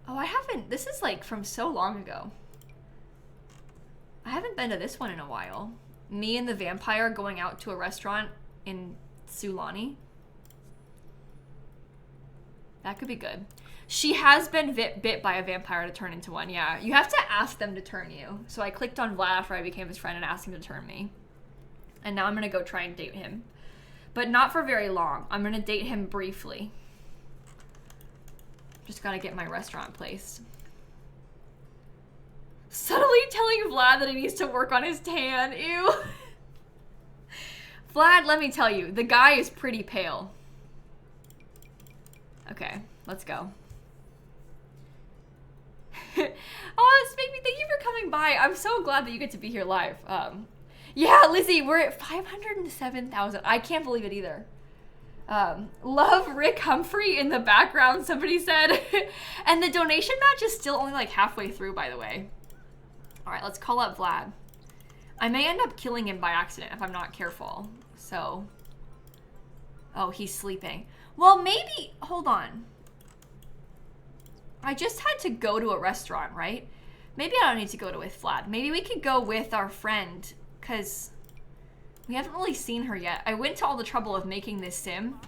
A: Oh, I haven't, this is like from so long ago. I haven't been to this one in a while. Me and the vampire going out to a restaurant in Sulani. That could be good. She has been bit by a vampire to turn into one, yeah. You have to ask them to turn you. So I clicked on Vlad after I became his friend and asked him to turn me. And now I'm gonna go try and date him. But not for very long. I'm gonna date him briefly. Just gotta get my restaurant placed. Subtly telling Vlad that he needs to work on his tan, ew. Vlad, let me tell you, the guy is pretty pale. Okay, let's go. Oh, this made me, thank you for coming by. I'm so glad that you get to be here live. Yeah, Lizzie, we're at 507,000. I can't believe it either. Love Rick Humphrey in the background, somebody said. And the donation match is still only like halfway through, by the way. All right, let's call up Vlad. I may end up killing him by accident if I'm not careful. So, oh, he's sleeping. Well, maybe, hold on. I just had to go to a restaurant, right? Maybe I don't need to go to with Vlad. Maybe we could go with our friend, because we haven't really seen her yet. I went to all the trouble of making this sim,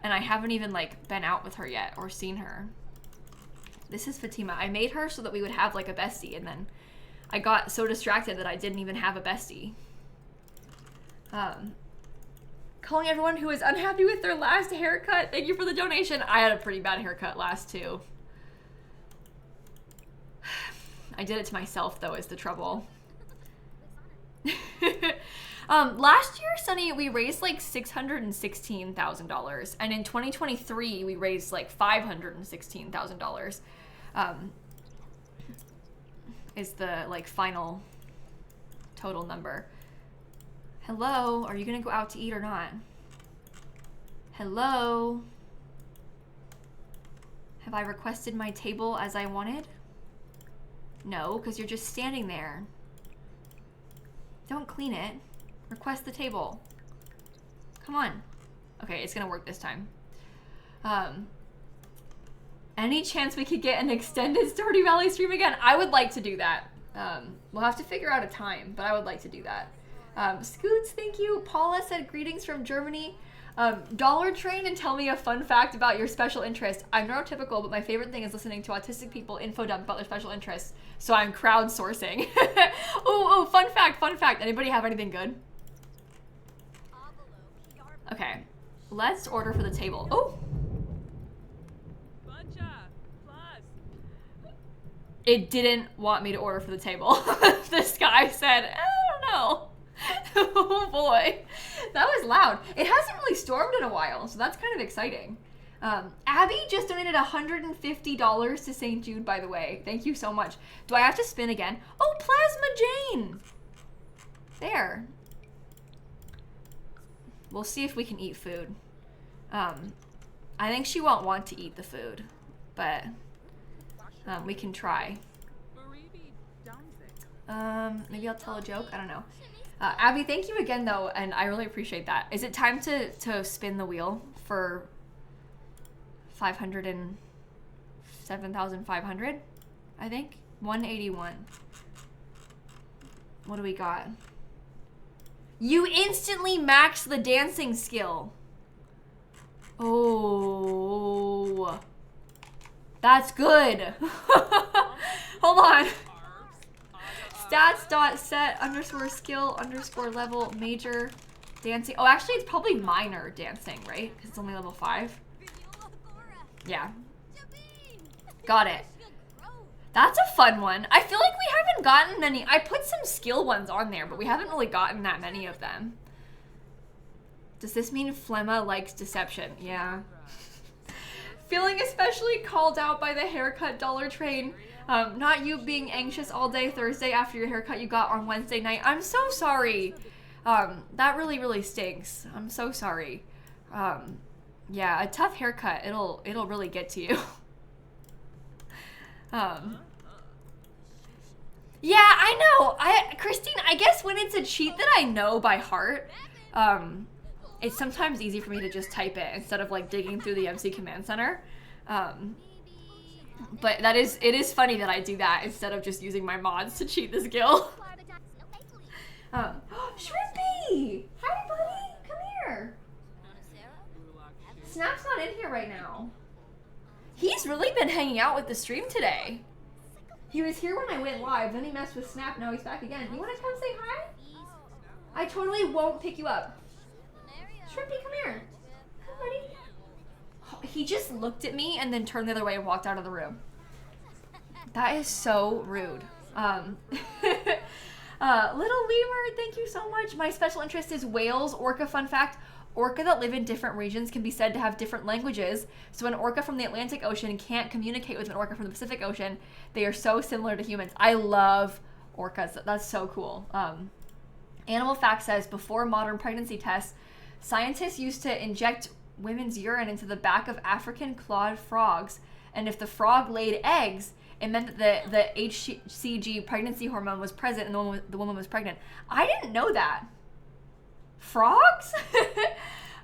A: and I haven't even like been out with her yet or seen her. This is Fatima. I made her so that we would have like a bestie, and then I got so distracted that I didn't even have a bestie. Calling everyone who is unhappy with their last haircut. Thank you for the donation. I had a pretty bad haircut last too. I did it to myself though, is the trouble. Last year, Sunny, we raised like $616,000, and in 2023 we raised like $516,000. Is the like final total number. Hello, are you gonna go out to eat or not? Hello? Have I requested my table as I wanted? No, because you're just standing there. Don't clean it. Request the table. Come on. Okay, it's gonna work this time. Any chance we could get an extended Stardew Valley stream again? I would like to do that. We'll have to figure out a time, but I would like to do that. Scoots, thank you. Paula said greetings from Germany. Dollar Train and tell me a fun fact about your special interest. I'm neurotypical, but my favorite thing is listening to autistic people info dump about their special interests. So I'm crowdsourcing. Ooh, fun fact. Anybody have anything good? Okay, let's order for the table. Oh. It didn't want me to order for the table. This guy said, I don't know. Oh boy, that was loud. It hasn't really stormed in a while, so that's kind of exciting. Abby just donated $150 to St. Jude, by the way. Thank you so much. Do I have to spin again? Oh, Plasma Jane. There. We'll see if we can eat food. I think she won't want to eat the food, but we can try. Maybe I'll tell a joke. I don't know. Abby, thank you again, though, and I really appreciate that. Is it time to spin the wheel for 507,500? I think 181. What do we got? You instantly max the dancing skill. Oh, that's good. Hold on. Stats.set_skill_level major dancing. Oh, actually, it's probably minor dancing, right? Because it's only level 5. Yeah. Got it. That's a fun one. I feel like we haven't gotten many. I put some skill ones on there, but we haven't really gotten that many of them. Does this mean Flemma likes deception? Yeah. Feeling especially called out by the haircut Dollar Train. Not you being anxious all day Thursday after your haircut you got on Wednesday night. I'm so sorry. That really, really stinks. I'm so sorry. Yeah, a tough haircut. It'll really get to you. Yeah, I know. Christine, I guess when it's a cheat that I know by heart, it's sometimes easy for me to just type it instead of like digging through the MC Command Center. But it is funny that I do that instead of just using my mods to cheat the skill. Shrimpy! Hi, buddy! Come here! Snap's not in here right now. He's really been hanging out with the stream today. He was here when I went live, then he messed with Snap, now he's back again. You wanna come say hi? I totally won't pick you up. Shrimpy, come here. Come, buddy. He just looked at me and then turned the other way and walked out of the room. That is so rude. Little Lemur, thank you so much. My special interest is whales. Orca fun fact. Orca that live in different regions can be said to have different languages. So an orca from the Atlantic Ocean can't communicate with an orca from the Pacific Ocean. They are so similar to humans. I love orcas. That's so cool. Animal fact says, before modern pregnancy tests, scientists used to inject women's urine into the back of African clawed frogs. And if the frog laid eggs, it meant that the HCG pregnancy hormone was present and the woman was pregnant. I didn't know that. Frogs?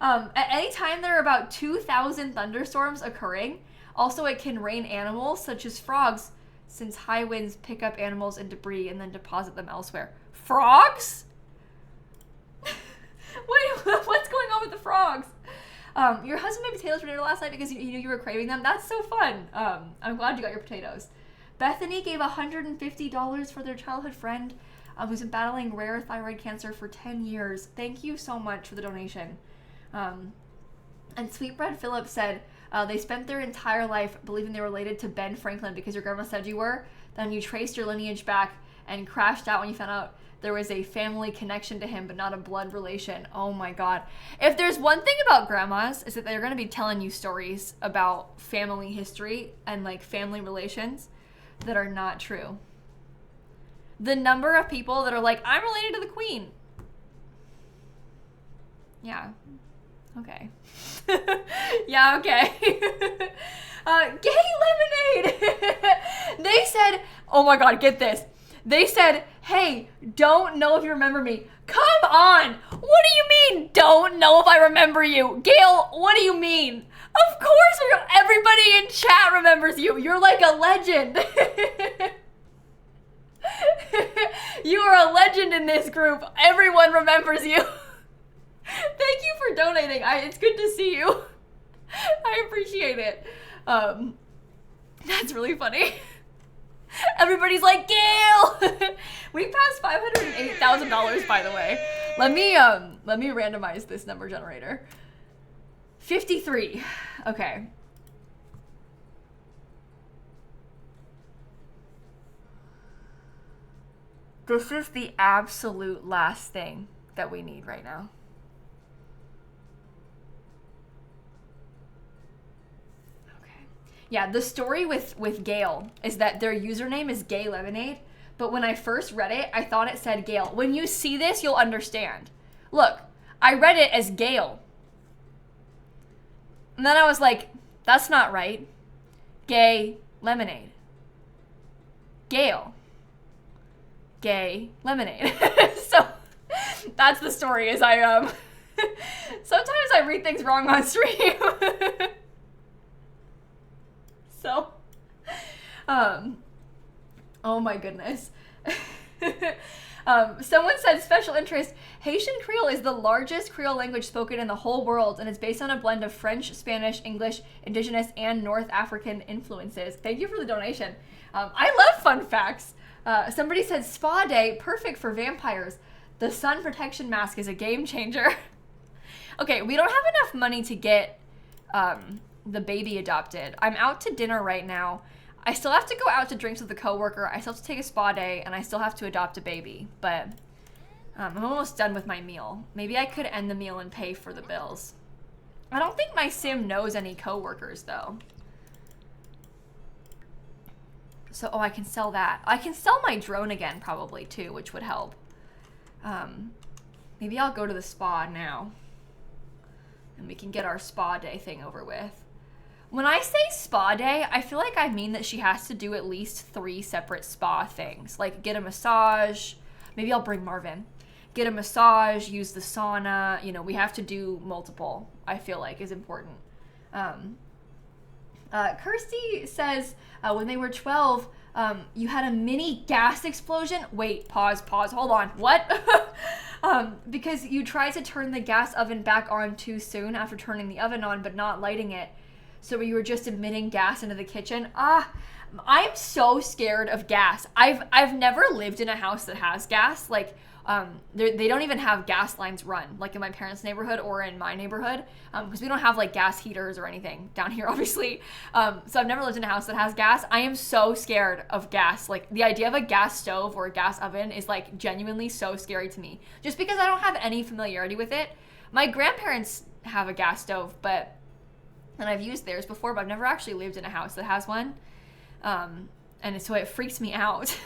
A: At any time, there are about 2,000 thunderstorms occurring. Also, it can rain animals, such as frogs, since high winds pick up animals and debris and then deposit them elsewhere. Frogs? Wait, what's going on with the frogs? Your husband made potatoes for dinner last night because he knew you were craving them. That's so fun. I'm glad you got your potatoes. Bethany gave $150 for their childhood friend who's been battling rare thyroid cancer for 10 years. Thank you so much for the donation. And Sweetbread Phillips said, they spent their entire life believing they were related to Ben Franklin because your grandma said you were. Then you traced your lineage back and crashed out when you found out there was a family connection to him, but not a blood relation. Oh my God. If there's one thing about grandmas, is that they're going to be telling you stories about family history and like family relations that are not true. The number of people that are like, I'm related to the queen. Yeah. Okay. Yeah, okay. Gay lemonade. They said, oh my God, get this. They said, hey, don't know if you remember me. Come on. What do you mean, don't know if I remember you? Gail, what do you mean? Of course, everybody in chat remembers you. You're like a legend. You are a legend in this group. Everyone remembers you. Thank you for donating. It's good to see you. I appreciate it. That's really funny. Everybody's like, Gail! We passed $508,000, by the way. Let me randomize this number generator. 53. Okay. This is the absolute last thing that we need right now. Yeah, the story with Gail is that their username is Gay Lemonade, but when I first read it, I thought it said Gail. When you see this, you'll understand. Look, I read it as Gail. And then I was like, that's not right. Gay Lemonade. Gail. Gay Lemonade. So that's the story, is I sometimes I read things wrong on stream. So, oh my goodness. Someone said special interest. Haitian Creole is the largest Creole language spoken in the whole world, and it's based on a blend of French, Spanish, English, Indigenous, and North African influences. Thank you for the donation. I love fun facts. Somebody said spa day, perfect for vampires. The sun protection mask is a game changer. Okay, we don't have enough money to get the baby adopted. I'm out to dinner right now. I still have to go out to drinks with a coworker. I still have to take a spa day, and I still have to adopt a baby. But I'm almost done with my meal. Maybe I could end the meal and pay for the bills. I don't think my sim knows any coworkers though. So, oh, I can sell that. I can sell my drone again probably too, which would help. Maybe I'll go to the spa now, and we can get our spa day thing over with. When I say spa day, I feel like I mean that she has to do at least 3 separate spa things. Like get a massage. Maybe I'll bring Marvin. Get a massage, use the sauna. You know, we have to do multiple, I feel like is important. Kirsty says, when they were 12, you had a mini gas explosion. Wait, pause, hold on. What? Because you tried to turn the gas oven back on too soon after turning the oven on, but not lighting it. So you were just emitting gas into the kitchen. I'm so scared of gas. I've never lived in a house that has gas. Like, they don't even have gas lines run, like in my parents' neighborhood or in my neighborhood, because we don't have like gas heaters or anything down here, obviously. So I've never lived in a house that has gas. I am so scared of gas. Like the idea of a gas stove or a gas oven is like genuinely so scary to me, just because I don't have any familiarity with it. My grandparents have a gas stove, and I've used theirs before, but I've never actually lived in a house that has one. And so it freaks me out.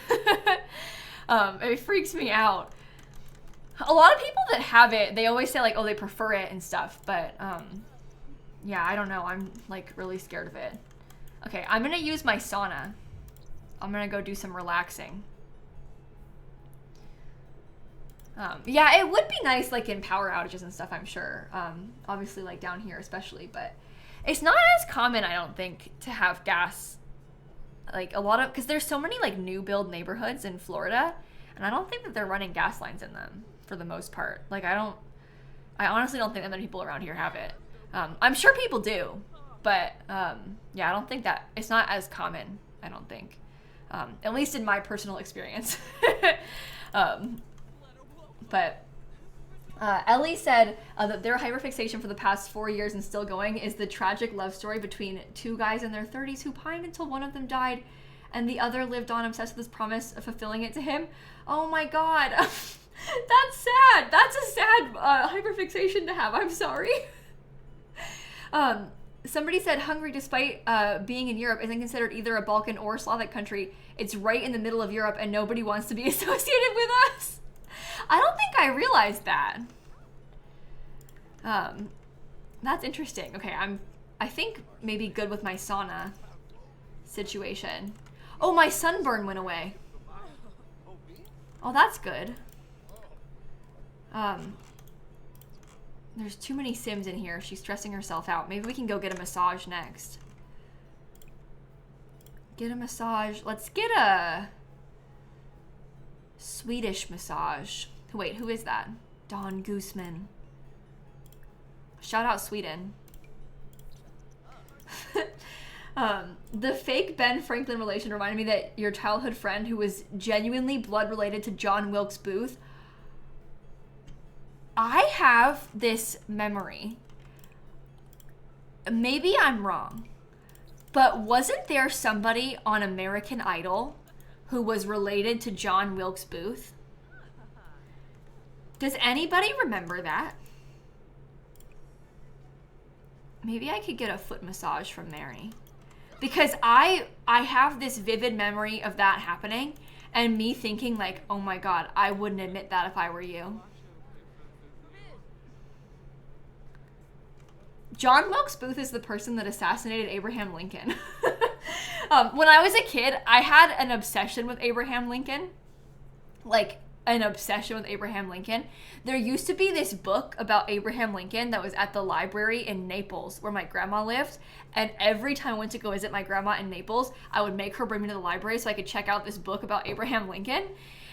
A: It freaks me out. A lot of people that have it, they always say like, oh, they prefer it and stuff. But yeah, I don't know. I'm like really scared of it. Okay, I'm gonna use my sauna. I'm gonna go do some relaxing. Yeah, it would be nice like in power outages and stuff, I'm sure. Obviously like down here especially, but it's not as common, I don't think, to have gas. Like a lot of, because there's so many like new build neighborhoods in Florida, and I don't think that they're running gas lines in them for the most part. Like I honestly don't think that many people around here have it. I'm sure people do, but yeah, I don't think that, it's not as common, I don't think. At least in my personal experience. But Ellie said that their hyperfixation for the past 4 years and still going is the tragic love story between 2 guys in their 30s who pined until one of them died and the other lived on obsessed with his promise of fulfilling it to him. Oh my god. That's sad. That's a sad hyperfixation to have. I'm sorry. Somebody said Hungary, despite being in Europe, isn't considered either a Balkan or Slavic country. It's right in the middle of Europe and nobody wants to be associated with us. I don't think I realized that. That's interesting. Okay, I think maybe good with my sauna situation. Oh, my sunburn went away. Oh, that's good. There's too many Sims in here. She's stressing herself out. Maybe we can go get a massage next. Get a massage. Let's get a Swedish massage. Wait, who is that? Don Guzman. Shout out Sweden. The fake Ben Franklin relation reminded me that your childhood friend who was genuinely blood related to John Wilkes Booth. I have this memory. Maybe I'm wrong, but wasn't there somebody on American Idol who was related to John Wilkes Booth? Does anybody remember that? Maybe I could get a foot massage from Mary. Because I have this vivid memory of that happening and me thinking like, oh my god, I wouldn't admit that if I were you. John Wilkes Booth is the person that assassinated Abraham Lincoln. When I was a kid, I had an obsession with Abraham Lincoln. Like, an obsession with Abraham Lincoln. There used to be this book about Abraham Lincoln that was at the library in Naples, where my grandma lived. And every time I went to go visit my grandma in Naples, I would make her bring me to the library so I could check out this book about Abraham Lincoln.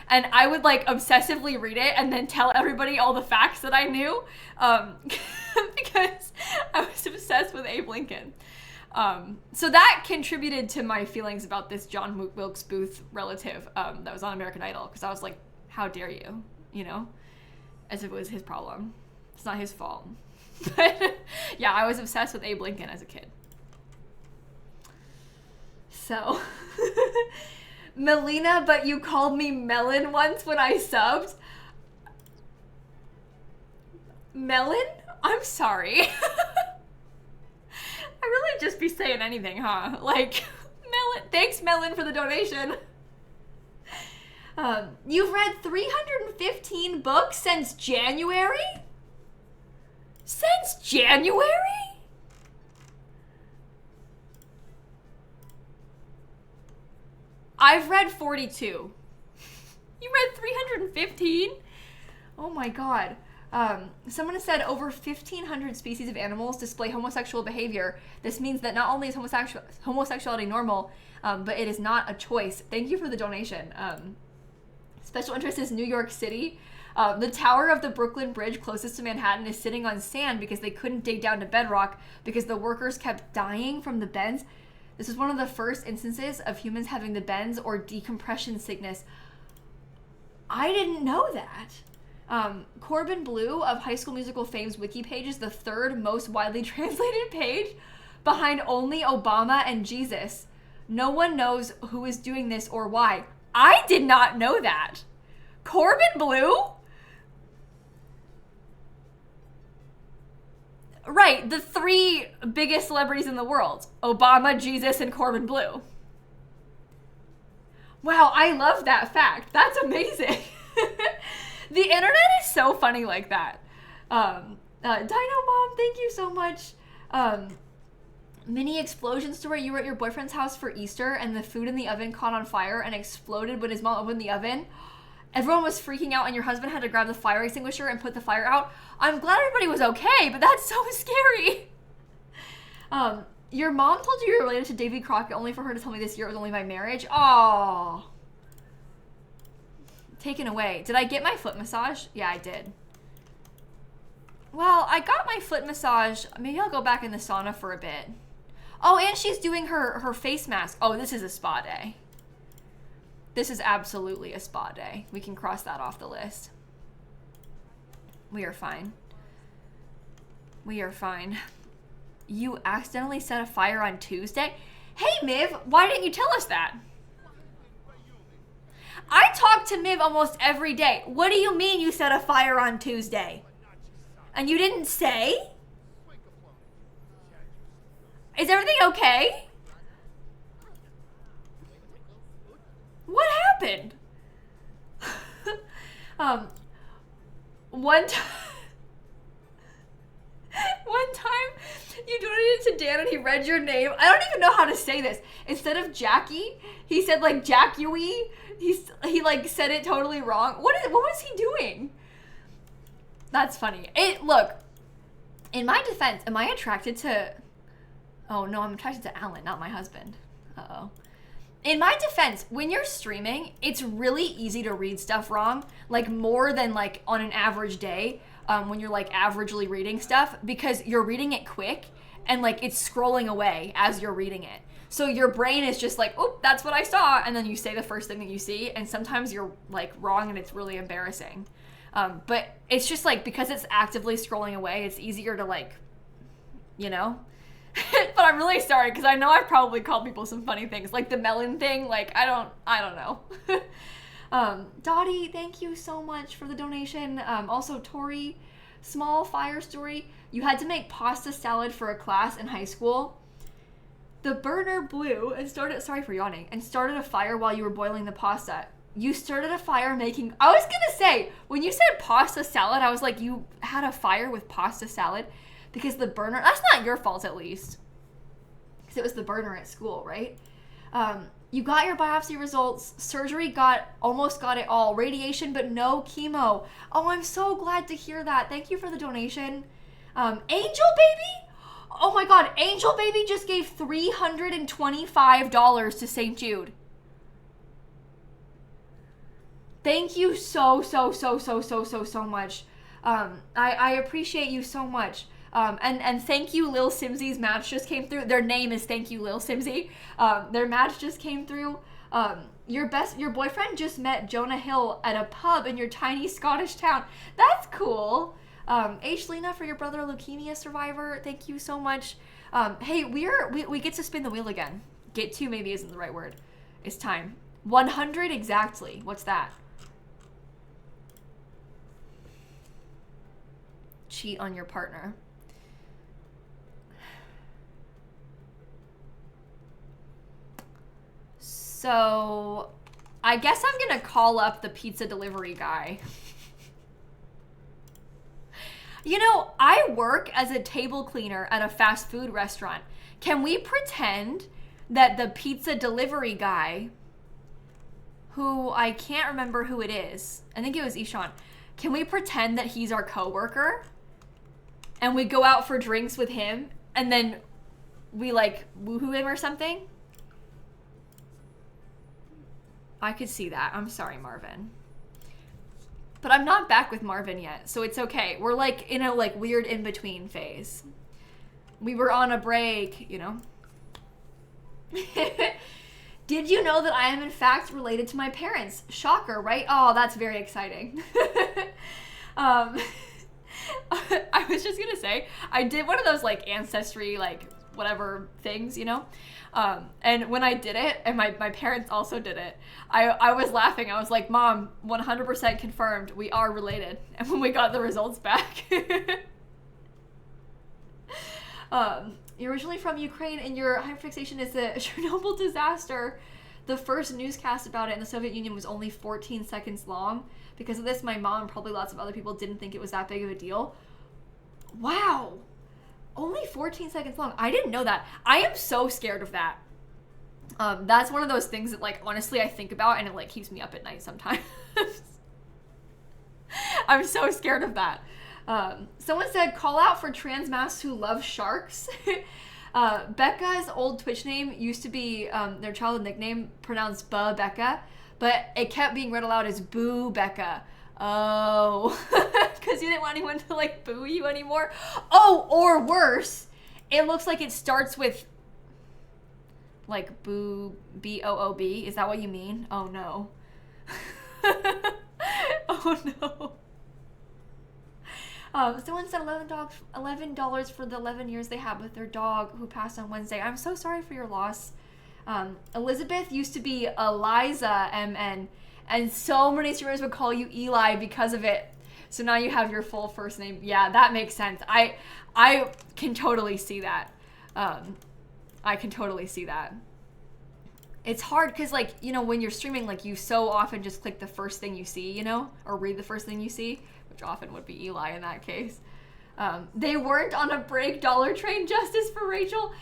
A: And I would like obsessively read it and then tell everybody all the facts that I knew, because I was obsessed with Abe Lincoln. So that contributed to my feelings about this John Wilkes Booth relative that was on American Idol, because I was like, how dare you, you know, as if it was his problem. It's not his fault. But yeah, I was obsessed with Abe Lincoln as a kid. So, Melina, but you called me Melon once when I subbed. Melon? I'm sorry. I really just be saying anything, huh? Like, Melon. Thanks, Melon, for the donation. You've read 315 books since January? Since January? I've read 42. You read 315? Oh my god. Someone has said over 1,500 species of animals display homosexual behavior. This means that not only is homosexuality normal, but it is not a choice. Thank you for the donation. Special interest is New York City. The tower of the Brooklyn Bridge closest to Manhattan is sitting on sand because they couldn't dig down to bedrock because the workers kept dying from the bends. This is one of the first instances of humans having the bends or decompression sickness. I didn't know that. Corbin Bleu of High School Musical fame's wiki page is the third most widely translated page, behind only Obama and Jesus. No one knows who is doing this or why. I did not know that. Corbin Bleu? Right, the three biggest celebrities in the world. Obama, Jesus, and Corbin Bleu. Wow, I love that fact. That's amazing. The internet is so funny like that. Dino Mom, thank you so much. Mini explosion story. You were at your boyfriend's house for Easter and the food in the oven caught on fire and exploded when his mom opened the oven. Everyone was freaking out and your husband had to grab the fire extinguisher and put the fire out. I'm glad everybody was okay, but that's so scary. Your mom told you were related to Davy Crockett only for her to tell me this year it was only by marriage. Oh. Taken away. Did I get my foot massage? Yeah, I did. Well, I got my foot massage. Maybe I'll go back in the sauna for a bit. Oh, and she's doing her face mask. Oh, this is a spa day. This is absolutely a spa day. We can cross that off the list. We are fine. We are fine. You accidentally set a fire on Tuesday? Hey, Miv, why didn't you tell us that? I talk to Miv almost every day. What do you mean you set a fire on Tuesday? And you didn't say? Is everything okay? What happened? One time you donated to Dan and he read your name. I don't even know how to say this. Instead of Jackie, he said like Jackie. He like said it totally wrong. What was he doing? That's funny. Look, in my defense, am I attracted to... Oh no, I'm attracted to Alan, not my husband. Uh-oh. In my defense, when you're streaming, it's really easy to read stuff wrong, like more than like on an average day, when you're like averagely reading stuff, because you're reading it quick and like it's scrolling away as you're reading it. So your brain is just like, oh, that's what I saw, and then you say the first thing that you see, and sometimes you're like wrong and it's really embarrassing. But it's just like, because it's actively scrolling away, it's easier to like, you know? But I'm really sorry, because I know I've probably called people some funny things, like the melon thing. Like I don't know. Dottie, thank you so much for the donation. Also Tori, small fire story. You had to make pasta salad for a class in high school. The burner blew and started, sorry for yawning, and started a fire while you were boiling the pasta. You started a fire making, I was gonna say, when you said pasta salad, I was like, you had a fire with pasta salad. Because the burner, that's not your fault at least. Because it was the burner at school, right? You got your biopsy results. Surgery almost got it all. Radiation, but no chemo. Oh, I'm so glad to hear that. Thank you for the donation. Angel Baby? Oh my God, Angel Baby just gave $325 to St. Jude. Thank you so much. I appreciate you so much. And thank you, lilsimsie's match just came through. Their name is Thank You, lilsimsie. Their match just came through. Your boyfriend just met Jonah Hill at a pub in your tiny Scottish town. That's cool. H. Lena, for your brother, leukemia survivor. Thank you so much. Hey, we get to spin the wheel again. Get to maybe isn't the right word. It's time. 100 exactly. What's that? Cheat on your partner. So, I guess I'm gonna call up the pizza delivery guy. You know, I work as a table cleaner at a fast food restaurant. Can we pretend that the pizza delivery guy, who I can't remember who it is, I think it was Ishan, can we pretend that he's our coworker? And we go out for drinks with him, and then we like woohoo him or something? I could see that. I'm sorry, Marvin. But I'm not back with Marvin yet, so it's okay. We're like in a like weird in-between phase. We were on a break, you know? Did you know that I am in fact related to my parents? Shocker, right? Oh, that's very exciting. I was just gonna say, I did one of those like ancestry, like whatever things, you know? And when I did it, and my parents also did it, I was laughing. I was like, Mom, 100% confirmed, we are related. And when we got the results back, you're originally from Ukraine and your hyperfixation is the Chernobyl disaster. The first newscast about it in the Soviet Union was only 14 seconds long. Because of this, my mom and probably lots of other people didn't think it was that big of a deal. Wow. Only 14 seconds long. I didn't know that. I am so scared of that. That's one of those things that, like, honestly, I think about and it, like, keeps me up at night sometimes. I'm so scared of that. Someone said, call out for trans masks who love sharks. Becca's old Twitch name used to be their childhood nickname, pronounced Becca, but it kept being read aloud as Boo Becca. Oh, because you didn't want anyone to like boo you anymore. Oh, or worse, it looks like it starts with like boo, B-O-O-B. Is that what you mean? Oh no. Oh no. Someone said $11 for the 11 years they had with their dog who passed on Wednesday. I'm so sorry for your loss. Elizabeth used to be Eliza MN. And so many streamers would call you Eli because of it. So now you have your full first name. Yeah, that makes sense. I can totally see that. I can totally see that. It's hard because, like, you know, when you're streaming, like, you so often just click the first thing you see, you know, or read the first thing you see, which often would be Eli in that case. They weren't on a break. Dollar Train justice for Rachel.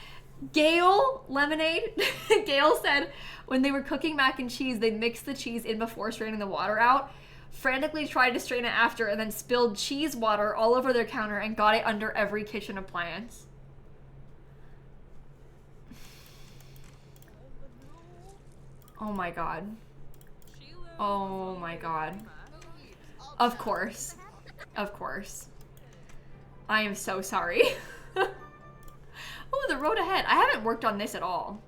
A: Gail Lemonade. Gail said when they were cooking mac and cheese, they mixed the cheese in before straining the water out, frantically tried to strain it after, and then spilled cheese water all over their counter and got it under every kitchen appliance. Oh my god. Oh my god. Of course. Of course. I am so sorry. Oh, the road ahead. I haven't worked on this at all.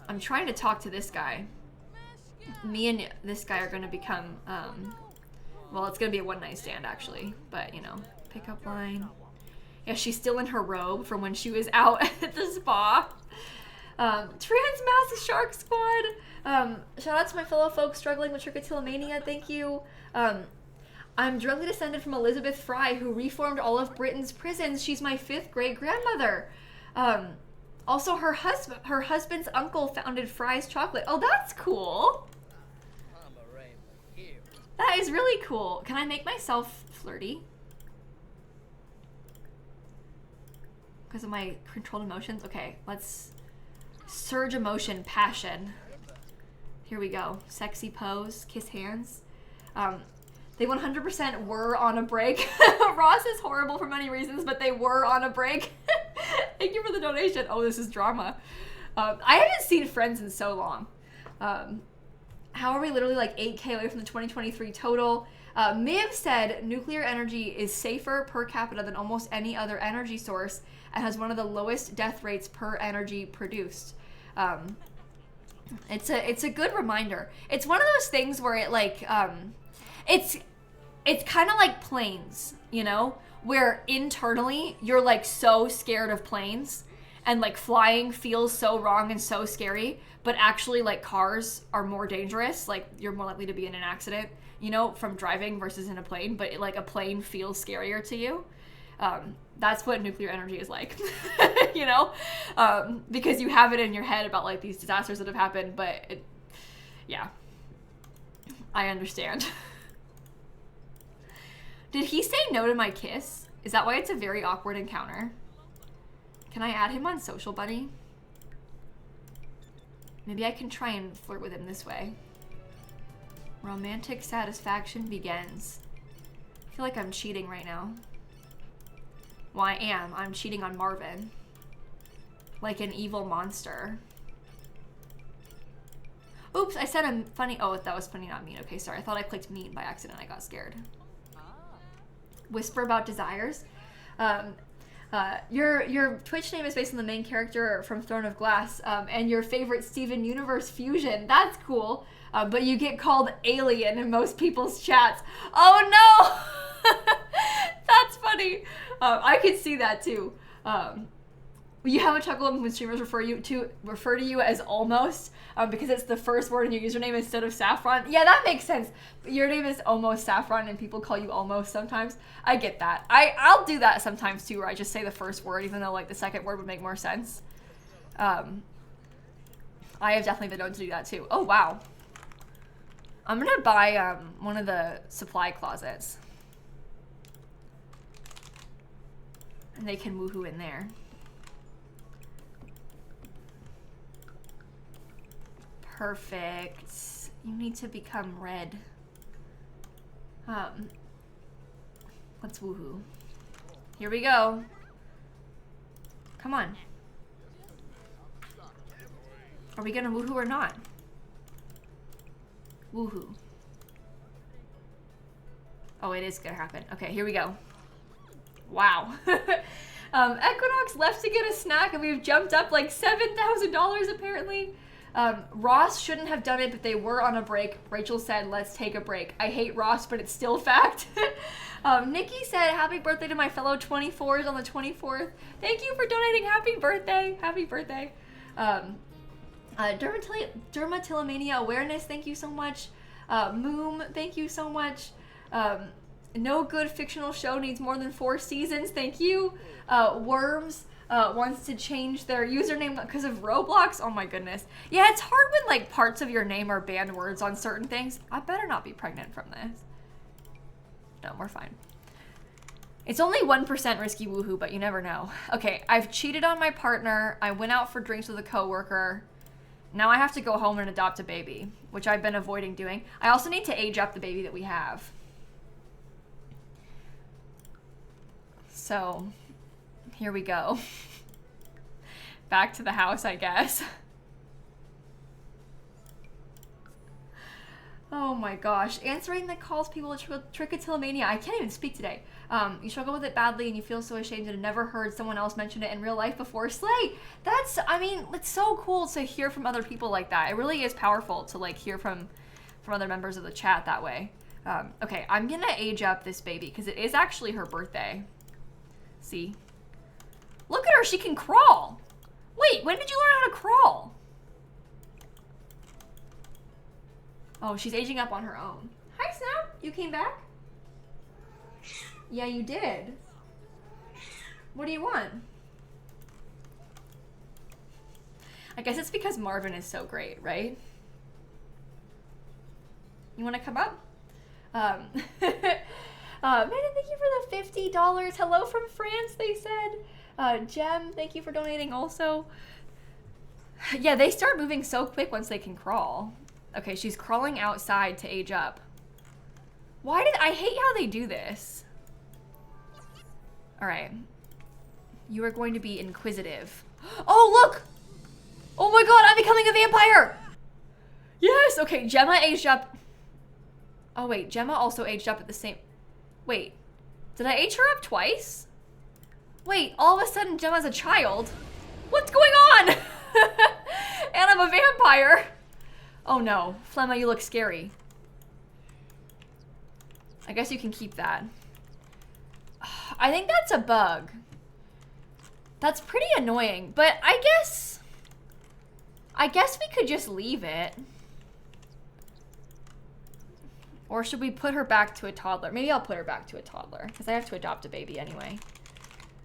A: I'm trying to talk to this guy. Me and this guy are going to become, well, it's going to be a one-night stand, actually. But, you know, pickup line. Yeah, she's still in her robe from when she was out at the spa. Transmask Shark Squad. Shout out to my fellow folks struggling with trichotillomania. Thank you. I'm directly descended from Elizabeth Fry, who reformed all of Britain's prisons. She's my 5th great grandmother. Also, her husband's uncle founded Fry's Chocolate. Oh, that's cool. That is really cool. Can I make myself flirty? Because of my controlled emotions? Okay, let's surge emotion, passion. Here we go. Sexy pose, kiss hands. They 100% were on a break. Ross is horrible for many reasons, but they were on a break. Thank you for the donation. Oh, this is drama. I haven't seen Friends in so long. How are we literally like 8K away from the 2023 total? Miv said nuclear energy is safer per capita than almost any other energy source and has one of the lowest death rates per energy produced. It's a good reminder. It's one of those things where it like it's kind of like planes, you know, where internally you're like so scared of planes and like flying feels so wrong and so scary, but actually like cars are more dangerous. Like you're more likely to be in an accident, you know, from driving versus in a plane, but like a plane feels scarier to you. That's what nuclear energy is like, you know, because you have it in your head about like these disasters that have happened, but yeah, I understand. Did he say no to my kiss? Is that why it's a very awkward encounter? Can I add him on Social Buddy? Maybe I can try and flirt with him this way. Romantic satisfaction begins. I feel like I'm cheating right now. Well, I am. I'm cheating on Marvin. Like an evil monster. Oops, I said I'm funny. Oh, that was funny, not mean. Okay, sorry. I thought I clicked mean by accident. I got scared. Whisper about desires. Your Twitch name is based on the main character from Throne of Glass, and your favorite Steven Universe fusion. That's cool. But you get called alien in most people's chats. Oh no! That's funny. I could see that too. You have a chuckle when streamers refer to you as almost, because it's the first word in your username instead of Saffron. Yeah, that makes sense. Your name is almost Saffron and people call you almost sometimes. I get that. I'll do that sometimes too, where I just say the first word even though like the second word would make more sense. I have definitely been known to do that too. Oh wow. I'm gonna buy one of the supply closets. And they can woohoo in there. Perfect. You need to become red. Let's woohoo. Here we go. Come on. Are we gonna woohoo or not? Woohoo. Oh, it is gonna happen. Okay, here we go. Wow. Equinox left to get a snack and we've jumped up like $7,000 apparently. Ross shouldn't have done it, but they were on a break. Rachel said, let's take a break. I hate Ross, but it's still fact. Nikki said, happy birthday to my fellow 24s on the 24th. Thank you for donating. Happy birthday. Happy birthday. Dermatillomania awareness, thank you so much. Moom, thank you so much. No good fictional show needs more than 4 seasons, thank you. Worms wants to change their username because of Roblox. Oh my goodness. Yeah, it's hard when like parts of your name are banned words on certain things. I better not be pregnant from this. No, we're fine. It's only 1% risky woohoo, but you never know. Okay, I've cheated on my partner. I went out for drinks with a coworker. Now I have to go home and adopt a baby, which I've been avoiding doing. I also need to age up the baby that we have. So, here we go. Back to the house, I guess. Oh my gosh. Answering the calls people with trichotillomania. I can't even speak today. You struggle with it badly and you feel so ashamed and never heard someone else mention it in real life before. Slay! That's, I mean, it's so cool to hear from other people like that. It really is powerful to like hear from other members of the chat that way. Okay, I'm gonna age up this baby because it is actually her birthday. See? Look at her, she can crawl! Wait, when did you learn how to crawl? Oh, she's aging up on her own. Hi, Snap. You came back? Yeah, you did. What do you want? I guess it's because Marvin is so great, right? You want to come up? Brandon, thank you for the $50. Hello from France, they said. Jem, thank you for donating also. Yeah, they start moving so quick once they can crawl. Okay, she's crawling outside to age up. Why did I hate how they do this? All right. You are going to be inquisitive. Oh, look! Oh my god, I'm becoming a vampire! Yes! Okay, Gemma aged up. Oh wait, Gemma also aged up at the same... Wait, did I age her up twice? Wait, all of a sudden Gemma's a child? What's going on? And I'm a vampire. Oh no, Flemma, you look scary. I guess you can keep that. I think that's a bug. That's pretty annoying, but I guess we could just leave it. Or should we put her back to a toddler? Maybe I'll put her back to a toddler because I have to adopt a baby anyway.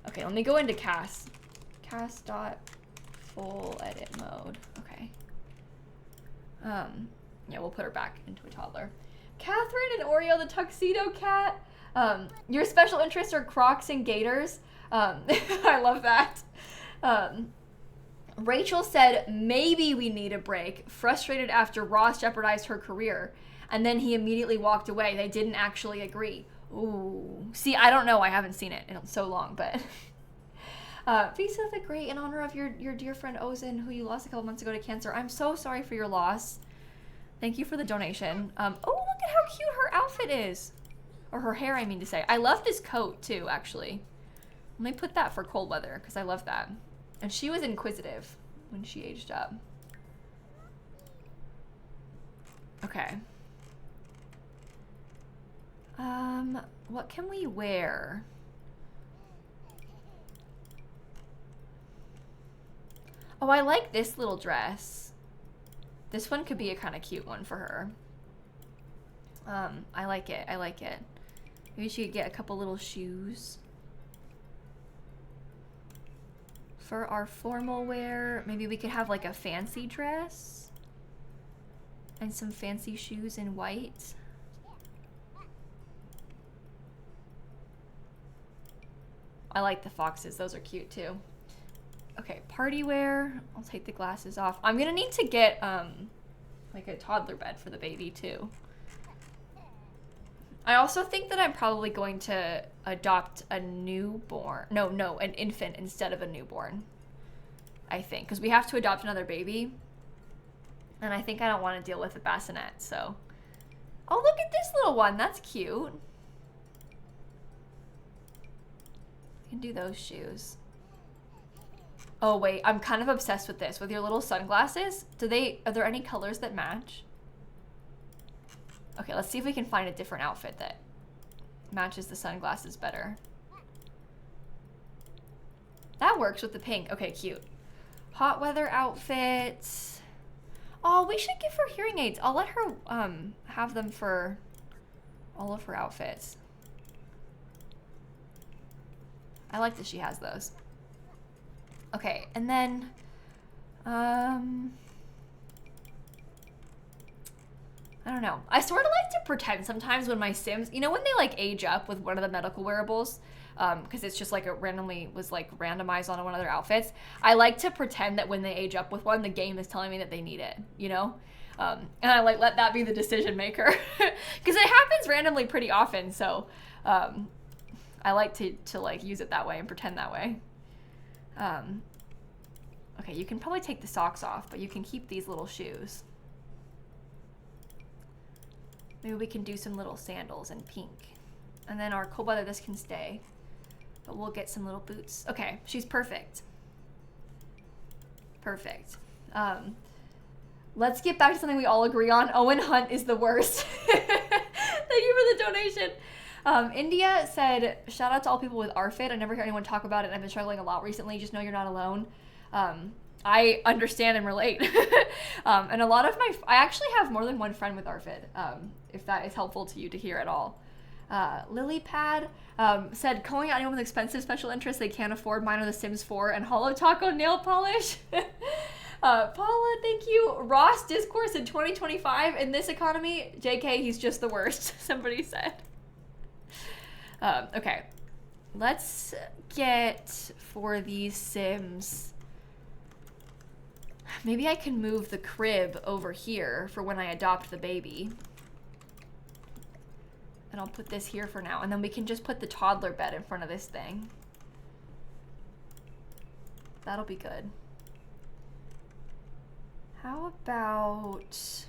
A: Okay, let me go into cast. Cast dot full edit mode. Okay. Yeah, we'll put her back into a toddler. Catherine and Oreo the tuxedo cat. Your special interests are Crocs and Gators. I love that. Rachel said, maybe we need a break, frustrated after Ross jeopardized her career. And then he immediately walked away. They didn't actually agree. Ooh. See, I don't know. I haven't seen it in so long, but... Visa the Great, in honor of your dear friend Ozen, who you lost a couple months ago to cancer. I'm so sorry for your loss. Thank you for the donation. Oh, look at how cute her outfit is. Or her hair, I mean to say. I love this coat, too, actually. Let me put that for cold weather, because I love that. And she was inquisitive when she aged up. Okay. What can we wear? Oh, I like this little dress. This one could be a kind of cute one for her. I like it. I like it. Maybe she could get a couple little shoes. For our formal wear, maybe we could have like a fancy dress. And some fancy shoes in white. I like the foxes. Those are cute too. Okay, party wear. I'll take the glasses off. I'm gonna need to get like a toddler bed for the baby too. I also think that I'm probably going to adopt a newborn. No, an infant instead of a newborn. I think, because we have to adopt another baby. And I think I don't want to deal with a bassinet, so. Oh, look at this little one. That's cute. I can do those shoes. Oh wait, I'm kind of obsessed with this. With your little sunglasses, are there any colors that match? Okay, let's see if we can find a different outfit that matches the sunglasses better. That works with the pink. Okay, cute. Hot weather outfit. Oh, we should give her hearing aids. I'll let her have them for all of her outfits. I like that she has those. Okay, and then I don't know. I sort of like to pretend sometimes when my Sims, you know, when they like age up with one of the medical wearables, because it's just like it randomly was like randomized on one of their outfits. I like to pretend that when they age up with one, the game is telling me that they need it, you know? And I like let that be the decision maker because it happens randomly pretty often. So I like to like use it that way and pretend that way. Okay, you can probably take the socks off, but you can keep these little shoes. Maybe we can do some little sandals in pink. And then our cold weather, this can stay. But we'll get some little boots. Okay, she's perfect. Perfect. Let's get back to something we all agree on. Owen Hunt is the worst. Thank you for the donation. India said, shout out to all people with RFID. I never hear anyone talk about it, and I've been struggling a lot recently. Just know you're not alone. I understand and relate. And a lot of I actually have more than one friend with RFID, if that is helpful to you to hear at all. Lilypad said, calling out anyone with expensive special interests they can't afford. Mine are The Sims 4 and Hollow Taco nail polish. Paula, thank you. Ross Discourse in 2025 in this economy. JK, he's just the worst, somebody said. Okay, let's get for these Sims. Maybe I can move the crib over here for when I adopt the baby. And I'll put this here for now. And then we can just put the toddler bed in front of this thing. That'll be good. How about...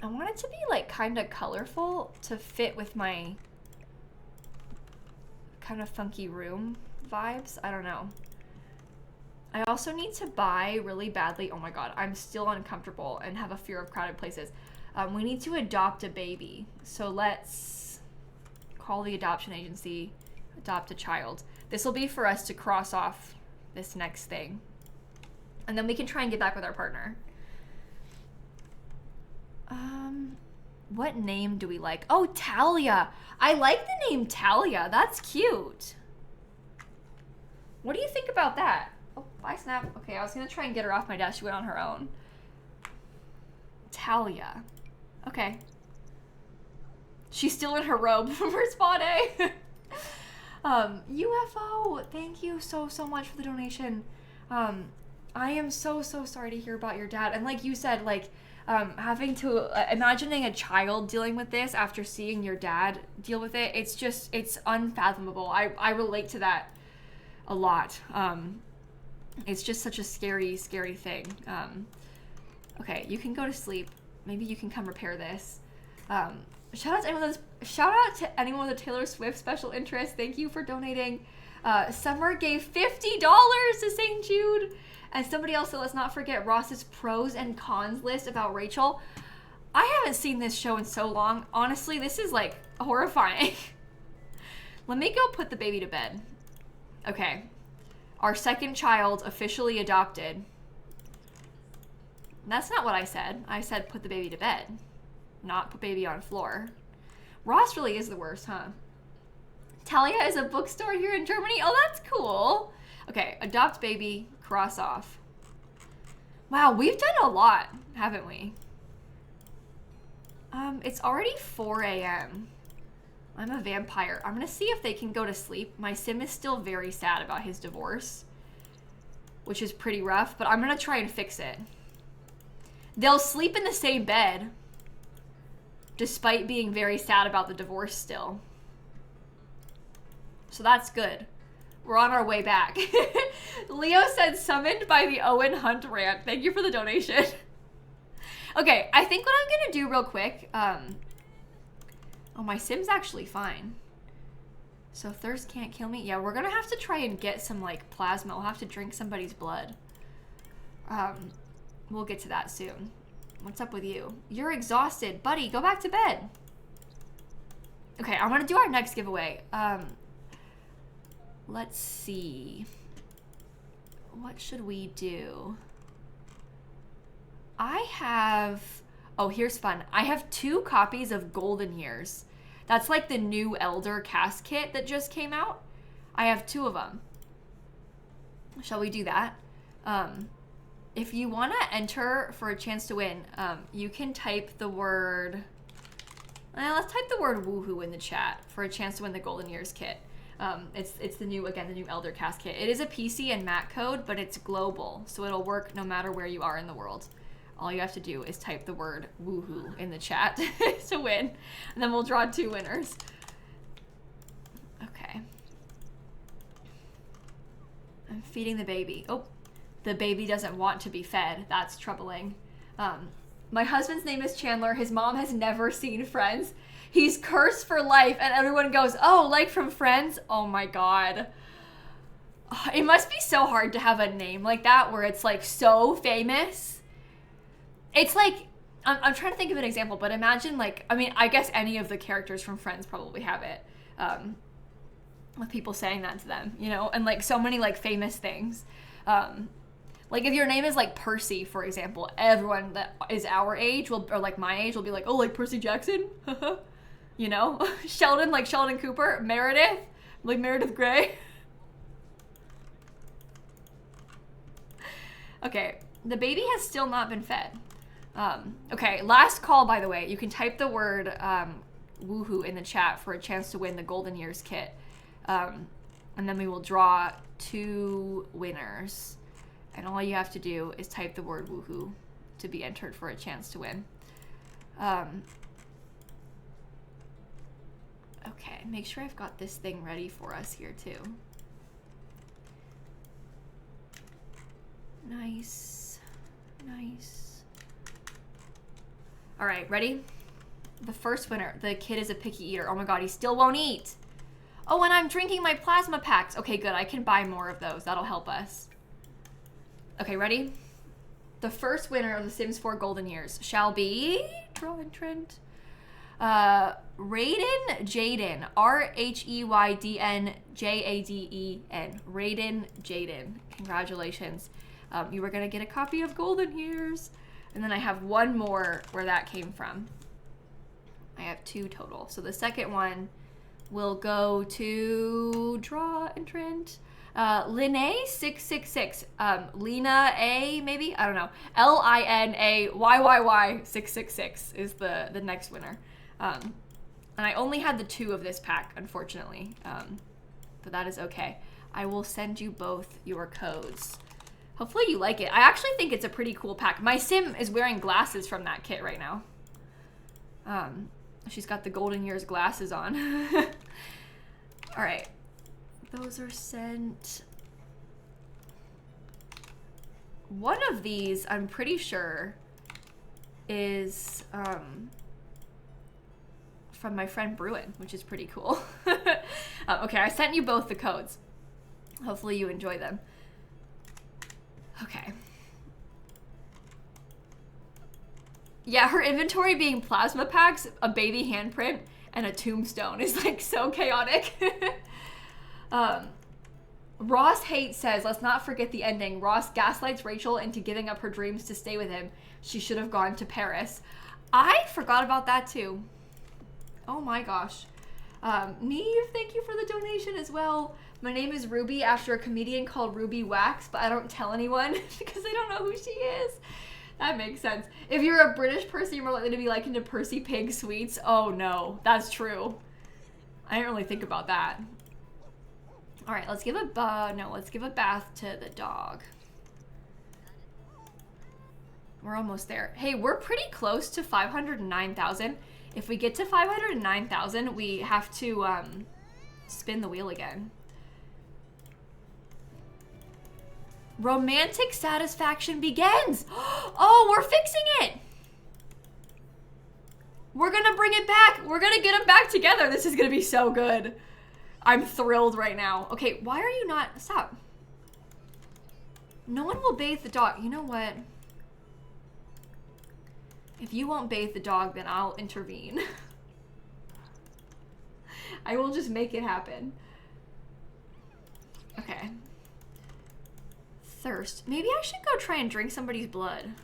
A: I want it to be like kind of colorful to fit with my kind of funky room vibes. I don't know. I also need to buy really badly. Oh my god, I'm still uncomfortable and have a fear of crowded places. We need to adopt a baby. So let's call the adoption agency, adopt a child. This will be for us to cross off this next thing. And then we can try and get back with our partner. What name do we like? Oh, Talia. I like the name Talia. That's cute. What do you think about that? Oh, bye, Snap. Okay, I was gonna try and get her off my desk. She went on her own. Talia. Okay. She's still in her robe from her spa day. UFO, thank you so much for the donation. I am so sorry to hear about your dad. And like you said, like, having to, imagining a child dealing with this after seeing your dad deal with it, it's unfathomable. I relate to that a lot. It's just such a scary thing. Okay, you can go to sleep. Maybe you can come repair this. Shout out to anyone with a Taylor Swift special interest. Thank you for donating. Summer gave $50 to St. Jude. And somebody else said, let's not forget Ross's pros and cons list about Rachel. I haven't seen this show in so long. Honestly, this is like horrifying. Let me go put the baby to bed. Okay. Our second child officially adopted. That's not what I said. I said put the baby to bed, not put baby on floor. Ross really is the worst, huh? Talia is a bookstore here in Germany. Oh, that's cool. Okay, adopt baby, cross off. Wow, we've done a lot, haven't we? It's already 4 a.m. I'm a vampire. I'm gonna see if they can go to sleep. My sim is still very sad about his divorce, which is pretty rough, but I'm gonna try and fix it. They'll sleep in the same bed, despite being very sad about the divorce still. So that's good. We're on our way back. Leo said summoned by the Owen Hunt rant. Thank you for the donation. Okay, I think what I'm gonna do real quick, oh, my sim's actually fine. So thirst can't kill me. Yeah, we're gonna have to try and get some like plasma. We'll have to drink somebody's blood. We'll get to that soon. What's up with you? You're exhausted. Buddy, go back to bed. Okay, I wanna do our next giveaway. Let's see. What should we do? I have, oh, here's fun. I have 2 copies of Golden Years. That's like the new Elder cast kit that just came out. I have 2 of them. Shall we do that? If you want to enter for a chance to win, you can type the word, let's type the word woohoo in the chat for a chance to win the Golden Years kit. It's the new, again, the new Elder cast kit. It is a PC and Mac code, but it's global, so it'll work no matter where you are in the world. All you have to do is type the word woohoo in the chat to win, and then we'll draw 2 winners. Okay. I'm feeding the baby. Oh, the baby doesn't want to be fed. That's troubling. My husband's name is Chandler. His mom has never seen Friends. He's cursed for life, and everyone goes, oh, like from Friends? Oh my God. It must be so hard to have a name like that where it's like so famous. It's like, I'm trying to think of an example, but imagine like, I mean, I guess any of the characters from Friends probably have it. With people saying that to them, you know, and like so many like famous things. Like if your name is like Percy, for example, everyone that is our age will, or like my age will be like, oh, like Percy Jackson, you know, Sheldon, like Sheldon Cooper, Meredith, like Meredith Grey. Okay, the baby has still not been fed. Okay, last call, by the way. You can type the word woohoo in the chat for a chance to win the Golden Years kit. And then we will draw 2 winners. And all you have to do is type the word woohoo to be entered for a chance to win. Okay, make sure I've got this thing ready for us here too. Nice, nice. All right, ready? The first winner, the kid is a picky eater. Oh my God, he still won't eat. Oh, and I'm drinking my plasma packs. Okay, good, I can buy more of those. That'll help us. Okay, ready? The first winner of the Sims 4 Golden Years shall be, draw entrant, Raiden Jaden, R-H-E-Y-D-N-J-A-D-E-N, Raiden Jaden. Congratulations. You were gonna get a copy of Golden Years. And then I have 1 more where that came from. I have 2 total. So the second one will go to draw entrant. Linnae 666. Lena A, maybe? I don't know. L-I-N-A-Y-Y-Y 666 is the next winner. And I only had the 2 of this pack, unfortunately. But that is okay. I will send you both your codes. Hopefully you like it. I actually think it's a pretty cool pack. My sim is wearing glasses from that kit right now. She's got the Golden Years glasses on. All right. Those are sent. One of these, I'm pretty sure, is from my friend Bruin, which is pretty cool. Okay, I sent you both the codes. Hopefully you enjoy them. Okay. Yeah, her inventory being plasma packs, a baby handprint, and a tombstone is like so chaotic. Ross Hate says, let's not forget the ending. Ross gaslights Rachel into giving up her dreams to stay with him. She should have gone to Paris. I forgot about that too. Oh my gosh. Neve, thank you for the donation as well. My name is Ruby after a comedian called Ruby Wax, but I don't tell anyone because I don't know who she is. That makes sense. If you're a British person, you're more likely to be like into Percy Pig sweets. Oh no, that's true. I didn't really think about that. All right, let's give a bath to the dog. We're almost there. Hey, we're pretty close to 509,000. If we get to 509,000, we have to spin the wheel again. Romantic satisfaction begins. Oh, we're fixing it. We're gonna bring it back. We're gonna get them back together. This is gonna be so good. I'm thrilled right now. Okay, why are you not, stop. No one will bathe the dog. You know what? If you won't bathe the dog, then I'll intervene. I will just make it happen. Okay. Thirst. Maybe I should go try and drink somebody's blood.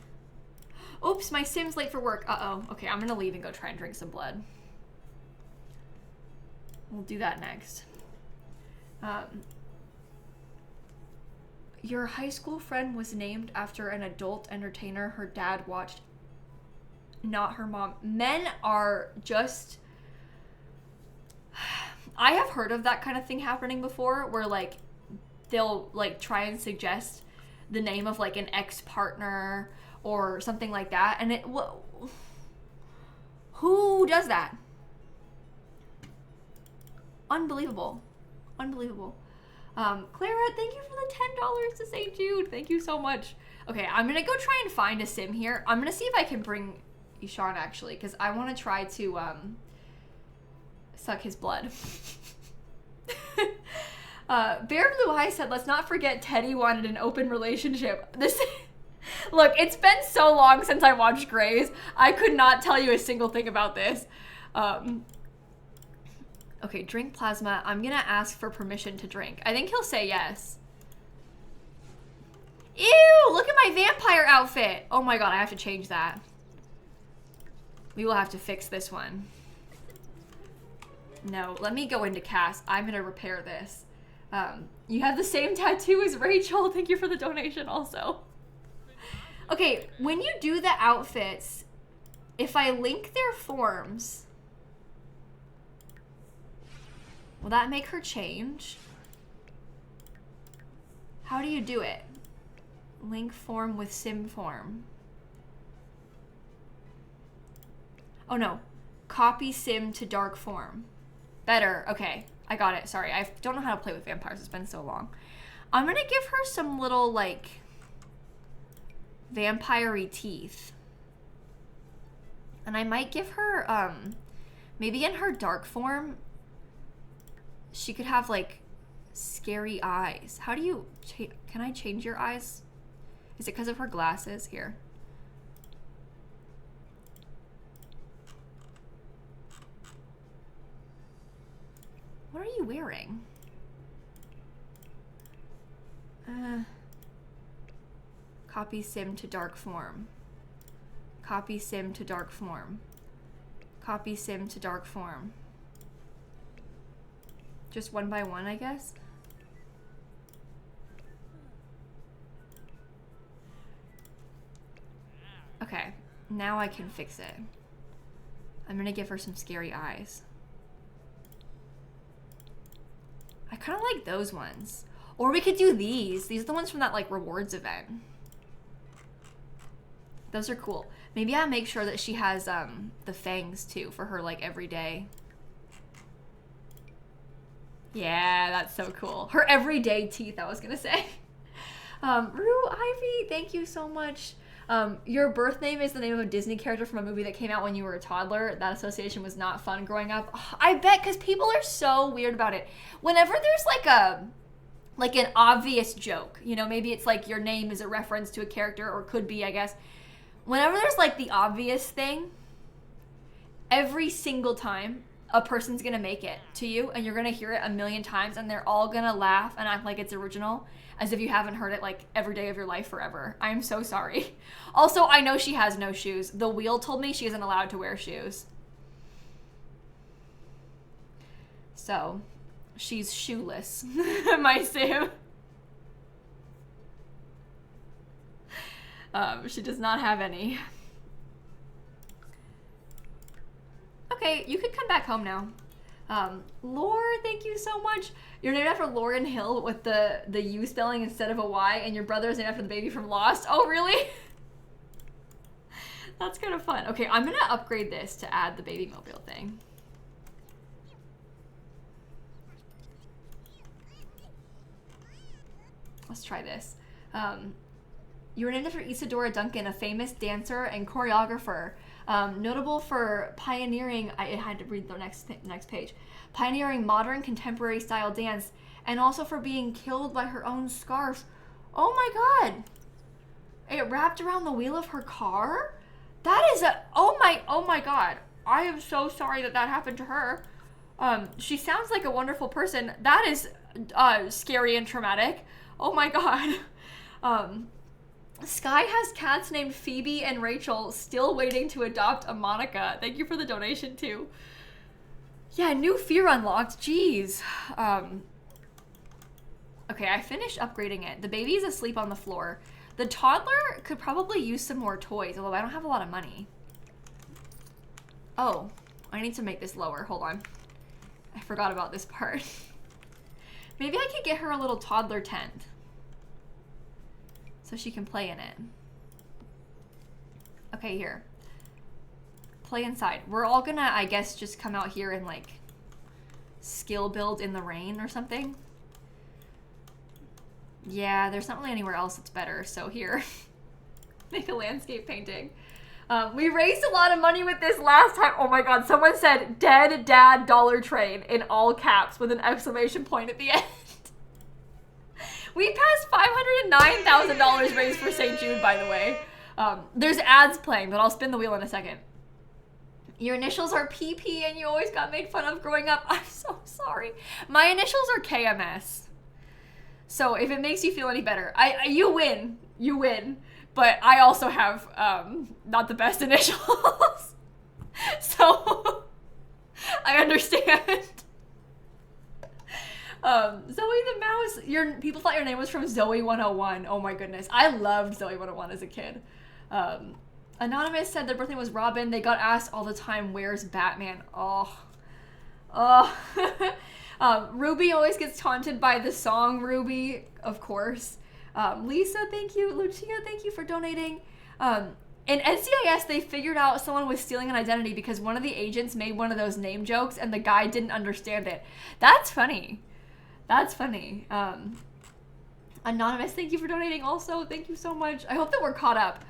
A: Oops, my Sim's late for work. Uh-oh. Okay, I'm gonna leave and go try and drink some blood. We'll do that next. Your high school friend was named after an adult entertainer her dad watched, not her mom. Men are just... I have heard of that kind of thing happening before, where like they'll like try and suggest the name of like an ex-partner or something like that, and it... Who does that? Unbelievable. Unbelievable. Clara, thank you for the $10 to St. Jude. Thank you so much. Okay, I'm gonna go try and find a sim here. I'm gonna see if I can bring Ishan actually, because I want to try to suck his blood. Bear Blue Eye said, let's not forget Teddy wanted an open relationship. This look, it's been so long since I watched Grey's. I could not tell you a single thing about this. Okay, drink plasma. I'm gonna ask for permission to drink. I think he'll say yes. Ew, look at my vampire outfit. Oh my god, I have to change that. We will have to fix this one. No, let me go into cast. I'm gonna repair this. You have the same tattoo as Rachel. Thank you for the donation also. Okay, when you do the outfits, if I link their forms, will that make her change? How do you do it? Link form with sim form. Oh no, copy sim to dark form. Better, okay, I got it. Sorry, I don't know how to play with vampires, it's been so long. I'm gonna give her some little like vampire-y teeth. And I might give her, maybe in her dark form, she could have like scary eyes. How do you, can I change your eyes? Is it because of her glasses? Here. What are you wearing? Copy sim to dark form. Copy sim to dark form. Copy sim to dark form. Just one by one, I guess. Okay, now I can fix it. I'm gonna give her some scary eyes. I kind of like those ones. Or we could do these. These are the ones from that like rewards event. Those are cool. Maybe I'll make sure that she has the fangs too for her like everyday. Yeah, that's so cool. Her everyday teeth, I was gonna say. Rue Ivy, thank you so much. Your birth name is the name of a Disney character from a movie that came out when you were a toddler. That association was not fun growing up. Oh, I bet, because people are so weird about it. Whenever there's like an obvious joke, you know, maybe it's like your name is a reference to a character, or could be, I guess. Whenever there's like the obvious thing, every single time a person's gonna make it to you and you're gonna hear it a million times and they're all gonna laugh and act like it's original, as if you haven't heard it like every day of your life forever. I'm so sorry. Also, I know she has no shoes. The wheel told me she isn't allowed to wear shoes. So, she's shoeless, my Sim. She does not have any. Okay, you can come back home now. Lore, thank you so much. You're named after Lauryn Hill with the U spelling instead of a Y, and your brother is named after the baby from Lost. Oh, really? That's kind of fun. Okay, I'm gonna upgrade this to add the baby mobile thing. Let's try this. You were named after Isadora Duncan, a famous dancer and choreographer, notable for pioneering, I had to read the next page, pioneering modern contemporary style dance, and also for being killed by her own scarf. Oh my god! It wrapped around the wheel of her car? That is a, oh my god. I am so sorry that happened to her. She sounds like a wonderful person. That is scary and traumatic. Oh my god. Sky has cats named Phoebe and Rachel, still waiting to adopt a Monica. Thank you for the donation too. Yeah, new fear unlocked. Jeez. Okay, I finished upgrading it. The baby is asleep on the floor. The toddler could probably use some more toys, although I don't have a lot of money. Oh, I need to make this lower. Hold on. I forgot about this part. Maybe I could get her a little toddler tent so she can play in it. Okay, here. Play inside. We're all gonna, I guess, just come out here and like skill build in the rain or something. Yeah, there's not really anywhere else that's better, so here. Make a landscape painting. We raised a lot of money with this last time. Oh my god, someone said dead dad dollar train in all caps with an exclamation point at the end. We passed $509,000 raised for St. Jude, by the way. There's ads playing, but I'll spin the wheel in a second. Your initials are PP and you always got made fun of growing up. I'm so sorry. My initials are KMS. So if it makes you feel any better, you win. You win. But I also have not the best initials. So I understand. Zoe the Mouse, people thought your name was from Zoe 101. Oh my goodness. I loved Zoe 101 as a kid. Anonymous said their birthday was Robin. They got asked all the time, where's Batman? Oh. Ruby always gets taunted by the song Ruby, of course. Lisa, thank you. Lucia, thank you for donating. In NCIS, they figured out someone was stealing an identity because one of the agents made one of those name jokes and the guy didn't understand it. That's funny. That's funny. Anonymous, thank you for donating also. Thank you so much. I hope that we're caught up.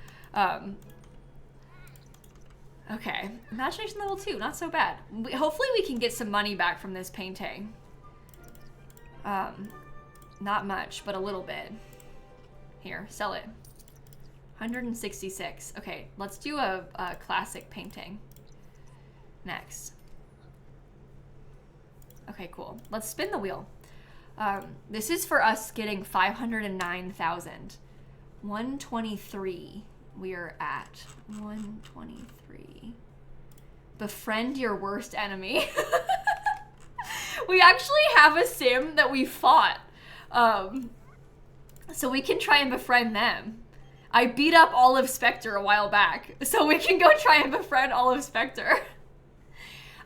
A: Okay, imagination level 2, not so bad. Hopefully we can get some money back from this painting. Not much, but a little bit. Here, sell it. 166. Okay, let's do a classic painting next. Okay, cool. Let's spin the wheel. This is for us getting 509,000. 123. We are at 123. Befriend your worst enemy. We actually have a sim that we fought. So we can try and befriend them. I beat up Olive Spectre a while back, so we can go try and befriend Olive Spectre.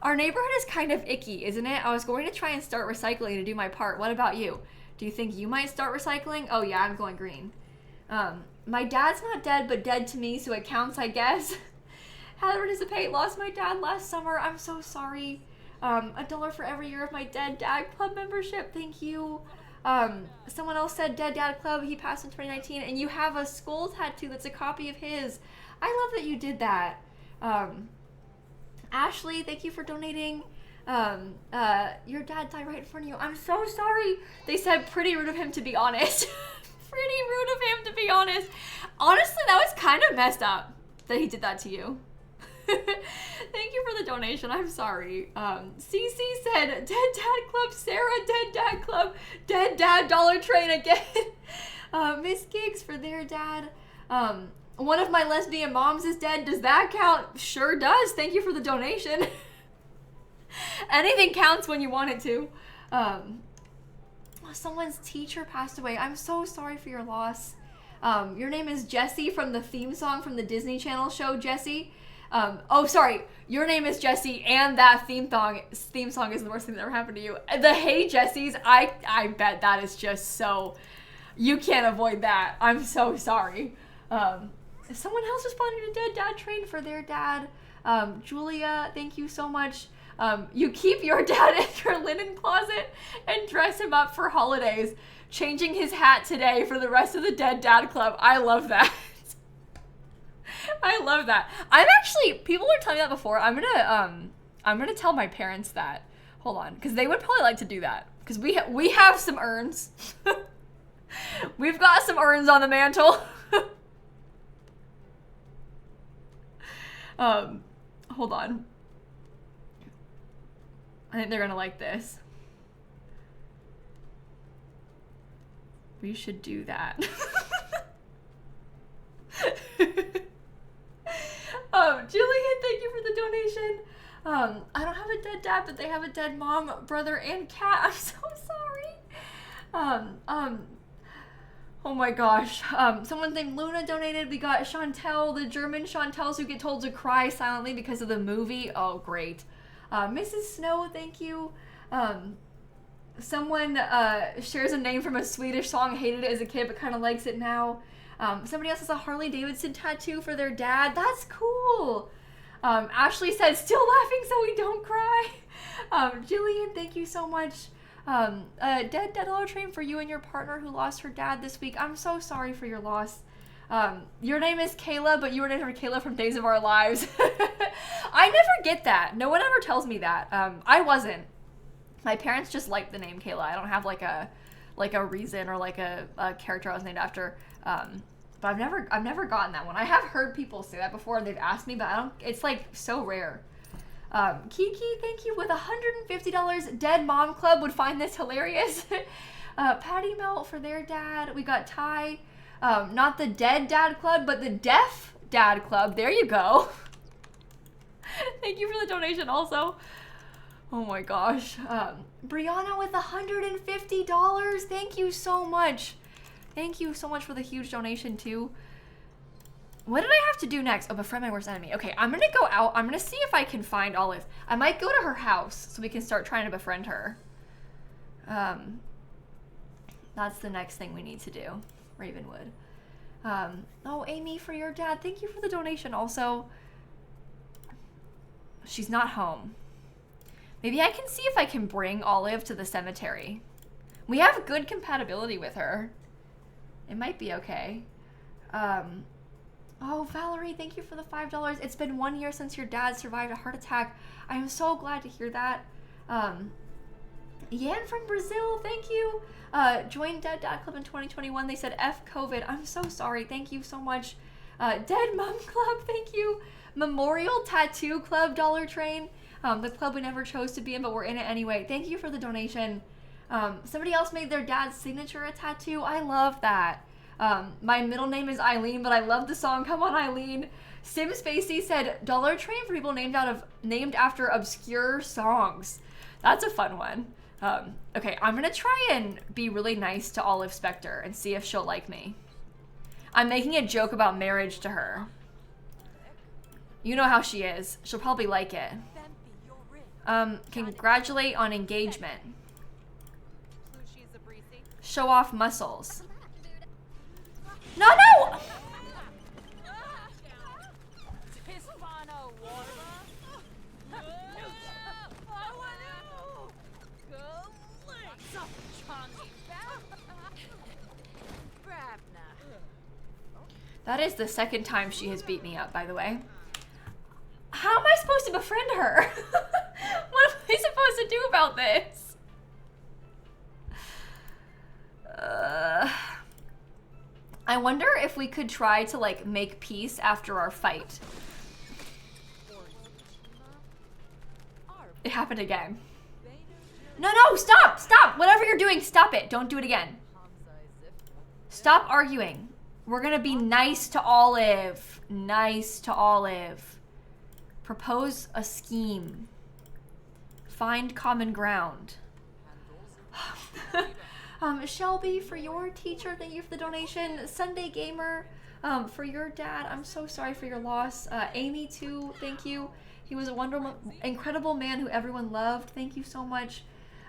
A: Our neighborhood is kind of icky, isn't it? I was going to try and start recycling to do my part. What about you? Do you think you might start recycling? Oh yeah, I'm going green. My dad's not dead, but dead to me, so it counts, I guess. How to participate? Lost my dad last summer. I'm so sorry. $1 for every year of my Dead Dad Club membership. Thank you. Someone else said Dead Dad Club. He passed in 2019, and you have a skull tattoo that's a copy of his. I love that you did that. Ashley, thank you for donating. Your dad died right in front of you. I'm so sorry. They said pretty rude of him, to be honest. Pretty rude of him, to be honest. Honestly, that was kind of messed up that he did that to you. Thank you for the donation. I'm sorry. Cece said, Dead Dad Club, Sarah, Dead Dad Club, Dead Dad Dollar Train again. Miss Gigs for their dad. One of my lesbian moms is dead. Does that count? Sure does. Thank you for the donation. Anything counts when you want it to. Someone's teacher passed away. I'm so sorry for your loss. Your name is Jessie from the theme song from the Disney Channel show, Jessie. Oh, sorry. Your name is Jessie, and that theme song is the worst thing that ever happened to you. The Hey Jessies, I bet that is just so... You can't avoid that. I'm so sorry. Someone else responding to Dead Dad Train for their dad. Julia, thank you so much. You keep your dad in your linen closet and dress him up for holidays. Changing his hat today for the rest of the Dead Dad Club. I love that. I love that. I'm actually, people were telling me that before. I'm gonna tell my parents that. Hold on, because they would probably like to do that. Because we have some urns. We've got some urns on the mantle. Hold on. I think they're gonna like this. We should do that. donation. I don't have a dead dad, but they have a dead mom, brother, and cat. I'm so sorry. Oh my gosh. Someone named Luna donated. We got Chantel, the German Chantels who get told to cry silently because of the movie. Oh, great. Mrs. Snow, thank you. Someone shares a name from a Swedish song, hated it as a kid, but kind of likes it now. Somebody else has a Harley Davidson tattoo for their dad. That's cool. Ashley said, still laughing so we don't cry. Jillian, thank you so much. Dead Dollar Train for you and your partner who lost her dad this week. I'm so sorry for your loss. Your name is Kayla, but you were named for Kayla from Days of Our Lives. I never get that. No one ever tells me that. I wasn't. My parents just liked the name Kayla. I don't have like a reason or like a character I was named after. But I've never gotten that one. I have heard people say that before and they've asked me, but I don't. It's like so rare. Kiki, thank you with $150. Dead Mom Club would find this hilarious. Patty Melt for their dad. We got Ty. Not the Dead Dad Club, but the Deaf Dad Club. There you go. Thank you for the donation also. Oh my gosh. Brianna with $150. Thank you so much. Thank you so much for the huge donation too. What did I have to do next? Oh, befriend my worst enemy. Okay, I'm gonna go out. I'm gonna see if I can find Olive. I might go to her house so we can start trying to befriend her. That's the next thing we need to do. Ravenwood. Oh, Amy, for your dad. Thank you for the donation also. She's not home. Maybe I can see if I can bring Olive to the cemetery. We have good compatibility with her. It might be okay. Oh, Valerie, thank you for the $5. It's been 1 year since your dad survived a heart attack. I am so glad to hear that. Yan from Brazil, thank you. Joined Dead Dad Club in 2021. They said F COVID. I'm so sorry. Thank you so much. Dead Mom Club, thank you. Memorial Tattoo Club, Dollar Train. The club we never chose to be in, but we're in it anyway. Thank you for the donation. Somebody else made their dad's signature a tattoo. I love that. My middle name is Eileen, but I love the song Come On Eileen. Sim Spacey said Dollar Train for people named after obscure songs. That's a fun one. Okay, I'm gonna try and be really nice to Olive Spector and see if she'll like me. I'm making a joke about marriage to her. You know how she is. She'll probably like it. Congratulate on engagement. Show off muscles. No, no! That is the second time she has beat me up, by the way. How am I supposed to befriend her? What am I supposed to do about this? I wonder if we could try to like make peace after our fight. It happened again. No, no, stop, stop. Whatever you're doing, stop it. Don't do it again. Stop arguing. We're gonna be nice to Olive. Nice to Olive. Propose a scheme. Find common ground. Shelby, for your teacher, thank you for the donation. Sunday Gamer, for your dad, I'm so sorry for your loss. Amy, too, thank you. He was a wonderful, incredible man who everyone loved. Thank you so much.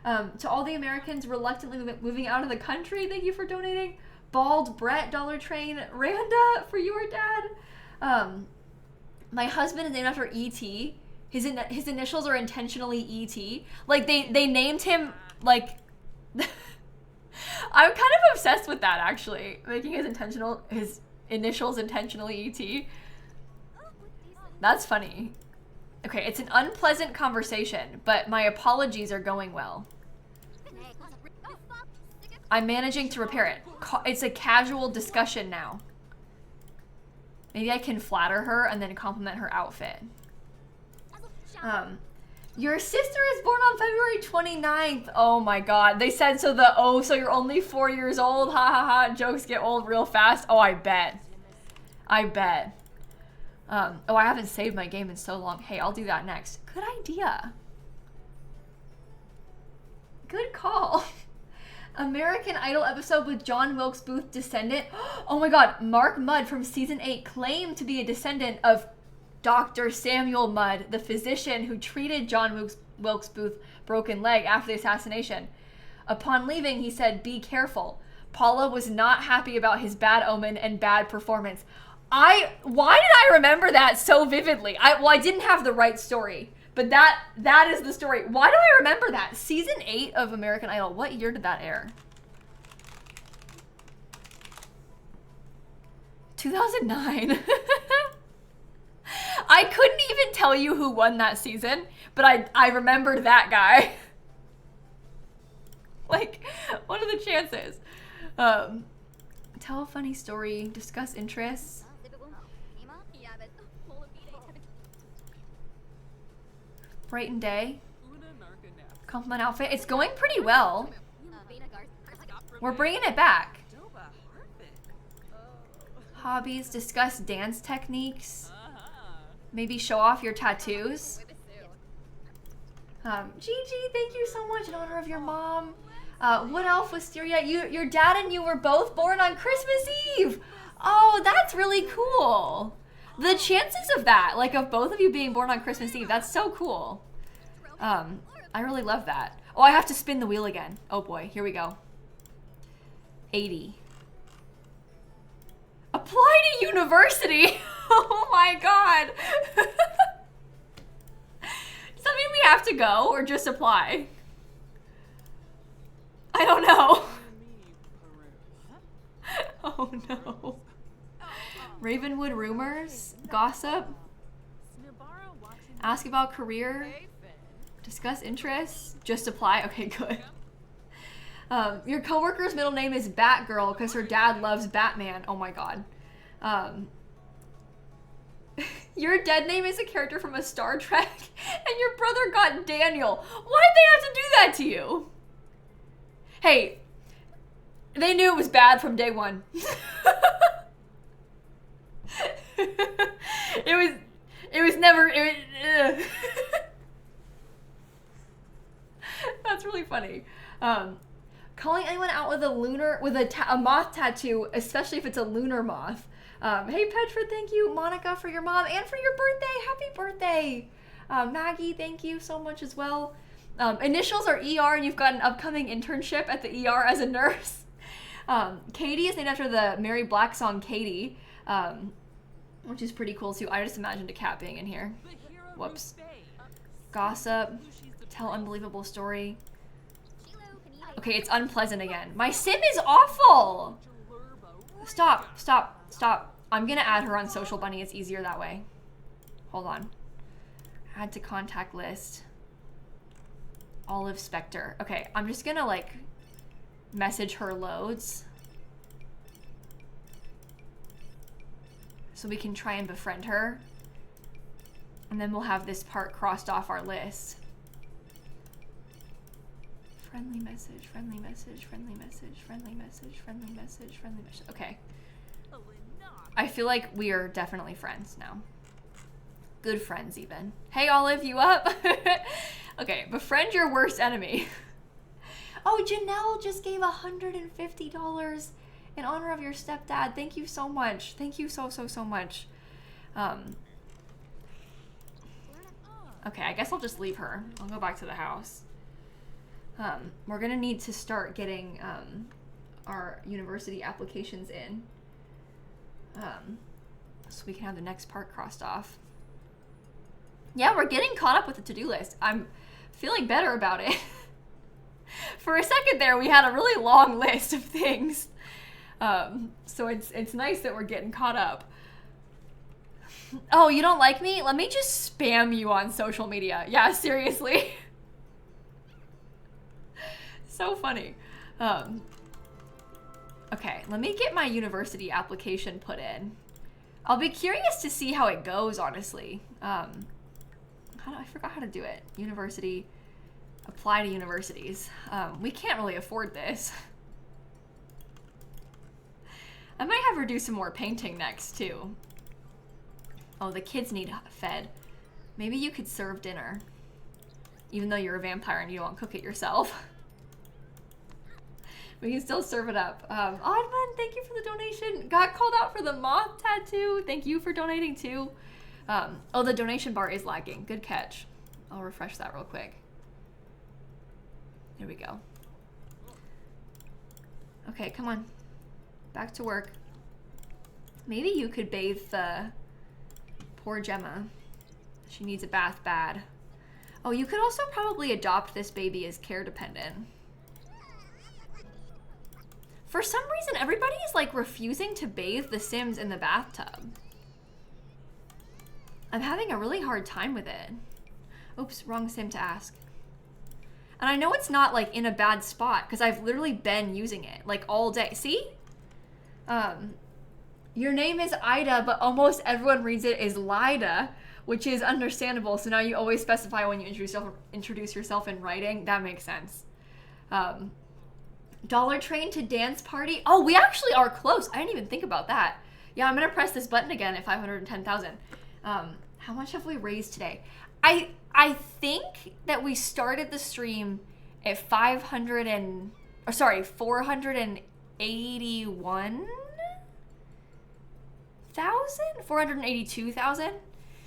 A: To all the Americans reluctantly moving out of the country, thank you for donating. Bald Brett, Dollar Train. Randa, for your dad. My husband is named after E.T. His initials are intentionally E.T. Like, they named him, like... I'm kind of obsessed with that, actually. Making his initials intentionally E.T. That's funny. Okay, it's an unpleasant conversation, but my apologies are going well. I'm managing to repair it. It's a casual discussion now. Maybe I can flatter her and then compliment her outfit. Your sister is born on February 29th. Oh my god. They said so so you're only 4 years old. Ha ha ha. Jokes get old real fast. Oh, I bet. I bet. Oh, I haven't saved my game in so long. Hey, I'll do that next. Good idea. Good call. American Idol episode with John Wilkes Booth descendant. Oh my god, Mark Mudd from season 8 claimed to be a descendant of Dr. Samuel Mudd, the physician who treated John Wilkes Booth's broken leg after the assassination. Upon leaving, he said, "Be careful." Paula was not happy about his bad omen and bad performance. Why did I remember that so vividly? I didn't have the right story, but that is the story. Why do I remember that? Season 8 of American Idol. What year did that air? 2009. I couldn't even tell you who won that season, but I remembered that guy. Like, what are the chances? Tell a funny story, discuss interests. Brighton day. Compliment outfit. It's going pretty well. We're bringing it back. Hobbies, discuss dance techniques. Maybe show off your tattoos. Gigi, thank you so much in honor of your mom. What elf Wisteria? Your dad and you were both born on Christmas Eve. Oh, that's really cool. The chances of that, like of both of you being born on Christmas Eve, that's so cool. I really love that. Oh, I have to spin the wheel again. Oh boy, here we go. 80. Apply to university. Oh my god. Does that mean we have to go or just apply? I don't know. Oh no. Ravenwood rumors, gossip, ask about career, discuss interests, just apply. Okay, good. Your coworker's middle name is Batgirl because her dad loves Batman. Oh my god. Your dead name is a character from a Star Trek, and your brother got Daniel. Why'd they have to do that to you? Hey, they knew it was bad from day one. It was never. That's really funny. Calling anyone out with a moth tattoo, especially if it's a lunar moth. Hey Petra, thank you. Monica, for your mom and for your birthday. Happy birthday. Maggie, thank you so much as well. Initials are ER, and you've got an upcoming internship at the ER as a nurse. Katie is named after the Mary Black song Katie, which is pretty cool too. I just imagined a cat being in here. Whoops. Gossip. Tell unbelievable story. Okay, it's unpleasant again. My sim is awful! Stop, stop, stop. I'm gonna add her on Social Bunny. It's easier that way. Hold on. Add to contact list. Olive Spectre. Okay, I'm just gonna like message her loads so we can try and befriend her, and then we'll have this part crossed off our list. Friendly message, friendly message, friendly message, friendly message, friendly message, friendly message. Okay. I feel like we are definitely friends now. Good friends even. Hey Olive, you up? Okay, befriend your worst enemy. Oh, Janelle just gave $150 in honor of your stepdad. Thank you so much. Thank you so much. Okay, I guess I'll just leave her. I'll go back to the house. We're gonna need to start getting our university applications in, so we can have the next part crossed off. Yeah, we're getting caught up with the to-do list. I'm feeling better about it. For a second there, we had a really long list of things. So it's nice that we're getting caught up. Oh, you don't like me? Let me just spam you on social media. Yeah, seriously. So funny. Okay, let me get my university application put in. I'll be curious to see how it goes, honestly. I forgot how to do it. University, apply to universities. We can't really afford this. I might have her do some more painting next, too. Oh, the kids need fed. Maybe you could serve dinner. Even though you're a vampire and you don't cook it yourself. We can still serve it up. Oddman, thank you for the donation. Got called out for the moth tattoo. Thank you for donating too. Oh, the donation bar is lagging. Good catch. I'll refresh that real quick. There we go. Okay, come on. Back to work. Maybe you could bathe the poor Gemma. She needs a bath bad. Oh, you could also probably adopt this baby as care dependent. For some reason, everybody is like refusing to bathe the Sims in the bathtub. I'm having a really hard time with it. Oops, wrong Sim to ask. And I know it's not like in a bad spot because I've literally been using it like all day. See? Your name is Ida, but almost everyone reads it as Lida, which is understandable. So now you always specify when you introduce yourself in writing. That makes sense. Dollar Train to dance party. Oh, we actually are close. I didn't even think about that. Yeah, I'm gonna press this button again at 510,000. How much have we raised today? I think that we started the stream at 481,000.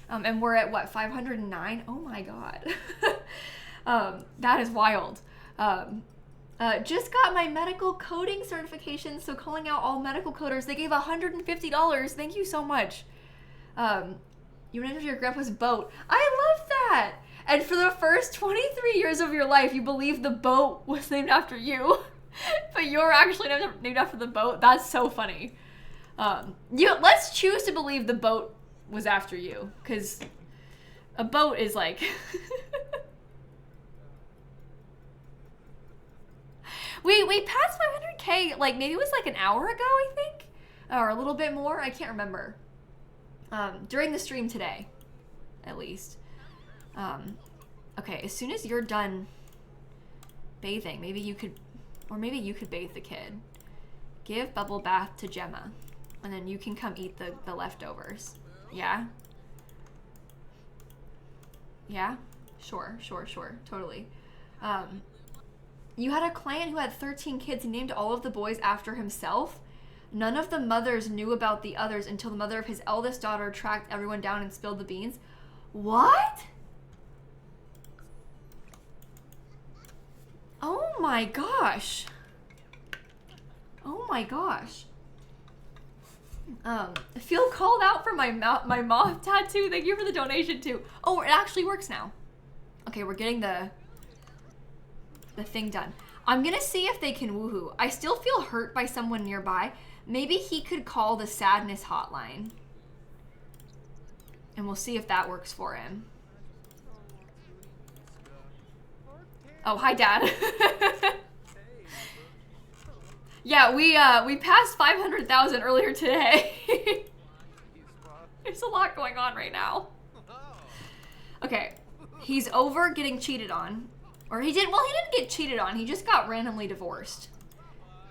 A: And we're at what, 509? Oh my god. That is wild. Just got my medical coding certification, so calling out all medical coders. They gave $150. Thank you so much. You named your grandpa's boat. I love that. And for the first 23 years of your life, you believe the boat was named after you, but you're actually named after the boat. That's so funny. Let's choose to believe the boat was after you, because a boat is like... we passed 500K, like maybe it was like an hour ago, I think, or a little bit more. I can't remember. During the stream today, at least. Okay, as soon as you're done bathing, maybe you could bathe the kid. Give bubble bath to Gemma, and then you can come eat the leftovers. Yeah? Yeah? Sure, totally. You had a client who had 13 kids. He named all of the boys after himself. None of the mothers knew about the others until the mother of his eldest daughter tracked everyone down and spilled the beans. What? Oh my gosh. Oh my gosh. I feel called out for my moth tattoo. Thank you for the donation too. Oh, it actually works now. Okay, we're getting the thing done. I'm gonna see if they can woohoo. I still feel hurt by someone nearby. Maybe he could call the sadness hotline. And we'll see if that works for him. Oh, hi, Dad. Yeah, we passed 500,000 earlier today. There's a lot going on right now. Okay, he's over getting cheated on. Or he didn't get cheated on. He just got randomly divorced.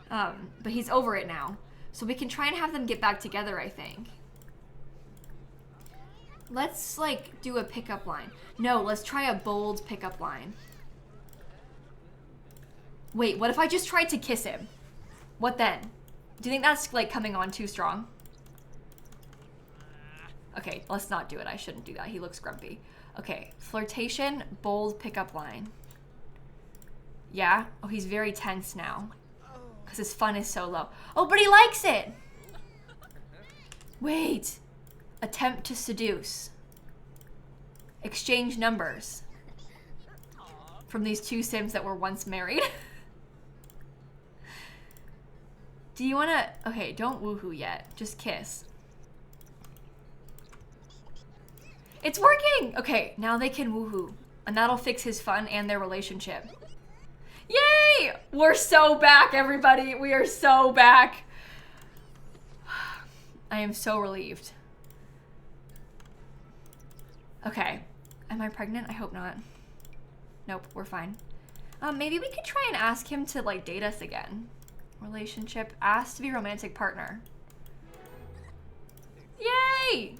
A: But he's over it now. So we can try and have them get back together, I think. Let's, like, do a pickup line. No, let's try a bold pickup line. Wait, what if I just tried to kiss him? What then? Do you think that's, like, coming on too strong? Okay, let's not do it. I shouldn't do that. He looks grumpy. Okay, flirtation, bold pickup line. Yeah? Oh, he's very tense now. Because his fun is so low. Oh, but he likes it! Wait. Attempt to seduce. Exchange numbers. From these two Sims that were once married. Do you want to... Okay, don't woohoo yet. Just kiss. It's working! Okay, now they can woohoo. And that'll fix his fun and their relationship. Yay! We're so back, everybody. We are so back. I am so relieved. Okay. Am I pregnant? I hope not. Nope, we're fine. Maybe we could try and ask him to, like, date us again. Relationship. Asked to be romantic partner. Yay!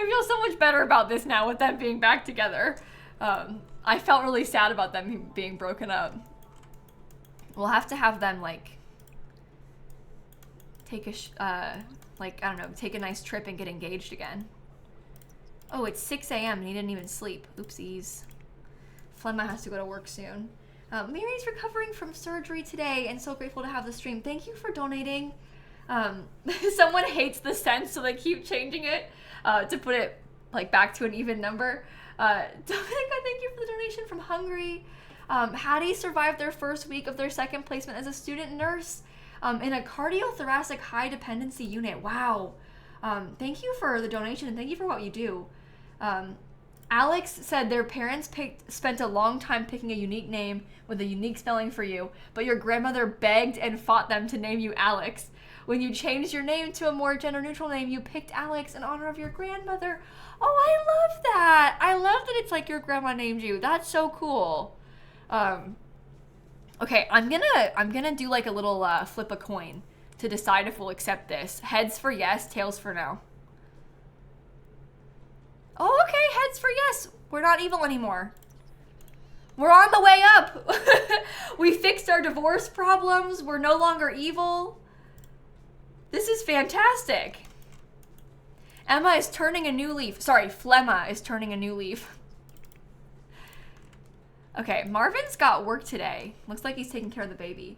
A: feel so much better about this now with them being back together. I felt really sad about them being broken up. We'll have to have them like take a like, I don't know, take a nice trip and get engaged again. Oh, it's 6 a.m. and he didn't even sleep. Oopsies. Flemma has to go to work soon. Mary's recovering from surgery today and so grateful to have the stream. Thank you for donating. Someone hates the cents, so they keep changing it to put it like back to an even number. Dominica, thank you for the donation from Hungary. Hattie survived their first week of their second placement as a student nurse in a cardiothoracic high dependency unit. Wow. Thank you for the donation and thank you for what you do. Alex said their parents spent a long time picking a unique name with a unique spelling for you, but your grandmother begged and fought them to name you Alex. When you changed your name to a more gender-neutral name, you picked Alex in honor of your grandmother. Oh, I love that. I love that it's like your grandma named you. That's so cool. Okay, I'm gonna do like a little flip a coin to decide if we'll accept this. Heads for yes, tails for no. Oh, okay, heads for yes. We're not evil anymore. We're on the way up. We fixed our divorce problems. We're no longer evil. This is fantastic. Emma is turning a new leaf. Sorry, Flemma is turning a new leaf. Okay, Marvin's got work today. Looks like he's taking care of the baby.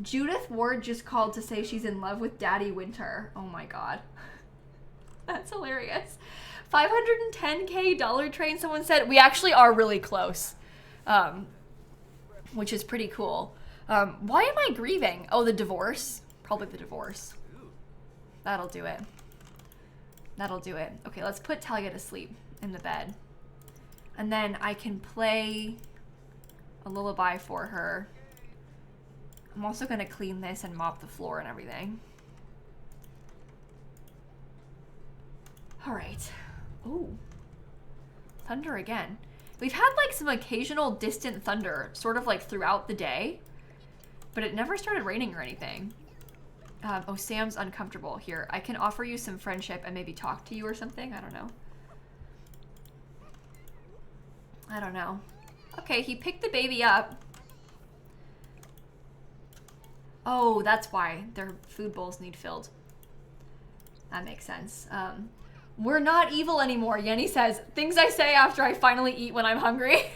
A: Judith Ward just called to say she's in love with Daddy Winter. Oh my god. That's hilarious. 510K Dollar Train, someone said. We actually are really close, which is pretty cool. Why am I grieving? Oh, the divorce? Probably the divorce. That'll do it. That'll do it. Okay, let's put Talia to sleep in the bed. And then I can play a lullaby for her. I'm also going to clean this and mop the floor and everything. All right. Ooh. Thunder again. We've had like some occasional distant thunder sort of like throughout the day, but it never started raining or anything. Oh, Sam's uncomfortable. Here, I can offer you some friendship and maybe talk to you or something. I don't know. I don't know. Okay, he picked the baby up. Oh, that's why their food bowls need filled. That makes sense. We're not evil anymore, Yenny says. Things I say after I finally eat when I'm hungry.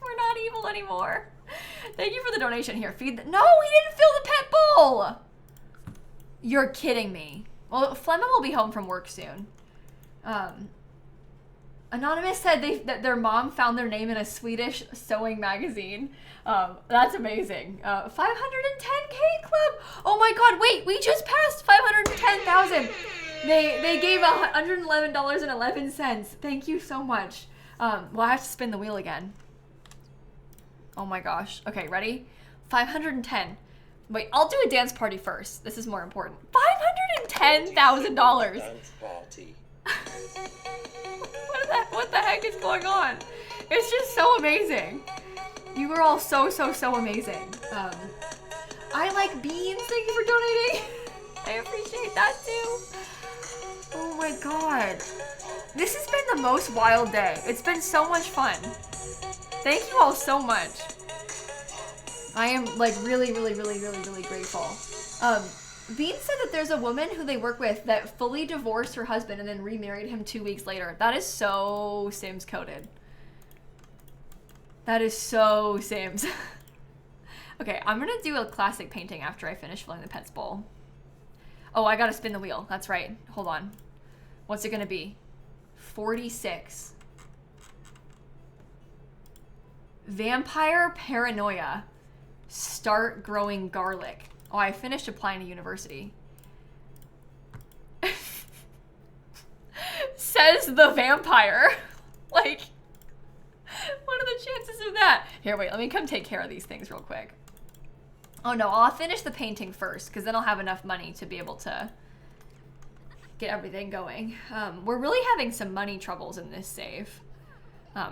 A: We're not evil anymore. Thank you for the donation. Here, feed the... No, he didn't fill the pet bowl! You're kidding me. Well, Flemma will be home from work soon. Anonymous said that their mom found their name in a Swedish sewing magazine. That's amazing. 510K club. Oh my god, wait, we just passed 510,000. They gave $111.11. Thank you so much. Well, I have to spin the wheel again. Oh my gosh. Okay, ready? 510. Wait, I'll do a dance party first. This is more important. $510,000.
B: Dance party.
A: What the heck is going on? It's just so amazing. You were all so amazing. I like beans. Thank you for donating. I appreciate that too. Oh my god. This has been the most wild day. It's been so much fun. Thank you all so much. I am like really grateful. Bean said that there's a woman who they work with that fully divorced her husband and then remarried him 2 weeks later. That is so Sims coded. That is so Sims. Okay, I'm gonna do a classic painting after I finish filling the pet's bowl. Oh, I gotta spin the wheel. That's right. Hold on. What's it gonna be? 46. Vampire paranoia. Start growing garlic. Oh, I finished applying to university. Says the vampire. Like, what are the chances of that? Here, wait, let me come take care of these things real quick. Oh no, I'll finish the painting first, because then I'll have enough money to be able to get everything going. We're really having some money troubles in this save.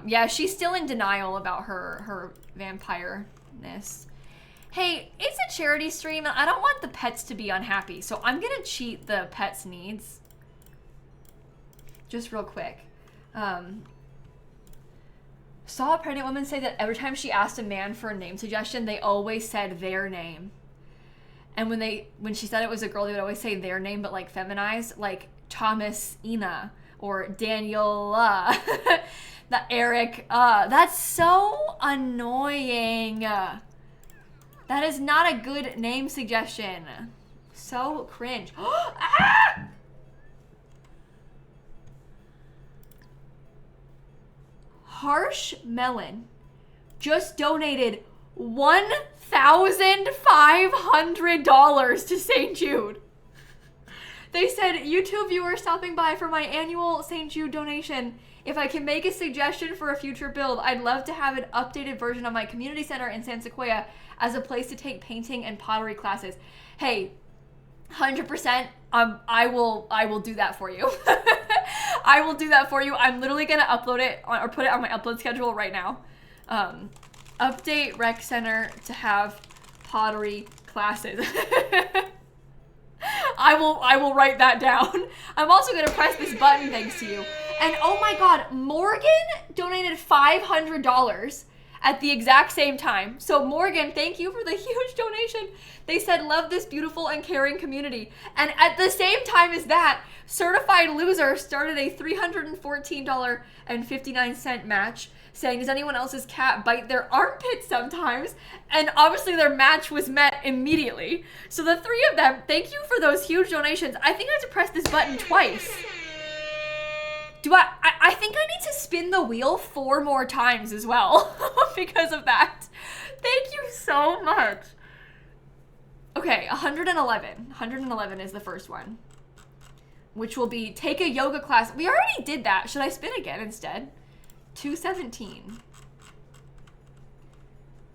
A: Yeah, she's still in denial about her vampire-ness. Hey, it's a charity stream, and I don't want the pets to be unhappy, so I'm gonna cheat the pets' needs. just real quick. Saw a pregnant woman say that every time she asked a man for a name suggestion, they always said their name. And when she said it was a girl, they would always say their name, but like feminized, like Thomas Ina or Daniela, that Eric. That's so annoying. That is not a good name suggestion. So cringe. Ah! Harsh Melon just donated $1,500 to St. Jude. They said, YouTube viewer stopping by for my annual St. Jude donation. If I can make a suggestion for a future build, I'd love to have an updated version of my community center in San Sequoia as a place to take painting and pottery classes. Hey, 100%, I will do that for you. I will do that for you. I'm literally gonna upload it or put it on my upload schedule right now. Update rec center to have pottery classes. I will write that down. I'm also gonna press this button thanks to you. And oh my God, Morgan donated $500 at the exact same time. So Morgan, thank you for the huge donation. They said, love this beautiful and caring community. And at the same time as that, Certified Loser started a $314.59 match saying, does anyone else's cat bite their armpit sometimes? And obviously their match was met immediately. So the three of them, thank you for those huge donations. I think I have to press this button twice. I think I need to spin the wheel 4 more times as well because of that. Thank you so much. Okay, 111. 111 is the first one, which will be take a yoga class. We already did that. Should I spin again instead? 217.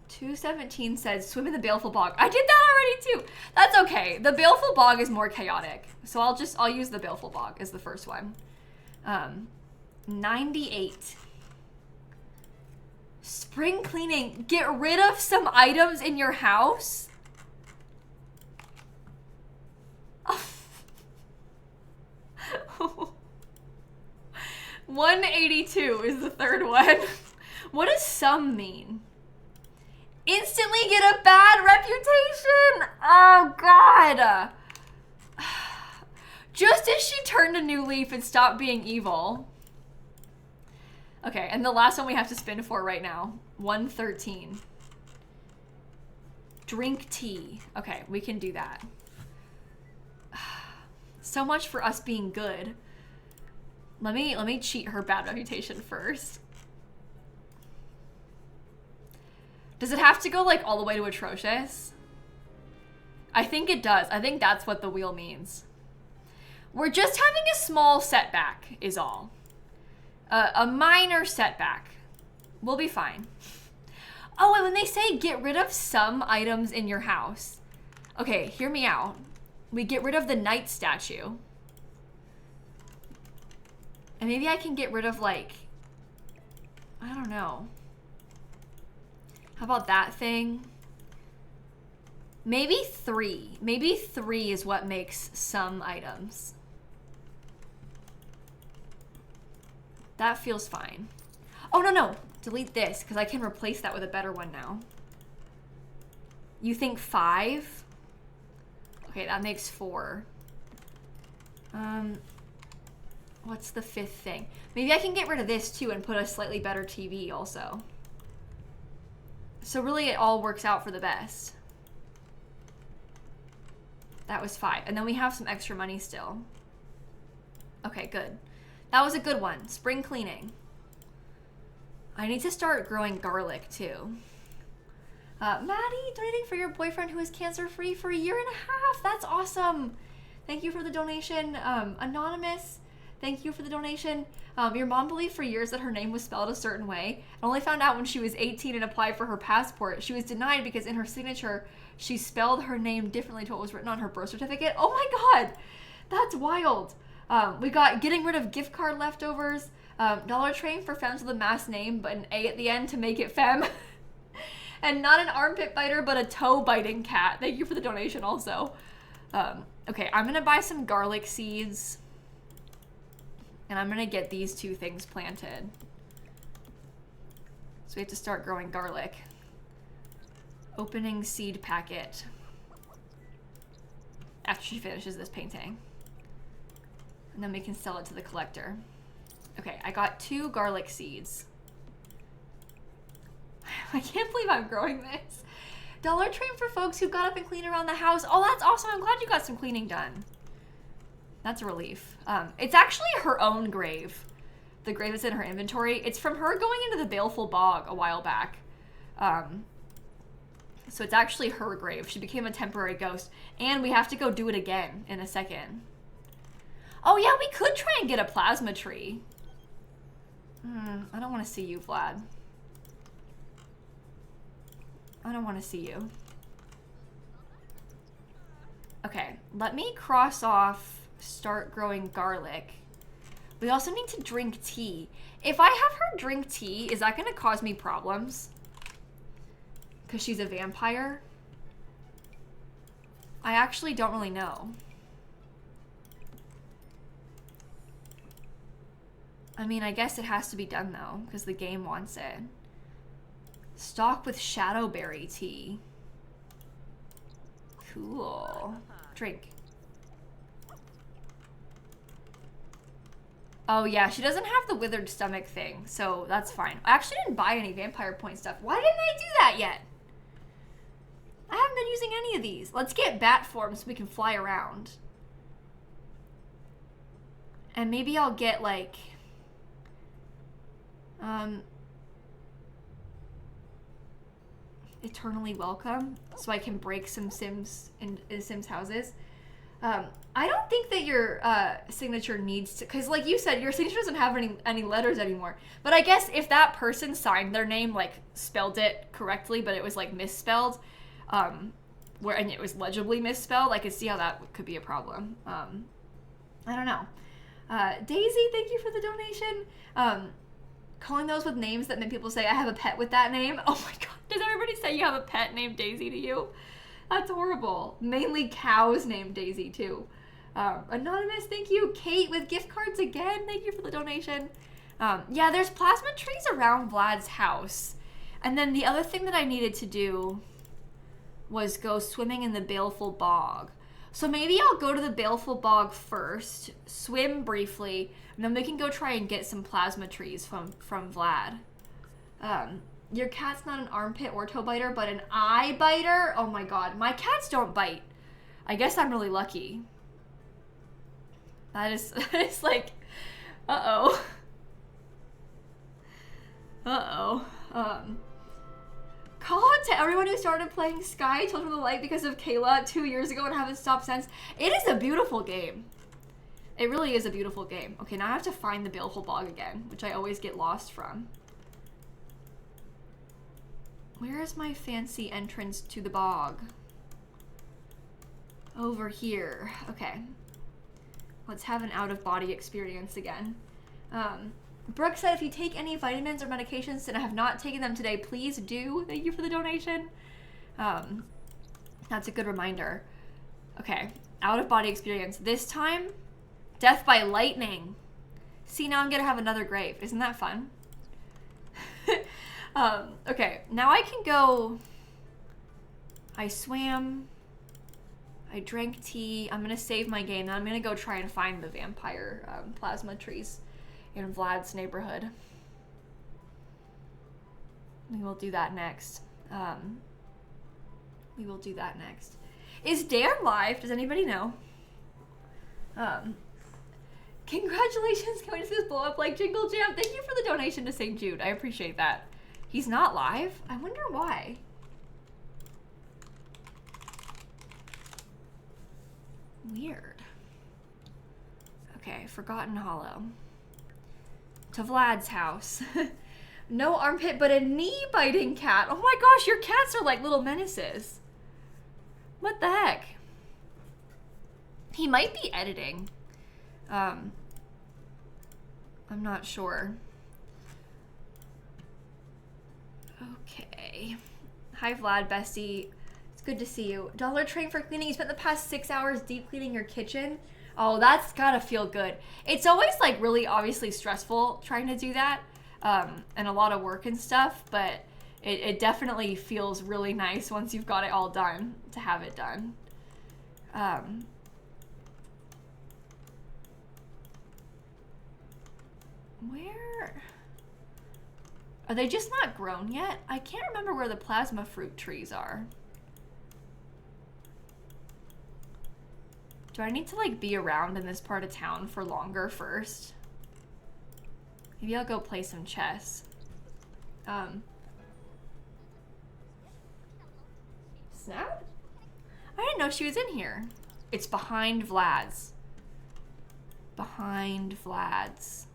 A: 217 says swim in the baleful bog. I did that already too. That's okay. The baleful bog is more chaotic. So I'll use the baleful bog as the first one. 98. Spring cleaning. Get rid of some items in your house. 182 is the third one. What does some mean? Instantly get a bad reputation. Oh God. Just as she turned a new leaf and stopped being evil. Okay, and the last one we have to spin for right now. 113. Drink tea. Okay, we can do that. So much for us being good. Let me cheat her bad reputation first. Does it have to go like all the way to atrocious? I think it does. I think that's what the wheel means. We're just having a small setback is all. A minor setback. We'll be fine. Oh, and when they say get rid of some items in your house. Okay, hear me out. We get rid of the knight statue. And maybe I can get rid of like, I don't know. How about that thing? Maybe 3. Maybe 3 is what makes some items. That feels fine. Oh, no. Delete this, because I can replace that with a better one now. You think 5? Okay, that makes 4. What's the 5th thing? Maybe I can get rid of this too and put a slightly better TV also. So really it all works out for the best. That was 5. And then we have some extra money still. Okay, good. That was a good one. Spring cleaning. I need to start growing garlic too. Maddie, donating for your boyfriend who is cancer-free for 1.5 years. That's awesome. Thank you for the donation. Anonymous, thank you for the donation. Your mom believed for years that her name was spelled a certain way and only found out when she was 18 and applied for her passport. She was denied because in her signature, she spelled her name differently to what was written on her birth certificate. Oh my God, that's wild. We got getting rid of gift card leftovers, Dollar Train for femmes with a mass name, but an A at the end to make it femme. And not an armpit biter, but a toe biting cat. Thank you for the donation also. Okay, I'm gonna buy some garlic seeds. And I'm gonna get these 2 things planted. So we have to start growing garlic. Opening seed packet. After she finishes this painting. And then we can sell it to the collector. Okay, I got 2 garlic seeds. I can't believe I'm growing this. Dollar Train for folks who got up and cleaned around the house. Oh, that's awesome. I'm glad you got some cleaning done. That's a relief. It's actually her own grave. The grave that's in her inventory. It's from her going into the baleful bog a while back. So it's actually her grave. She became a temporary ghost. And we have to go do it again in a second. Oh yeah, we could try and get a plasma tree. I don't want to see you, Vlad. I don't want to see you. Okay, let me cross off start growing garlic. We also need to drink tea. If I have her drink tea, is that going to cause me problems? Because she's a vampire? I actually don't really know. I mean, I guess it has to be done though, because the game wants it. Stock with shadowberry tea. Cool. Drink. Oh yeah, she doesn't have the withered stomach thing, so that's fine. I actually didn't buy any vampire point stuff. Why didn't I do that yet? I haven't been using any of these. Let's get bat form so we can fly around. And maybe I'll get like... eternally welcome, so I can break some Sims in Sims houses. I don't think that your signature needs to, because like you said, your signature doesn't have any letters anymore. But I guess if that person signed their name, like spelled it correctly, but it was like misspelled, and it was legibly misspelled, I could see how that could be a problem. I don't know. Daisy, thank you for the donation. Calling those with names that make people say, I have a pet with that name. Oh my god, does everybody say you have a pet named Daisy to you? That's horrible. Mainly cows named Daisy too. Anonymous, thank you. Kate with gift cards again, thank you for the donation. Yeah, there's plasma trees around Vlad's house. And then the other thing that I needed to do was go swimming in the baleful bog. So maybe I'll go to the baleful bog first, swim briefly, and then we can go try and get some plasma trees from Vlad. Your cat's not an armpit or toe biter, but an eye biter? Oh my god, my cats don't bite. I guess I'm really lucky. That is like, uh-oh. Uh-oh. Call out to everyone who started playing Sky Children of the Light because of Kayla 2 years ago and haven't stopped since. It is a beautiful game. It really is a beautiful game. Okay, now I have to find the baleful bog again, which I always get lost from. Where is my fancy entrance to the bog? Over here. Okay. Let's have an out-of-body experience again. Brooke said if you take any vitamins or medications and I have not taken them today, please do. Thank you for the donation. That's a good reminder. Okay, out-of-body experience. This time, death by lightning. See, now I'm gonna have another grave. Isn't that fun? Okay, now I can go... I swam. I drank tea. I'm gonna save my game. Now I'm gonna go try and find the vampire plasma trees in Vlad's neighborhood. We will do that next. We will do that next. Is Dan live? Does anybody know? Congratulations, can we just blow up like Jingle Jam? Thank you for the donation to St. Jude. I appreciate that. He's not live? I wonder why. Weird. Okay, Forgotten Hollow. To Vlad's house. No armpit, but a knee-biting cat. Oh my gosh, your cats are like little menaces. What the heck? He might be editing. I'm not sure. Okay. Hi Vlad, bestie. It's good to see you. Dollar Train for cleaning. You spent the past 6 hours deep cleaning your kitchen. Oh, that's gotta feel good. It's always like really obviously stressful trying to do that, and a lot of work and stuff, but it definitely feels really nice once you've got it all done to have it done. Where are they just not grown yet? I can't remember where the plasma fruit trees are. Do I need to like be around in this part of town for longer first? Maybe I'll go play some chess. Snap? I didn't know she was in here. It's behind Vlad's. Behind Vlad's.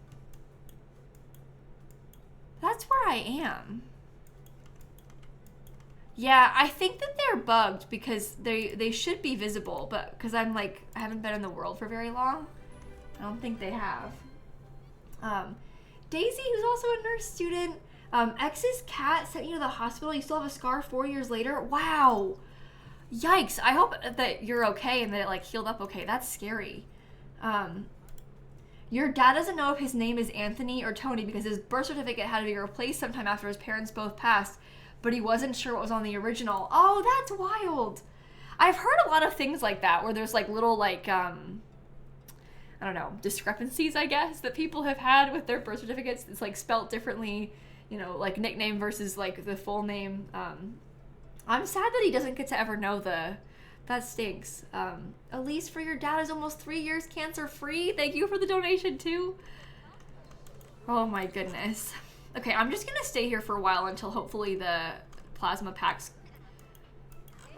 A: That's where I am. Yeah, I think that they're bugged because they should be visible, but because I'm like, I haven't been in the world for very long, I don't think they have. Daisy, who's also a nurse student, X's cat sent you to the hospital. You still have a scar 4 years later? Wow. Yikes. I hope that you're okay and that it like healed up okay. That's scary. Your dad doesn't know if his name is Anthony or Tony because his birth certificate had to be replaced sometime after his parents both passed, but he wasn't sure what was on the original. Oh, that's wild. I've heard a lot of things like that where there's like little like, I don't know, discrepancies, I guess, that people have had with their birth certificates. It's like spelt differently, you know, like nickname versus like the full name. I'm sad that he doesn't get to ever know that stinks. Elise, for your dad is almost 3 years cancer free. Thank you for the donation too. Oh my goodness. Okay, I'm just gonna stay here for a while until hopefully the plasma packs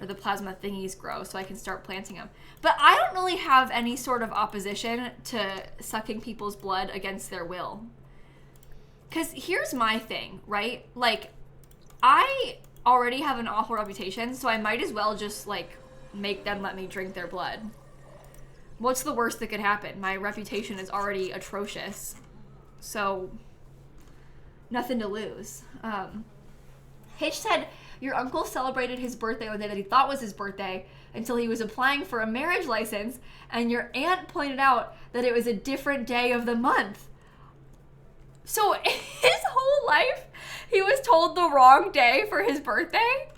A: or the plasma thingies grow so I can start planting them. But I don't really have any sort of opposition to sucking people's blood against their will. Cause here's my thing, right? Like, I already have an awful reputation, so I might as well just like make them let me drink their blood. What's the worst that could happen? My reputation is already atrocious. So, nothing to lose. Hitch said, your uncle celebrated his birthday on the day that he thought was his birthday until he was applying for a marriage license, and your aunt pointed out that it was a different day of the month. So his whole life, he was told the wrong day for his birthday?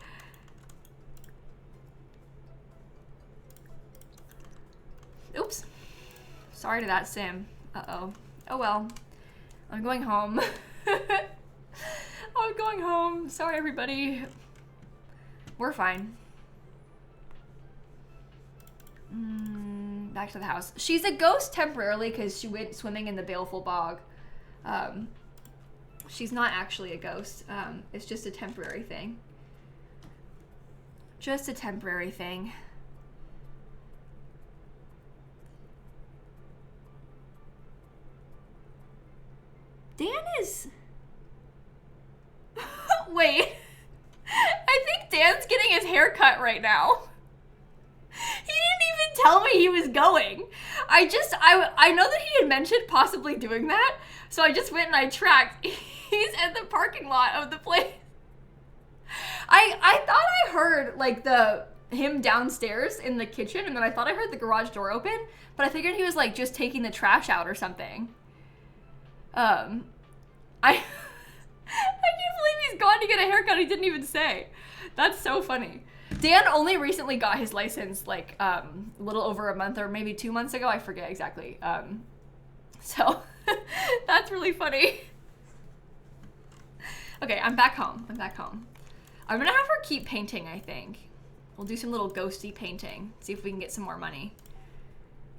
A: Oops. Sorry to that, Sim. Uh-oh. Oh well. I'm going home. I'm going home. Sorry, everybody. We're fine. Back to the house. She's a ghost temporarily because she went swimming in the baleful bog. She's not actually a ghost. It's just a temporary thing. Just a temporary thing. Dan is... Wait. I think Dan's getting his hair cut right now. He didn't even tell me he was going. I know that he had mentioned possibly doing that, so I just went and I tracked. He's at the parking lot of the place. I thought I heard like him downstairs in the kitchen, and then I thought I heard the garage door open, but I figured he was like just taking the trash out or something. I can't believe he's gone to get a haircut. He didn't even say. That's so funny. Dan only recently got his license like a little over a month or maybe 2 months ago. I forget exactly. So that's really funny. Okay, I'm back home. I'm gonna have her keep painting, I think. We'll do some little ghosty painting. See if we can get some more money.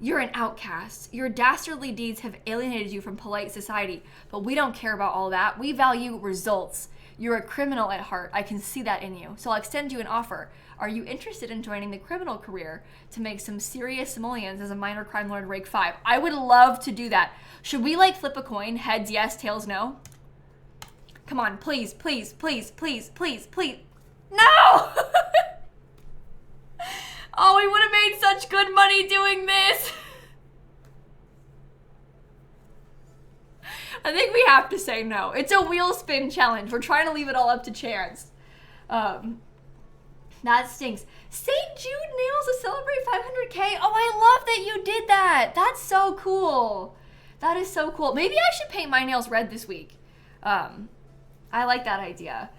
A: You're an outcast. Your dastardly deeds have alienated you from polite society, but we don't care about all that. We value results. You're a criminal at heart. I can see that in you. So I'll extend you an offer. Are you interested in joining the criminal career to make some serious simoleons as a minor crime lord rake 5? I would love to do that. Should we like flip a coin? Heads yes, tails no? Come on, please, please, please, please, please, please. No! Oh, we would have made such good money doing this. I think we have to say no. It's a wheel spin challenge. We're trying to leave it all up to chance. That stinks. St. Jude nails to celebrate 500K. Oh, I love that you did that. That's so cool. That is so cool. Maybe I should paint my nails red this week. I like that idea.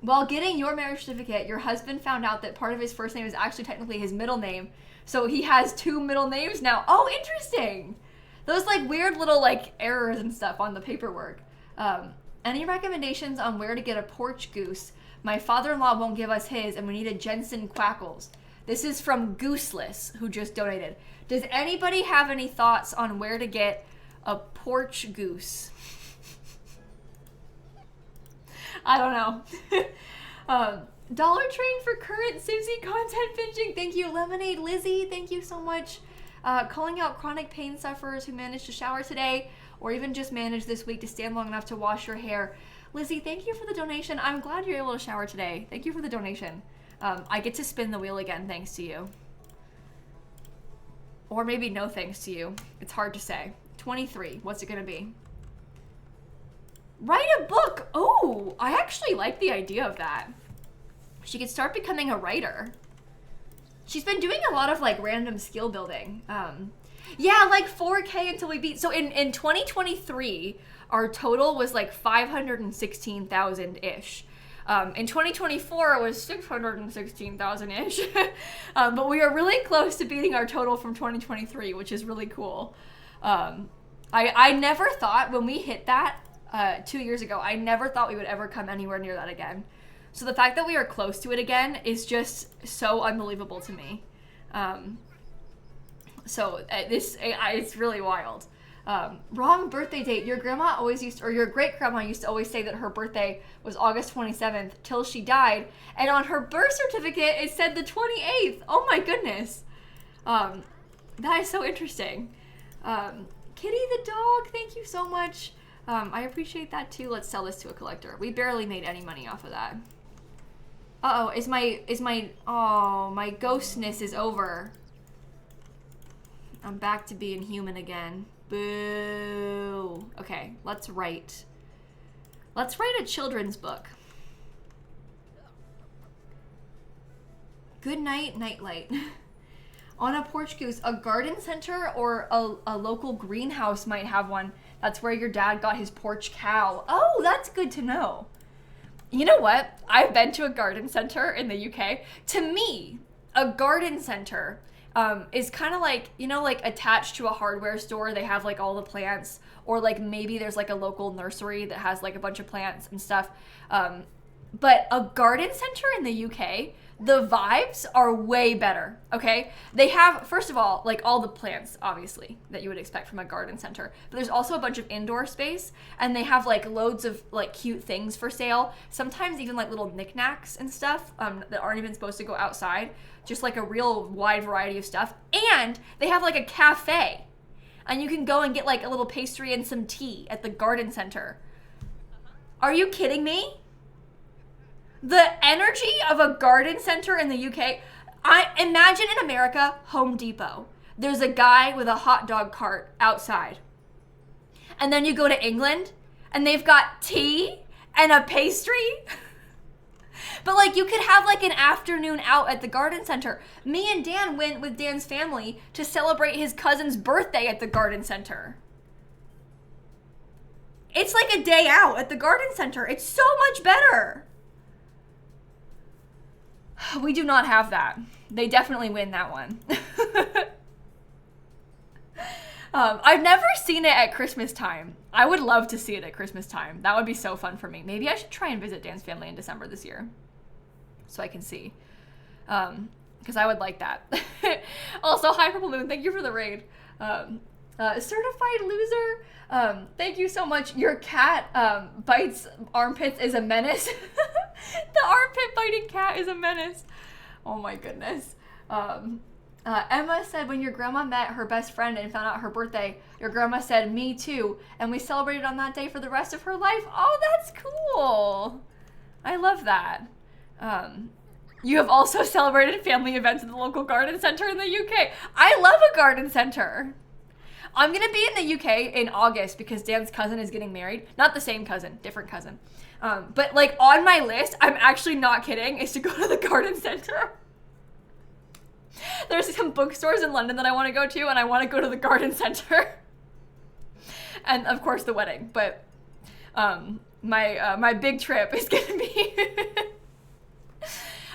A: While getting your marriage certificate, your husband found out that part of his first name is actually technically his middle name. So he has 2 middle names now. Oh, interesting. Those like weird little like errors and stuff on the paperwork. Any recommendations on where to get a porch goose? My father-in-law won't give us his, and we need a Jensen Quackles. This is from Gooseless, who just donated. Does anybody have any thoughts on where to get a porch goose? I don't know. Dollar Train for current Simsie content binging. Thank you, Lemonade Lizzie. Thank you so much. Calling out chronic pain sufferers who managed to shower today, or even just managed this week to stand long enough to wash your hair. Lizzie, thank you for the donation. I'm glad you're able to shower today. Thank you for the donation. I get to spin the wheel again thanks to you. Or maybe no thanks to you. It's hard to say. 23. What's it going to be? Write a book. Oh, I actually like the idea of that. She could start becoming a writer. She's been doing a lot of like random skill building. Yeah, like 4K until we beat. So in 2023, our total was like 516,000-ish. In 2024, it was 616,000-ish. But we are really close to beating our total from 2023, which is really cool. I never thought when we hit that 2 years ago, I never thought we would ever come anywhere near that again. So the fact that we are close to it again is just so unbelievable to me. It's really wild. Wrong birthday date. Your grandma always used, or your great grandma used to always say that her birthday was August 27th till she died. And on her birth certificate, it said the 28th. Oh my goodness. That is so interesting. Kitty the dog, thank you so much. I appreciate that too. Let's sell this to a collector. We barely made any money off of that. Uh-oh, my ghostness is over. I'm back to being human again. Boo. Okay, let's write. Let's write a children's book. Good night, nightlight. On a porch goose, a garden center or a local greenhouse might have one. That's where your dad got his porch cow. Oh, that's good to know. You know what? I've been to a garden center in the UK. To me, a garden center is kind of like, you know, like attached to a hardware store. They have like all the plants, or like maybe there's like a local nursery that has like a bunch of plants and stuff. But a garden center in the UK, the vibes are way better, okay? They have, first of all, like all the plants, obviously, that you would expect from a garden center. But there's also a bunch of indoor space, and they have like loads of like cute things for sale. Sometimes even like little knickknacks and stuff that aren't even supposed to go outside. Just like a real wide variety of stuff. And they have like a cafe. And you can go and get like a little pastry and some tea at the garden center. Are you kidding me? The energy of a garden center in the UK. I imagine in America, Home Depot. There's a guy with a hot dog cart outside. And then you go to England and they've got tea and a pastry. But like you could have like an afternoon out at the garden center. Me and Dan went with Dan's family to celebrate his cousin's birthday at the garden center. It's like a day out at the garden center. It's so much better. We do not have that. They definitely win that one. I've never seen it at Christmas time. I would love to see it at Christmas time. That would be so fun for me. Maybe I should try and visit Dan's family in December this year so I can see. Because I would like that. Also, Hi Purple Moon, thank you for the raid. Certified loser, thank you so much. Your cat bites armpits is a menace. The armpit biting cat is a menace. Oh my goodness. Emma said when your grandma met her best friend and found out her birthday, your grandma said, me too. And we celebrated on that day for the rest of her life. Oh, that's cool. I love that. You have also celebrated family events at the local garden center in the UK. I love a garden center. I'm going to be in the UK in August because Dan's cousin is getting married. Not the same cousin, different cousin. But like on my list, I'm actually not kidding, is to go to the garden center. There's some bookstores in London that I want to go to, and I want to go to the garden center. And of course the wedding, but my big trip is gonna be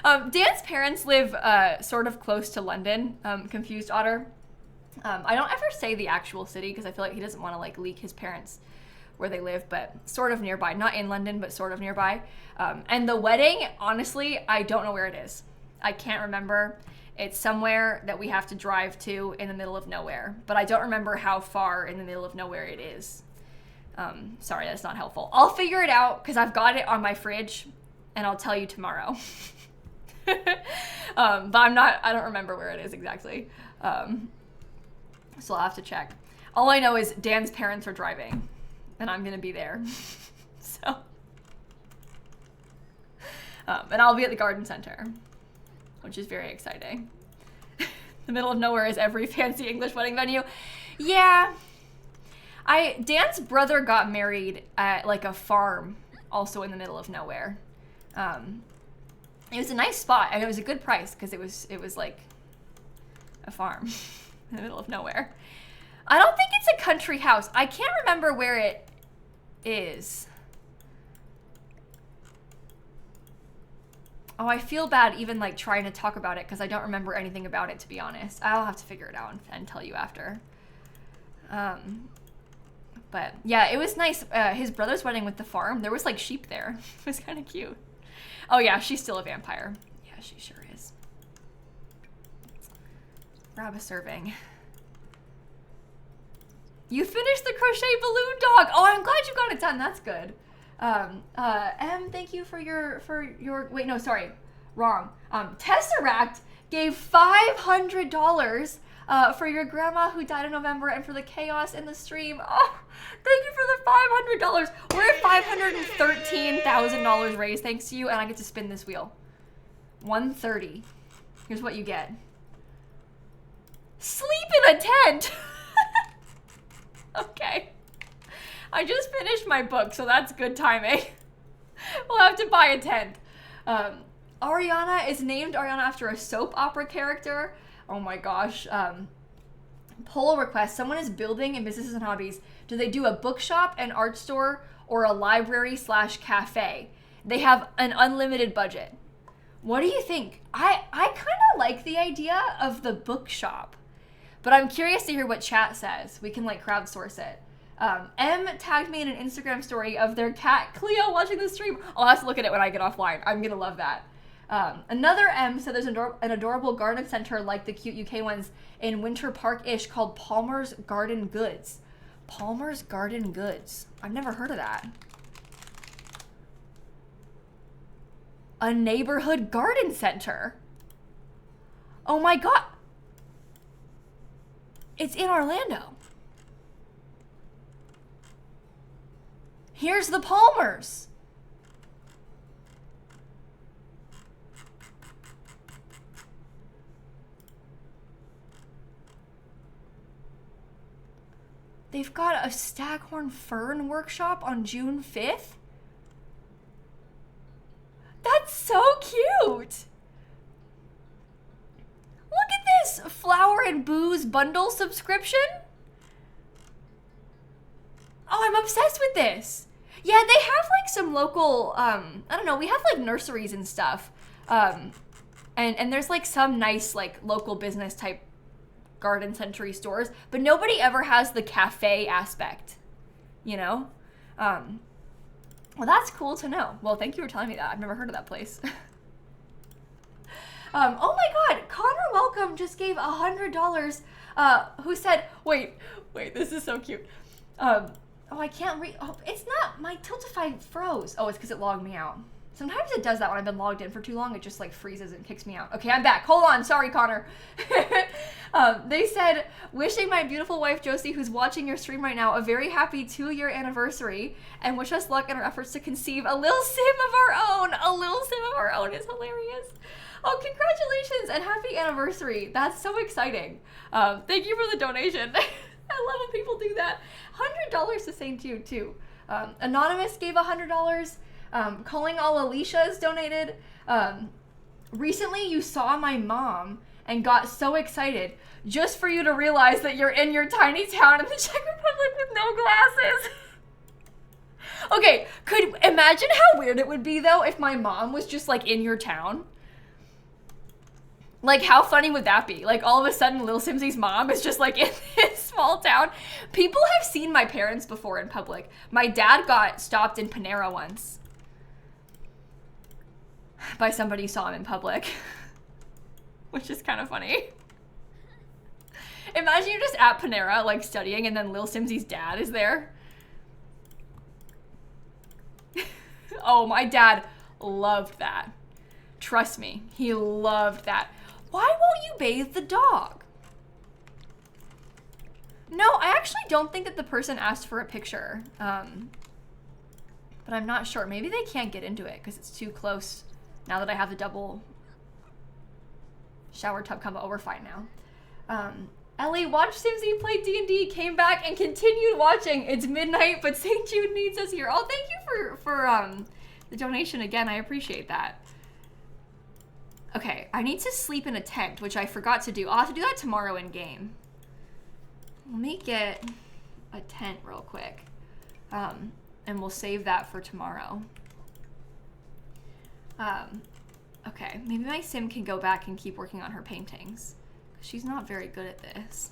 A: Dan's parents live sort of close to London. Confused Otter. I don't ever say the actual city because I feel like he doesn't want to like leak his parents where they live, but sort of nearby. Not in London, but sort of nearby. And the wedding, honestly, I don't know where it is. I can't remember. It's somewhere that we have to drive to in the middle of nowhere, but I don't remember how far in the middle of nowhere it is. Sorry, that's not helpful. I'll figure it out because I've got it on my fridge and I'll tell you tomorrow. But I don't remember where it is exactly. So I'll have to check. All I know is Dan's parents are driving and I'm going to be there. So, and I'll be at the garden center, which is very exciting. The middle of nowhere is every fancy English wedding venue. Yeah. Dan's brother got married at like a farm also in the middle of nowhere. It was a nice spot and it was a good price because it was like a farm in the middle of nowhere. I don't think it's a country house. I can't remember where it is. Oh, I feel bad even like trying to talk about it because I don't remember anything about it, to be honest. I'll have to figure it out and tell you after. But yeah, it was nice. His brother's wedding with the farm, there was like sheep there. It was kind of cute. Oh yeah, she's still a vampire. Yeah, she sure is. Grab a serving. You finished the crochet balloon dog. Oh, I'm glad you got it done. That's good. Thank you for your, wait, no, sorry, wrong. Tesseract gave $500 for your grandma who died in November and for the chaos in the stream. Oh, thank you for the $500. We're at $513,000 raised thanks to you, and I get to spin this wheel. 130. Here's what you get. Sleep in a tent. Okay. I just finished my book, so that's good timing. We'll have to buy a tent. Ariana is named Ariana after a soap opera character. Oh my gosh. Poll request. Someone is building in businesses and hobbies. Do they do a bookshop, an art store, or a library/cafe? They have an unlimited budget. What do you think? I kind of like the idea of the bookshop, but I'm curious to hear what chat says. We can like crowdsource it. M tagged me in an Instagram story of their cat Cleo watching the stream. I'll have to look at it when I get offline. I'm gonna love that. Another M said there's an adorable garden center like the cute UK ones in Winter Park-ish called Palmer's Garden Goods. Palmer's Garden Goods. I've never heard of that. A neighborhood garden center. Oh my god. It's in Orlando. Here's the Palmers. They've got a Staghorn Fern workshop on June 5th. That's so cute. Look at this flower and booze bundle subscription. Oh, I'm obsessed with this. Yeah, they have like some local, I don't know, we have like nurseries and stuff. And there's like some nice like local business type garden century stores, but nobody ever has the cafe aspect, you know? Well, that's cool to know. Well, thank you for telling me that. I've never heard of that place. Oh my god, Connor Welcome just gave $100, who said, wait, this is so cute. Oh, I can't read. Oh, it's not. My Tiltify froze. Oh, it's because it logged me out. Sometimes it does that when I've been logged in for too long. It just like freezes and kicks me out. Okay, I'm back. Hold on. Sorry, Connor. They said, wishing my beautiful wife, Josie, who's watching your stream right now, a very happy 2-year anniversary and wish us luck in our efforts to conceive a little sim of our own. A little sim of our own is hilarious. Oh, congratulations and happy anniversary. That's so exciting. Thank you for the donation. I love when people do that. $100 to same to you too. Anonymous gave $100. Calling all Alicia's donated. Recently you saw my mom and got so excited just for you to realize that you're in your tiny town in the Czech Republic with no glasses. Okay, imagine how weird it would be though if my mom was just like in your town. Like, how funny would that be? Like, all of a sudden, lilsimsie's mom is just, like, in this small town. People have seen my parents before in public. My dad got stopped in Panera once by somebody who saw him in public, which is kind of funny. Imagine you're just at Panera, like, studying, and then lilsimsie's dad is there. Oh, my dad loved that. Trust me, he loved that. Why won't you bathe the dog? No, I actually don't think that the person asked for a picture. But I'm not sure. Maybe they can't get into it because it's too close now that I have the double shower tub combo. Oh, we're fine now. Ellie watched Simsie play D&D, came back and continued watching. It's midnight, but St. Jude needs us here. Oh, thank you for the donation again. I appreciate that. Okay, I need to sleep in a tent, which I forgot to do. I'll have to do that tomorrow in game. Let me get a tent real quick. And we'll save that for tomorrow. Okay, maybe my sim can go back and keep working on her paintings. She's not very good at this.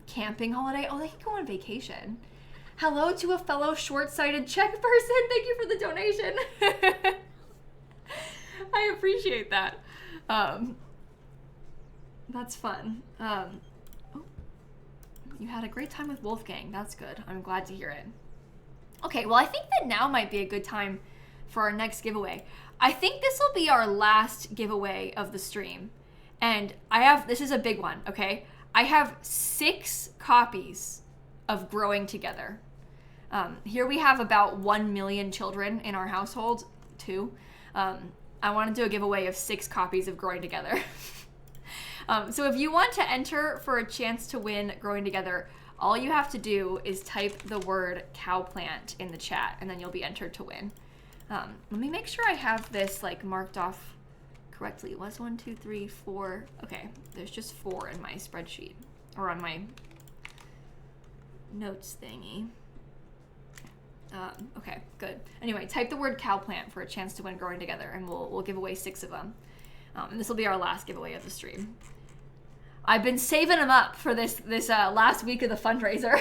A: Camping holiday? Oh, they can go on vacation. Hello to a fellow short-sighted Czech person. Thank you for the donation. I appreciate that. That's fun. Oh, you had a great time with Wolfgang. That's good. I'm glad to hear it. Okay, well, I think that now might be a good time for our next giveaway. I think this will be our last giveaway of the stream. And this is a big one, okay? I have 6 copies of Growing Together. Here we have about 1 million children in our household, 2. I want to do a giveaway of 6 copies of Growing Together. So if you want to enter for a chance to win Growing Together, all you have to do is type the word cowplant in the chat, and then you'll be entered to win. Let me make sure I have this like marked off correctly. It was 1, 2, 3, 4. Okay, there's just 4 in my spreadsheet, or on my notes thingy. Okay, good. Anyway, type the word cowplant for a chance to win Growing Together, and we'll give away 6 of them. And this will be our last giveaway of the stream. I've been saving them up for this last week of the fundraiser.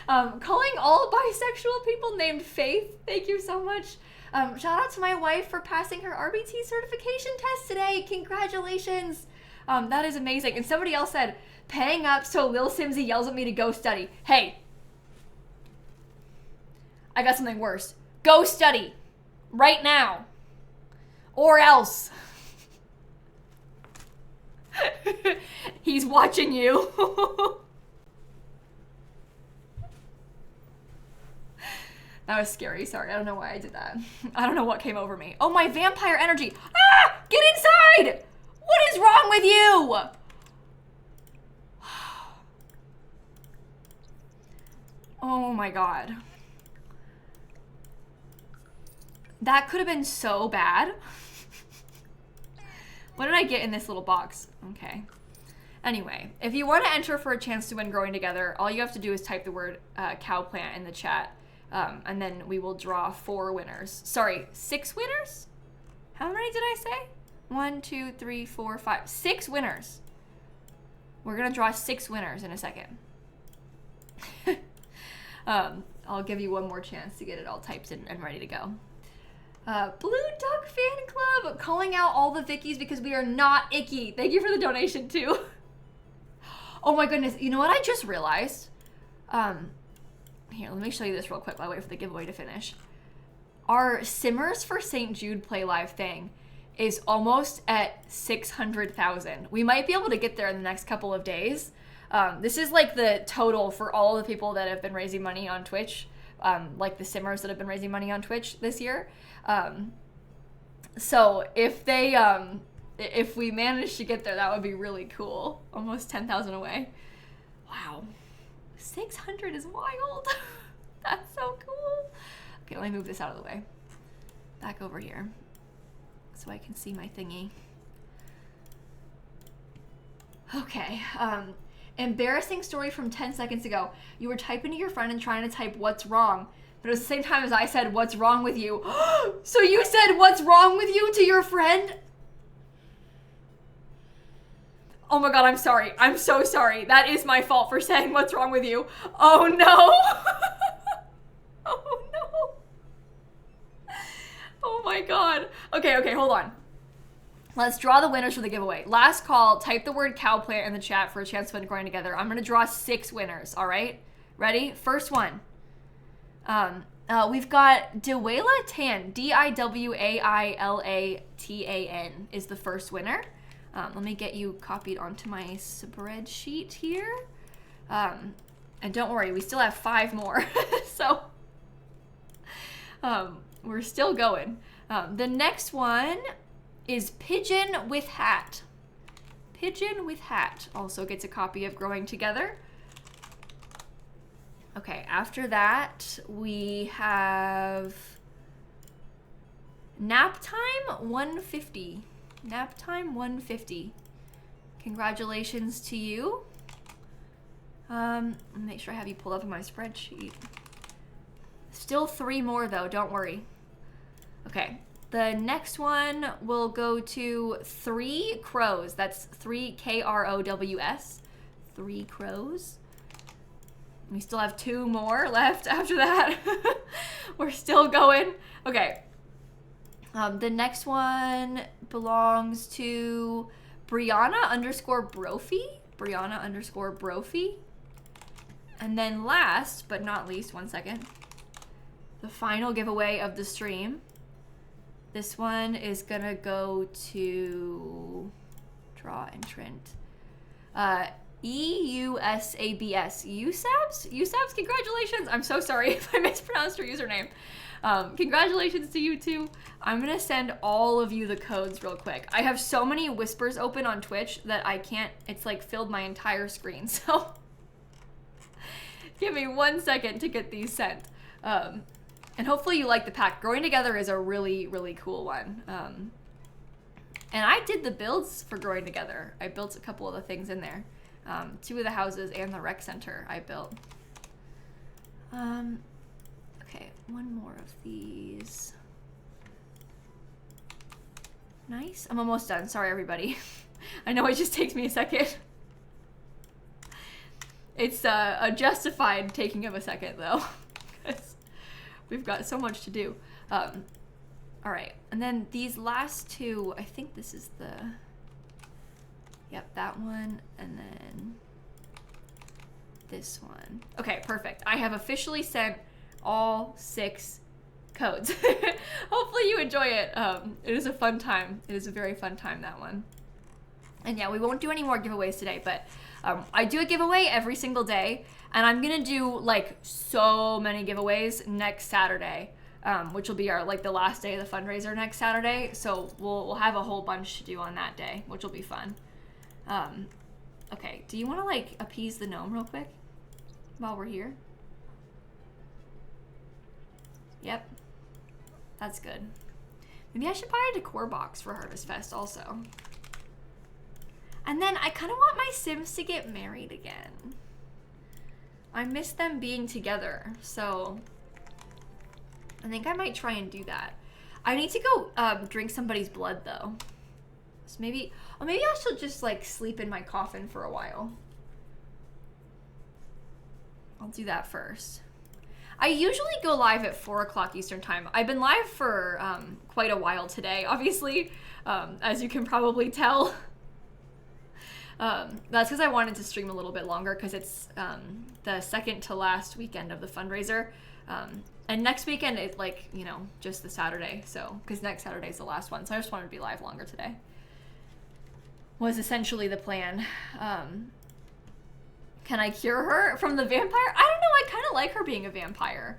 A: Calling all bisexual people named Faith. Thank you so much. Shout out to my wife for passing her RBT certification test today. Congratulations. That is amazing. And somebody else said, paying up so lilsimsie yells at me to go study. Hey, I got something worse. Go study. Right now. Or else. He's watching you. That was scary. Sorry. I don't know why I did that. I don't know what came over me. Oh, my vampire energy. Ah! Get inside! What is wrong with you? Oh my god. That could have been so bad. What did I get in this little box? Okay. Anyway, if you want to enter for a chance to win Growing Together, all you have to do is type the word cowplant in the chat. And then we will draw 4 winners. Sorry, 6 winners? How many did I say? 1, 2, 3, 4, 5. 6 winners. We're going to draw 6 winners in a second. I'll give you one more chance to get it all typed in and ready to go. Blue Duck Fan Club, calling out all the Vickies because we are not icky. Thank you for the donation too. Oh my goodness, you know what I just realized? Here, let me show you this real quick while I wait for the giveaway to finish. Our Simmers for St. Jude Play Live thing is almost at 600,000. We might be able to get there in the next couple of days. This is like the total for all the people that have been raising money on Twitch, like the Simmers that have been raising money on Twitch this year. So if they, if we manage to get there, that would be really cool. Almost 10,000 away. Wow. 600 is wild. That's so cool. Okay, let me move this out of the way. Back over here so I can see my thingy. Okay, embarrassing story from 10 seconds ago. You were typing to your friend and trying to type what's wrong, but at the same time as I said what's wrong with you. So you said what's wrong with you to your friend? Oh my god, I'm sorry. I'm so sorry. That is my fault for saying what's wrong with you. Oh no. Oh no. Oh my god. Okay, hold on. Let's draw the winners for the giveaway. Last call, type the word cow plant in the chat for a chance to win Growing Together. I'm gonna draw 6 winners, all right? Ready? First one. We've got Dewayla Tan, D-I-W-A-I-L-A-T-A-N is the first winner. Let me get you copied onto my spreadsheet here. And don't worry, we still have 5 more. So, we're still going. The next one is Pigeon with Hat. Pigeon with Hat also gets a copy of Growing Together. Okay, after that, we have Nap Time 150. Nap Time 150. Congratulations to you. Let me make sure I have you pulled up in my spreadsheet. Still 3 more though, don't worry. Okay, the next one will go to 3 Crows. That's 3 K-R-O-W-S. 3 Crows. We still have 2 more left after that. We're still going. Okay. The next one belongs to Brianna_Brophy. Brianna_Brophy. And then last but not least, one second, the final giveaway of the stream. This one is gonna go to draw entrant. E-U-S-A-B-S. USABS? USABS, congratulations. I'm so sorry if I mispronounced your username. Congratulations to you too. I'm gonna send all of you the codes real quick. I have so many whispers open on Twitch that I can't, it's like filled my entire screen. So give me 1 second to get these sent. And hopefully you like the pack. Growing Together is a really, really cool one. And I did the builds for Growing Together. I built a couple of the things in there. 2 of the houses and the rec center I built. Okay, 1 more of these. Nice. I'm almost done. Sorry, everybody. I know it just takes me a second. It's a justified taking of a second, though, because we've got so much to do. All right, and then these last 2, I think this is the... Yep, that one, and then this one. Okay, perfect. I have officially sent all 6 codes. Hopefully you enjoy it. It is a fun time. It is a very fun time, that one. And yeah, we won't do any more giveaways today, but I do a giveaway every single day, and I'm gonna do like so many giveaways next Saturday, which will be our like the last day of the fundraiser next Saturday. So we'll have a whole bunch to do on that day, which will be fun. Okay, do you want to like appease the gnome real quick while we're here? Yep, that's good. Maybe I should buy a decor box for Harvest Fest also. And then I kind of want my Sims to get married again. I miss them being together, so I think I might try and do that. I need to go drink somebody's blood though. So maybe I should just like sleep in my coffin for a while. I'll do that first. I usually go live at 4 o'clock Eastern time. I've been live for quite a while today, obviously, as you can probably tell. That's because I wanted to stream a little bit longer because it's the second to last weekend of the fundraiser. And next weekend it's like, you know, just the Saturday. So, because next Saturday is the last one. So I just wanted to be live longer today. Was essentially the plan. Can I cure her from the vampire? I don't know, I kind of like her being a vampire.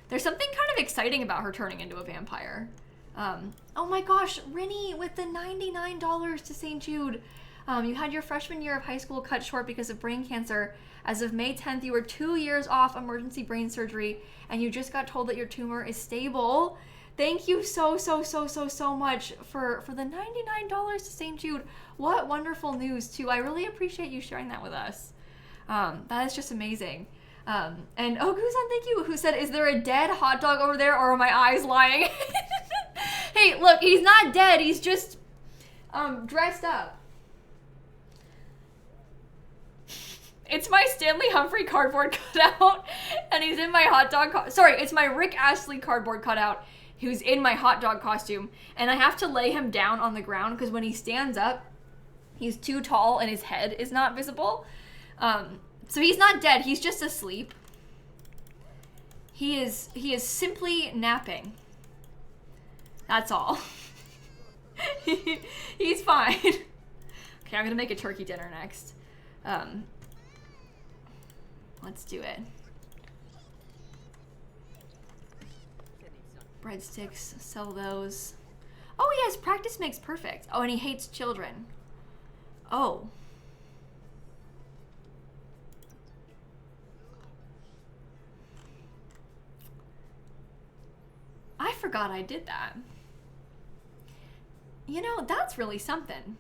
A: There's something kind of exciting about her turning into a vampire. Oh my gosh, Rinny with the $99 to St. Jude. You had your freshman year of high school cut short because of brain cancer. As of May 10th, you were 2 years off emergency brain surgery, and you just got told that your tumor is stable. Thank you so much for the $99 to St. Jude. What wonderful news, too. I really appreciate you sharing that with us. That is just amazing. And Ogu-san, thank you, who said, is there a dead hot dog over there, or are my eyes lying? Hey, look, he's not dead. He's just dressed up. It's my Stanley Humphrey cardboard cutout, and he's in my hot dog. Sorry, it's my Rick Astley cardboard cutout, who's in my hot dog costume, and I have to lay him down on the ground because when he stands up, he's too tall and his head is not visible. So he's not dead. He's just asleep. He is simply napping. That's all. He's fine. Okay, I'm gonna make a turkey dinner next. Let's do it. Breadsticks, sell those. Oh yes, practice makes perfect. Oh, and he hates children. Oh. I forgot I did that. You know, that's really something.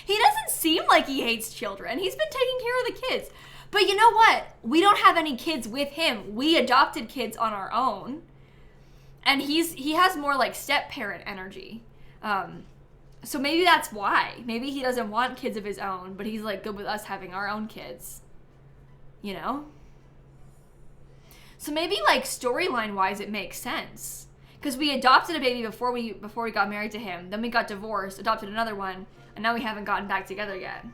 A: He doesn't seem like he hates children. He's been taking care of the kids. But you know what? We don't have any kids with him. We adopted kids on our own. And he has more like step-parent energy. So maybe that's why. Maybe he doesn't want kids of his own, but he's like good with us having our own kids. You know? So maybe like storyline-wise it makes sense. Because we adopted a baby before we got married to him. Then we got divorced, adopted another one, and now we haven't gotten back together yet.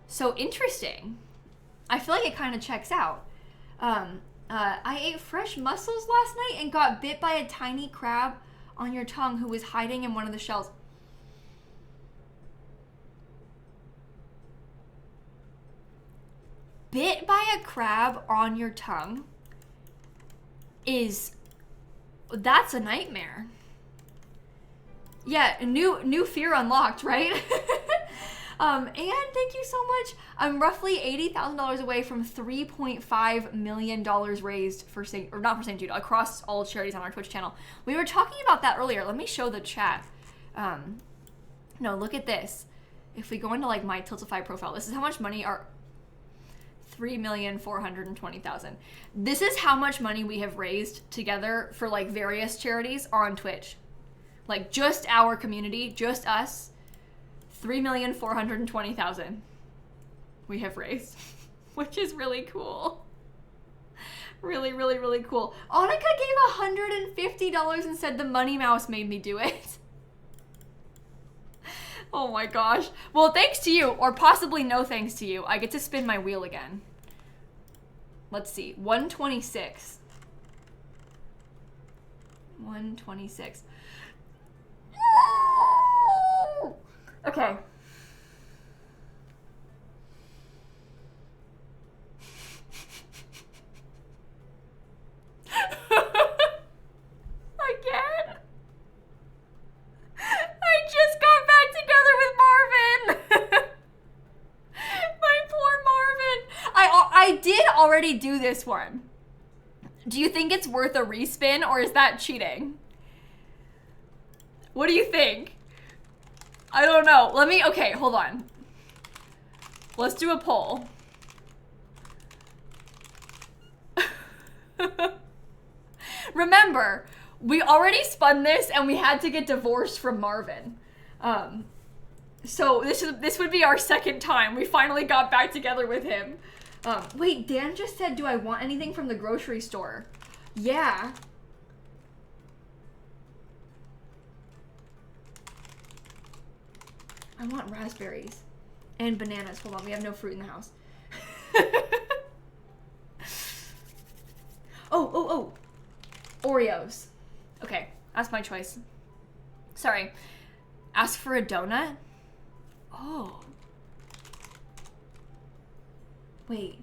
A: So interesting. I feel like it kind of checks out. I ate fresh mussels last night and got bit by a tiny crab on your tongue who was hiding in one of the shells. Bit by a crab on your tongue that's a nightmare. Yeah, new fear unlocked, right? And thank you so much. I'm roughly $80,000 away from $3.5 million raised for not for St. Jude, across all charities on our Twitch channel. We were talking about that earlier. Let me show the chat. No, look at this. If we go into like my Tiltify profile, this is how much money our $3,420,000. This is how much money we have raised together for like various charities on Twitch. Like just our community, just us, 3,420,000 we have raised, which is really cool. Really, really, really cool. Annika gave $150 and said the money mouse made me do it. Oh my gosh. Well, thanks to you, or possibly no thanks to you, I get to spin my wheel again. Let's see, 126. 126. Okay. Again? I just got back together with Marvin. My poor Marvin. I did already do this one. Do you think it's worth a respin, or is that cheating? What do you think? I don't know. Okay, hold on. Let's do a poll. Remember, we already spun this and we had to get divorced from Marvin. So this would be our second time. We finally got back together with him. Wait, Dan just said, do I want anything from the grocery store? Yeah. I want raspberries and bananas. Hold on, we have no fruit in the house. Oh. Oreos. Okay, that's my choice. Sorry. Ask for a donut? Oh. Wait.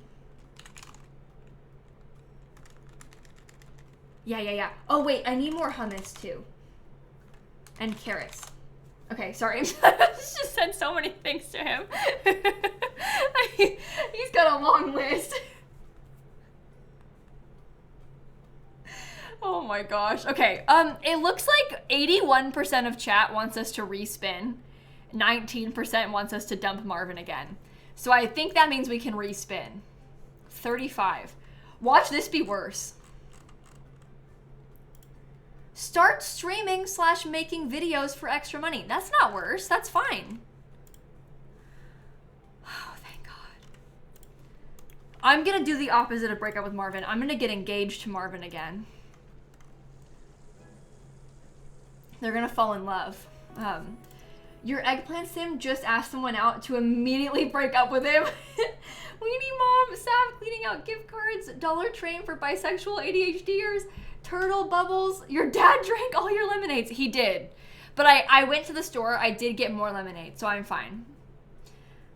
A: Yeah. Oh, wait, I need more hummus too. And carrots. Okay, sorry. I just said so many things to him. He's got a long list. Oh my gosh. Okay, it looks like 81% of chat wants us to respin. 19% wants us to dump Marvin again. So I think that means we can respin. 35. Watch this be worse. Start streaming / making videos for extra money. That's not worse. That's fine. Oh, thank God. I'm gonna do the opposite of break up with Marvin. I'm gonna get engaged to Marvin again. They're gonna fall in love. Your eggplant sim just asked someone out to immediately break up with him. Weenie mom, staff cleaning out gift cards, Dollar Train for bisexual ADHDers, turtle bubbles. Your dad drank all your lemonades. He did. But I went to the store. I did get more lemonade, so I'm fine.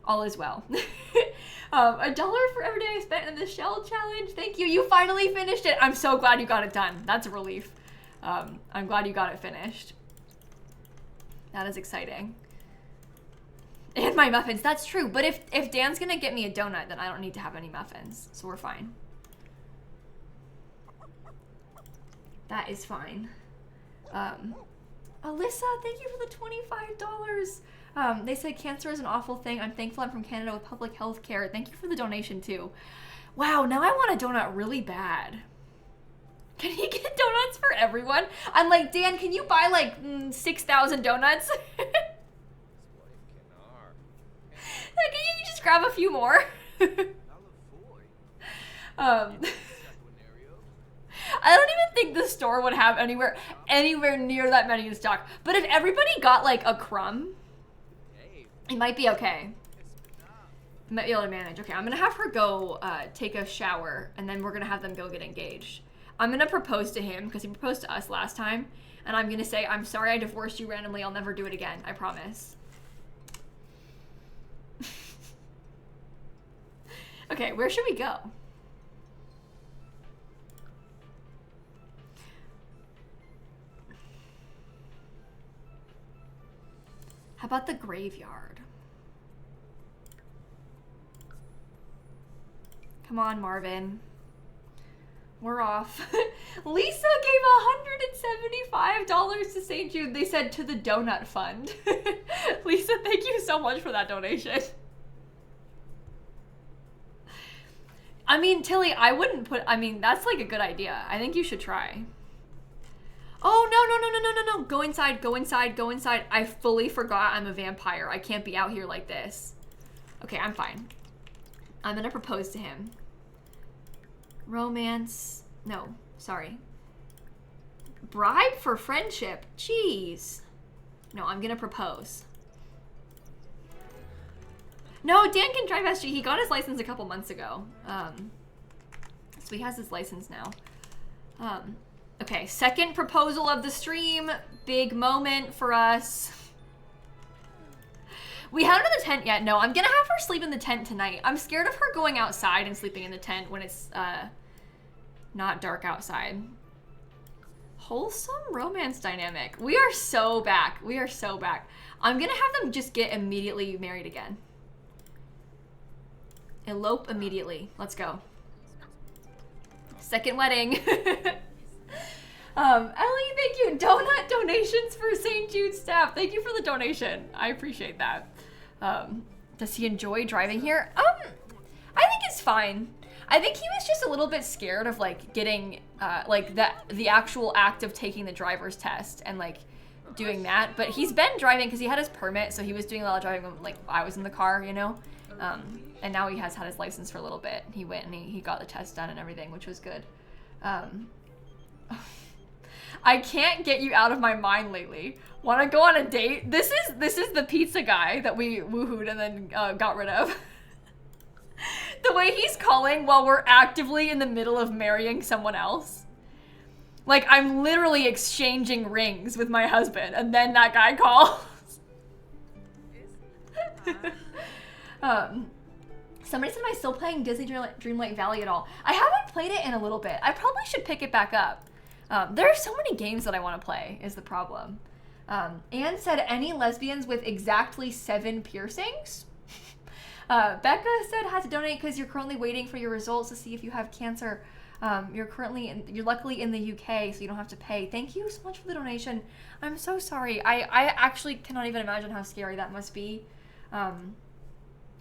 A: All is well. $1 for every day I spent in the shell challenge. Thank you. You finally finished it. I'm so glad you got it done. That's a relief. I'm glad you got it finished. That is exciting. And my muffins. That's true. But if Dan's gonna get me a donut, then I don't need to have any muffins. So we're fine. That is fine. Alyssa, thank you for the $25. They said cancer is an awful thing. I'm thankful I'm from Canada with public health care. Thank you for the donation too. Wow, now I want a donut really bad. Can he get donuts for everyone? I'm like, Dan, can you buy like 6,000 donuts? Like, can you just grab a few more? I don't even think the store would have anywhere near that many in stock. But if everybody got like a crumb, it might be okay. I might be able to manage. Okay, I'm gonna have her go take a shower, and then we're gonna have them go get engaged. I'm gonna propose to him because he proposed to us last time, and I'm gonna say, I'm sorry I divorced you randomly. I'll never do it again. I promise. Okay, where should we go? How about the graveyard? Come on, Marvin. We're off. Lisa gave $175 to St. Jude. They said to the donut fund. Lisa, thank you so much for that donation. I mean, Tilly, I wouldn't put, I mean, that's like a good idea. I think you should try. Oh, no. Go inside, go inside, go inside. I fully forgot I'm a vampire. I can't be out here like this. Okay, I'm fine. I'm gonna propose to him. Romance. No, sorry. Bribe for friendship. Jeez. No, I'm gonna propose. No, Dan can drive SG. He got his license a couple months ago. So he has his license now. Okay, second proposal of the stream. Big moment for us. We haven't done the tent yet. No, I'm gonna have her sleep in the tent tonight. I'm scared of her going outside and sleeping in the tent when it's not dark outside. Wholesome romance dynamic. We are so back. We are so back. I'm gonna have them just get immediately married again. Elope immediately. Let's go. Second wedding. Ellie, thank you. Donut donations for St. Jude staff. Thank you for the donation. I appreciate that. Does he enjoy driving here? I think it's fine. I think he was just a little bit scared of like getting like the actual act of taking the driver's test and like doing that. But he's been driving because he had his permit, so he was doing a lot of driving when like I was in the car, you know. And now he has had his license for a little bit. He went and he got the test done and everything, which was good. I can't get you out of my mind lately. Want to go on a date? This is the pizza guy that we woohooed and then got rid of. The way he's calling while we're actively in the middle of marrying someone else. Like, I'm literally exchanging rings with my husband, and then that guy calls. Somebody said, am I still playing Disney Dreamlight Valley at all? I haven't played it in a little bit. I probably should pick it back up. There are so many games that I want to play, is the problem. Anne said, any lesbians with exactly 7 piercings? Becca said, had to donate because you're currently waiting for your results to see if you have cancer. You're luckily in the UK, so you don't have to pay. Thank you so much for the donation. I'm so sorry. I actually cannot even imagine how scary that must be.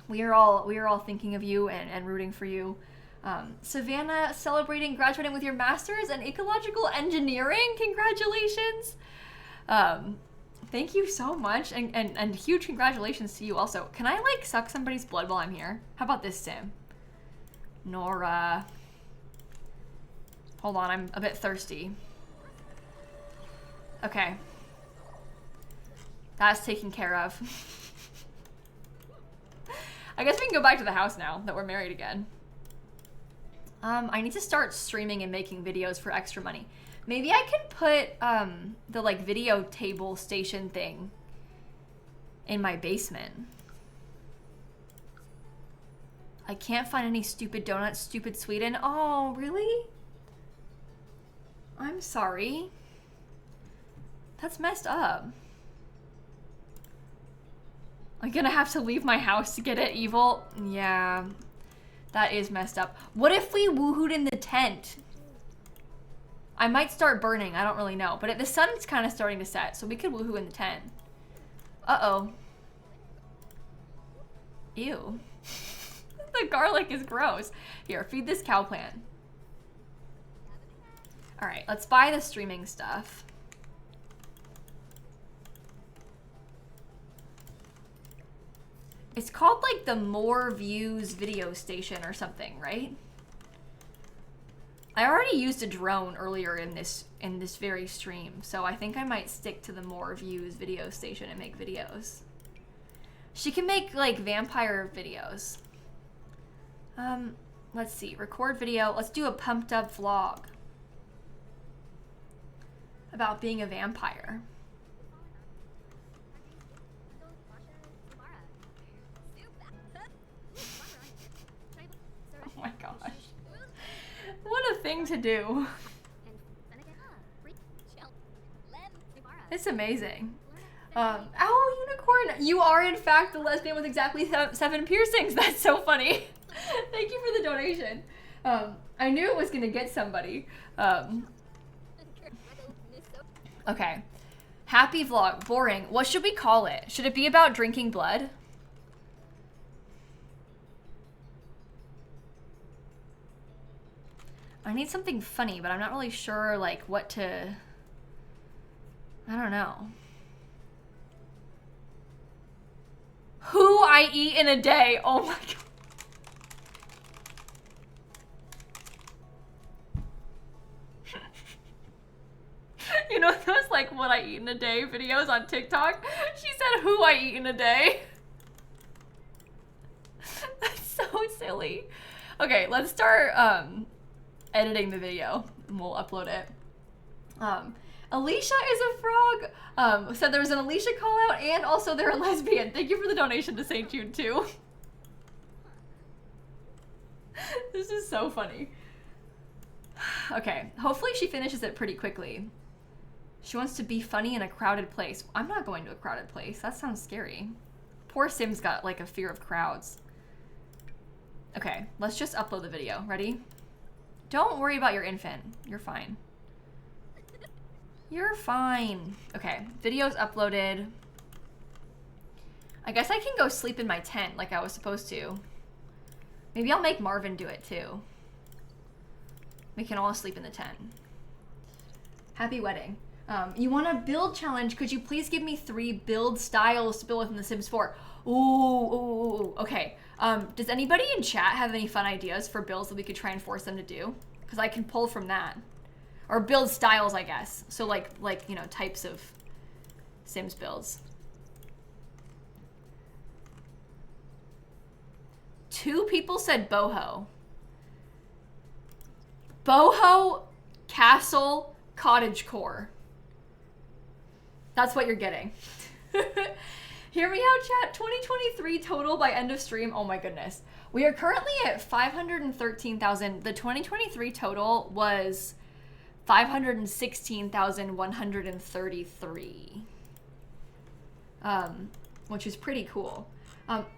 A: We are all thinking of you and rooting for you. Savannah celebrating graduating with your master's in ecological engineering. Congratulations. Thank you so much, and huge congratulations to you also. Can I like suck somebody's blood while I'm here? How about this, Sim? Nora. Hold on, I'm a bit thirsty. Okay. That's taken care of. I guess we can go back to the house now that we're married again. I need to start streaming and making videos for extra money. Maybe I can put the like video table station thing in my basement. I can't find any stupid donuts, stupid Sweden. Oh, really? I'm sorry. That's messed up. I'm gonna have to leave my house to get it, evil. Yeah, that is messed up. What if we woohooed in the tent? I might start burning, I don't really know. But the sun's kind of starting to set, so we could woohoo in the tent. Uh-oh. Ew. The garlic is gross. Here, feed this cow plant. All right, let's buy the streaming stuff. It's called like the More Views video station or something, right? I already used a drone earlier in this very stream, so I think I might stick to the More Views video station and make videos. She can make like vampire videos. Let's see, record video. Let's do a pumped up vlog about being a vampire. Oh my gosh. What a thing to do. It's amazing. Oh, unicorn. You are in fact a lesbian with exactly 7 piercings. That's so funny. Thank you for the donation. I knew it was gonna get somebody. Okay. Happy vlog. Boring. What should we call it? Should it be about drinking blood? I need something funny, but I'm not really sure like what to... I don't know. Who I eat in a day. Oh my god. You know those like what I eat in a day videos on TikTok? She said who I eat in a day. That's so silly. Okay, let's start editing the video and we'll upload it. Alicia is a frog. Said there was an Alicia call out and also they're a lesbian. Thank you for the donation to St. Jude too. This is so funny. Okay, hopefully she finishes it pretty quickly. She wants to be funny in a crowded place. I'm not going to a crowded place. That sounds scary. Poor Sim's got like a fear of crowds. Okay, let's just upload the video. Ready? Don't worry about your infant. You're fine. You're fine. Okay, video's uploaded. I guess I can go sleep in my tent like I was supposed to. Maybe I'll make Marvin do it too. We can all sleep in the tent. Happy wedding. You want a build challenge? Could you please give me 3 build styles to build with in The Sims 4? Ooh, okay. Does anybody in chat have any fun ideas for builds that we could try and force them to do? Because I can pull from that. Or build styles, I guess. So like you know, types of Sims builds. 2 people said boho. Boho, castle, cottagecore. That's what you're getting. Hear me out, chat. 2023 total by end of stream. Oh my goodness. We are currently at 513,000. The 2023 total was 516,133. which is pretty cool.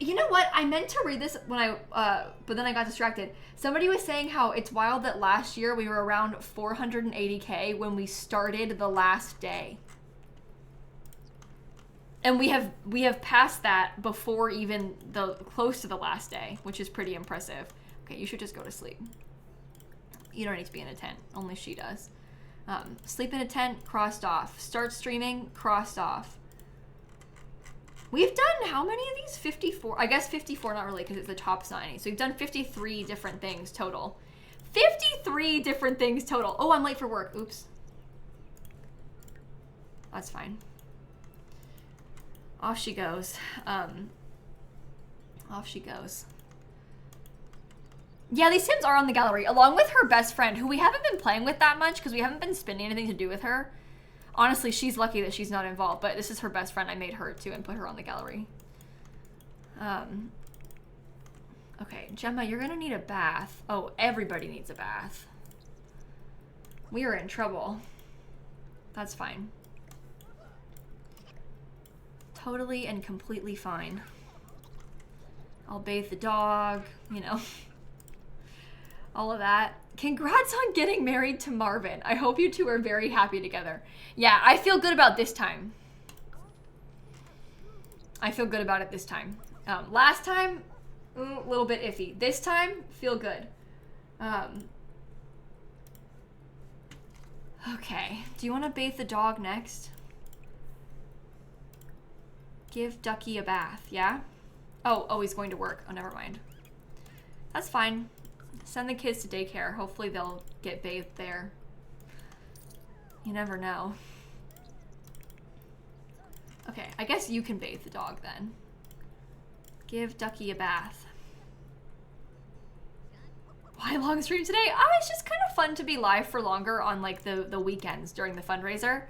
A: You know what? I meant to read this when but then I got distracted. Somebody was saying how it's wild that last year we were around 480K when we started the last day. And we have passed that before even close to the last day, which is pretty impressive. Okay, you should just go to sleep. You don't need to be in a tent. Only she does. Sleep in a tent, crossed off. Start streaming, crossed off. We've done how many of these? 54. I guess 54, not really, because it's the top 90. So we've done 53 different things total. 53 different things total. Oh, I'm late for work. Oops. That's fine. Off she goes. Off she goes. Yeah, these Sims are on the gallery, along with her best friend, who we haven't been playing with that much because we haven't been spending anything to do with her. Honestly, she's lucky that she's not involved, but this is her best friend. I made her too and put her on the gallery. Okay, Gemma, you're gonna need a bath. Oh, everybody needs a bath. We are in trouble. That's fine. Totally and completely fine. I'll bathe the dog, you know. All of that. Congrats on getting married to Marvin. I hope you two are very happy together. Yeah, I feel good about this time. I feel good about it this time. Last time, a little bit iffy. This time, feel good. Okay, do you want to bathe the dog next? Give Ducky a bath, yeah? Oh, he's going to work. Oh, never mind. That's fine. Send the kids to daycare. Hopefully they'll get bathed there. You never know. Okay, I guess you can bathe the dog then. Give Ducky a bath. Why long stream today? It's just kind of fun to be live for longer on like the weekends during the fundraiser.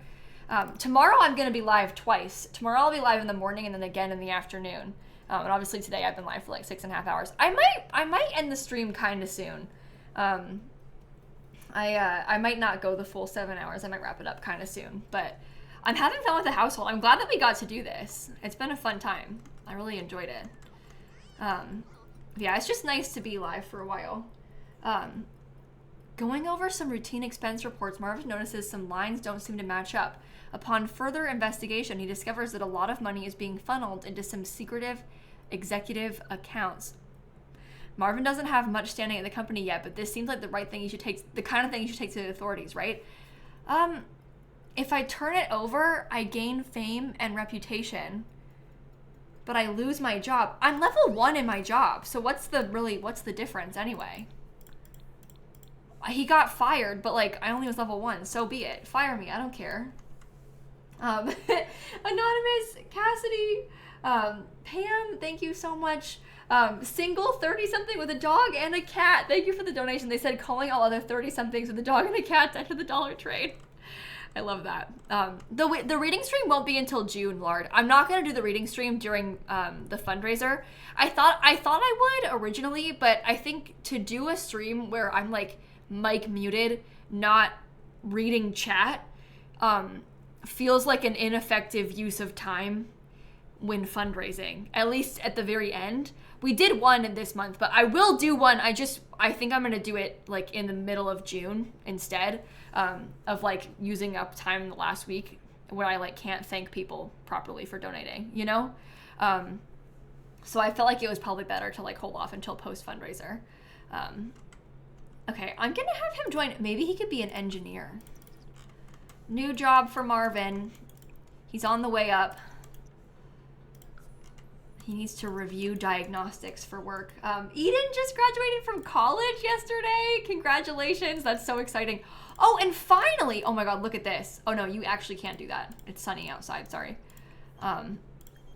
A: Tomorrow I'm going to be live twice. Tomorrow I'll be live in the morning and then again in the afternoon. And obviously today I've been live for like 6.5 hours. I might end the stream kind of soon. I might not go the full 7 hours. I might wrap it up kind of soon. But I'm having fun with the household. I'm glad that we got to do this. It's been a fun time. I really enjoyed it. Yeah, it's just nice to be live for a while. Going over some routine expense reports, Marvin notices some lines don't seem to match up. Upon further investigation, he discovers that a lot of money is being funneled into some secretive executive accounts. Marvin doesn't have much standing at the company yet, but this seems like the right thing you should take, the kind of thing you should take to the authorities, right? If I turn it over, I gain fame and reputation, but I lose my job. I'm level 1 in my job, so what's the difference anyway? He got fired, but like I only was level 1, so be it. Fire me, I don't care. Anonymous, Cassidy, Pam, thank you so much. Single 30-something with a dog and a cat. Thank you for the donation. They said calling all other 30-somethings with a dog and a cat to enter the dollar trade. I love that. The reading stream won't be until June, Lard. I'm not gonna do the reading stream during the fundraiser. I thought I would originally, but I think to do a stream where I'm like mic muted, not reading chat, feels like an ineffective use of time when fundraising, at least at the very end. We did one in this month, but I will do one. I think I'm gonna do it like in the middle of June instead, of like using up time in the last week where I like can't thank people properly for donating, you know? So I felt like it was probably better to like hold off until post fundraiser. Okay, I'm gonna have him join. Maybe he could be an engineer. New job for Marvin. He's on the way up. He needs to review diagnostics for work. Eden just graduated from college yesterday. Congratulations, that's so exciting. Oh, and finally, oh my God, look at this. Oh no, you actually can't do that. It's sunny outside, sorry.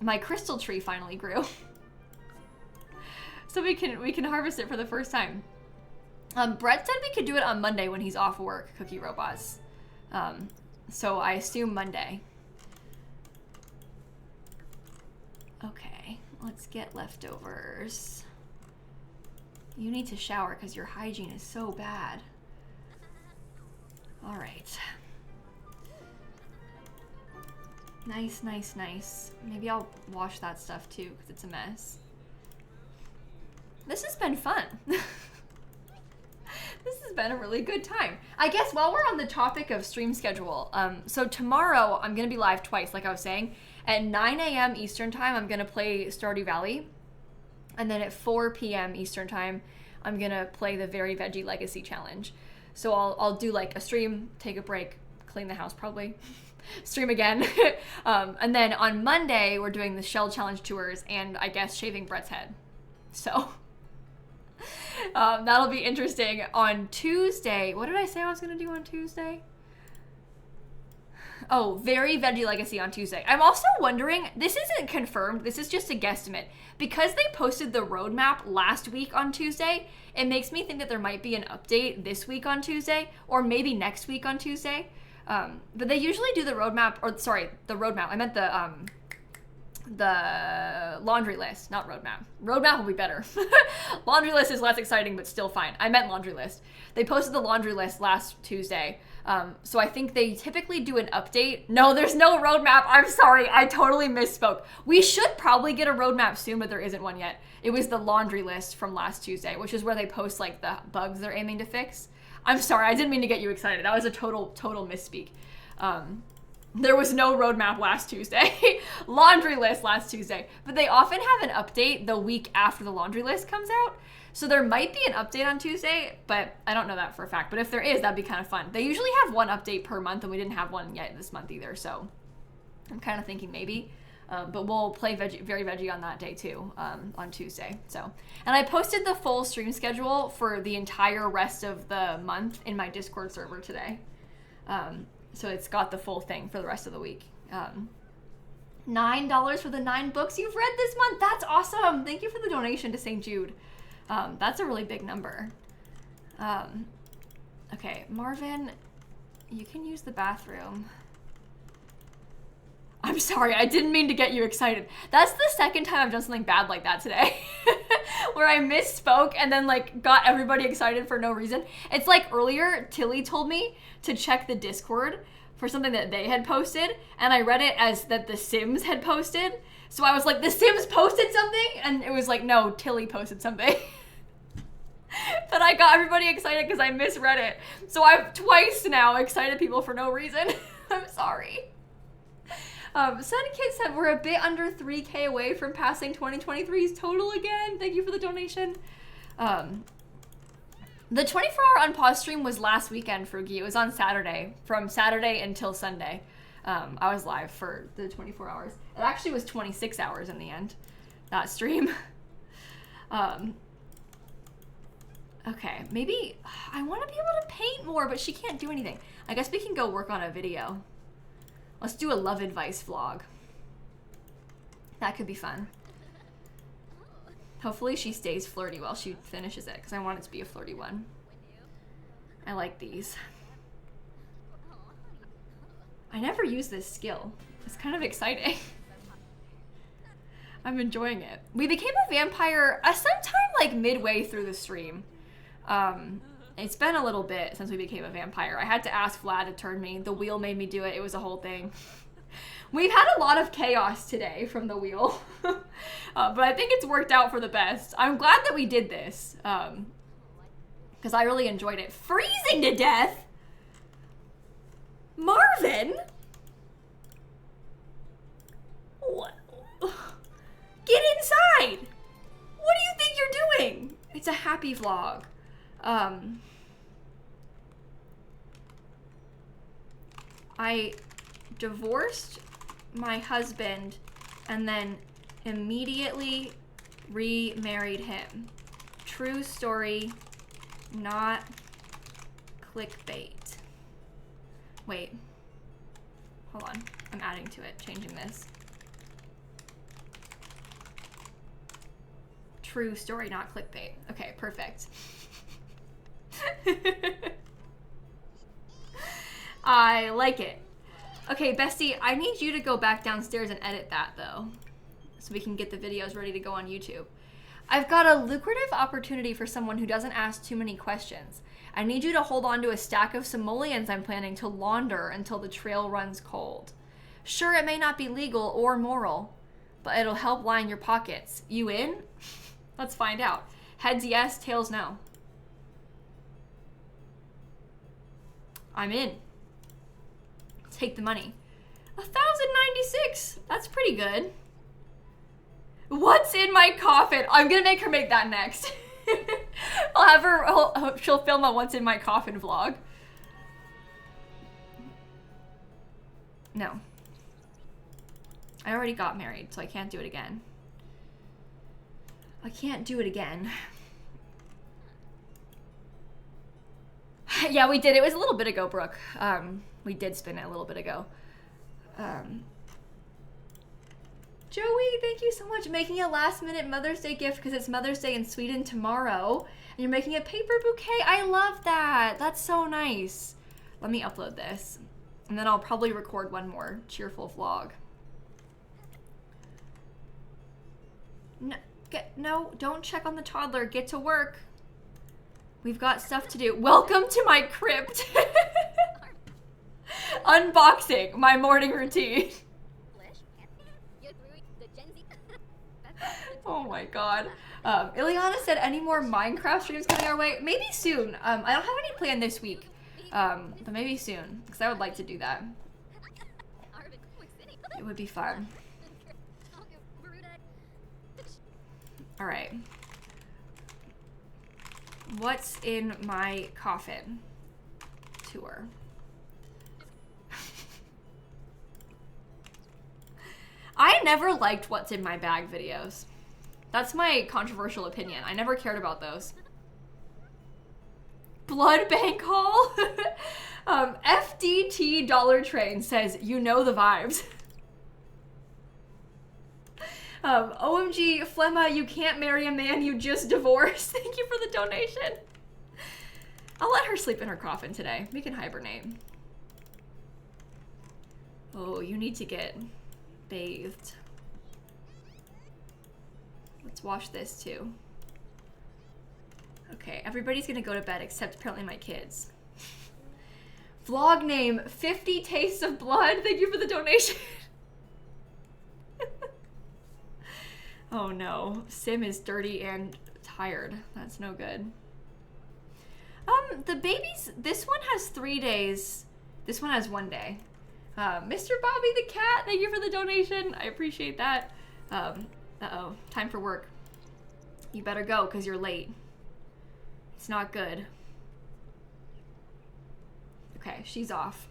A: My crystal tree finally grew. So we can harvest it for the first time. Brett said we could do it on Monday when he's off work, Cookie Robots. So I assume Monday. Okay, let's get leftovers. You need to shower because your hygiene is so bad. All right. Nice, nice, nice. Maybe I'll wash that stuff too, because it's a mess. This has been fun. This has been a really good time. I guess while we're on the topic of stream schedule, so tomorrow I'm going to be live twice, like I was saying. At 9 a.m. Eastern time, I'm going to play Stardew Valley. And then at 4 p.m. Eastern time, I'm going to play the Very Veggie Legacy Challenge. So I'll do like a stream, take a break, clean the house probably, stream again. And then on Monday, we're doing the Shell Challenge tours and I guess shaving Brett's head. So that'll be interesting. On Tuesday, what did I say I was going to do on Tuesday? Oh, Very Veggie Legacy on Tuesday. I'm also wondering, this isn't confirmed, this is just a guesstimate. Because they posted the roadmap last week on Tuesday, it makes me think that there might be an update this week on Tuesday, or maybe next week on Tuesday. But they usually do the roadmap, or sorry, the roadmap. I meant the laundry list, not roadmap. Roadmap will be better. Laundry list is less exciting, but still fine. I meant laundry list. They posted the laundry list last Tuesday. So I think they typically do an update. No, there's no roadmap. I'm sorry. I totally misspoke. We should probably get a roadmap soon, but there isn't one yet. It was the laundry list from last Tuesday, which is where they post like the bugs they're aiming to fix. I'm sorry. I didn't mean to get you excited. That was a total misspeak. There was no roadmap last Tuesday. Laundry list last Tuesday. But they often have an update the week after the laundry list comes out. So there might be an update on Tuesday, but I don't know that for a fact. But if there is, that'd be kind of fun. They usually have one update per month, and we didn't have one yet this month either. So I'm kind of thinking maybe. But we'll play Very Veggie on that day too, on Tuesday. So, and I posted the full stream schedule for the entire rest of the month in my Discord server today. So it's got the full thing for the rest of the week. $9 for the 9 books you've read this month. That's awesome. Thank you for the donation to St. Jude. That's a really big number. Okay, Marvin, you can use the bathroom. I'm sorry, I didn't mean to get you excited. That's the second time I've done something bad like that today. Where I misspoke and then like got everybody excited for no reason. It's like earlier, Tilly told me to check the Discord for something that they had posted, and I read it as that The Sims had posted. So I was like, The Sims posted something? And it was like, no, Tilly posted something. But I got everybody excited because I misread it. So I've twice now excited people for no reason. I'm sorry. Sunkid said we're a bit under 3K away from passing 2023's total again. Thank you for the donation. The 24-hour unpause stream was last weekend, Frugi. It was on Saturday, from Saturday until Sunday. I was live for the 24 hours. It actually was 26 hours in the end, that stream. Okay, maybe I want to be able to paint more, but she can't do anything. I guess we can go work on a video. Let's do a love advice vlog. That could be fun. Hopefully she stays flirty while she finishes it, because I want it to be a flirty one. I like these. I never use this skill. It's kind of exciting. I'm enjoying it. We became a vampire sometime like midway through the stream. It's been a little bit since we became a vampire. I had to ask Vlad to turn me. The wheel made me do it. It was a whole thing. We've had a lot of chaos today from the wheel. But I think it's worked out for the best. I'm glad that we did this. Because I really enjoyed it. Freezing to death? Marvin? What? Get inside! What do you think you're doing? It's a happy vlog. I divorced my husband and then immediately remarried him. True story, not clickbait. Wait, hold on. I'm adding to it, changing this. True story, not clickbait. Okay, perfect. I like it. Okay, bestie, I need you to go back downstairs and edit that, though, so we can get the videos ready to go on YouTube. I've got a lucrative opportunity for someone who doesn't ask too many questions. I need you to hold on to a stack of simoleons I'm planning to launder until the trail runs cold. Sure, it may not be legal or moral, but it'll help line your pockets. You in? Let's find out. Heads yes, tails no. I'm in. Take the money. 1,096. That's pretty good. What's in my coffin? I'm gonna make her make that next. I'll have her, she'll film a what's in my coffin vlog. No. I already got married, so I can't do it again. I can't do it again. Yeah, we did. It was a little bit ago, Brooke. We did spin it a little bit ago. Joey, thank you so much. Making a last-minute Mother's Day gift because it's Mother's Day in Sweden tomorrow. And you're making a paper bouquet. I love that. That's so nice. Let me upload this. And then I'll probably record one more cheerful vlog. No, don't check on the toddler. Get to work. We've got stuff to do. Welcome to my crypt. Unboxing, my morning routine. Oh my god. Ileana said any more Minecraft streams coming our way? Maybe soon. I don't have any planned this week. But maybe soon, because I would like to do that. It would be fun. Alright. What's in my coffin? Tour. I never liked what's in my bag videos. That's my controversial opinion. I never cared about those. Blood Bank Haul? FDT Dollar Train says, you know the vibes. OMG, Flemma, you can't marry a man you just divorced. Thank you for the donation. I'll let her sleep in her coffin today. We can hibernate. Oh, you need to get bathed. Let's wash this too. Okay, everybody's gonna go to bed except apparently my kids. Vlog name, 50 Tastes of Blood. Thank you for the donation. Oh no, Sim is dirty and tired. That's no good. The babies, this one has 3 days. This one has 1 day. Mr. Bobby the cat, thank you for the donation. I appreciate that. Uh-oh, time for work. You better go, because you're late. It's not good. Okay, she's off.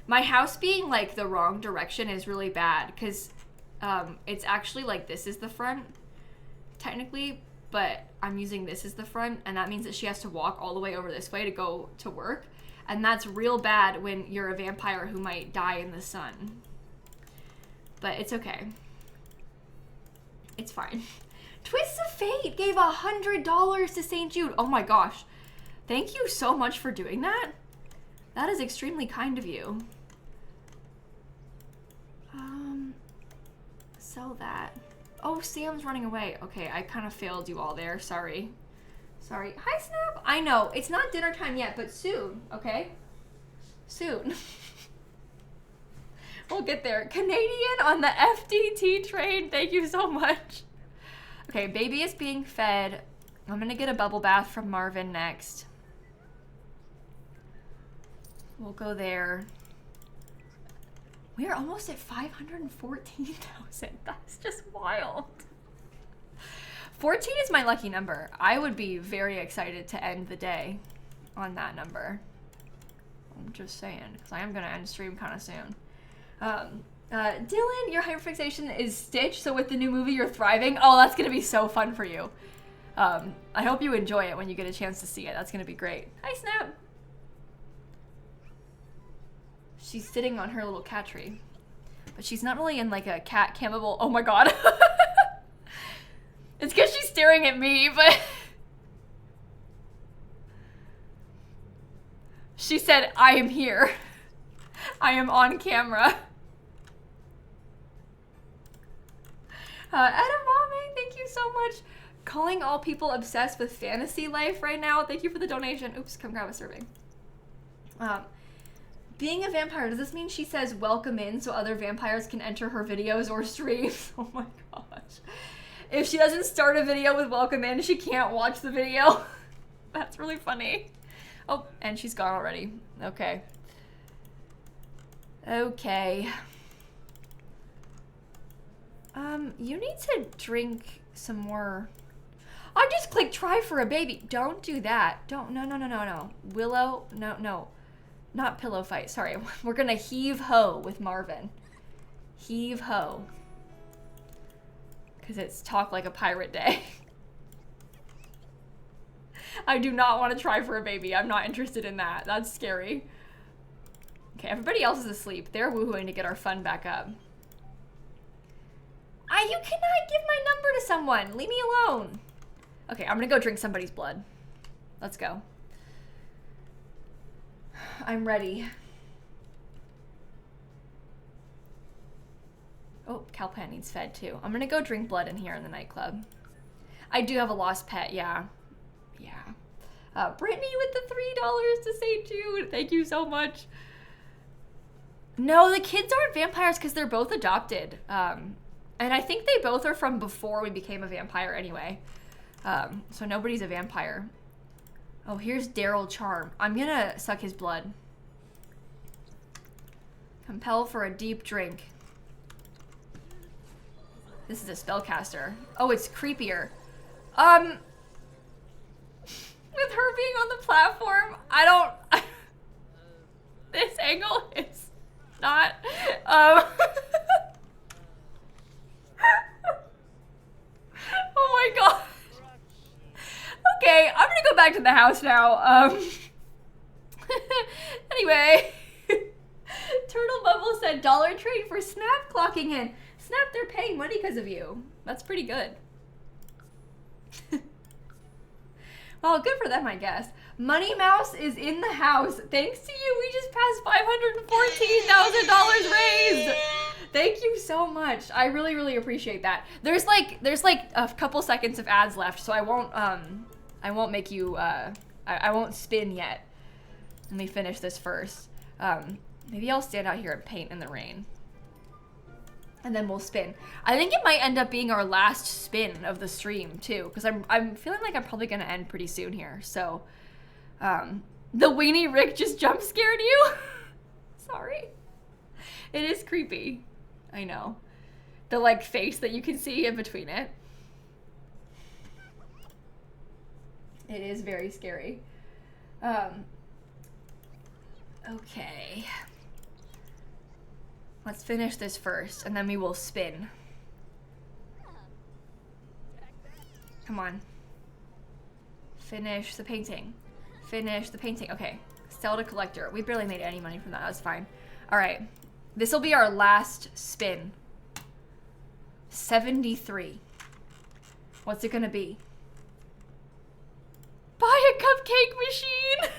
A: My house being, like, the wrong direction is really bad, because it's actually, like, this is the front, technically, but I'm using this as the front, and that means that she has to walk all the way over this way to go to work, and that's real bad when you're a vampire who might die in the sun. But it's okay. It's fine. Twists of Fate gave $100 to St. Jude. Oh my gosh. Thank you so much for doing that. That is extremely kind of you. Sell that. Oh, Sam's running away. Okay, I kind of failed you all there. Sorry. Sorry. Hi, Snap. I know. It's not dinner time yet, but soon, okay? Soon. We'll get there. Canadian on the FDT train. Thank you so much. Okay, baby is being fed. I'm gonna get a bubble bath from Marvin next. We'll go there. We are almost at 514,000. That's just wild. 14 is my lucky number. I would be very excited to end the day on that number. I'm just saying, because I am gonna end stream kind of soon. Dylan, your hyperfixation is Stitch, so with the new movie you're thriving. Oh, that's gonna be so fun for you. I hope you enjoy it when you get a chance to see it. That's gonna be great. Hi, Snap. She's sitting on her little cat tree, but she's not really in like a cat camable. Oh my god. It's because she's staring at me, but she said, I am here. I am on camera. Edamame, thank you so much. Calling all people obsessed with fantasy life right now. Thank you for the donation. Oops, come grab a serving. Being a vampire, does this mean she says welcome in so other vampires can enter her videos or streams? Oh my gosh. If she doesn't start a video with welcome in, she can't watch the video. That's really funny. Oh, and she's gone already. Okay. Okay. You need to drink some more. I just clicked try for a baby. Don't do that. Don't, no. Willow, no. Not pillow fight, sorry. We're gonna heave ho with Marvin. Heave ho. Because it's talk like a pirate day. I do not want to try for a baby. I'm not interested in that. That's scary. Okay, everybody else is asleep. They're woohooing to get our fun back up. You cannot give my number to someone. Leave me alone. Okay, I'm gonna go drink somebody's blood. Let's go. I'm ready. Oh, Calpan needs fed too. I'm gonna go drink blood in here in the nightclub. I do have a lost pet, yeah. Yeah. Brittany with the $3 to St. Jude. Thank you so much. No, the kids aren't vampires because they're both adopted. And I think they both are from before we became a vampire anyway. So nobody's a vampire. Oh, here's Daryl Charm. I'm gonna suck his blood. Compel for a deep drink. This is a spellcaster. Oh, it's creepier. With her being on the platform, I don't... This angle is not... Oh my god. Okay, I'm gonna go back to the house now. Anyway. Turtle Bubble said dollar trade for Snap clocking in. Snap, they're paying money because of you. That's pretty good. Well, good for them, I guess. Money Mouse is in the house. Thanks to you, we just passed $514,000 raised. Thank you so much. I really, really appreciate that. There's like a couple seconds of ads left, so I won't make you I won't spin yet. Let me finish this first. Maybe I'll stand out here and paint in the rain. And then we'll spin. I think it might end up being our last spin of the stream too, because I'm feeling like I'm probably gonna end pretty soon here. So the Weenie Rick just jump scared you? Sorry. It is creepy. I know. The like face that you can see in between it. It is very scary. Okay. Let's finish this first, and then we will spin. Come on. Finish the painting. Finish the painting. Okay. Sell to collector. We barely made any money from that. That's fine. All right. This will be our last spin. 73. What's it gonna be? Buy a cupcake machine!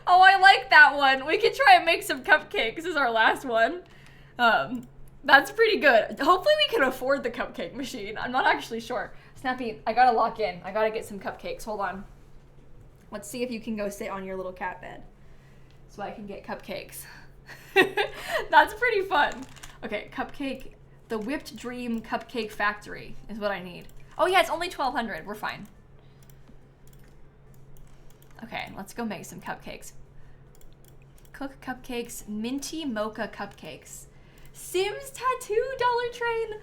A: Oh, I like that one. We could try and make some cupcakes. This is our last one. That's pretty good. Hopefully we can afford the cupcake machine. I'm not actually sure. Snappy, I gotta lock in. I gotta get some cupcakes. Hold on. Let's see if you can go sit on your little cat bed so I can get cupcakes. That's pretty fun. Okay, cupcake. The Whipped Dream Cupcake Factory is what I need. Oh yeah, it's only 1,200. We're fine. Okay, let's go make some cupcakes. Cook cupcakes, minty mocha cupcakes. Sims tattoo, Dollar Train.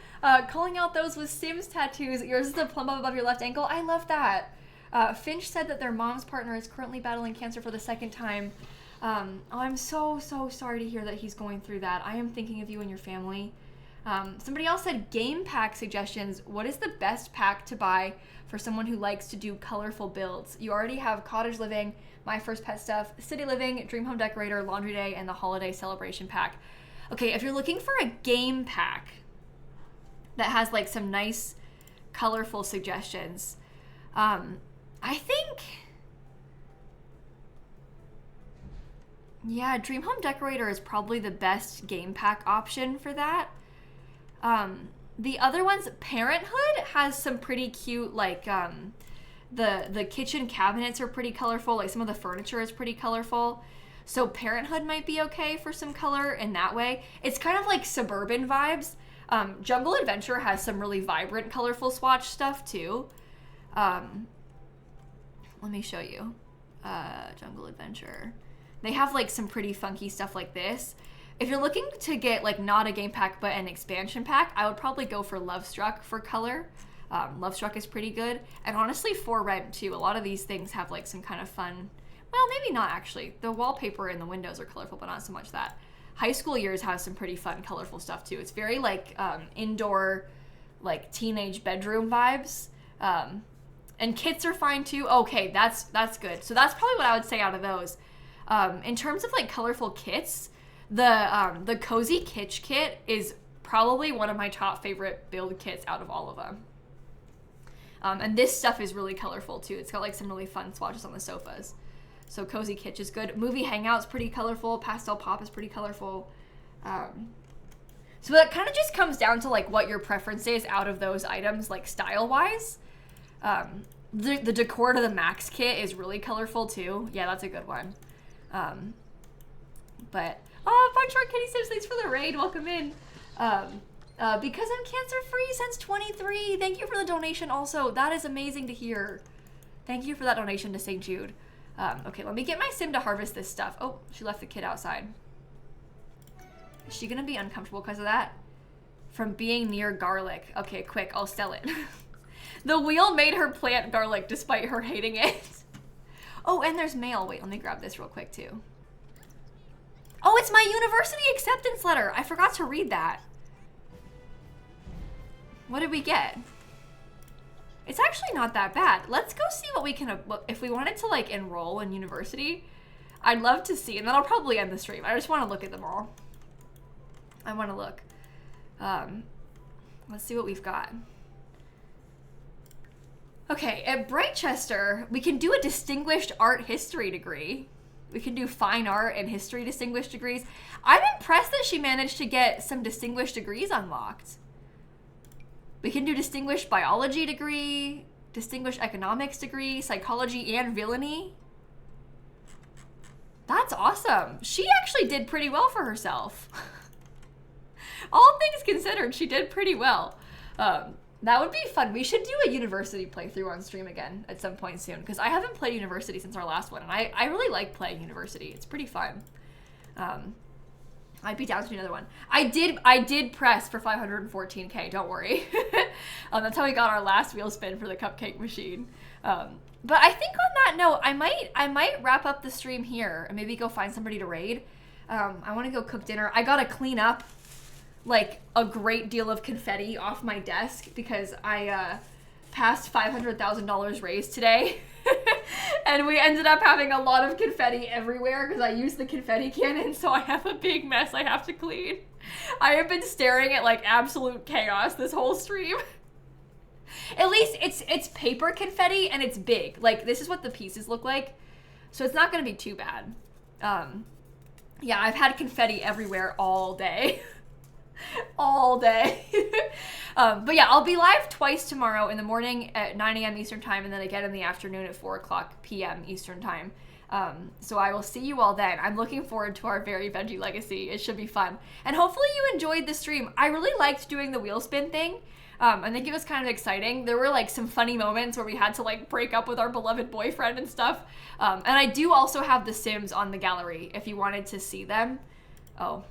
A: Calling out those with Sims tattoos. Yours is the plumb above your left ankle. I love that. Finch said that their mom's partner is currently battling cancer for the second time. I'm so sorry to hear that he's going through that. I am thinking of you and your family. Somebody else said game pack suggestions. What is the best pack to buy for someone who likes to do colorful builds? You already have Cottage Living, My First Pet Stuff, City Living, Dream Home Decorator, Laundry Day, and the Holiday Celebration pack. Okay, if you're looking for a game pack that has like some nice colorful suggestions, I think, yeah, Dream Home Decorator is probably the best game pack option for that. The other ones, Parenthood has some pretty cute, like, the kitchen cabinets are pretty colorful. Like, some of the furniture is pretty colorful. So Parenthood might be okay for some color in that way. It's kind of like suburban vibes. Jungle Adventure has some really vibrant, colorful swatch stuff too. Let me show you. Jungle Adventure. They have like some pretty funky stuff like this. If you're looking to get like not a game pack but an expansion pack, I would probably go for Love Struck for color. Love Struck is pretty good. And honestly, for rent too. A lot of these things have like some kind of fun, well, maybe not actually. The wallpaper and the windows are colorful, but not so much that. High School Years has some pretty fun, colorful stuff too. It's very like indoor, like teenage bedroom vibes. And kits are fine too. Okay, that's good. So that's probably what I would say out of those. In terms of like colorful kits, the Cozy Kitsch kit is probably one of my top favorite build kits out of all of them. And this stuff is really colorful too. It's got like some really fun swatches on the sofas. So Cozy Kitsch is good. Movie Hangout's pretty colorful. Pastel Pop is pretty colorful. So that kind of just comes down to like what your preference is out of those items, like style-wise. The Decor to the Max kit is really colorful too. Yeah, that's a good one. But Punch Drunk Kitty Sims, thanks for the raid. Welcome in. Because I'm cancer-free since 23. Thank you for the donation also. That is amazing to hear. Thank you for that donation to St. Jude. Okay, let me get my sim to harvest this stuff. Oh, she left the kid outside. Is she gonna be uncomfortable because of that? From being near garlic. Okay, quick, I'll sell it. The wheel made her plant garlic despite her hating it. Oh, and there's mail. Wait, let me grab this real quick too. Oh, it's my university acceptance letter. I forgot to read that. What did we get? It's actually not that bad. Let's go see what we can, if we wanted to like enroll in university, I'd love to see, and then I'll probably end the stream. I just want to look at them all. I want to look. Let's see what we've got. Okay, at Brightchester, we can do a distinguished art history degree. We can do fine art and history distinguished degrees. I'm impressed that she managed to get some distinguished degrees unlocked. We can do distinguished biology degree, distinguished economics degree, psychology and villainy. That's awesome. She actually did pretty well for herself. All things considered, she did pretty well. That would be fun. We should do a university playthrough on stream again at some point soon, because I haven't played university since our last one, and I really like playing university. It's pretty fun. I'd be down to do another one. I did press for 514K, don't worry. That's how we got our last wheel spin for the cupcake machine. But I think on that note, I might wrap up the stream here and maybe go find somebody to raid. I want to go cook dinner. I gotta clean up like a great deal of confetti off my desk because I passed $500,000 raised today. And we ended up having a lot of confetti everywhere because I used the confetti cannon, so I have a big mess I have to clean. I have been staring at like absolute chaos this whole stream. At least it's paper confetti and it's big. Like this is what the pieces look like, so it's not gonna be too bad. Yeah, I've had confetti everywhere all day. All day. But yeah, I'll be live twice tomorrow, in the morning at 9 a.m. Eastern time and then again in the afternoon at 4 o'clock p.m. Eastern time. So I will see you all then. I'm looking forward to our Very Veggie Legacy. It should be fun. And hopefully you enjoyed the stream. I really liked doing the wheel spin thing. I think it was kind of exciting. There were like some funny moments where we had to like break up with our beloved boyfriend and stuff. And I do also have the Sims on the gallery if you wanted to see them. Oh,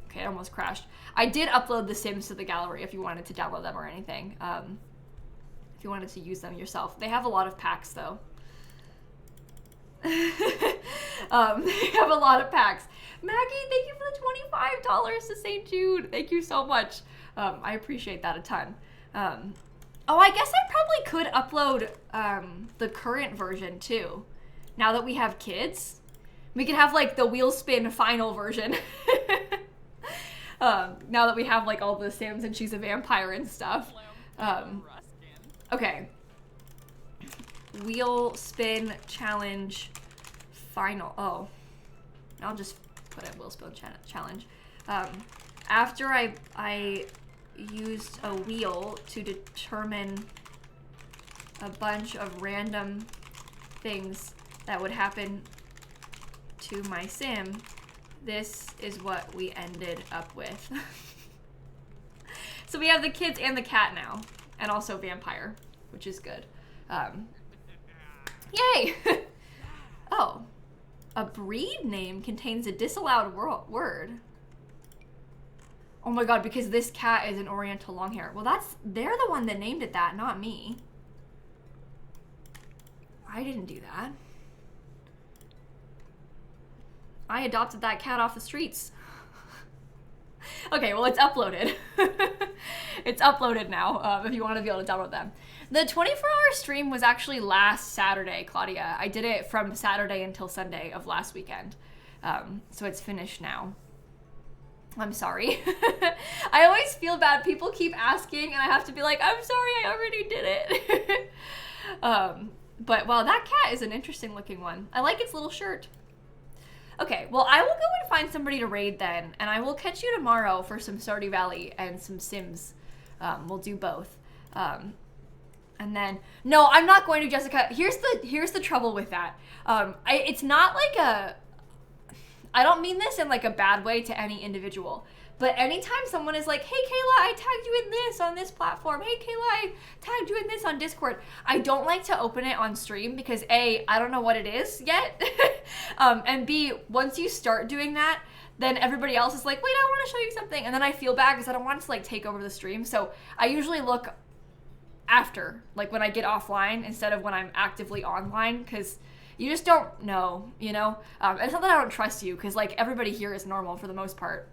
A: okay, I almost crashed. I did upload the Sims to the gallery if you wanted to download them or anything. If you wanted to use them yourself. They have a lot of packs though. They have a lot of packs. Maggie, thank you for the $25 to St. Jude. Thank you so much. I appreciate that a ton. Oh, I guess I probably could upload the current version too. Now that we have kids, we could have like the wheel spin final version. Now that we have like all the Sims and she's a vampire and stuff. Okay. Wheel spin challenge final. Oh, I'll just put it wheel spin challenge. After I used a wheel to determine a bunch of random things that would happen to my sim, this is what we ended up with. So we have the kids and the cat now, and also vampire, which is good. Yay! Oh, a breed name contains a disallowed word. Oh my god, because this cat is an Oriental Longhair. Well, they're the one that named it that, not me. I didn't do that. I adopted that cat off the streets. Okay, well, it's uploaded. It's uploaded now, if you want to be able to download them. The 24-hour stream was actually last Saturday, Claudia. I did it from Saturday until Sunday of last weekend. So it's finished now. I'm sorry. I always feel bad. People keep asking, and I have to be like, I'm sorry, I already did it. But, wow, that cat is an interesting looking one. I like its little shirt. Okay, well, I will go and find somebody to raid then, and I will catch you tomorrow for some Stardew Valley and some Sims. We'll do both. And then, no, I'm not going to, Jessica. Here's the trouble with that. It's not like I don't mean this in like a bad way to any individual, but anytime someone is like, hey, Kayla, I tagged you in this on this platform. Hey, Kayla, I tagged you in this on Discord. I don't like to open it on stream because A, I don't know what it is yet. And B, once you start doing that, then everybody else is like, wait, I want to show you something. And then I feel bad because I don't want it to like take over the stream. So I usually look after, like when I get offline instead of when I'm actively online, because you just don't know, you know? It's not that I don't trust you, because like everybody here is normal for the most part.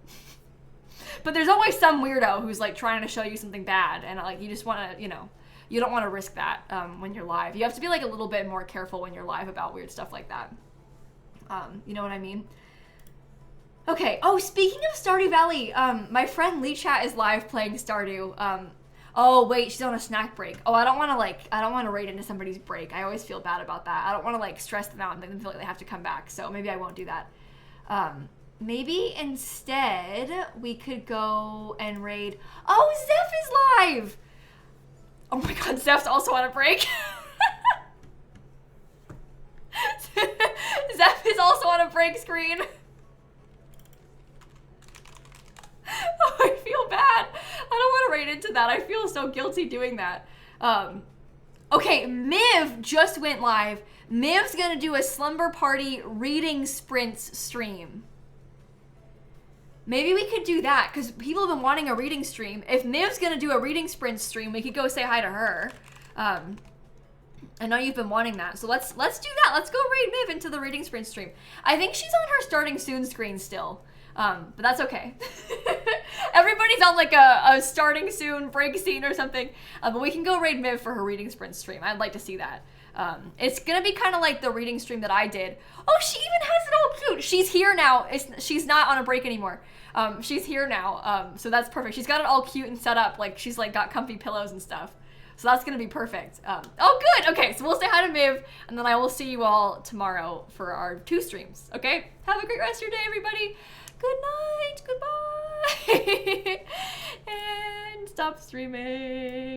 A: But there's always some weirdo who's like trying to show you something bad, and like you just want to, you know, you don't want to risk that when you're live. You have to be like a little bit more careful when you're live about weird stuff like that. You know what I mean? Okay. Oh, speaking of Stardew Valley, my friend Lee Chat is live playing Stardew. Oh wait, she's on a snack break. Oh, I don't want to raid into somebody's break. I always feel bad about that. I don't want to like stress them out and make them feel like they have to come back. So maybe I won't do that. Maybe instead we could go and raid. Oh, Zeph is live. Oh my god, Zeph's also on a break. Zeph is also on a break screen. Oh, I feel bad. I don't want to raid into that. I feel so guilty doing that. Okay, Miv just went live. Miv's gonna do a slumber party reading sprints stream. Maybe we could do that, because people have been wanting a reading stream. If Miv's gonna do a reading sprint stream, we could go say hi to her. I know you've been wanting that, so let's do that. Let's go raid Miv into the reading sprint stream. I think she's on her starting soon screen still, but that's okay. Everybody's on like a starting soon break scene or something, but we can go raid Miv for her reading sprint stream. I'd like to see that. It's gonna be kind of like the reading stream that I did. Oh, she even has it all cute. She's here now. She's not on a break anymore. She's here now, so that's perfect. She's got it all cute and set up, like she's like got comfy pillows and stuff. So that's gonna be perfect. Oh, good. Okay, so we'll say hi to Miv, and then I will see you all tomorrow for our 2 streams. Okay? Have a great rest of your day, everybody. Good night. Goodbye. And stop streaming.